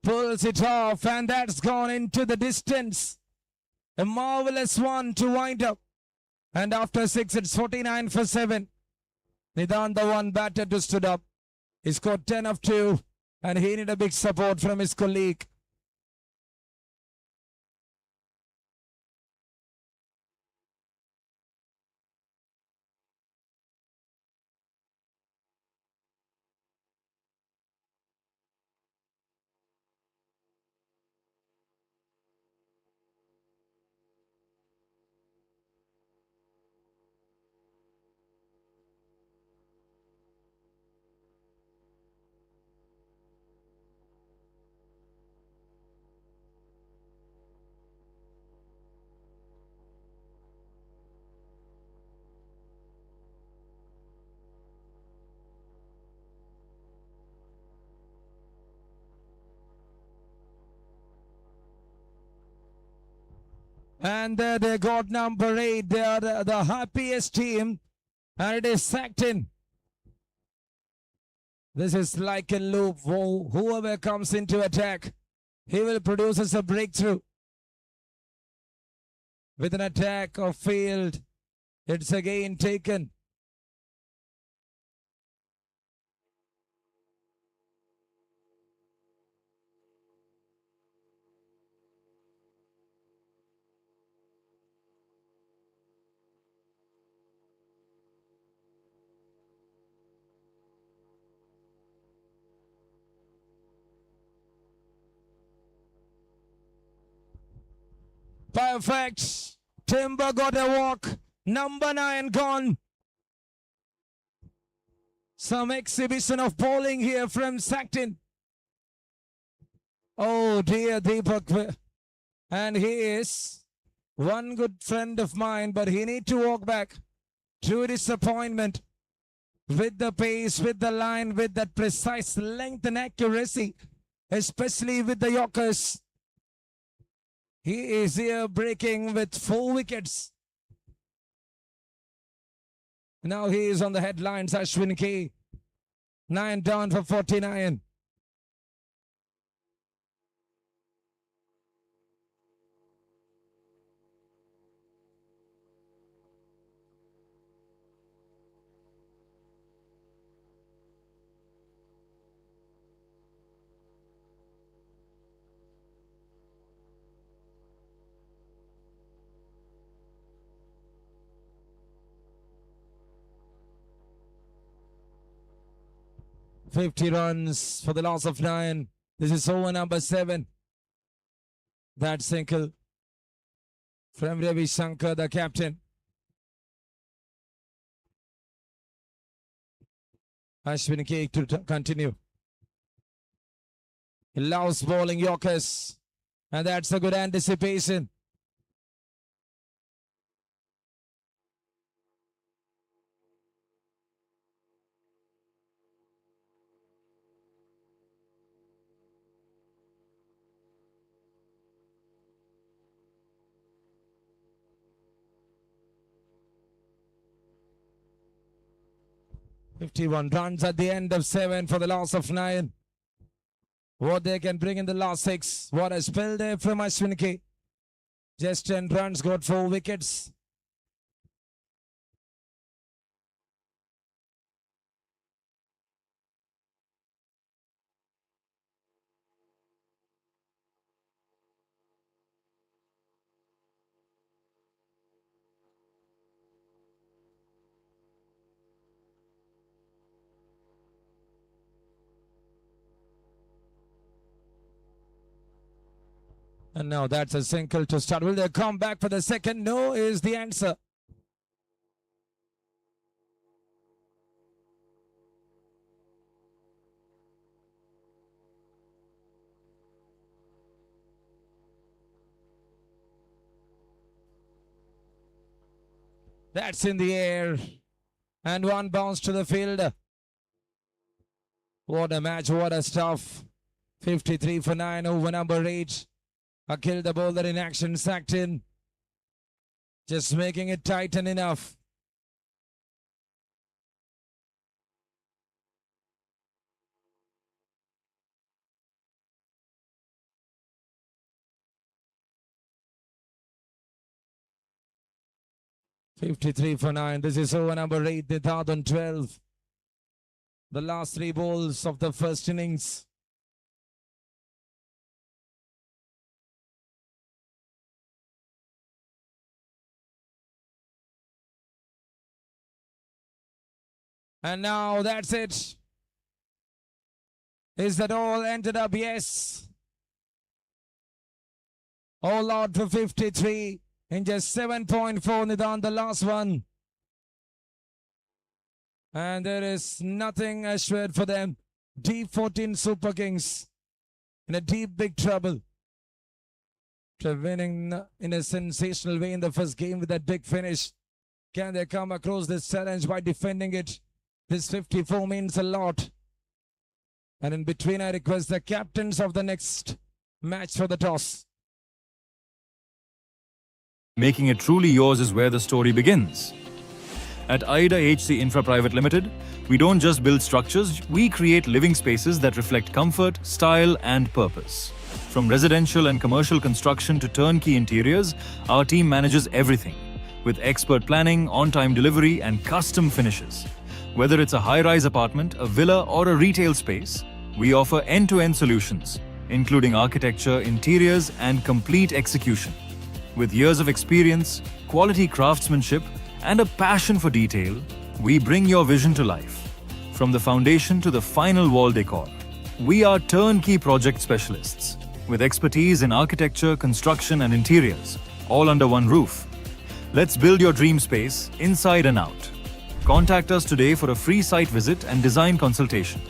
Pulls it off, and that's gone into the distance. A marvelous one to wind up. And after 6, it's 49 for 7. Nidan, the one batter to stood up. He scored 10 of 2, and he needed a big support from his colleague. And there they got number 8. They are the happiest team. And it is sacked in. This is like a loop. Whoever comes into attack, he will produce us a breakthrough. With an attack of field, it's again taken. Perfect. Timber got a walk. Number 9 gone. Some exhibition of bowling here from Sackton. Oh dear, Deepak. And he is one good friend of mine, but he need to walk back. True disappointment. With the pace, with the line, with that precise length and accuracy. Especially with the Yorkers. He is here breaking with 4 wickets. Now he is on the headlines, Ashwin K. 9 down for 49. 50 runs for the loss of 9. This is over number 7. That single from Ravi Shankar, the captain. Ashwin Cake to continue. He loves bowling Yorkers, and that's a good anticipation. "51 runs at the end of 7 for the loss of 9. What they can bring in the last 6. What a spell there from Ashwin K. Just 10 runs, got 4 wickets. And now that's a single to start. Will they come back for the second? No is the answer. That's in the air. And one bounce to the field. What a match, what a stuff. 53 for 9 over number 8. Akhil, the bowler in action, sacked in. Just making it tight and enough. "53 for 9. This is over number 8, Nidad on 12. The last 3 balls of the first innings. And now that's it. Is that all ended up? Yes. All out for 53 in just 7.4. Nidan, the last one. And there is nothing assured for them. D14 Super Kings in a deep big trouble. After winning in a sensational way in the first game with that big finish. Can they come across this challenge by defending it? This 54 means a lot. And in between, I request the captains of the next match for the toss. Making it truly yours is where the story begins. At Ida HC Infra Private Limited, we don't just build structures, we create living spaces that reflect comfort, style, and purpose. From residential and commercial construction to turnkey interiors, our team manages everything with expert planning, on-time delivery, and custom finishes. Whether it's a high-rise apartment, a villa, or a retail space, we offer end-to-end solutions, including architecture, interiors, and complete execution. With years of experience, quality craftsmanship, and a passion for detail, we bring your vision to life. From the foundation to the final wall decor, we are turnkey project specialists with expertise in architecture, construction, and interiors, all under one roof. Let's build your dream space inside and out. Contact us today for a free site visit and design consultation.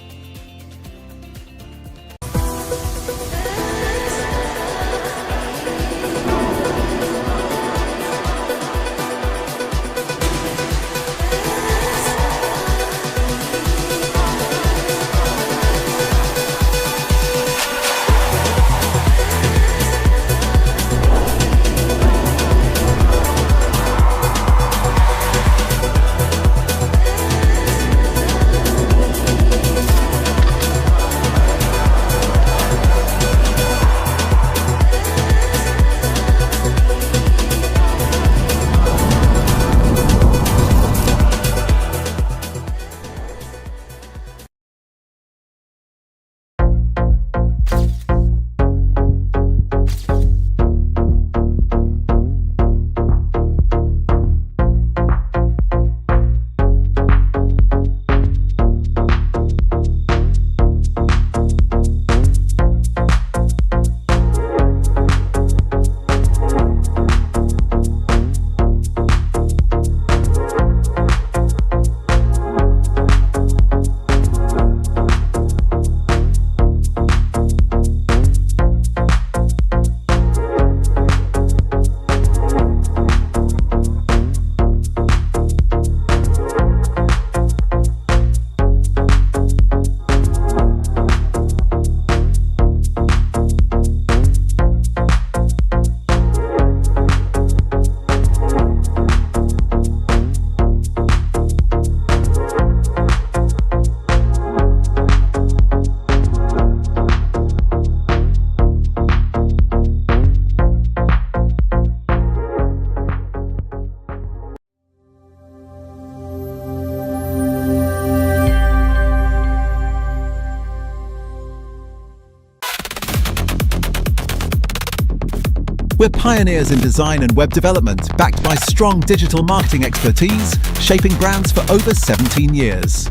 We're pioneers in design and web development, backed by strong digital marketing expertise, shaping brands for over 17 years.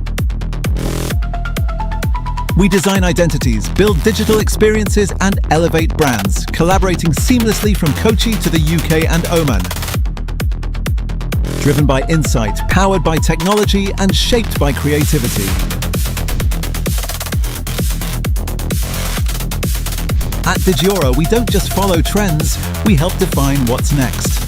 We design identities, build digital experiences, and elevate brands, collaborating seamlessly from Kochi to the UK and Oman. Driven by insight, powered by technology, and shaped by creativity. At Digiora, we don't just follow trends, we help define what's next.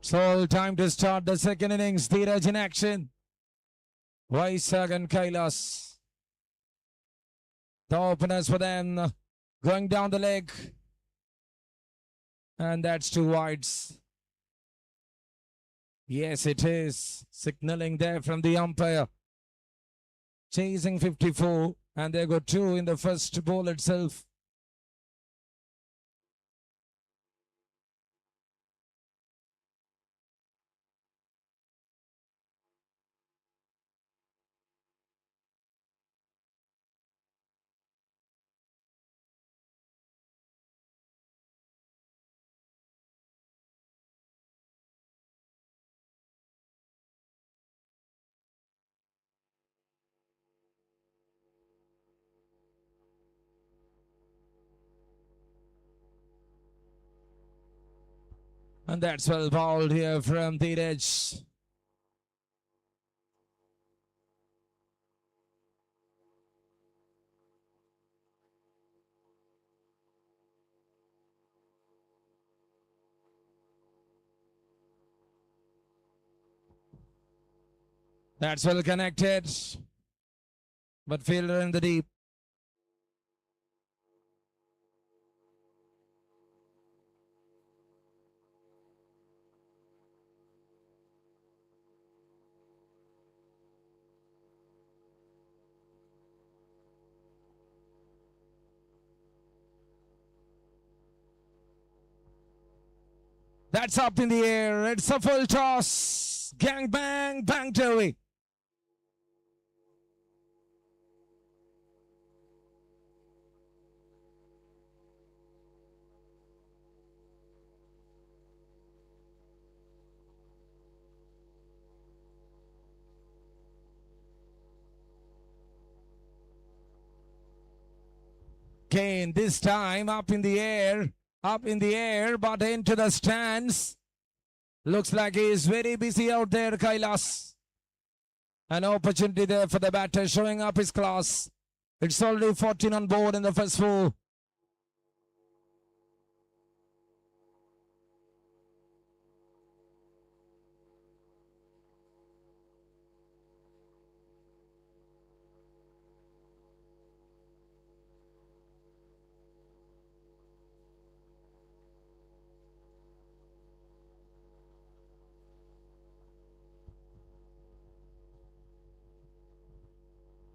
So time to start the second innings. Dheeraj in action. Vaisag and Kailas. The openers for them. Going down the leg. And that's 2 wides. Yes, it is. Signaling there from the umpire. Chasing 54. And they got 2 in the first ball itself. And that's well bowled here from Dheeraj. That's well connected. But fielder in the deep. That's up in the air. It's a full toss. Gang bang, bang away. Again, this time up in the air, but into the stands. Looks like he is very busy out there, Kailas. An opportunity there for the batter, showing up his class. It's already 14 on board in the first 4.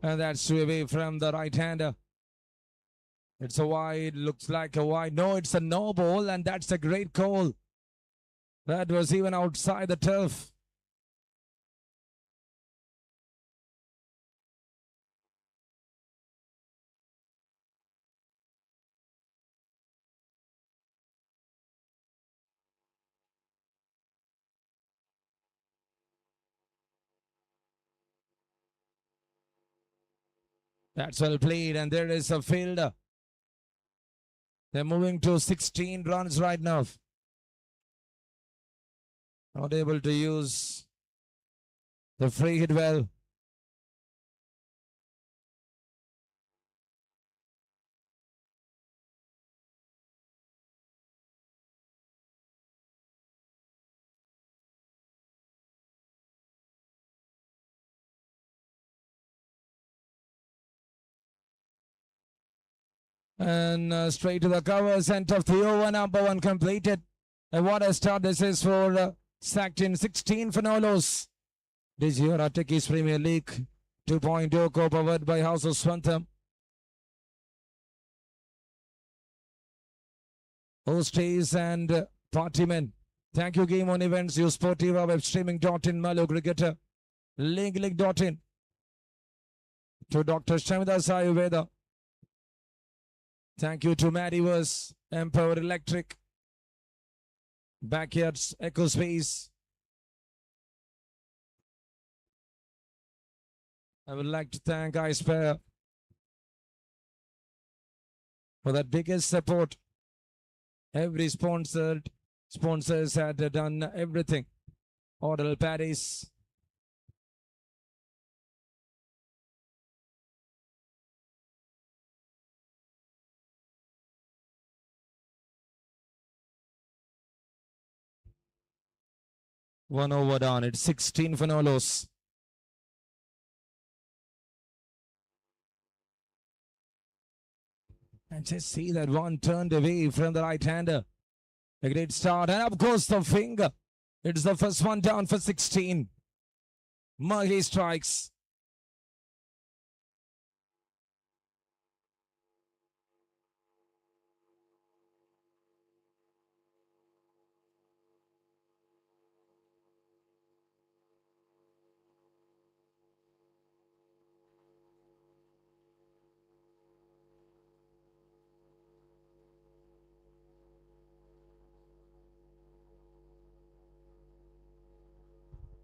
And that's away from the right-hander. It's a wide, looks like a wide. No, it's a no ball, and that's a great call. That was even outside the turf. That's well played, and there is a fielder. They're moving to 16 runs right now. Not able to use the free hit well. And straight to the cover, center of the over, number one completed. And what a start this is for Sackton, 16 for no loss. Digiora Techies Premier League 2.0 co-powered by House of Swantham. Hosties and partymen. Thank you, Game On Events, you Sportiva, web streaming.in, Malo Cricketer, link.in. To Dr. Shamidas Ayurveda. Thank you to Madivers, Empower Electric, Backyards, Echo Space. I would like to thank iSpare for that biggest support. Every sponsors had done everything. Odell Paris. One over down. It's 16 for no loss. And just see that one turned away from the right-hander. A great start. And up goes the finger. It's the first one down for 16. Mahi strikes.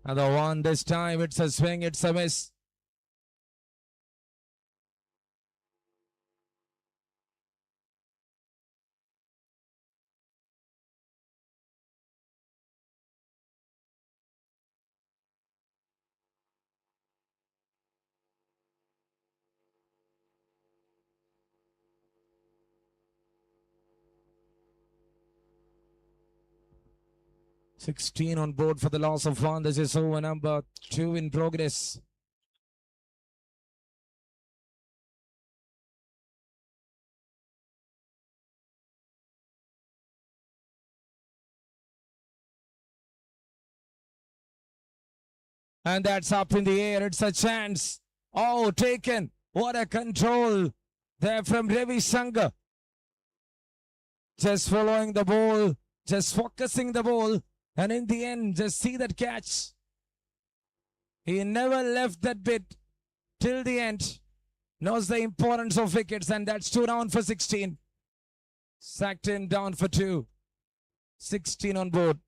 Another one this time. It's a swing. It's a miss. $16 on board for the loss of one. This is over number 2 in progress. And that's up in the air. It's a chance. Oh, taken. What a control there from Ravi Shankar. Just following the ball, just focusing the ball. And in the end, just see that catch. He never left that bit till the end. Knows the importance of wickets, and that's 2 down for 16. Sackton down for 2. 16 on board.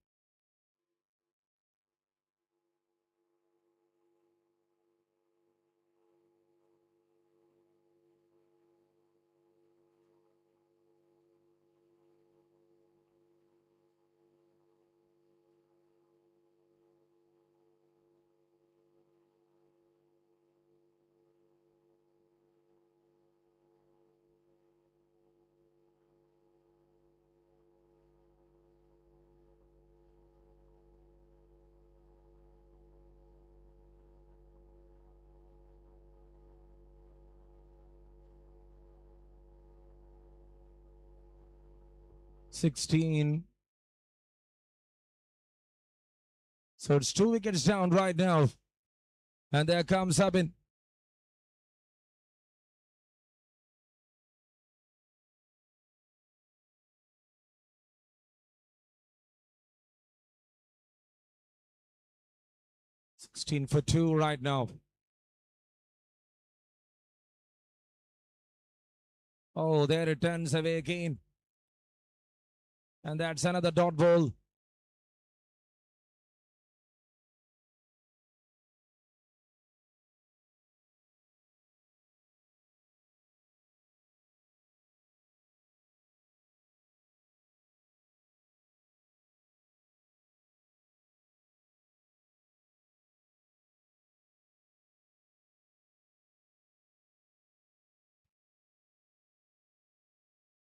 $16. So it's 2 wickets down right now. And there comes Sabin. $16 for 2 right now. Oh, there it turns away again. And that's another dot ball.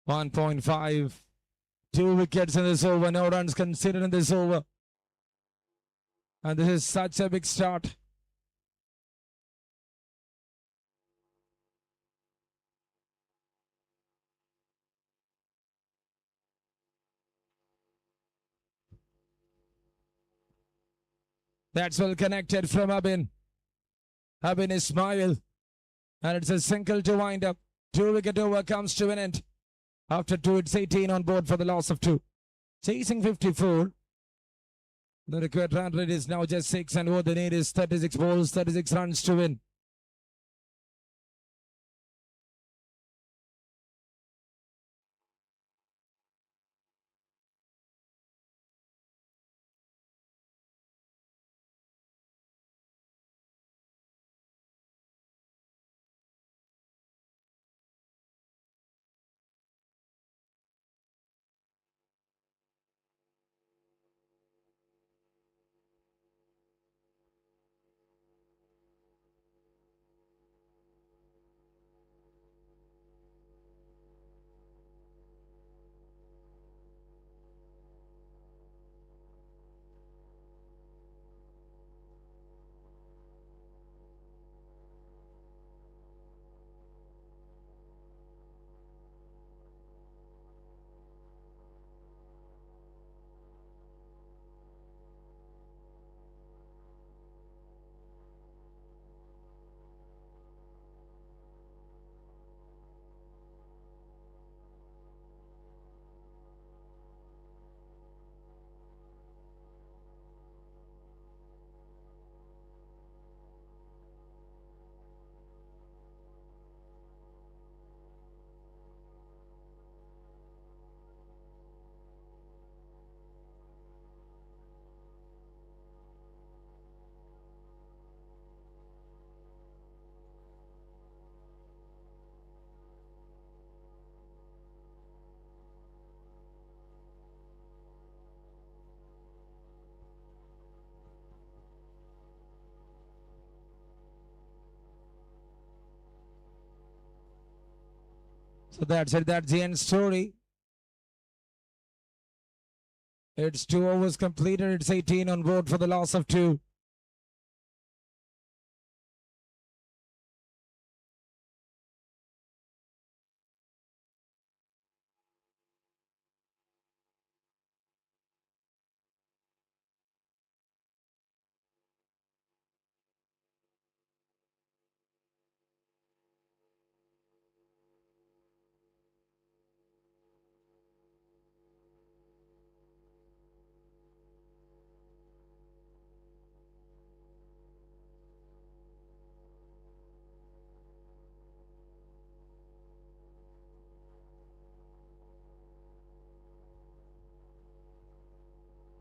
$1.5. 2 wickets in this over. No runs considered in this over. And this is such a big start. That's well connected from Abin. Abin Ismail. And it's a single to wind up. 2-wicket over comes to an end. After 2, it's 18 on board for the loss of 2. Chasing 54. The required run rate is now just 6, and what they need is 36 balls, 36 runs to win. So that's it. That's the end story. It's 2 overs completed. It's 18 on board for the loss of 2.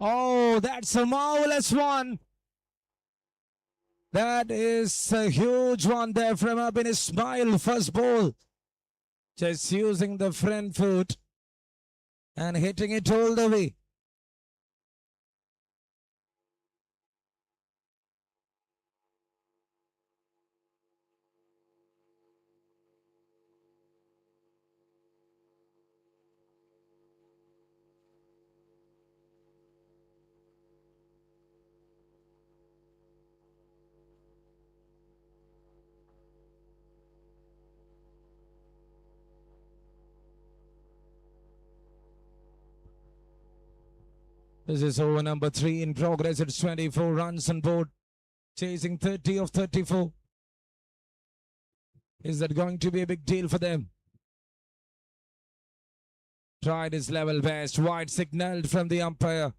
Oh, that's a marvelous one. That is a huge one there from Abin Ismail. First ball. Just using the front foot and hitting it all the way. This is over number 3 in progress. It's 24 runs on board. Chasing 30 of 34. Is that going to be a big deal for them? Tried his level best. Wide signaled from the umpire.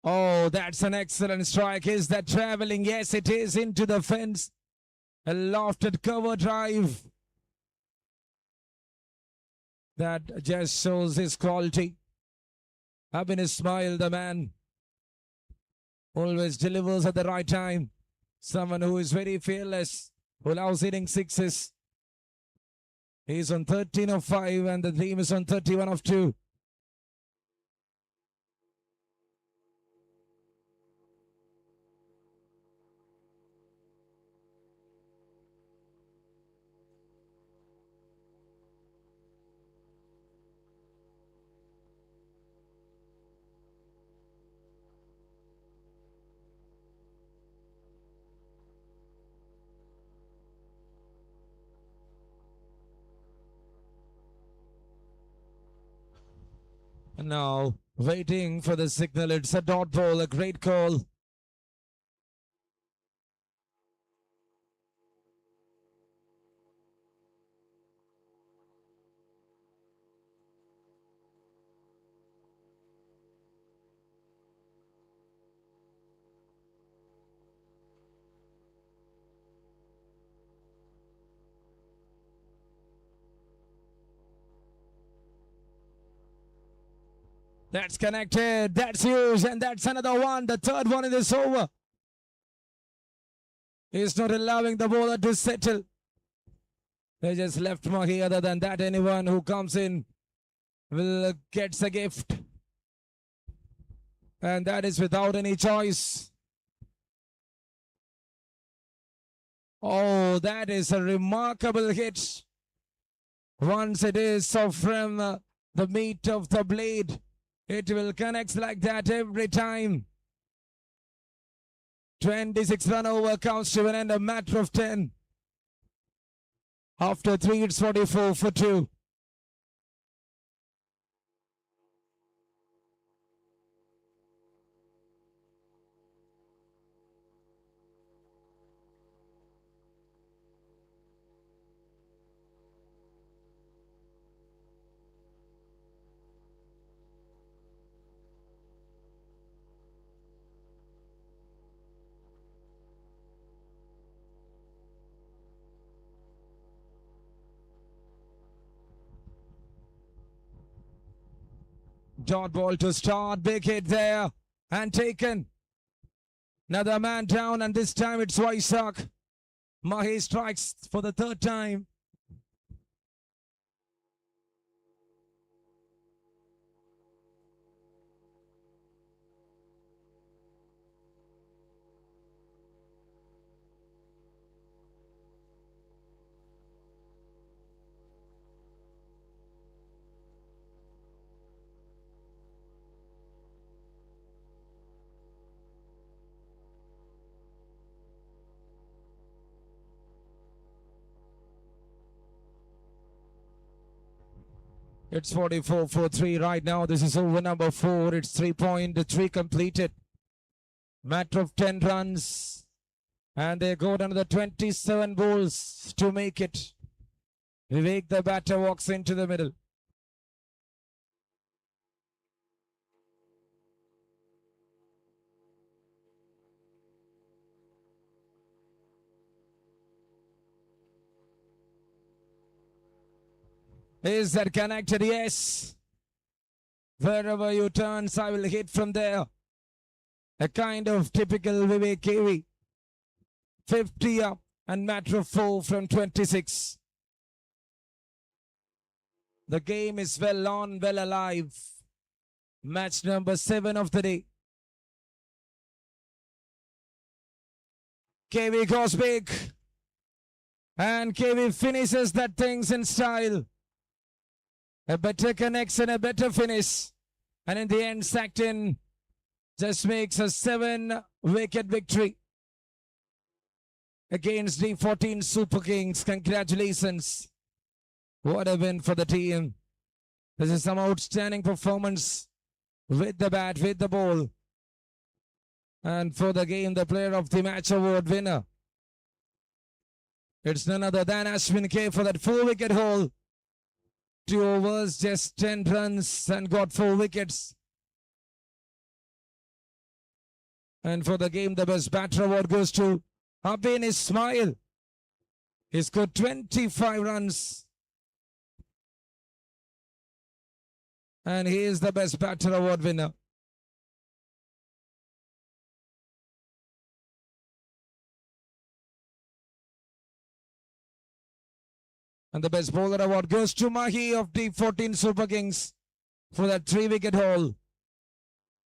Oh, that's an excellent strike. Is that traveling? Yes, it is into the fence. A lofted cover drive. That just shows his quality. Abin Ismail, the man, always delivers at the right time. Someone who is very fearless, who loves hitting sixes. He's on 13 of 5 and the team is on 31 of 2. And now waiting for the signal. It's a dot ball, a great call. That's connected. That's huge. And that's another one. The third one in this over. He's not allowing the bowler to settle. They just left Mahi. Other than that, anyone who comes in will gets a gift. And that is without any choice. Oh, that is a remarkable hit. Once it is so from the meat of the blade, it will connect like that every time. 26 run over counts to an end, a matter of 10. After 3, it's 44 for 2. Dot ball to start, big hit there and taken. Another man down, and this time it's Vaisak. Mahi strikes for the third time. It's 44 for 3 right now. This is over number 4. It's 3.3 completed. Matter of 10 runs. And they go down to the 27 balls to make it. Vivek, the batter, walks into the middle. Is that connected? Yes. Wherever you turn, I will hit from there. A kind of typical Vivek KV. 50 up and matter of 4 from 26. The game is well on, well alive. Match number 7 of the day. KV goes big. And KV finishes that things in style. A better connection, a better finish. And in the end, Sackton just makes a 7-wicket victory against the 14 Super Kings. Congratulations. What a win for the team. This is some outstanding performance with the bat, with the ball. And for the game, the player of the match award winner. It's none other than Ashwin K for that 4-wicket haul. 2 overs, just 10 runs and got 4 wickets. And for the game, the best batter award goes to Abin Ismail. He scored 25 runs. And he is the best batter award winner. And the best bowler award goes to Mahi of the 14 Super Kings for that 3-wicket haul.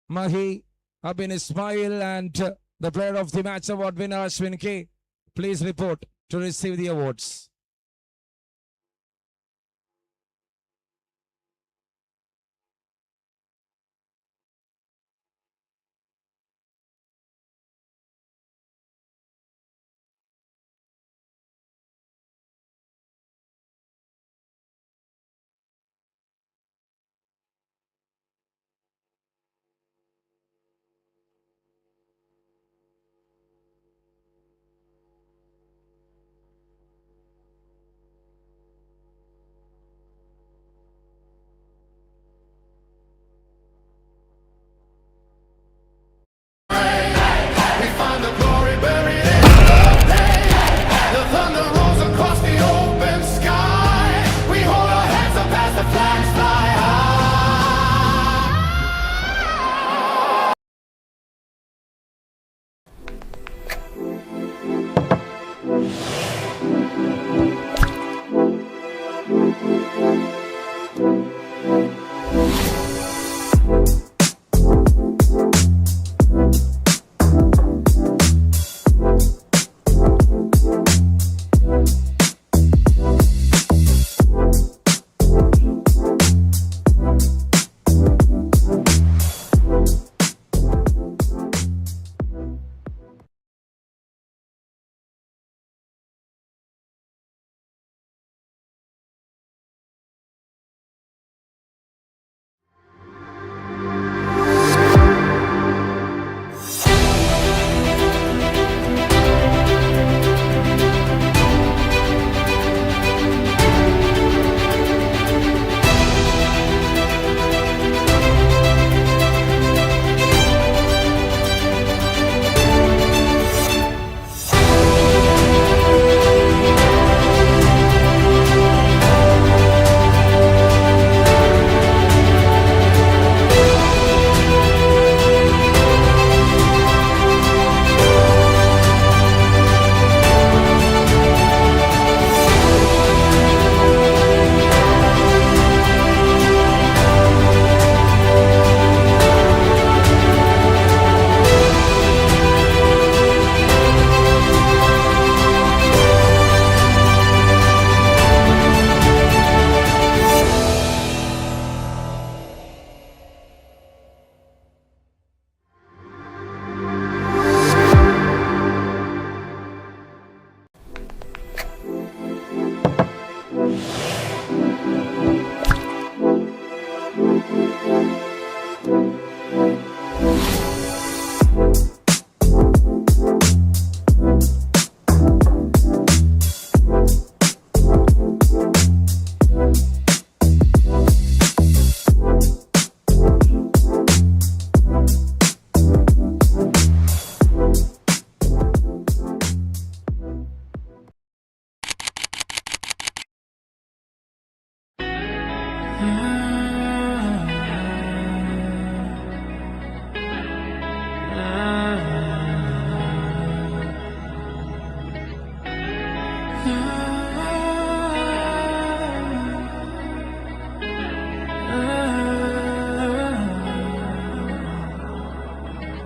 Mahi, Abin Ismail, and the player of the match award winner Ashwin K. Please report to receive the awards. I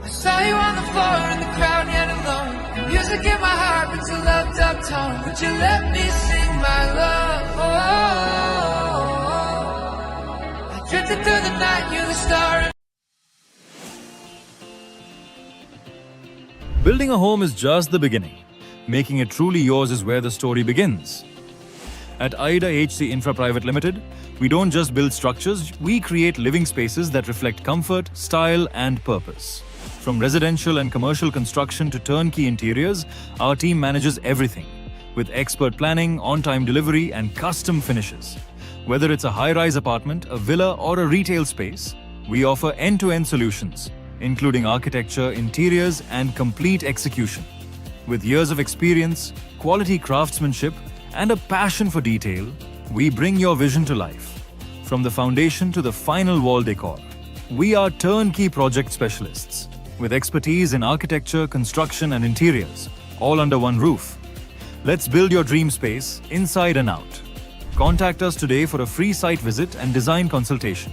saw you on the floor in the crowd yet alone. Music in my heart, but you loved up tone. Would you let me sing my love? I drifted through the night, you're the star. Building a home is just the beginning. Making it truly yours is where the story begins. At Ida HC Infra Private Limited, we don't just build structures, we create living spaces that reflect comfort, style, and purpose. From residential and commercial construction to turnkey interiors, our team manages everything with expert planning, on-time delivery, and custom finishes. Whether it's a high-rise apartment, a villa, or a retail space, we offer end-to-end solutions, including architecture, interiors, and complete execution. With years of experience, quality craftsmanship, and a passion for detail, we bring your vision to life. From the foundation to the final wall decor, we are turnkey project specialists with expertise in architecture, construction, and interiors, all under one roof. Let's build your dream space inside and out. Contact us today for a free site visit and design consultation.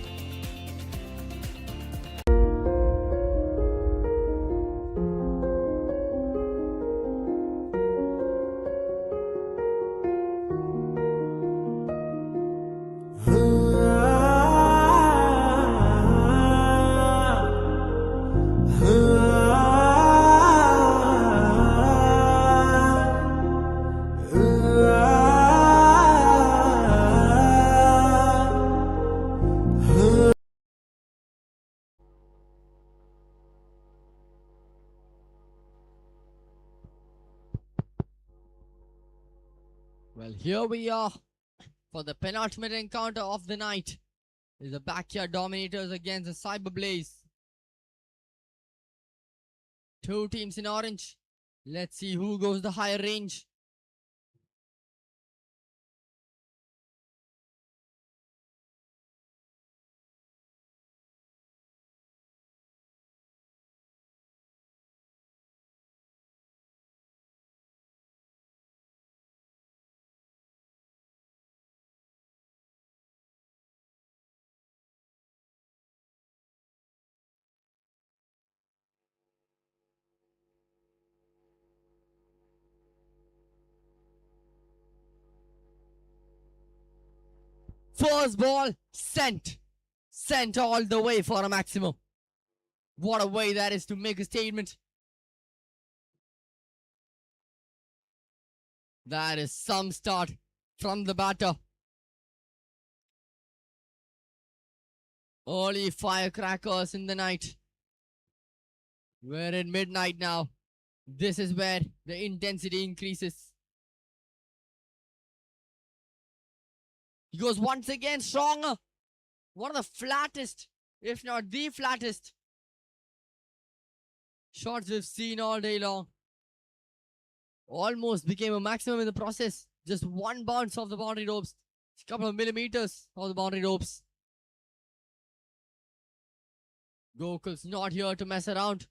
Well, here we are for the penultimate encounter of the night. Is the backyard dominators against the cyber blaze. Two teams in orange. Let's see who goes the higher range. First ball sent. Sent all the way for a maximum. What a way that is to make a statement. That is some start from the batter. Early firecrackers in the night. We're in midnight now. This is where the intensity increases. He goes once again stronger. One of the flattest, if not the flattest shots we've seen all day long. Almost became a maximum in the process. Just one bounce off the boundary ropes. A couple of millimeters of the boundary ropes. Gokul's not here to mess around.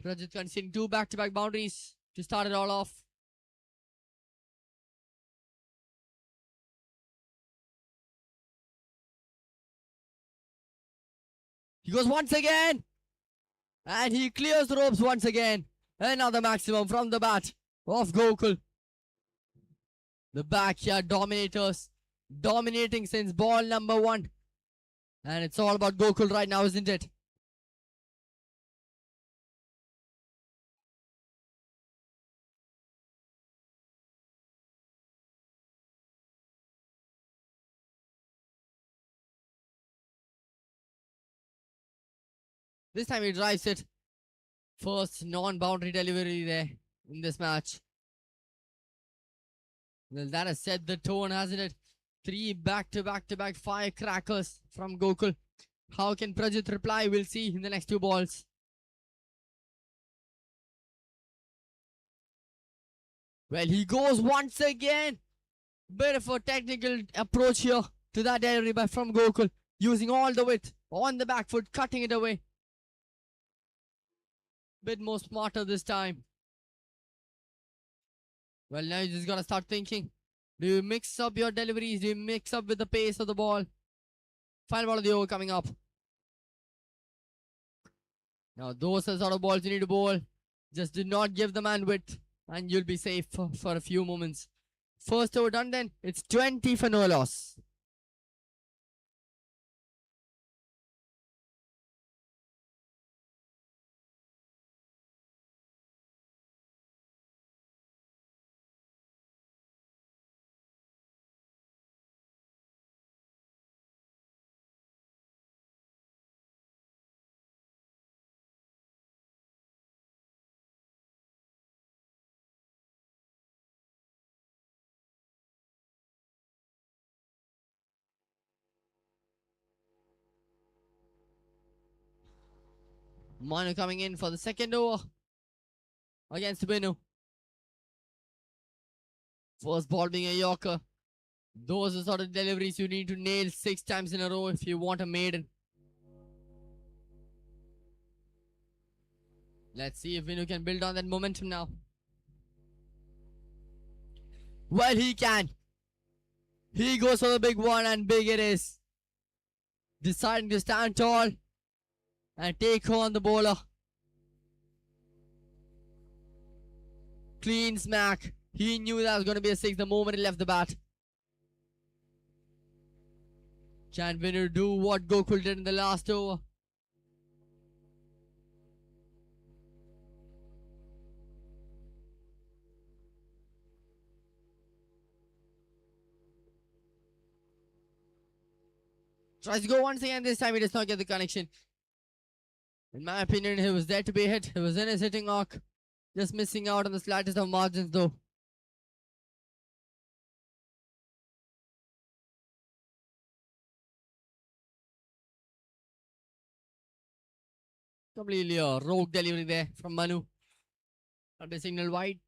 Prajit conceding two back-to-back boundaries to start it all off. He goes once again. And he clears the ropes once again. Another maximum from the bat of Gokul. The backyard dominators. Dominating since ball number 1. And it's all about Gokul right now, isn't it? This time he drives it. First non-boundary delivery there in this match. Well, that has set the tone, hasn't it? 3 back-to-back-to-back firecrackers from Gokul. How can Prajit reply? We'll see in the next 2 balls. Well, he goes once again. Bit of a technical approach here to that delivery from Gokul. Using all the width on the back foot, cutting it away. Bit more smarter this time. Well, now you just gotta start thinking. Do you mix up your deliveries? Do you mix up with the pace of the ball? Final ball of the over coming up. Now, those are the sort of balls you need to bowl. Just do not give the man width, and you'll be safe for a few moments. First over done then. It's 20 for no loss. Manu coming in for the second over against Binu. First ball being a Yorker. Those are sort of deliveries you need to nail 6 times in a row if you want a maiden. Let's see if Vinu can build on that momentum now. Well, he can. He goes for the big one, and big it is. Deciding to stand tall and take on the bowler. Clean smack. He knew that was going to be a 6 the moment he left the bat. Can Vinu do what Gokul did in the last over? Tries to go once again. This time he does not get the connection. In my opinion, he was there to be hit. He was in his hitting arc. Just missing out on the slightest of margins though. Completely a rogue delivery there from Manu. Got the signal wide.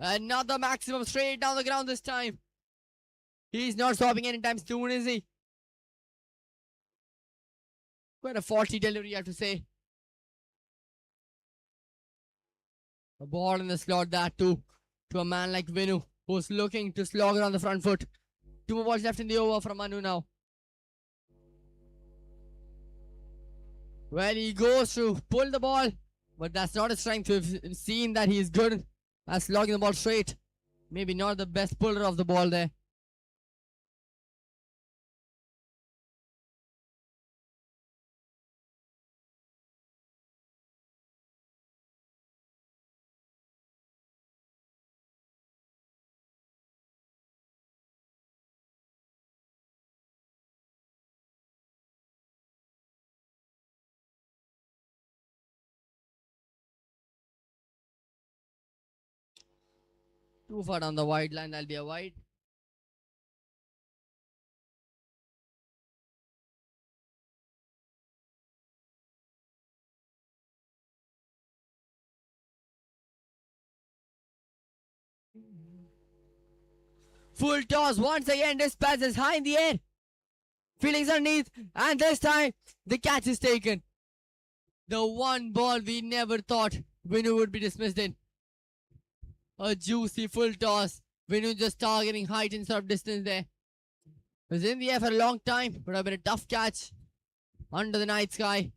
Another maximum straight down the ground this time. He's not stopping anytime soon, is he? Quite a faulty delivery, I have to say. A ball in the slot, that too, to a man like Vinu, who's looking to slog it on the front foot. 2 more balls left in the over from Manu now. Well, he goes to pull the ball, but that's not his strength. We've seen that he's good at slogging the ball straight. Maybe not the best puller of the ball there. Too far down the wide line, that'll be a wide. Full toss once again. This pass is high in the air. Feelings underneath, and this time the catch is taken. The one ball we never thought Vinu would be dismissed in. A juicy full toss. Vinu just targeting height instead of distance there. It was in the air for a long time. Would have been a tough catch under the night sky.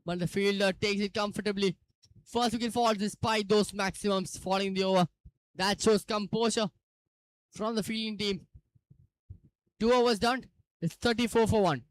But the fielder takes it comfortably. First wicket falls despite those maximums falling the over. That shows composure from the fielding team. 2 overs done. It's 34 for 1.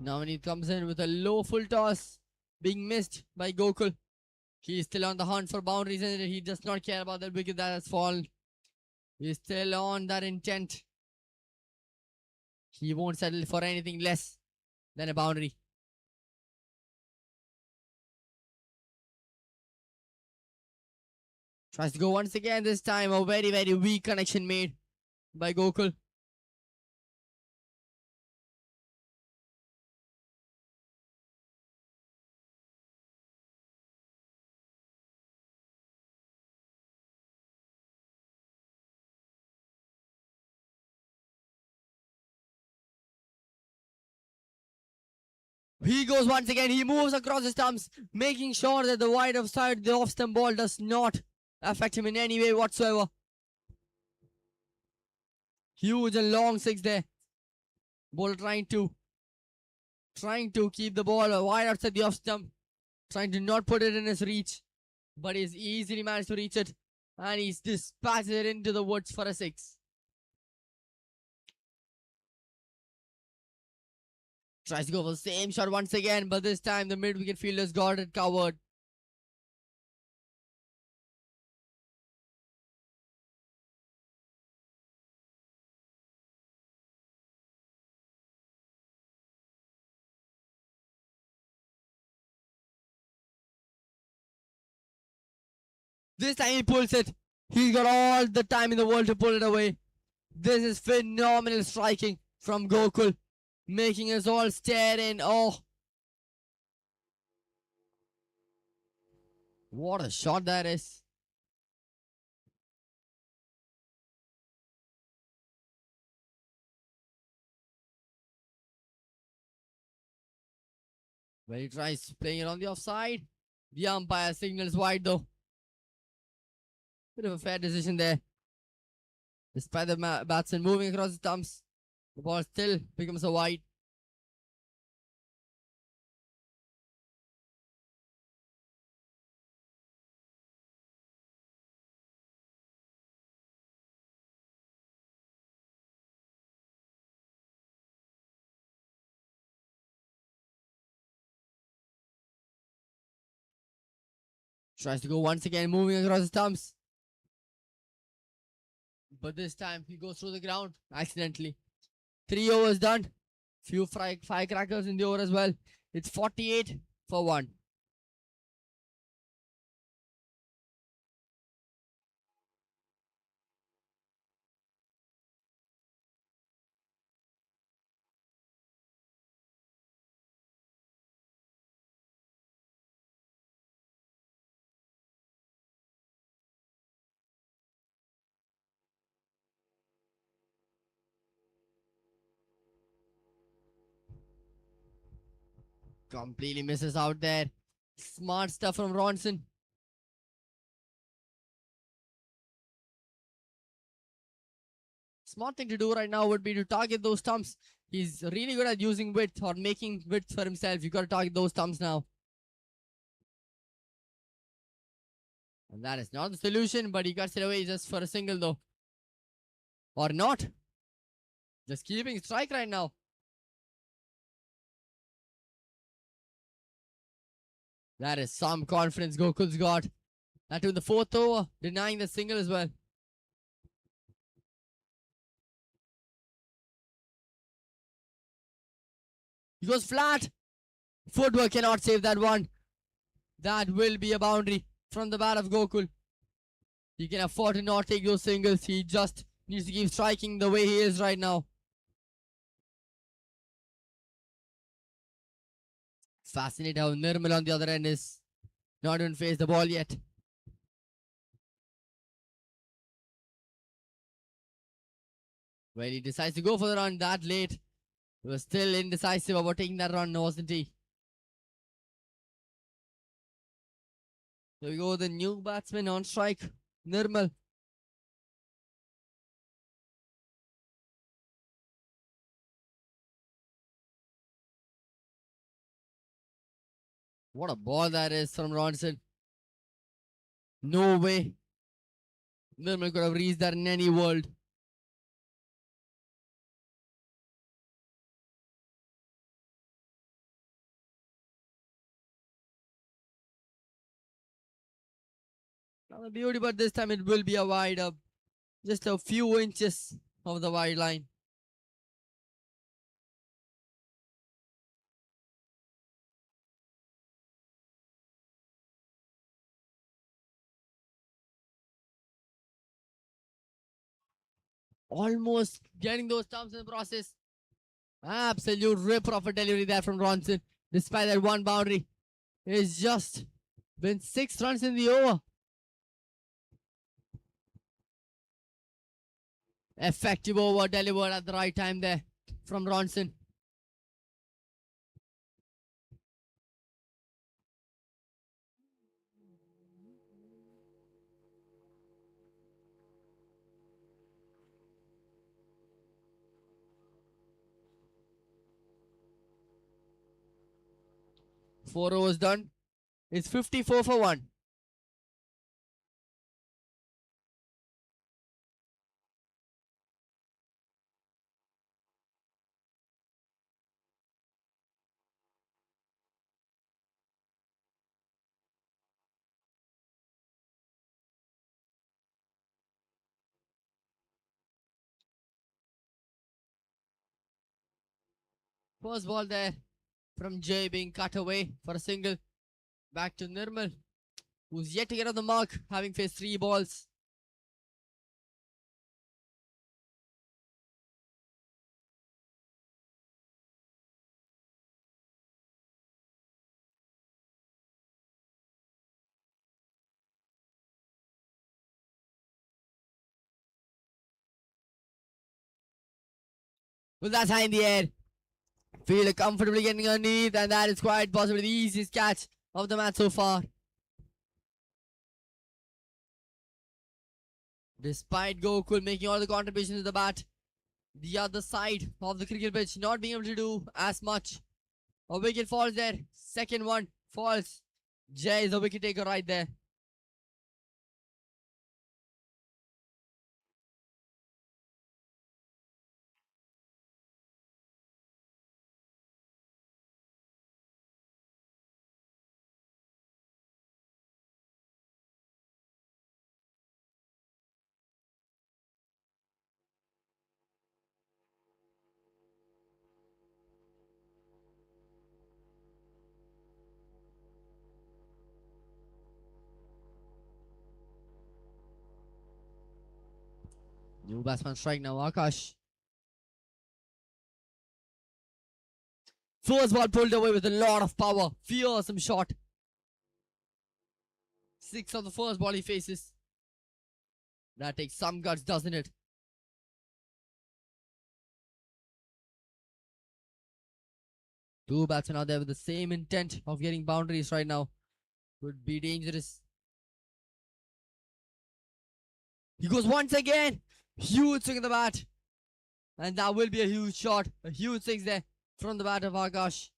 Now when he comes in with a low full toss, being missed by Gokul. He is still on the hunt for boundaries and he does not care about that wicket that has fallen. He is still on that intent. He won't settle for anything less than a boundary. Tries to go once again, this time a very, very weak connection made by Gokul. He goes once again, he moves across the stumps, making sure that the wide of side, the off stump ball does not affect him in any way whatsoever. Huge and long six there. Bowler trying to keep the ball wide outside the off stump, trying to not put it in his reach, but he's easily managed to reach it, and he's dispatched it into the woods for a six. Tries to go for the same shot once again, but this time the mid-wicket fielder's got it covered. This time he pulls it. He's got all the time in the world to pull it away. This is phenomenal striking from Gokul, making us all stare in awe. What a shot that is. When he tries playing it on the offside, the umpire signals wide though. Bit of a fair decision there. Despite the batsman moving across the stumps, the ball still becomes a wide. Tries to go once again, moving across the stumps. But this time he goes through the ground accidentally. 3 overs done. Few firecrackers in the over as well. It's 48 for 1. Completely misses out there. Smart stuff from Ronson. Smart thing to do right now would be to target those stumps. He's really good at using width or making width for himself. You got to target those stumps now. And that is not the solution, but he cuts it away just for a single though. Or not. Just keeping strike right now. That is some confidence Gokul's got. That in the 4th over, denying the single as well. He goes flat. Footwork cannot save that one. That will be a boundary from the bat of Gokul. He can afford to not take those singles. He just needs to keep striking the way he is right now. Fascinating how Nirmal on the other end is not even faced the ball yet. Well, he decides to go for the run that late. He was still indecisive about taking that run, wasn't he? So we go the new batsman on strike, Nirmal. What a ball that is from Ronson. No way Nirmal could have reached that in any world. The beauty, but this time it will be a wide up. Just a few inches of the wide line. Almost getting those stumps in the process. Absolute rip of a delivery there from Ronson. Despite that one boundary. It's just been 6 runs in the over. Effective over delivered at the right time there from Ronson. Four overs done. It's 54 for 1. First ball there from Jay being cut away for a single. Back to Nirmal, who's yet to get on the mark, having faced 3 balls. With that high in the air, feel it comfortably getting underneath, and that is quite possibly the easiest catch of the match so far. Despite Gokul making all the contributions to the bat, the other side of the cricket pitch not being able to do as much. A wicket falls there. Second one falls. Jay is the wicket taker right there. New batsman strike now, Akash. First ball pulled away with a lot of power. Fearsome shot. 6 of the first ball he faces. That takes some guts, doesn't it? Two batsmen are there with the same intent of getting boundaries right now. Could be dangerous. He goes once again. Huge swing of the bat. And that will be a huge shot. A huge 6 there from the bat of Akash.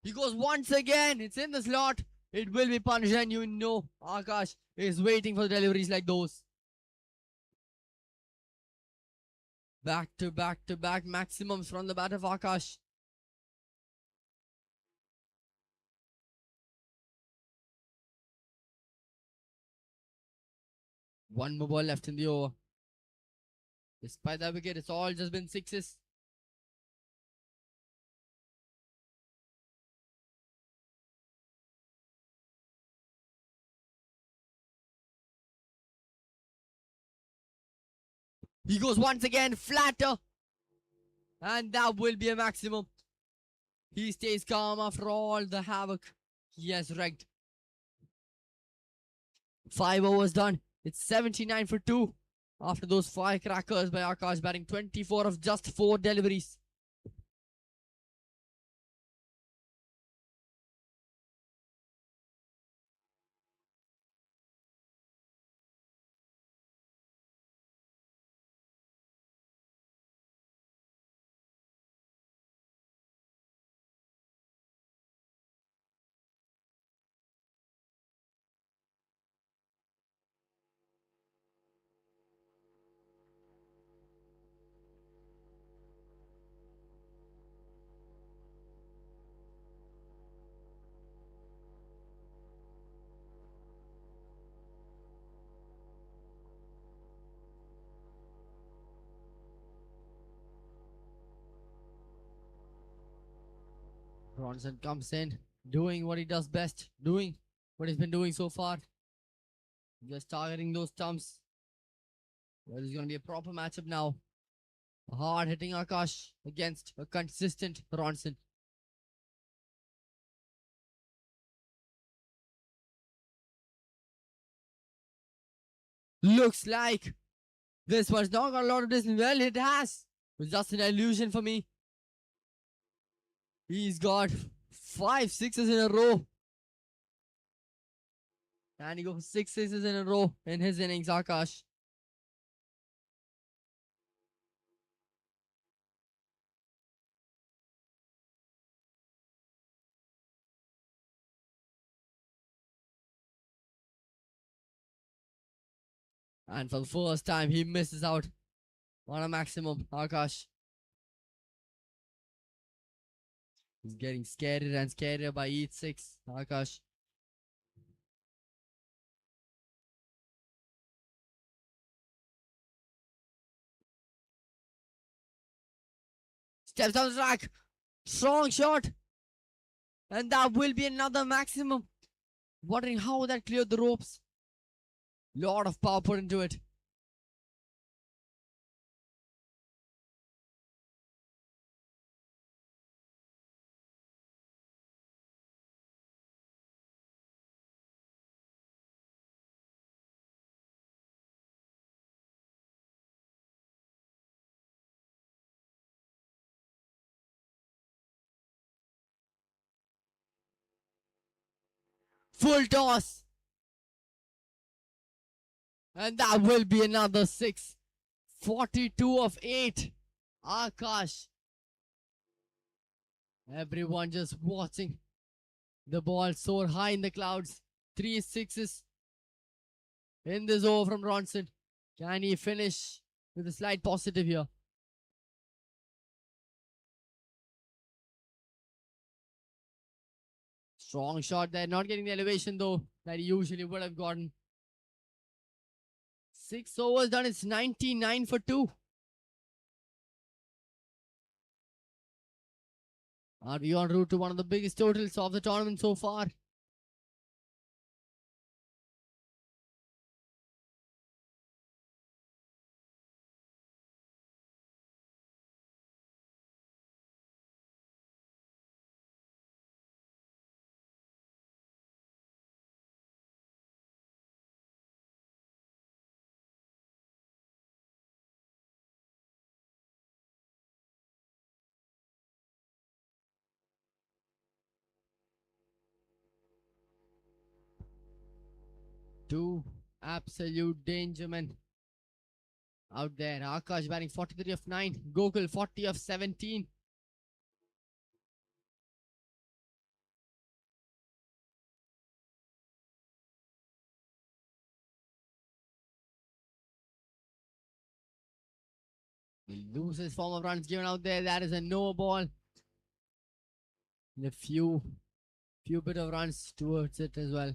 He goes once again. It's in the slot. It will be punished, and you know Akash is waiting for deliveries like those. Back to back maximums from the bat of Akash. One more ball left in the over. Despite that wicket, it's all just been 6s. He goes once again, flatter. And that will be a maximum. He stays calm after all the havoc he has wreaked. 5 overs done. It's 79 for 2. After those 5 crackers by Akash, batting 24 of just 4 deliveries. Bronson comes in, doing what he does best, doing what he's been doing so far. Just targeting those stumps. Well, it's going to be a proper matchup now. A hard hitting Akash against a consistent Bronson. Looks like this one's not got a lot of distance. Well, it has. It's just an illusion for me. He's got 5 sixes in a row. And he goes 6 sixes in a row in his innings, Akash. And for the first time, he misses out on a maximum, Akash. He's getting scarier and scarier by each 6, Akash. Steps down the track. Strong shot. And that will be another maximum. Wondering how that cleared the ropes. Lot of power put into it. Full toss. And that will be another 6. 42 of 8. Akash. Everyone just watching the ball soar high in the clouds. 3 sixes in this over from Bronson. Can he finish with a slight positive here? Strong shot there. Not getting the elevation though that he usually would have gotten. 6 overs done. It's 99 for 2. Are we en route to one of the biggest totals of the tournament so far? Two absolute danger men out there. Akash batting 43 of 9. Gokul 40 of 17. He loses form of runs given out there. That is a no ball. And a few bit of runs towards it as well.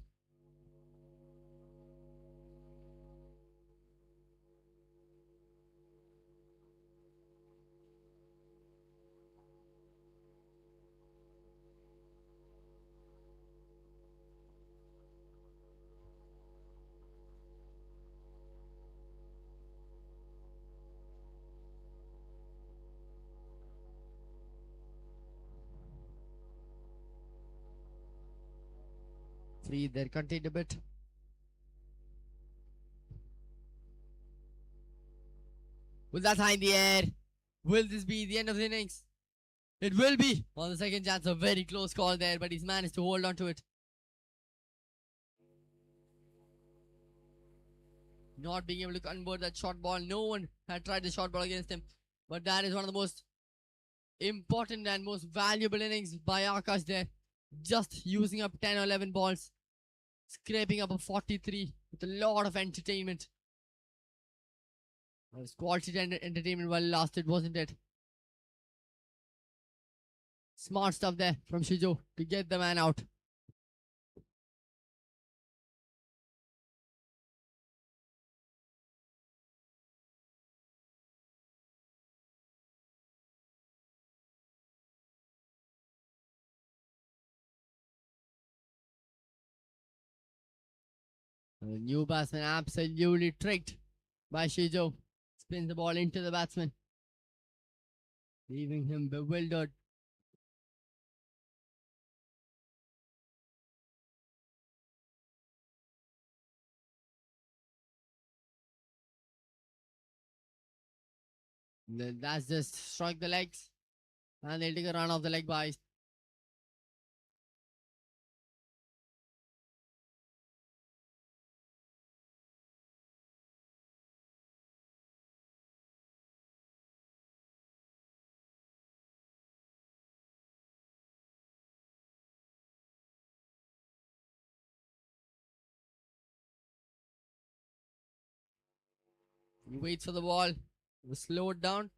Free there, contained a bit. Well, that's high in the air. Will this be the end of the innings? It will be. On the second chance, a very close call there, but he's managed to hold on to it. Not being able to convert that short ball. No one had tried the short ball against him. But that is one of the most important and most valuable innings by Akash there. Just using up 10 or 11 balls. Scraping up a 43 with a lot of entertainment. It was quality entertainment while it lasted, wasn't it? Smart stuff there from Shijo to get the man out. The new batsman absolutely tricked by Shijo. Spins the ball into the batsman, leaving him bewildered. That's just struck the legs, and they'll take a run off the leg by. He waits for the ball, he slow it down,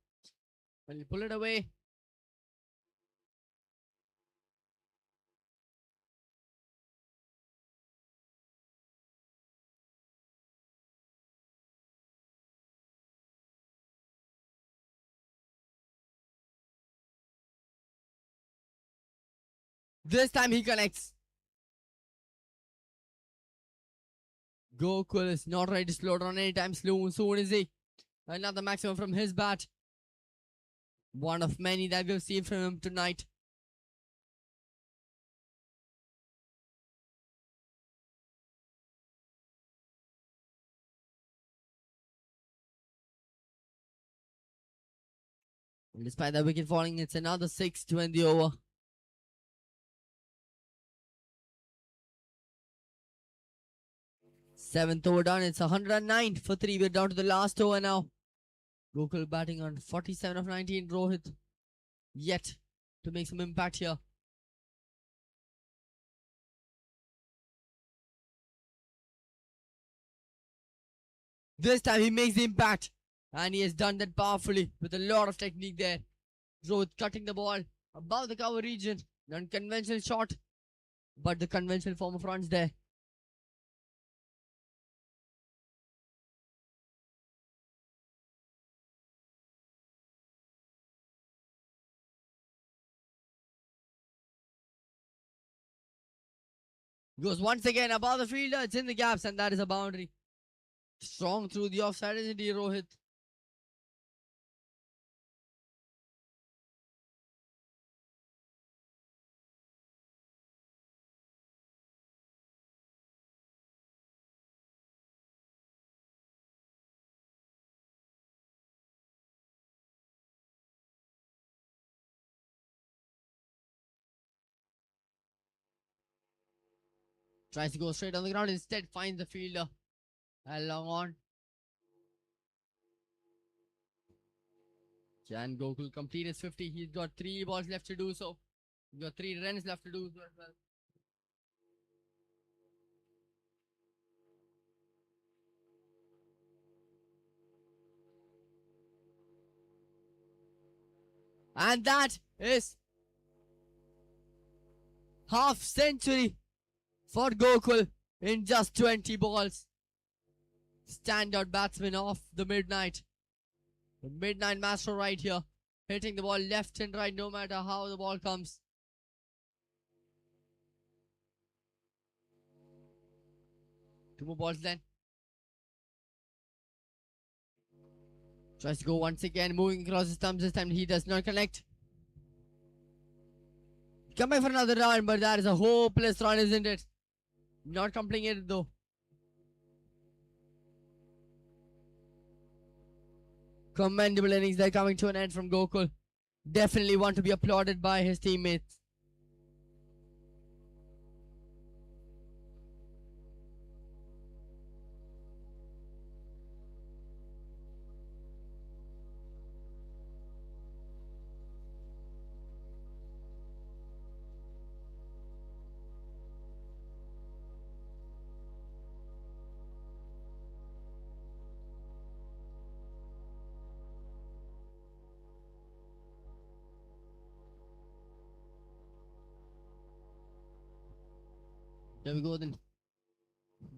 and he pull it away. This time he connects. Gokul is not ready to slow down anytime soon, is he? Another maximum from his bat. One of many that we've seen from him tonight. And despite the wicket falling, it's another 6 to end the over. Seventh over done. It's 109 for 3. We're down to the last over now. Gokul batting on 47 of 19. Rohit yet to make some impact here. This time he makes the impact, and he has done that powerfully with a lot of technique there. Rohit cutting the ball above the cover region. Unconventional shot, but the conventional form of runs there. Goes once again above the fielder. It's in the gaps, and that is a boundary. Strong through the offside, isn't he, Rohit? Tries to go straight on the ground. Instead, finds the fielder. Long on. Can Gokul complete his 50? He's got 3 balls left to do so. He's got 3 runs left to do so as well. And that is half century for Gokul in just 20 balls. Standout batsman of the midnight. The midnight master right here. Hitting the ball left and right no matter how the ball comes. Two more balls then. Tries to go once again, moving across his thumbs. This time he does not connect. Coming for another run, but that is a hopeless run, isn't it? Not completing it though. Commendable innings. They're coming to an end from Gokul. Definitely one to be applauded by his teammates. There we go then.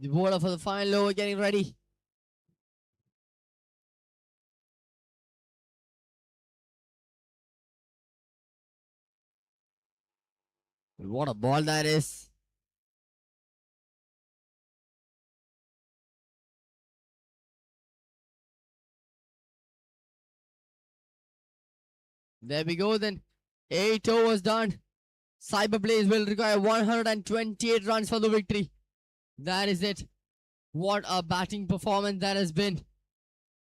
The bowler for the final over getting ready. What a ball that is. There we go then. 8 overs done. Cyberblaze will require 128 runs for the victory. That is it. What a batting performance that has been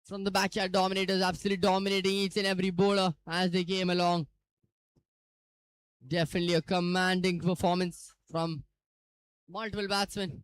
from the backyard dominators, absolutely dominating each and every bowler as they came along. Definitely a commanding performance from multiple batsmen.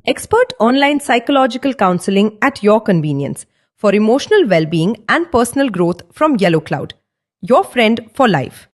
Expert online psychological counseling at your convenience for emotional well-being and personal growth from Yellow Cloud. Your friend for life.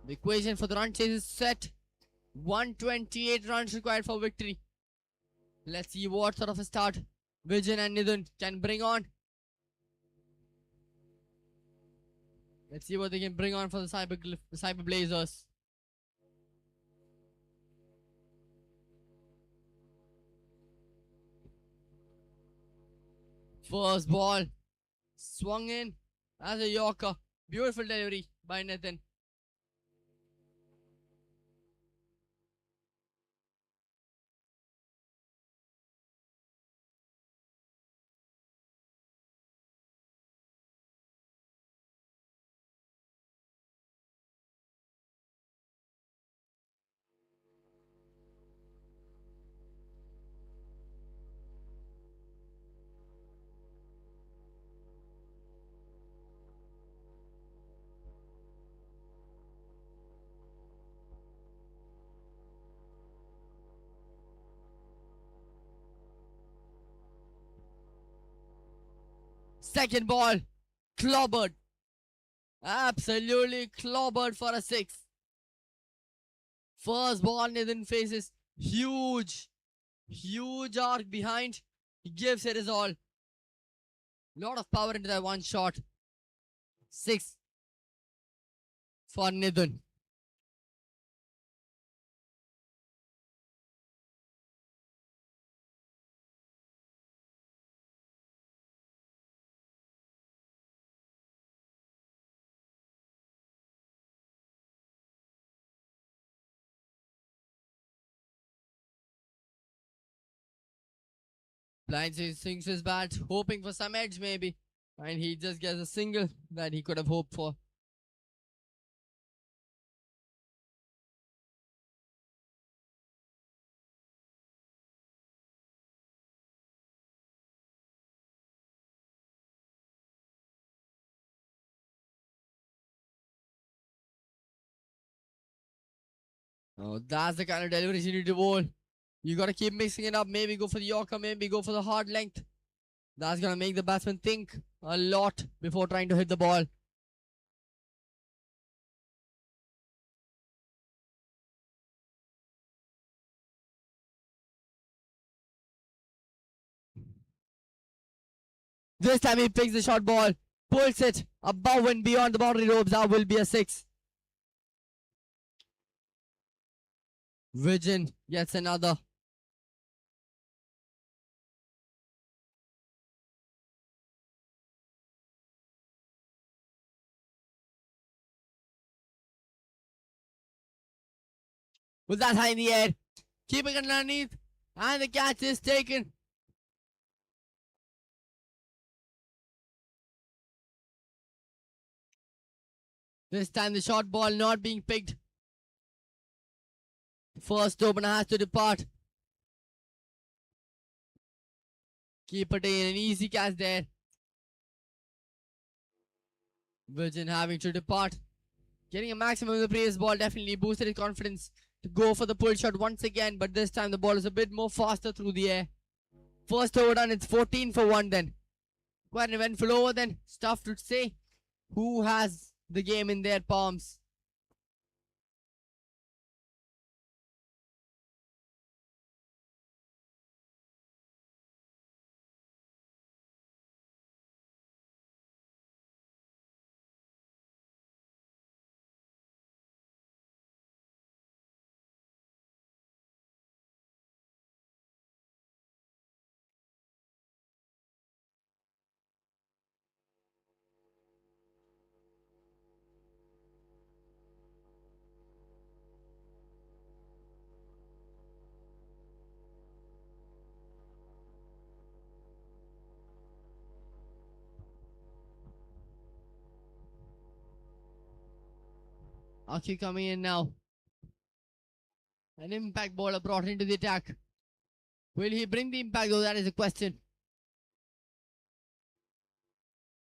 The equation for the run chase is set. 128 runs required for victory. Let's see what sort of a start Vijan and Nidun can bring on. Let's see what they can bring on for the Cyber Blazers. First ball swung in as a Yorker. Beautiful delivery by Nathan. Second ball, clobbered. Absolutely clobbered for a 6. First ball, Nathan faces huge arc behind. He gives it his all. Lot of power into that one shot. 6 for Nathan. Blind swings his bat, hoping for some edge maybe. And he just gets a single that he could have hoped for. Oh, that's the kind of deliveries you need to bowl. You gotta keep mixing it up. Maybe go for the Yorker, maybe go for the hard length. That's gonna make the batsman think a lot before trying to hit the ball. This time he picks the short ball, pulls it above and beyond the boundary ropes. That will be a 6. Vision gets another. With that high in the air, keeping it underneath, and the catch is taken. This time the short ball not being picked. First opener has to depart. Keep it in, an easy catch there. Virgin having to depart. Getting a maximum of the previous ball definitely boosted his confidence to go for the pull shot once again, but this time the ball is a bit more faster through the air. First over done, it's 14 for 1 then. Quite an eventful over then. Stuff to say. Who has the game in their palms? Aki coming in now. An impact bowler brought into the attack. Will he bring the impact though? That is the question.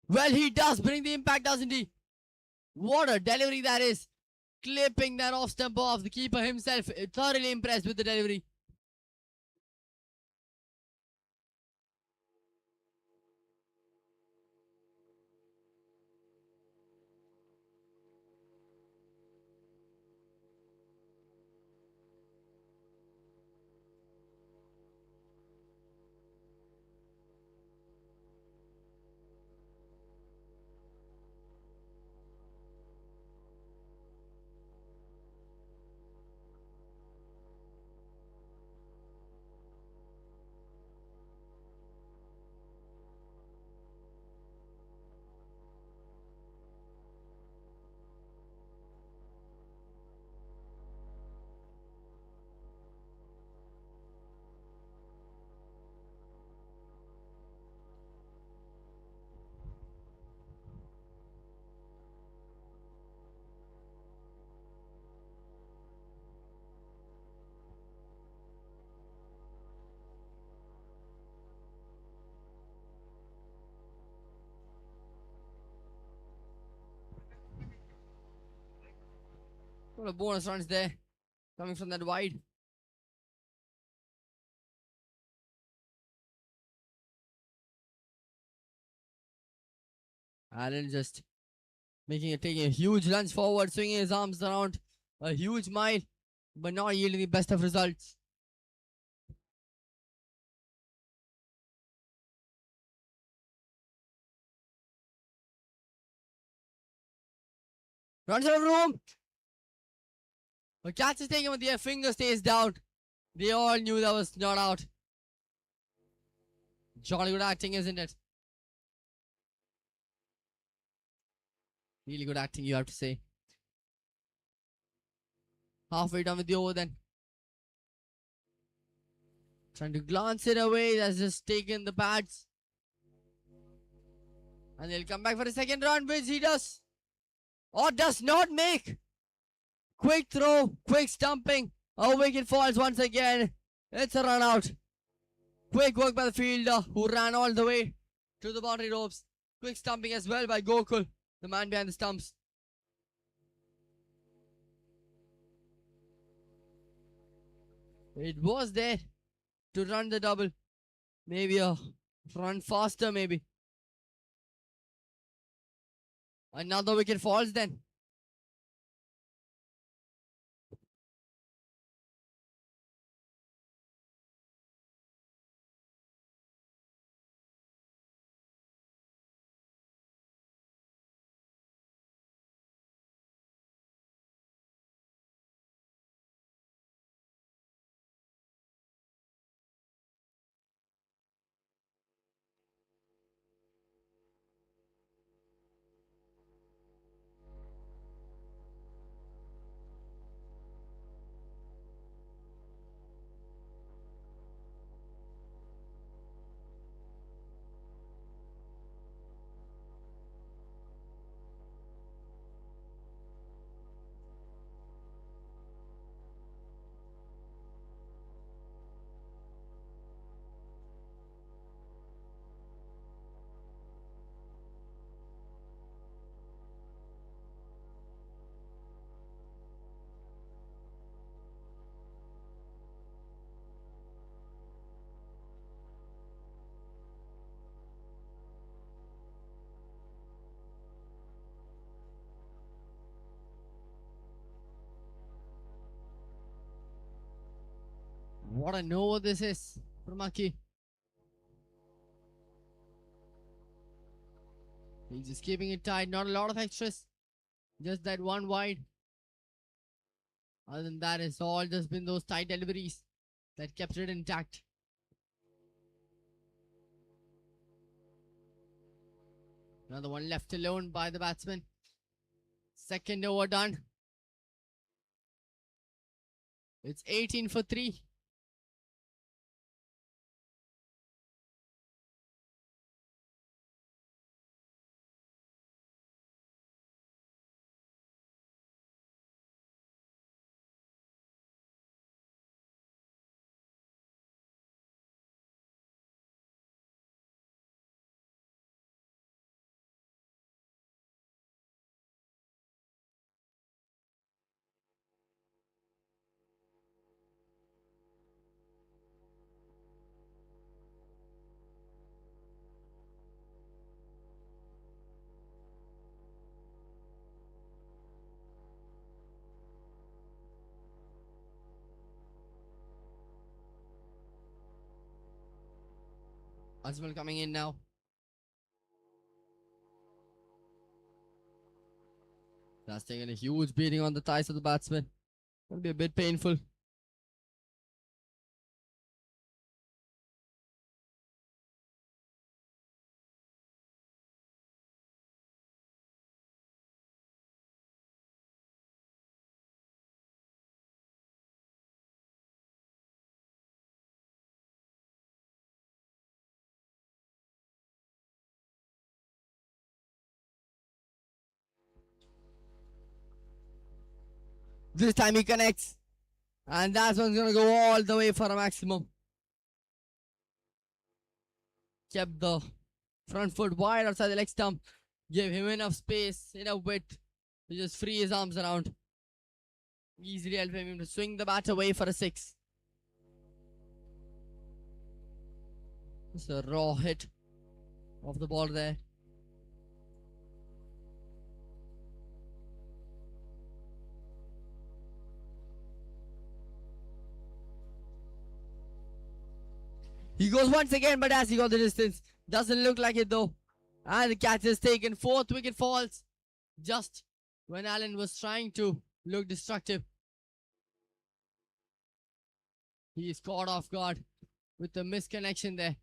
Well, he does bring the impact, doesn't he? What a delivery that is. Clipping that off stump off. The keeper himself thoroughly impressed with the delivery. What a bonus runs there. Coming from that wide. Allen just taking a huge lunge forward, swinging his arms around a huge mile, but not yielding the best of results. Runs out of room. But catch is taken with their finger stays down. They all knew that was not out. Jolly good acting, isn't it? Really good acting, you have to say. Halfway done with the over then. Trying to glance it away. That's just taken the pads. And they'll come back for a second run, which he does. Or does not make. Quick throw, quick stumping. A wicket falls once again. It's a run out. Quick work by the fielder who ran all the way to the boundary ropes. Quick stumping as well by Gokul, the man behind the stumps. It was there to run the double. Maybe a run faster, maybe. Another wicket falls then. What a no this is for Maki. He's just keeping it tight, not a lot of extras. Just that one wide. Other than that, it's all just been those tight deliveries that kept it intact. Another one left alone by the batsman. Second over done. It's 18 for 3. Azmal coming in now. That's taking a huge beating on the thighs of the batsman. Will be a bit painful. This time he connects. And that one's going to go all the way for a maximum. Kept the front foot wide outside the leg stump. Gave him enough space, enough width to just free his arms around. Easily help him to swing the bat away for a 6. It's a raw hit of the ball there. He goes once again, but as he got the distance, doesn't look like it though. And the catch is taken. 4th wicket falls just when Allen was trying to look destructive. He is caught off guard with the misconnection there.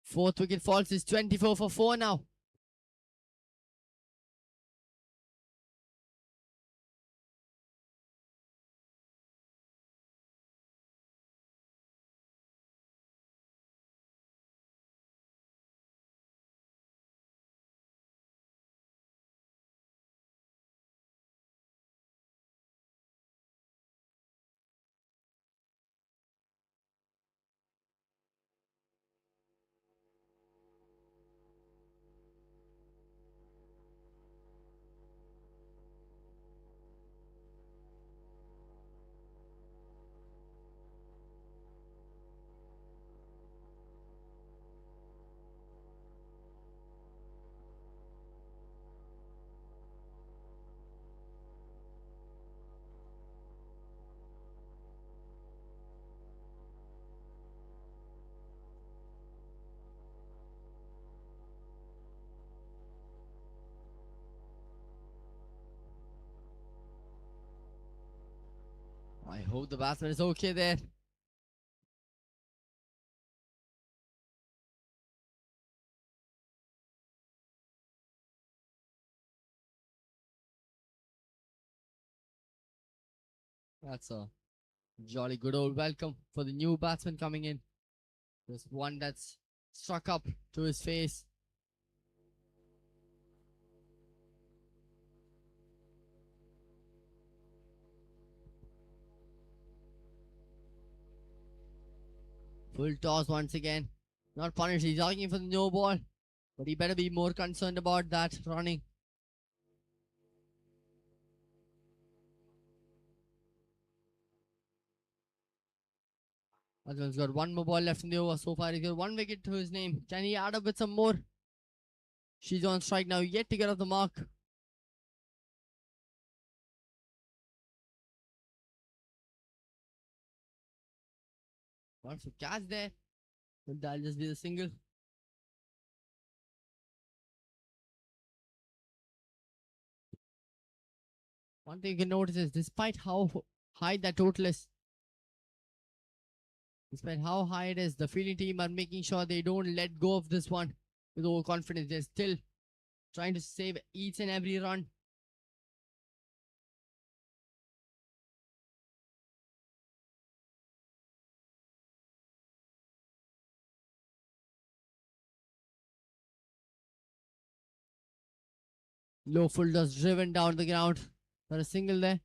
4th wicket falls is 24 for 4 now. I hope the batsman is okay there. That's a jolly good old welcome for the new batsman coming in. There's one that's struck up to his face. Full toss once again. Not punished. He's arguing for the no ball. But he better be more concerned about that running. Advan's got one more ball left in the over. So far, he's got 1 wicket to his name. Can he add up with some more? She's on strike now, yet to get off the mark. Wants to catch there. But that'll just be the single. One thing you can notice is despite how high that total is, despite how high it is, the fielding team are making sure they don't let go of this one with overconfidence. They're still trying to save each and every run. Low full does driven down the ground. Not a single there.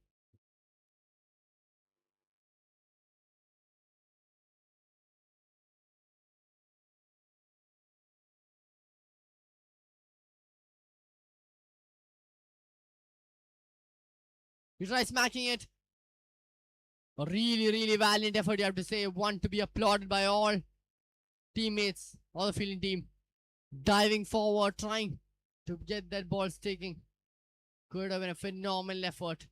He tries smacking it. A really valiant effort, you have to say. One to be applauded by all teammates, all the fielding team. Diving forward, trying to get that ball sticking. Could have been a phenomenal effort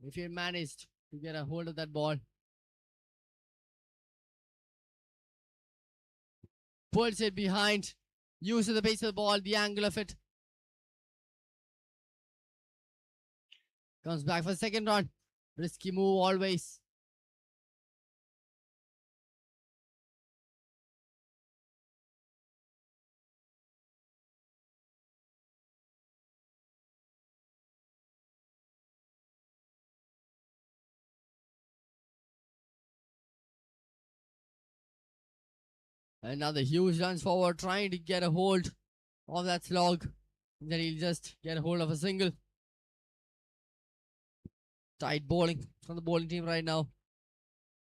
if he had managed to get a hold of that ball. Pulls it behind. Uses the pace of the ball, the angle of it. Comes back for the second run. Risky move always. Another huge runs forward, trying to get a hold of that slog. Then he'll just get a hold of a single. Tight bowling from the bowling team right now.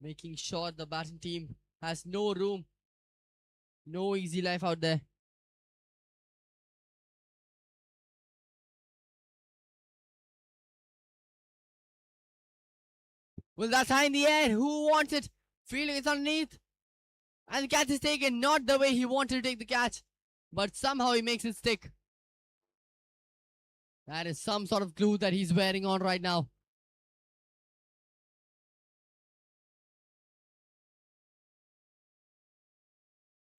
Making sure the batting team has no room. No easy life out there. Well, that's high in the air. Who wants it? Fielding is underneath. And the catch is taken. Not the way he wanted to take the catch. But somehow he makes it stick. That is some sort of glue that he's wearing on right now.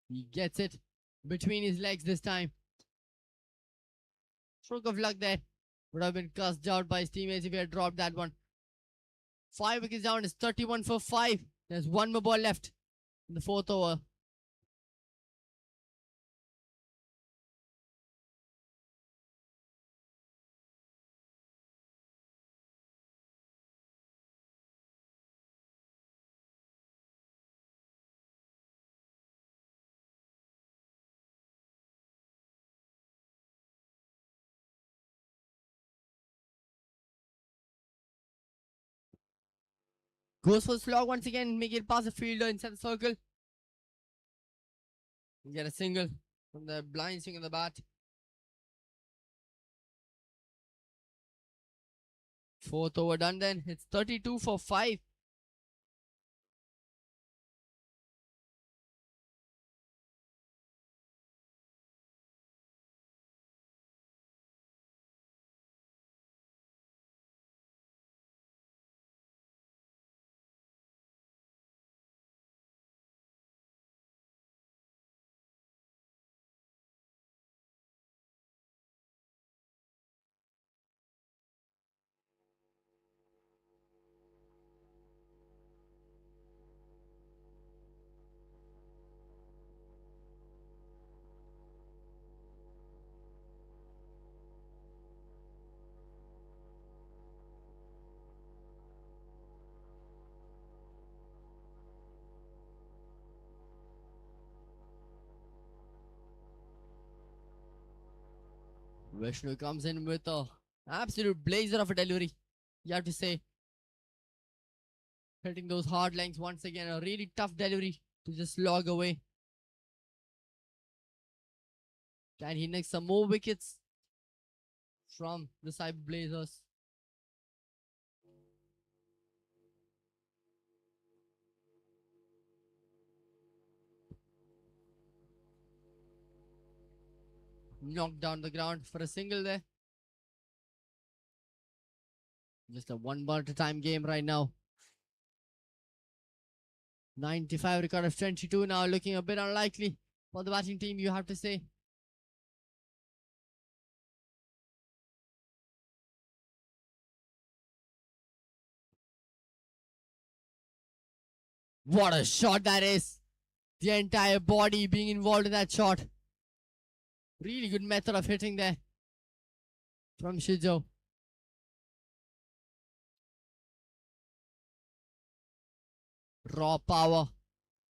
He gets it between his legs this time. Stroke of luck there. Would have been cussed out by his teammates if he had dropped that one. 5 wickets down. It's 31 for 5. There's one more ball left in the 4th over. Goes for the slog once again, make it past the fielder inside the circle. Get a single from the blind swing of the bat. 4th over done then. It's 32 for 5. Vishnu comes in with a absolute blazer of a delivery. You have to say. Hitting those hard lengths once again. A really tough delivery to just log away. Can he nick some more wickets from the Cyber Blazers? Knocked down the ground for a single there. Just a 1 ball at a time game right now. 95 record of 22 now, looking a bit unlikely for the batting team, you have to say. What a shot that is. The entire body being involved in that shot. Really good method of hitting there from Shijo. Raw power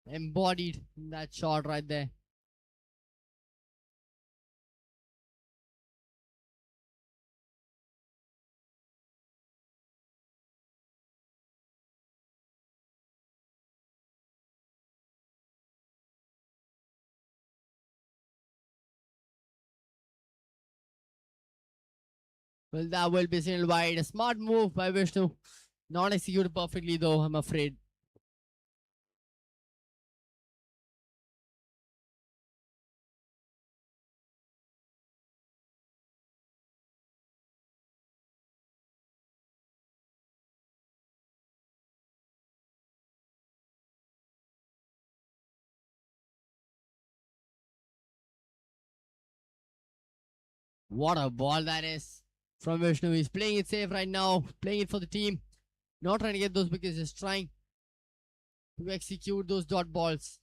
embodied in that shot right there. Well, that will be signaled wide. A smart move by Vishnu. Not executed perfectly though, I'm afraid. What a ball that is from Vishnu. He's playing it safe right now, playing it for the team. Not trying to get those wickets, just trying to execute those dot balls.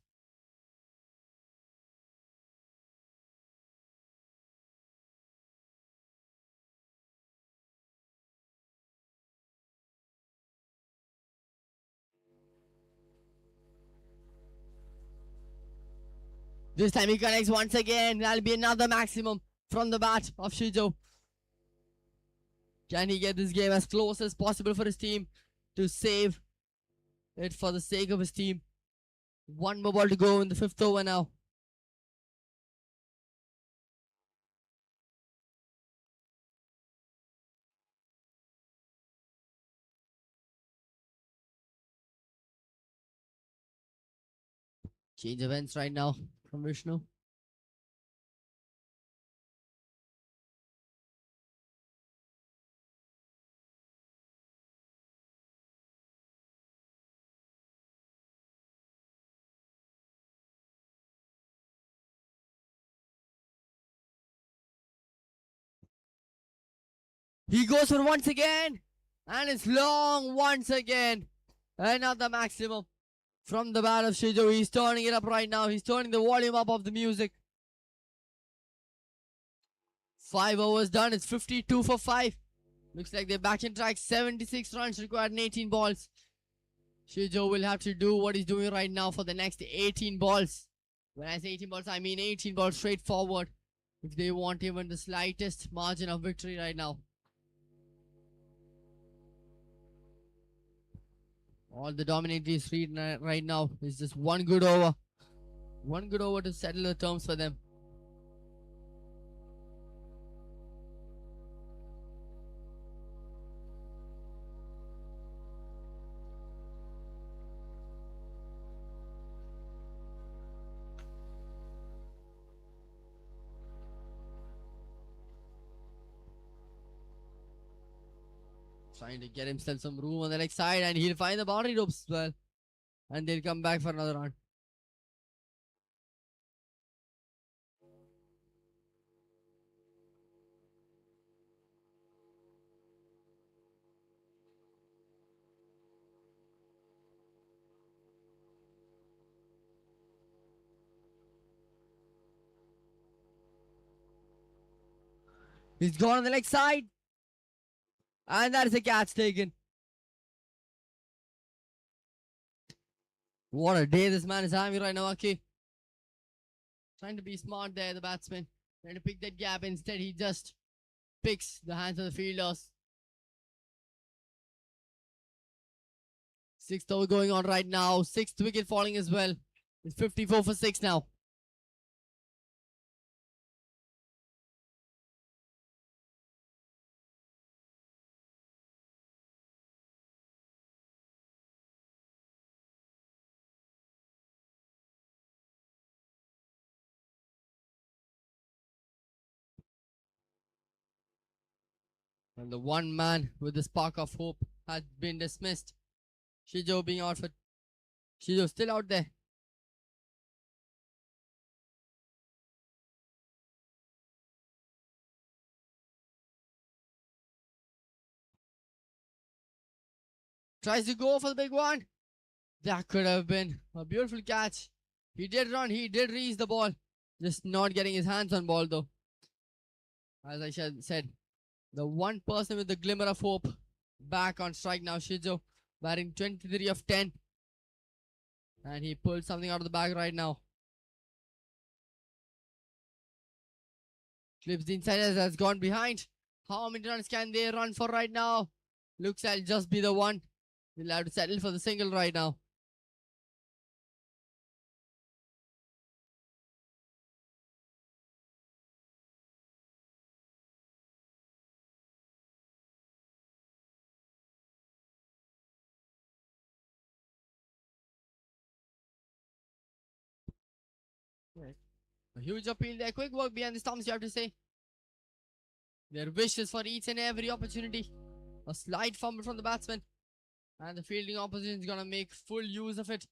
This time he connects once again. That'll be another maximum from the bat of Shijo. Can he get this game as close as possible for his team to save it for the sake of his team? One more ball to go in the 5th over now. Change of ends right now from Vishnu. He goes for once again. And it's long once again. Another maximum from the bat of Shijo. He's turning it up right now. He's turning the volume up of the music. 5 overs done. It's 52 for 5. Looks like they're back in track. 76 runs required in 18 balls. Shijo will have to do what he's doing right now for the next 18 balls. When I say 18 balls, I mean 18 balls straight forward. If they want even the slightest margin of victory right now. All the dominators right now is just one good over. One good over to settle the terms for them. Trying to get himself some room on the next side, and he'll find the boundary ropes as well. And they'll come back for another round. He's gone on the leg side. And that is a catch taken. What a day this man is having right now, Aki. Trying to be smart there, the batsman. Trying to pick that gap. Instead, he just picks the hands of the fielders. 6th over going on right now. 6th wicket falling as well. It's 54 for 6 now. And the one man with the spark of hope had been dismissed. Shijo being out for... Shijo still out there. Tries to go for the big one. That could have been a beautiful catch. He did run. He did reach the ball. Just not getting his hands on ball though. As I said, the one person with the glimmer of hope back on strike now, Shijo, batting 23 of 10. And he pulled something out of the bag right now. Clips the inside as has gone behind. How many runs can they run for right now? Looks like just be the one. They'll have to settle for the single right now. A huge appeal there. Quick work behind the stumps, you have to say. Their wishes for each and every opportunity. A slight fumble from the batsman. And the fielding opposition is going to make full use of it.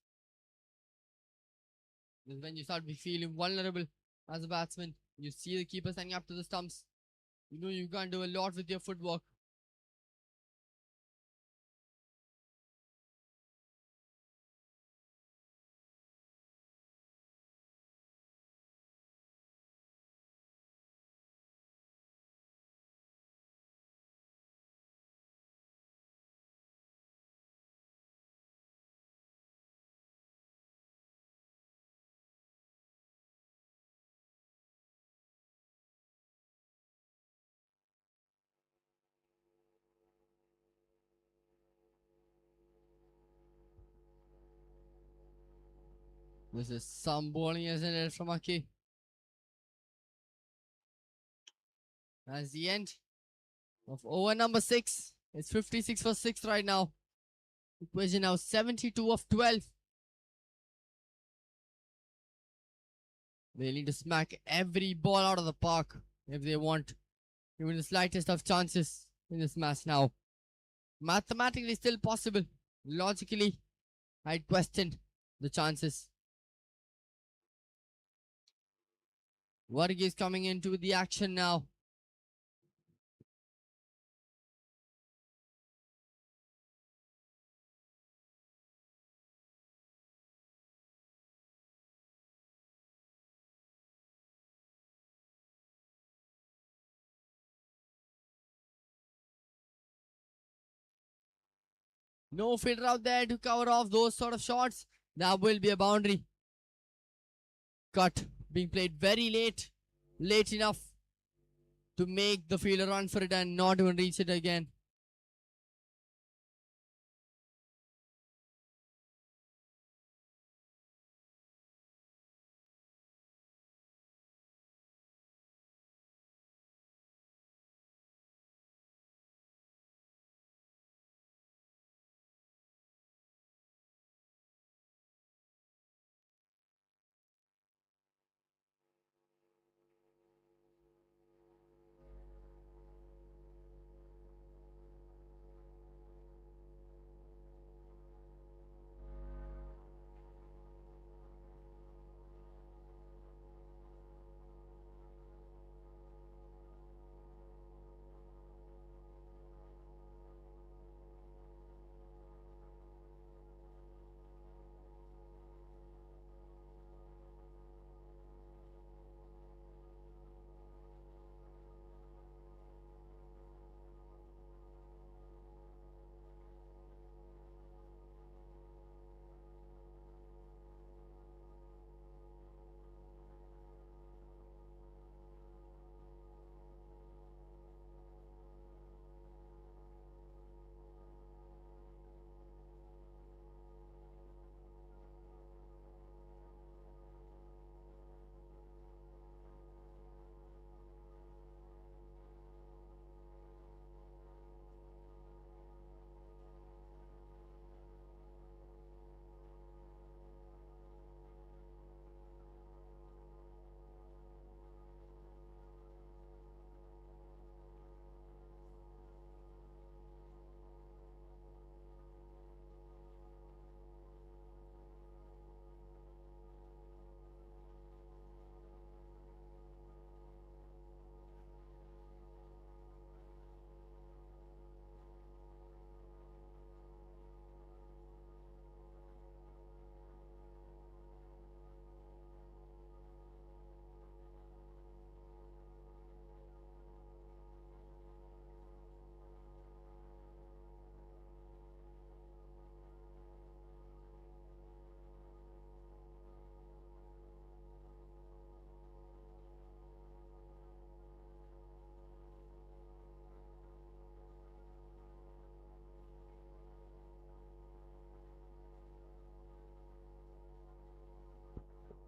This is when you start feeling vulnerable as a batsman. You see the keeper standing up to the stumps. You know you can't do a lot with your footwork. This is some bowling, isn't it, from Aki? That's the end of over number 6. It's 56 for 6 right now. Equation now 72 of 12. They need to smack every ball out of the park if they want even the slightest of chances in this match now. Mathematically still possible. Logically, I'd question the chances. Varghese is coming into the action now. No fielder out there to cover off those sort of shots. That will be a boundary. Cut being played very late. Late enough to make the fielder run for it and not even reach it again.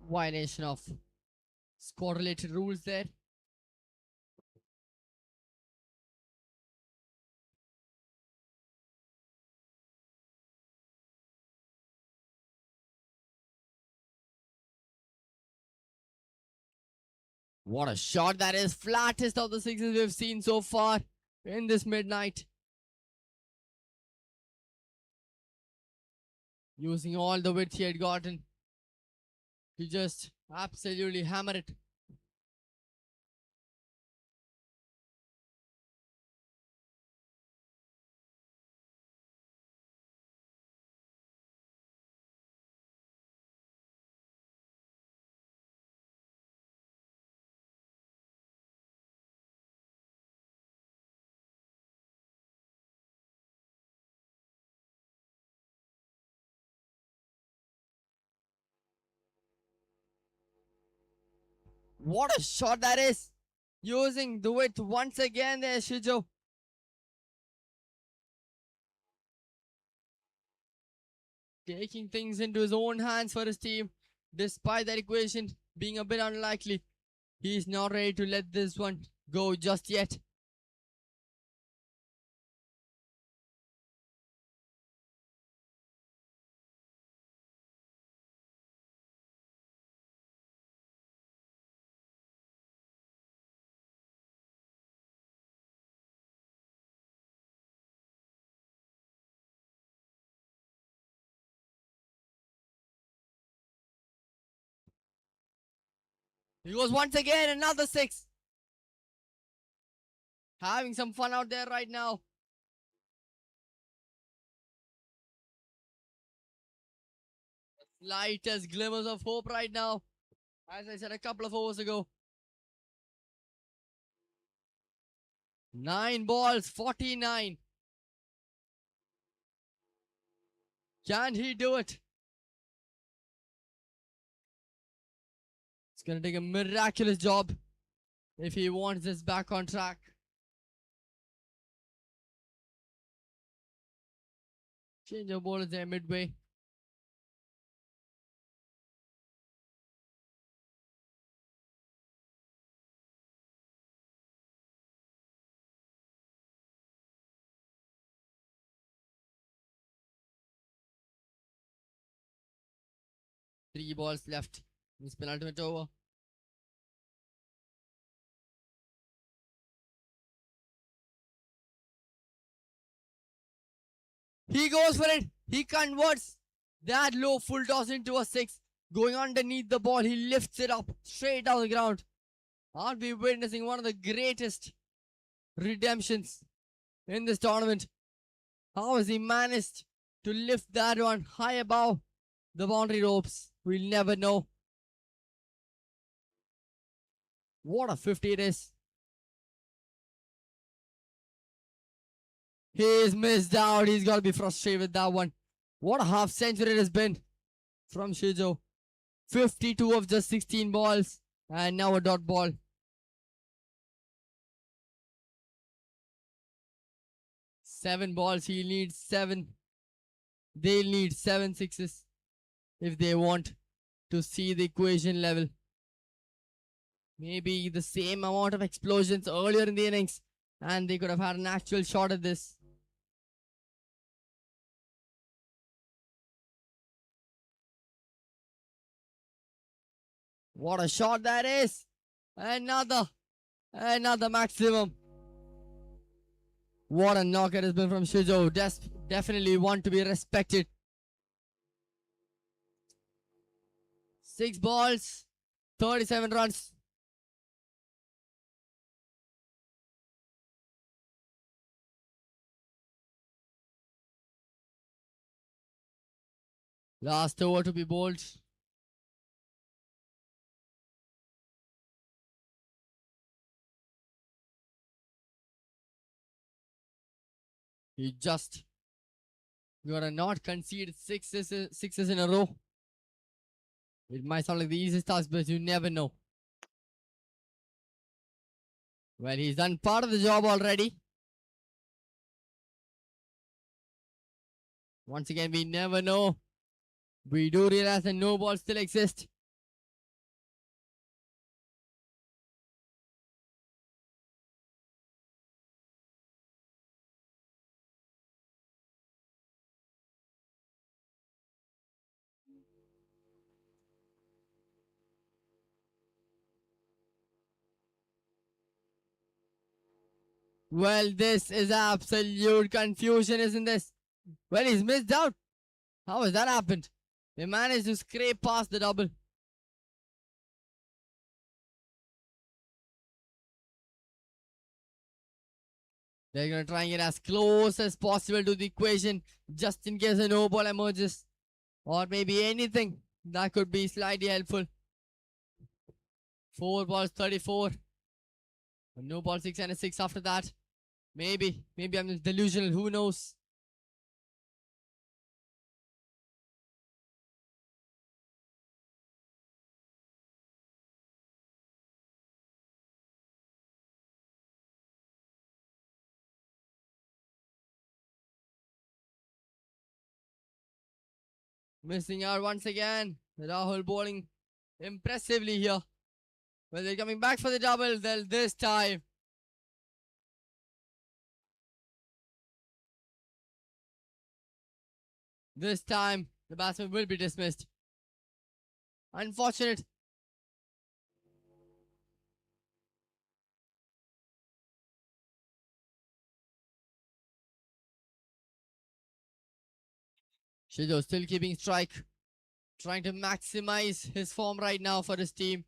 Violation of score related rules there. What a shot that is. Flattest of the sixes we've seen so far in this midnight. Using all the width he had gotten to just absolutely hammer it. What a shot that is. Using the width once again there, Shijo. Taking things into his own hands for his team. Despite that equation being a bit unlikely, he's not ready to let this one go just yet. He goes once again, another six. Having some fun out there right now. Slightest glimmers of hope right now. As I said a couple of overs ago. 9 balls, 49. Can he do it? It's going to take a miraculous job if he wants this back on track. Change of bowlers there midway. Three balls left in this penultimate over. He goes for it. He converts that low full toss into a six. Going underneath the ball, he lifts it up straight down the ground. Aren't we witnessing one of the greatest redemptions in this tournament? How has he managed to lift that one high above the boundary ropes? We'll never know. What a 50 it is. He's missed out. He's got to be frustrated with that one. What a half century it has been from Shijo. 52 of just 16 balls. And now a dot ball. Seven balls. He needs 7. They'll need 7 sixes if they want to see the equation level. Maybe the same amount of explosions earlier in the innings, and they could have had an actual shot at this. What a shot that is! Another maximum. What a knock it has been from Shijo. Definitely one to be respected. 6 balls, 37 runs. Last over to be bowled. He just gotta not concede sixes in a row. It might sound like the easiest task, but you never know. Well, he's done part of the job already. Once again, we never know. We do realize that no balls still exist. Well, this is absolute confusion, isn't this? Well, he's missed out. How has that happened? They managed to scrape past the double. They're going to try and get as close as possible to the equation just in case a no ball emerges. Or maybe anything that could be slightly helpful. 4 balls, 34. A no ball 6 and a 6 after that. Maybe I'm just delusional. Who knows? Missing out once again. Rahul bowling impressively here. Well, they're coming back for the double this time. This time, the batsman will be dismissed. Unfortunate. Shijo still keeping strike. Trying to maximize his form right now for his team.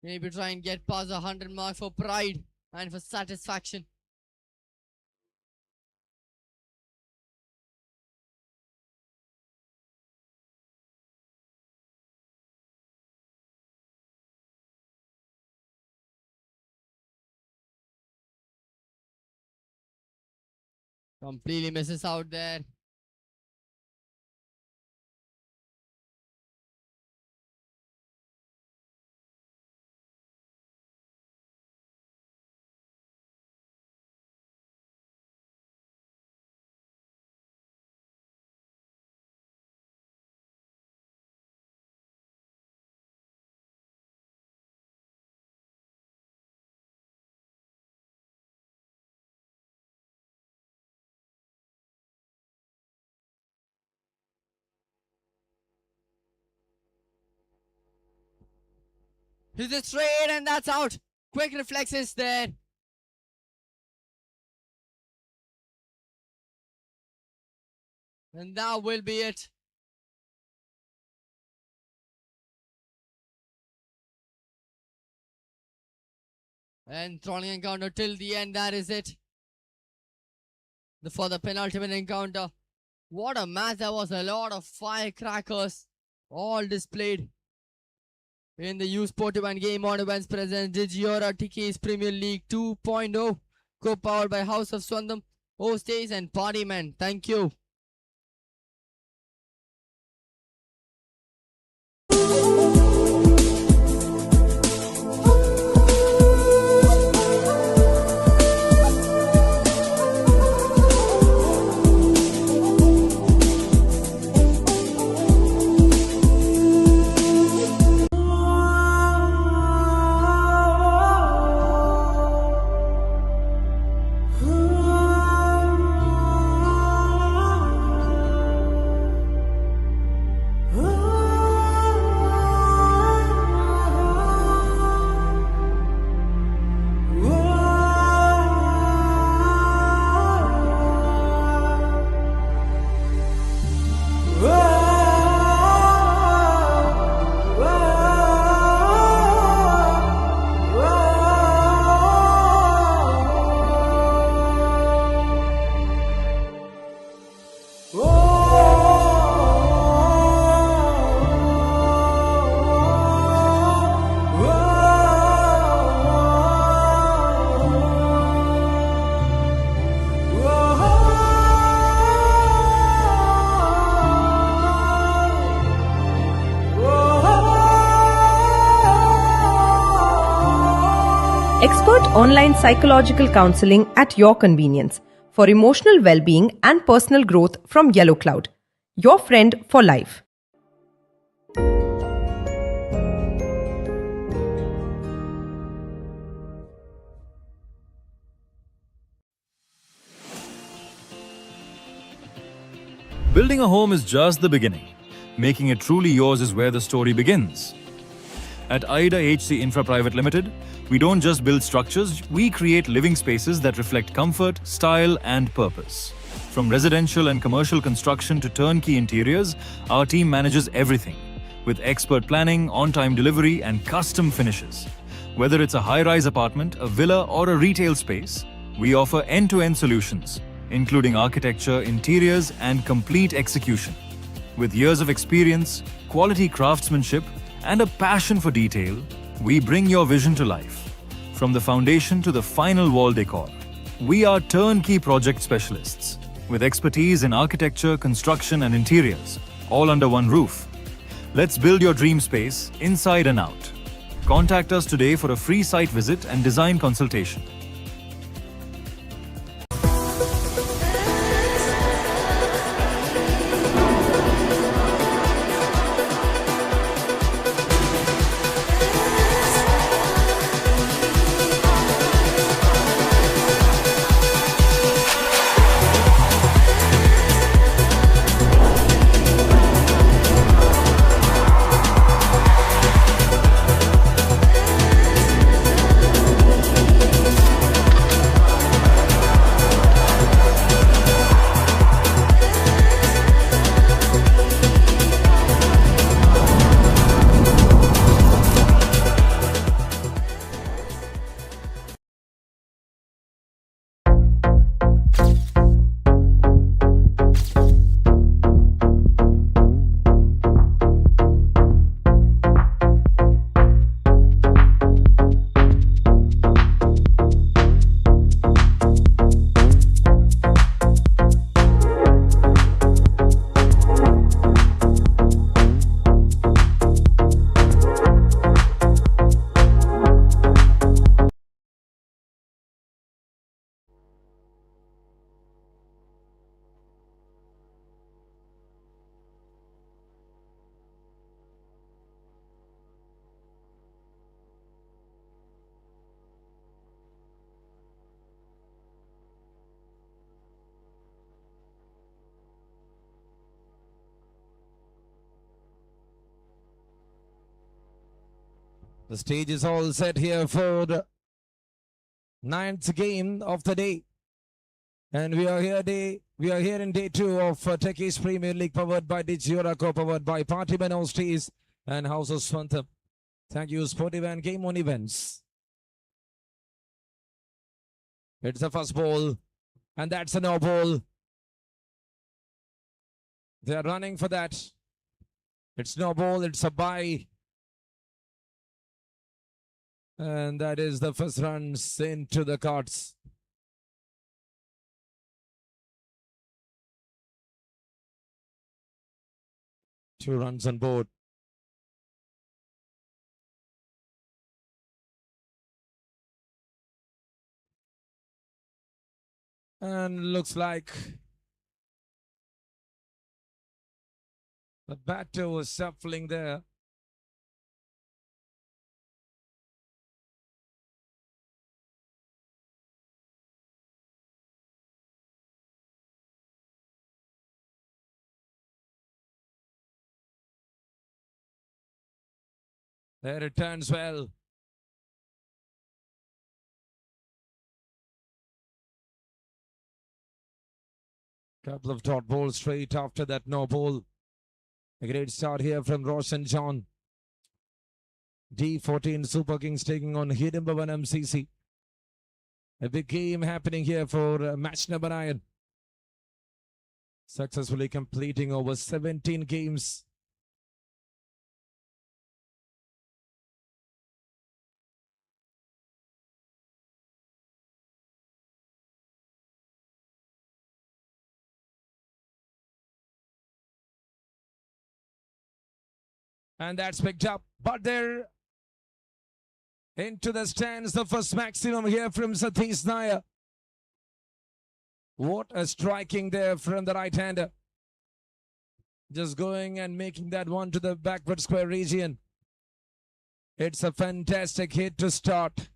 Maybe try and get past the 100 mark for pride and for satisfaction. Completely misses out there. He's a straight and that's out. Quick reflexes there. And that will be it. And throttling encounter till the end, that is it. For the penultimate encounter. What a match, there was a lot of firecrackers all displayed in the U Sportive and Game On Events present Digiora Techies Premier League 2.0, co-powered by House of Swandam, Hosties and Partymen. Thank you. Expert online psychological counseling at your convenience for emotional well-being and personal growth from Yellow Cloud. Your friend for life. Building a home is just the beginning. Making it truly yours is where the story begins. At Ida HC Infra Private Limited, we don't just build structures, we create living spaces that reflect comfort, style, and purpose. From residential and commercial construction to turnkey interiors, our team manages everything, with expert planning, on-time delivery, and custom finishes. Whether it's a high-rise apartment, a villa, or a retail space, we offer end-to-end solutions, including architecture, interiors, and complete execution. With years of experience, quality craftsmanship, and a passion for detail, we bring your vision to life. From the foundation to the final wall decor, we are turnkey project specialists with expertise in architecture, construction, and interiors, all under one roof. Let's build your dream space inside and out. Contact us today for a free site visit and design consultation. The stage is all set here for the 9th game of the day. And we are here in day 2 of Techies Premier League, powered by Digiora, co-powered by Partyman Hosties and House of Swantham. Thank you, Sportive and Game On Events. It's the first ball, and that's a no ball. They are running for that. It's no ball, it's a bye. And that is the first runs into the cards. Two runs on board. And looks like the batter was shuffling there. There it turns well. Couple of dot balls straight after that no ball. A great start here from Roshan John. D14 Super Kings taking on Hidimbavan MCC. A big game happening here for match number 9. Successfully completing over 17 games. And that's picked up. But they're into the stands. The first maximum here from Satish Nair. What a striking there from the right-hander. Just going and making that one to the backward square region. It's a fantastic hit to start.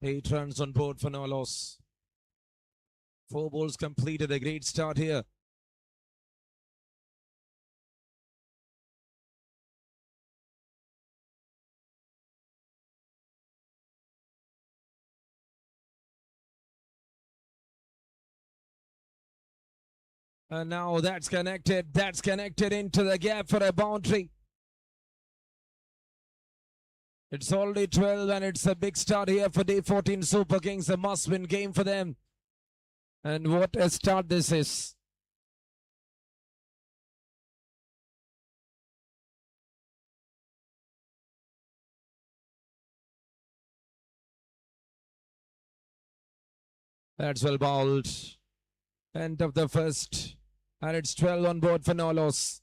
Eight runs on board for no loss. 4 balls completed. A great start here. And now that's connected. That's connected into the gap for a boundary. It's already 12 and it's a big start here for Day 14 Super Kings. A must-win game for them. And what a start this is. That's well bowled. End of the first. And it's 12 on board for no loss.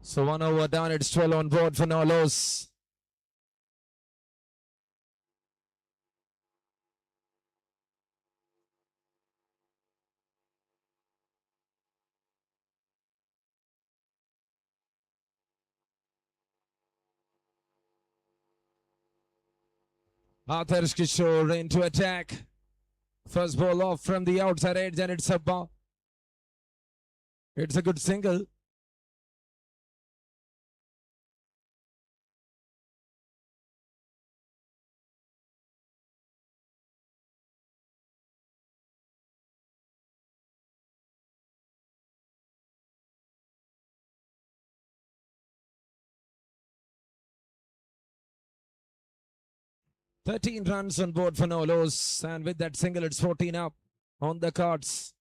So 1 over down, it's 12 on board for no loss. Adarsh Kishore into attack. First ball off from the outside edge and it's a ball. It's a good single. "13 runs on board for no loss, and with that single, it's 14 up on the cards."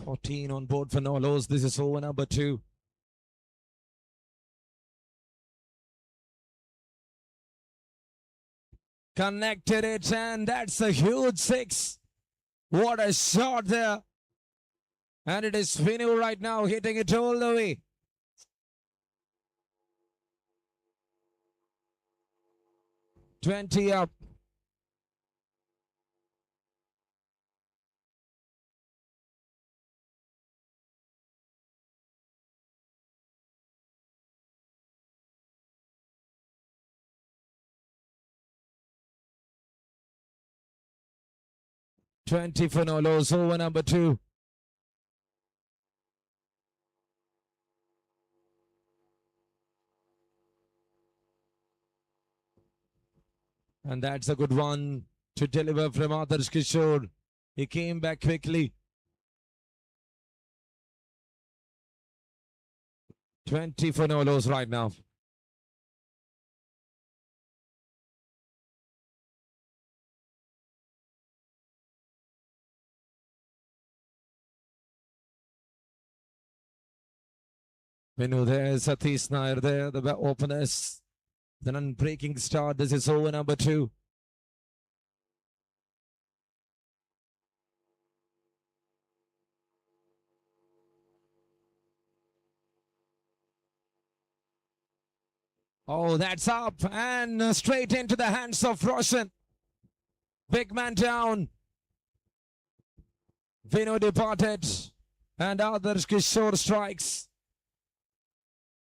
"14 on board for no loss. This is over number 2. Connected it, and that's a huge 6. What a shot there. And it is Vinu right now hitting it all the way. "20 up. "20 for no loss, over number 2. And that's a good one to deliver from Adarsh Kishore. He came back quickly. 20 for no loss right now. Vinu there, Satish Nair there, the openers. An unbreaking start. This is over number 2. Oh, that's up and straight into the hands of Roshan. Big man down. Vinu departed and Adarsh Kishore strikes.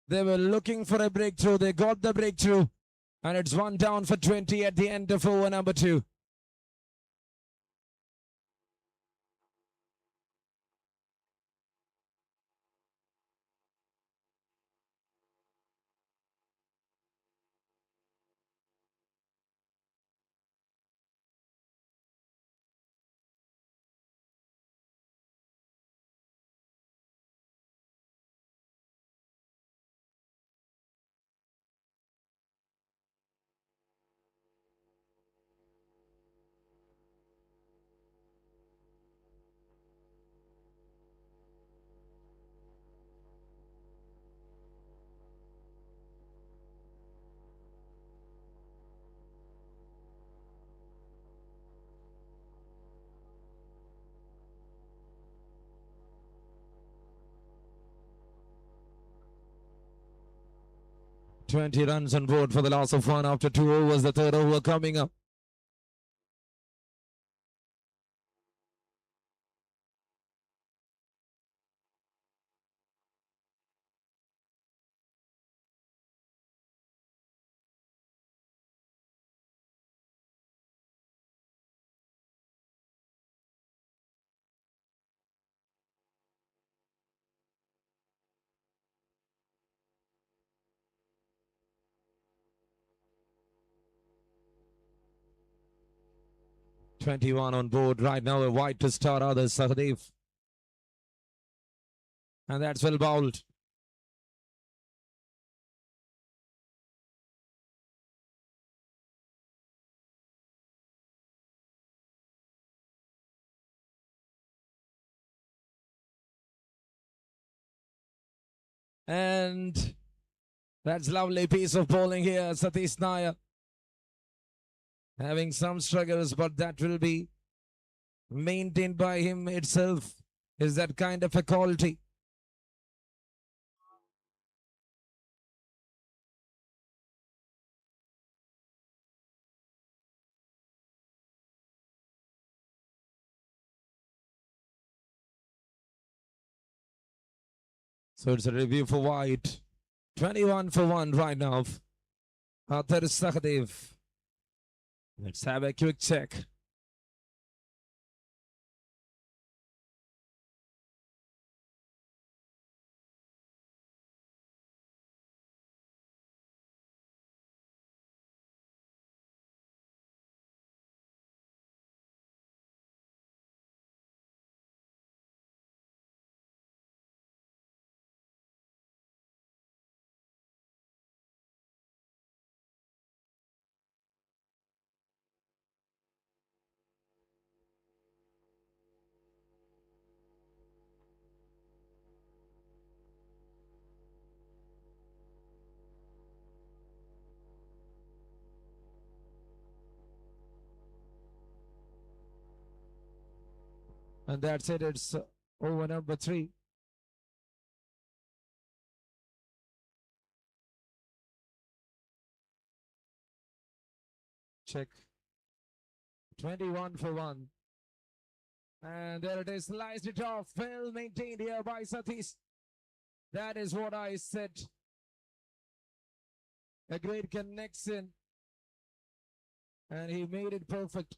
They were looking for a breakthrough. They got the breakthrough. And it's 1 down for 20 at the end of over number 2. "20 runs on board for the loss of 1 after 2 overs. The third over coming up. "21 on board right now. A wide to start others, Sahadev. And that's well bowled. And that's lovely piece of bowling here, Satish Nair. Having some struggles, but that will be maintained by him itself. Is that kind of a quality? So it's a review for White. 21 for 1 right now. Athar Sahadev. Let's have a quick check. And that's it. It's over number 3. Check. 21 for 1. And there it is. Sliced it off. Well maintained here by Satish. That is what I said. A great connection. And he made it perfect.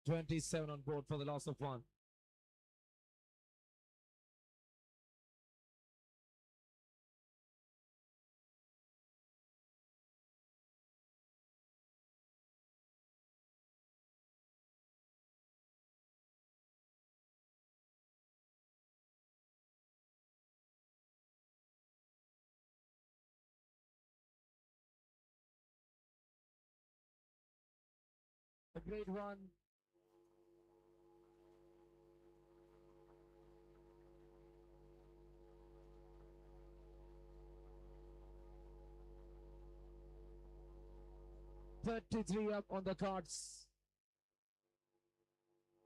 $27 on board for the loss of 1. A great one. $33 up on the cards.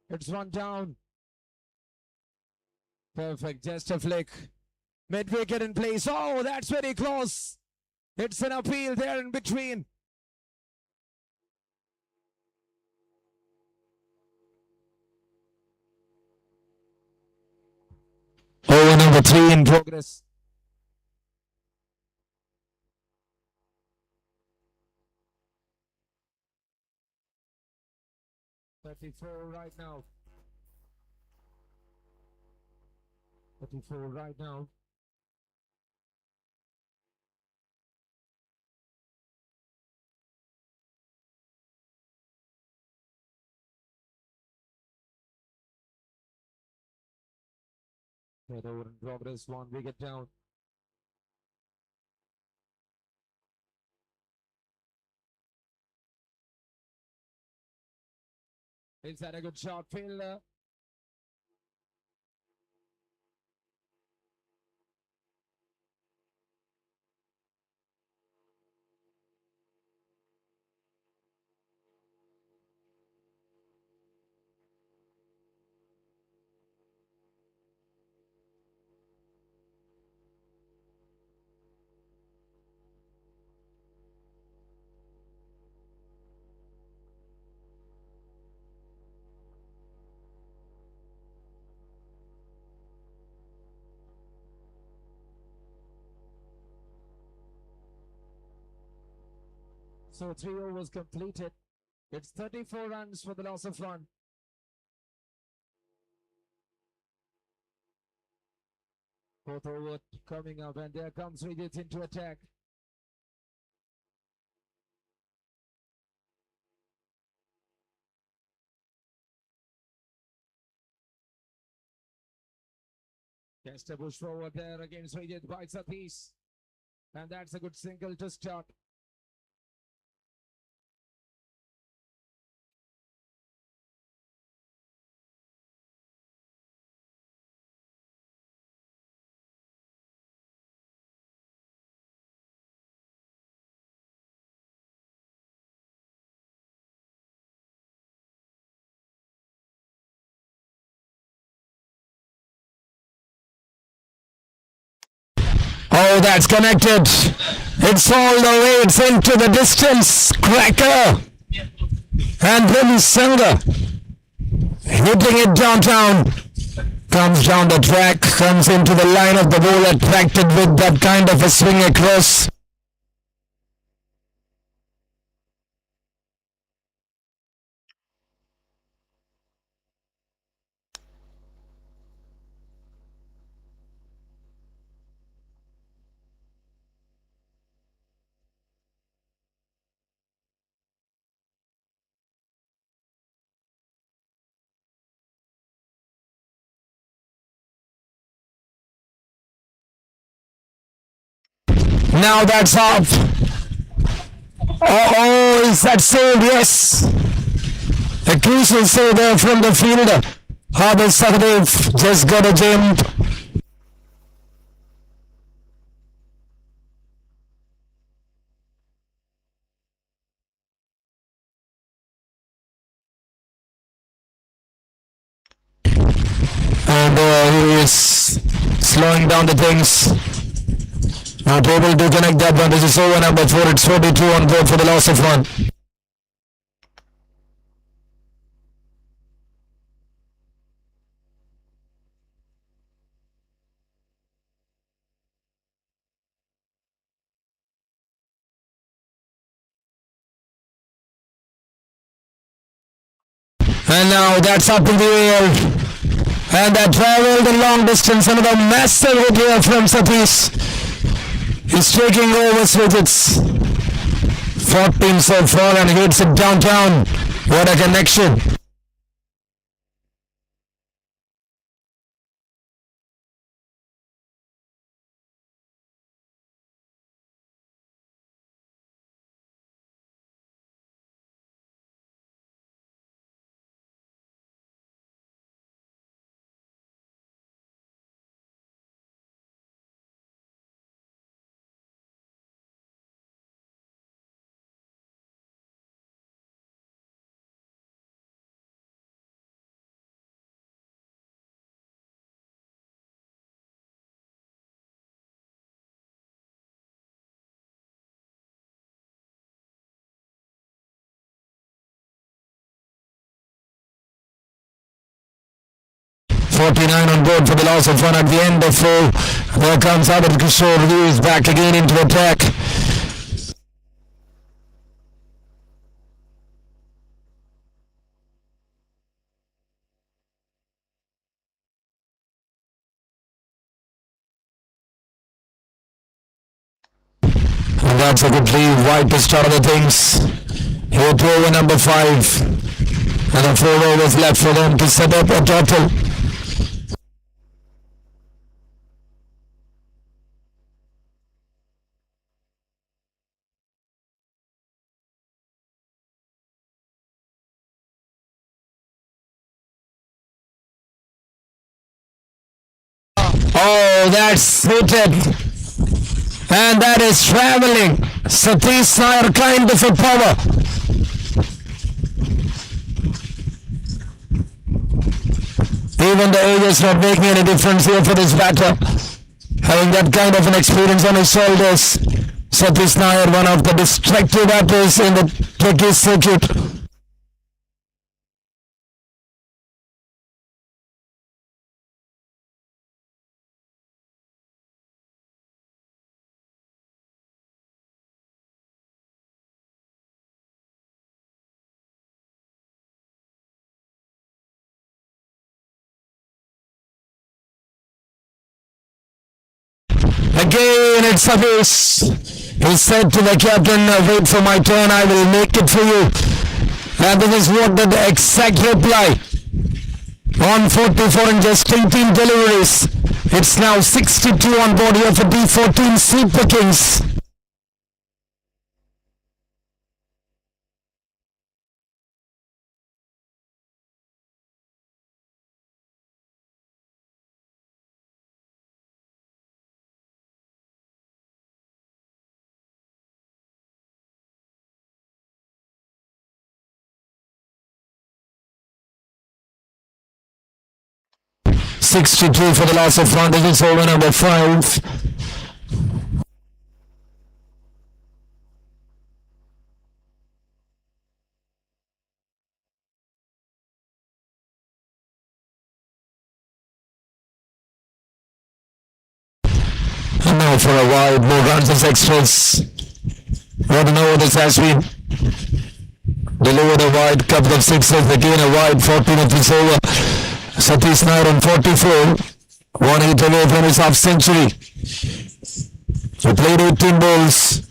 It's 1 down. Perfect. Just a flick. Mid-wicket in place. Oh, that's very close. It's an appeal there in between. Over number 3 in progress. $34 right now. $34 right now. Third over in progress. 1 wicket down. Is that a good shot, fielder? So 3 overs completed. It's 34 runs for the loss of 1. Fourth over coming up, and there comes Vijay into attack. Just a push forward there against Vijay by Satish. And that's a good single to start. Oh, that's connected. It's all the way. It's into the distance. Cracker. And then Sanga hitting it downtown. Comes down the track. Comes into the line of the ball. Attracted with that kind of a swing across. Now that's up. Oh, is that saved? Yes. A crucial save there from the fielder. Harbour Sakadev just got a jump. And he is slowing down the things. Not able to connect that one. This is over number 4. It's 42 on board for the loss of 1. And now that's up in the air. And that traveled a long distance. Another massive hit here from Satish. He's taking over wickets. 14 so far and hits it downtown. What a connection. .49 on board for the loss of 1 at the end of 4. There comes Abid Kishore. He is back again into attack. And that's a good lead. Wide to start of the things. Here to over number 5. And a 4 overs left for them to set up a total. Oh, that's hit it. And that is traveling. Satish Nair kind of a power. Even the age is not making any difference here for this batter. Having that kind of an experience on his shoulders. Satish Nair, one of the destructive batters in the Techies circuit. Again, it's Satish. He said to the captain, wait for my turn, I will make it for you. And this is what the exact reply. On 44 in just 18 deliveries. It's now 62 on board here for D14 Super Kings. .62 for the loss of 1. This is over number 5. for a wide, more runs as extras. What an over this has been. Delivered a wide, couple of sixes, again a wide, 14 of this over. Satish Nair on 44, 1 hit away from his half century. He played 18 balls.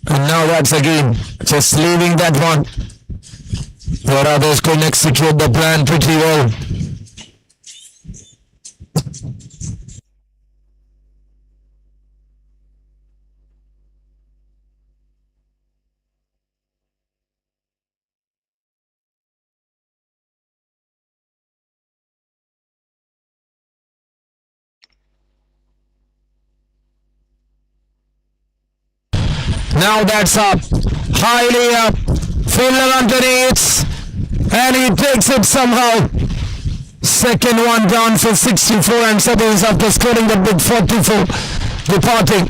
And now that's again just leaving that one where others couldn't execute the plan pretty well. Now that's up, highly up, fielder underneath, and he takes it somehow. Second one down for 64 and seconds after scoring the big 44, departing.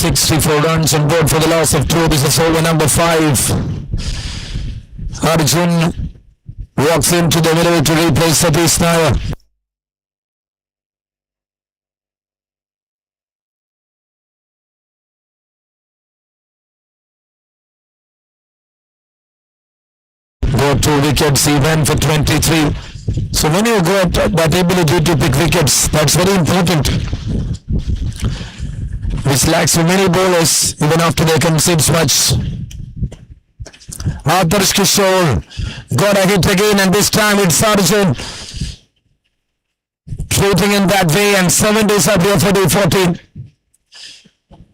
.64 runs on board for the loss of 2. This is over number 5. Arjun walks into the middle to replace Satish Nair. Got 2 wickets, he went for 23. So when you got that ability to pick wickets, that's very important. Which lacks many bowlers even after they concede much. Adarsh Kishore got a hit again, and this time it's Arjun treating in that way, and 70s up here for the 14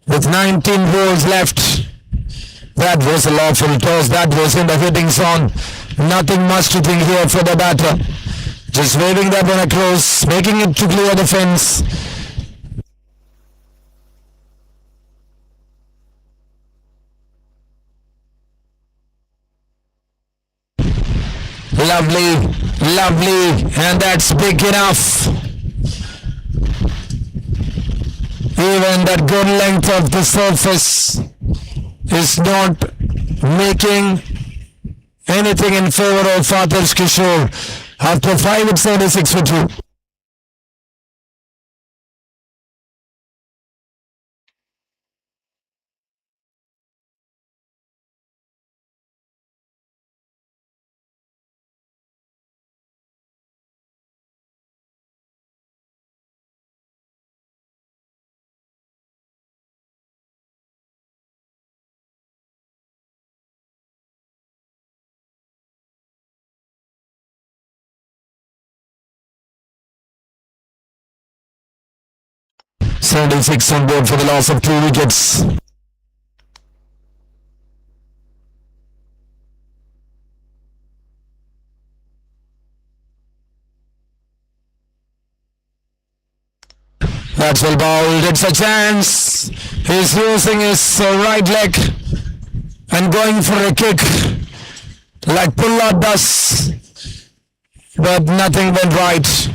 with 19 balls left. That was a lawful toss, that was in the hitting zone. Nothing much to think here for the batter. Just waving that one across, making it to clear the fence. Lovely, lovely, and that's big enough. Even that good length of the surface is not making anything in favor of Adarsh Kishore after 5 at 76 for 2. .76 on board for the loss of 2 wickets. That's well bowled, it's a chance. He's using his right leg and going for a kick like Pulla does, but nothing went right.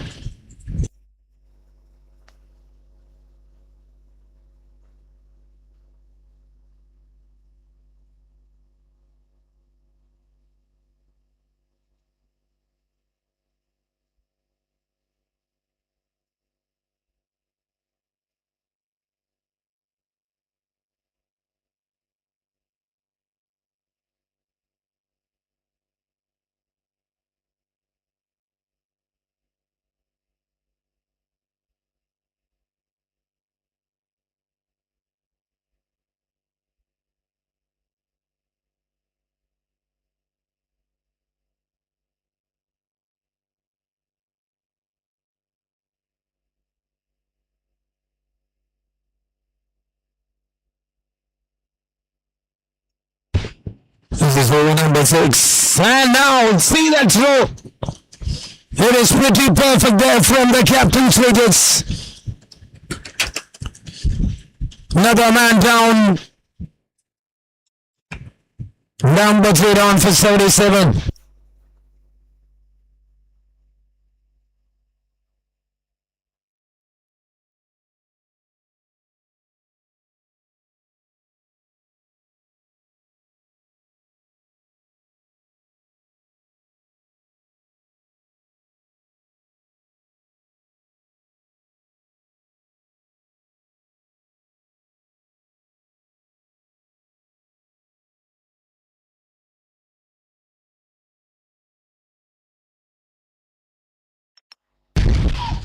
This is over number number 6. And now, see that throw. It is pretty perfect there from the captain's wickets. Another man down. Number 3 down for 77.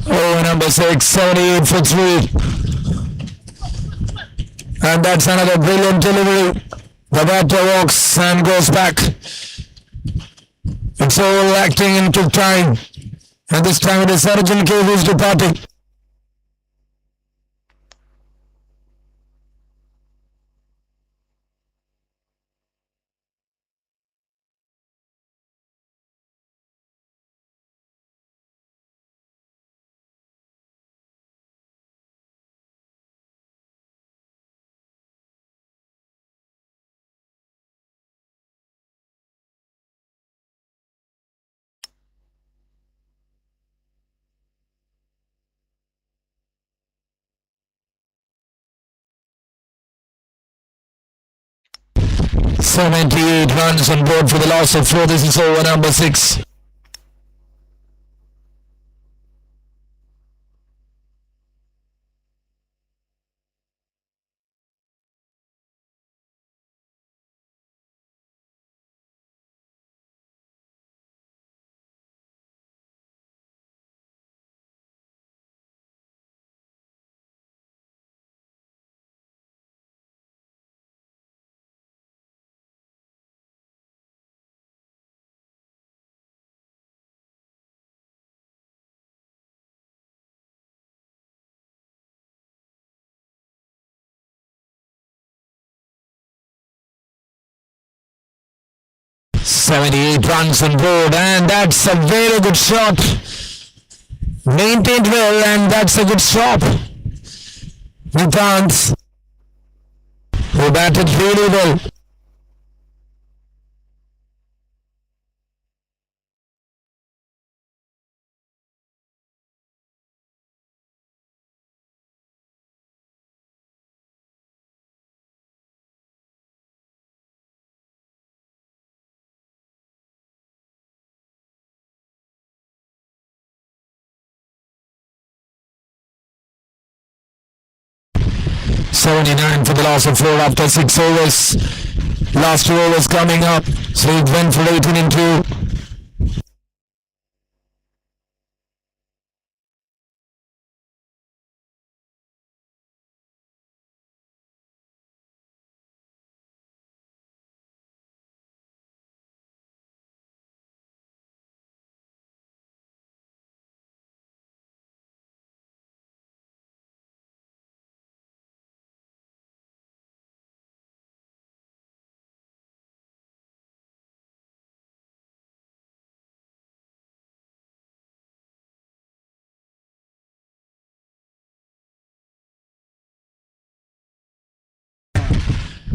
Over number 6, 78 for 3. And that's another brilliant delivery. The batter walks and goes back. It's all acting in quick time. And this time it is Arjun K who is departing. .78 runs on board for the loss of 4. This is over number 6. .78 runs on board, and that's a very good shot. Maintained well, and that's a good stop. Nitans, who batted really well. .79 for the loss of 4 after 6 overs. Last 2 overs coming up, so it went for 18 in 2.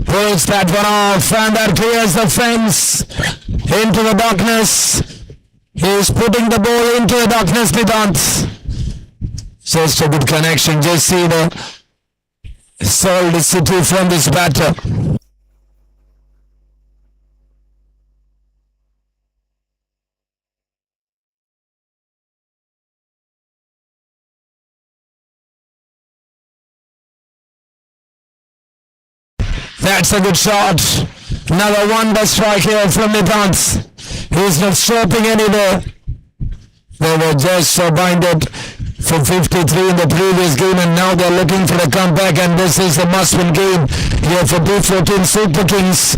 Pulls that one off, and that clears the fence into the darkness. He's putting the ball into the darkness, Nidant. Just a good connection. Just see the solidity from this batter. That's a good shot. Another wonder strike here from Nidant. He's not stopping anywhere. They were just so binded for 53 in the previous game, and now they're looking for a comeback, and this is a must-win game here for B14 Super Kings,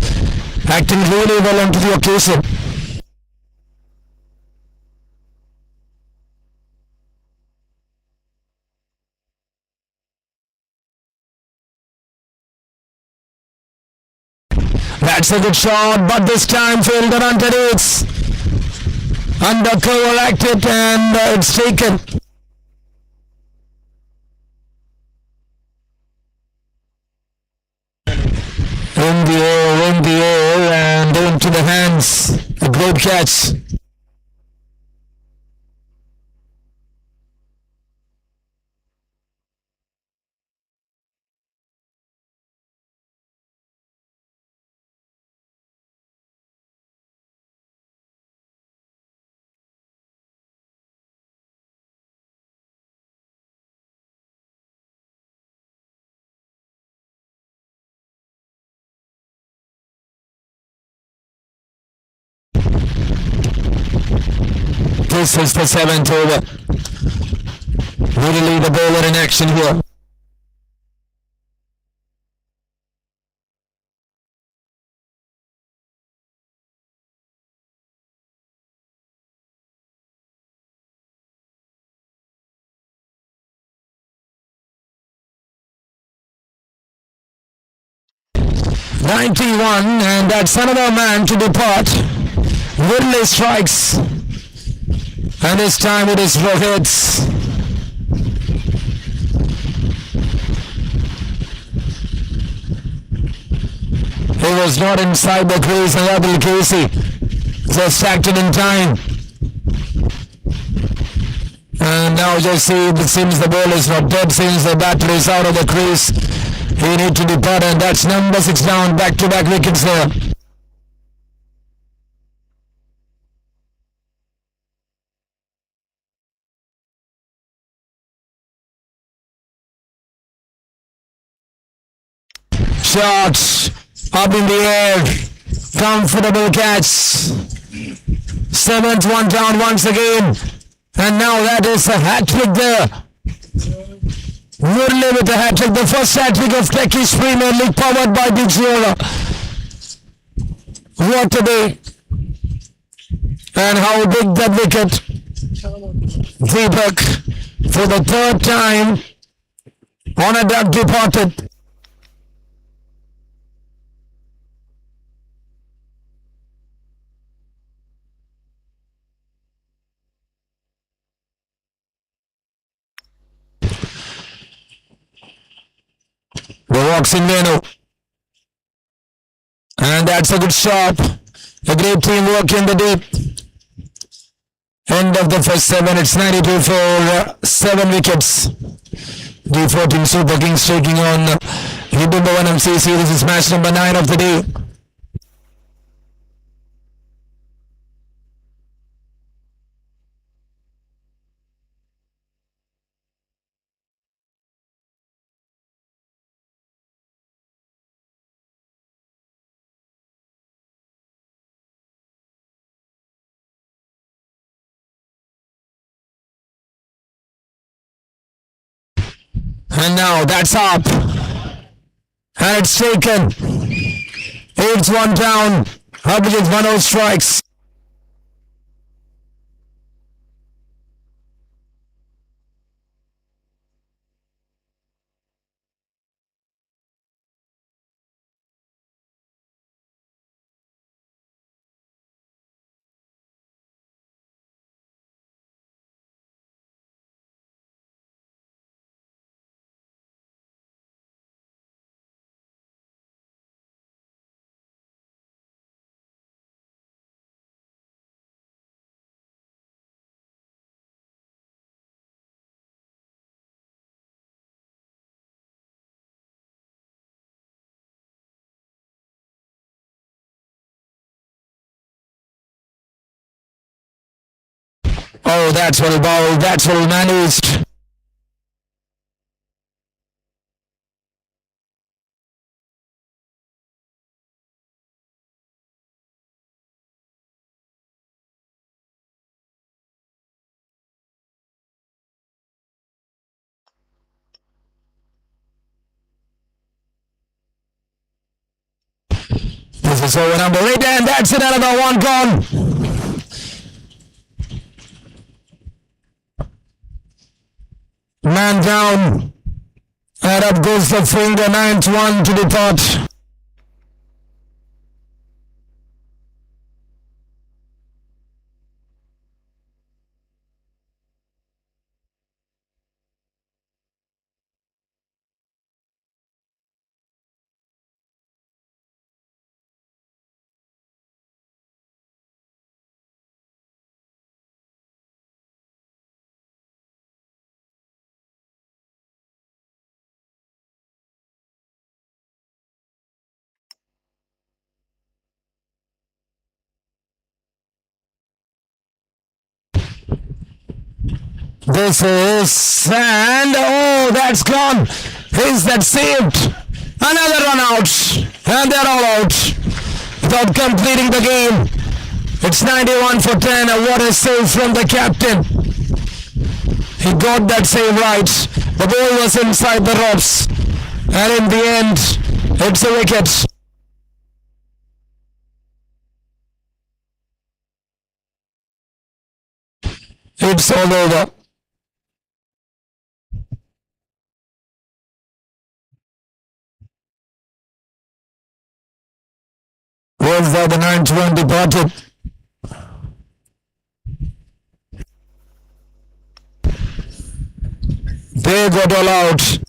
acting really well onto the occasion. that's a good shot, but this time fielded underneath. Undercover acted and it's taken. In the air, and into the hands. A great catch. This is the 7th over. Really the bowler in action here. .91, and that's another man to depart. Ridley strikes. And this time it is Rohit's. He was not inside the crease, and Abdul Casey just acted in time. And now just see, it seems the ball is not dead since the batter is out of the crease. He need to depart, and that's number 6 down, back-to-back wickets there. Shots up in the air, comfortable catch. 7th one down once again, and now that is a hat-trick there. Murli with the hat-trick, the first hat-trick of Techies Premier League powered by Digiora. What a day. And how big that wicket. Deepak for the 3rd time on a duck departed. The walks in Venu. And that's a good shot. A great teamwork in the deep. End of the first 7. It's 92 for 7 wickets. D14 Super Kings taking on Hidimba 1 MCC. This is match number 9 of the day. And now that's up. And it's taken. 8's one down. Abhijit 1-0 strikes. Oh, that's well bowled. That's well managed. This is over number 8, and that's it, another one gone. Man down, and up goes the finger. 9th one to depart. This is, and oh, that's gone. Is that saved? Another run out, and they're all out without completing the game. It's 91 for 10, and what a save from the captain. He got that save right. The ball was inside the ropes, and in the end, it's a wicket. It's all over. Was that the 9-1 departed? They got all out.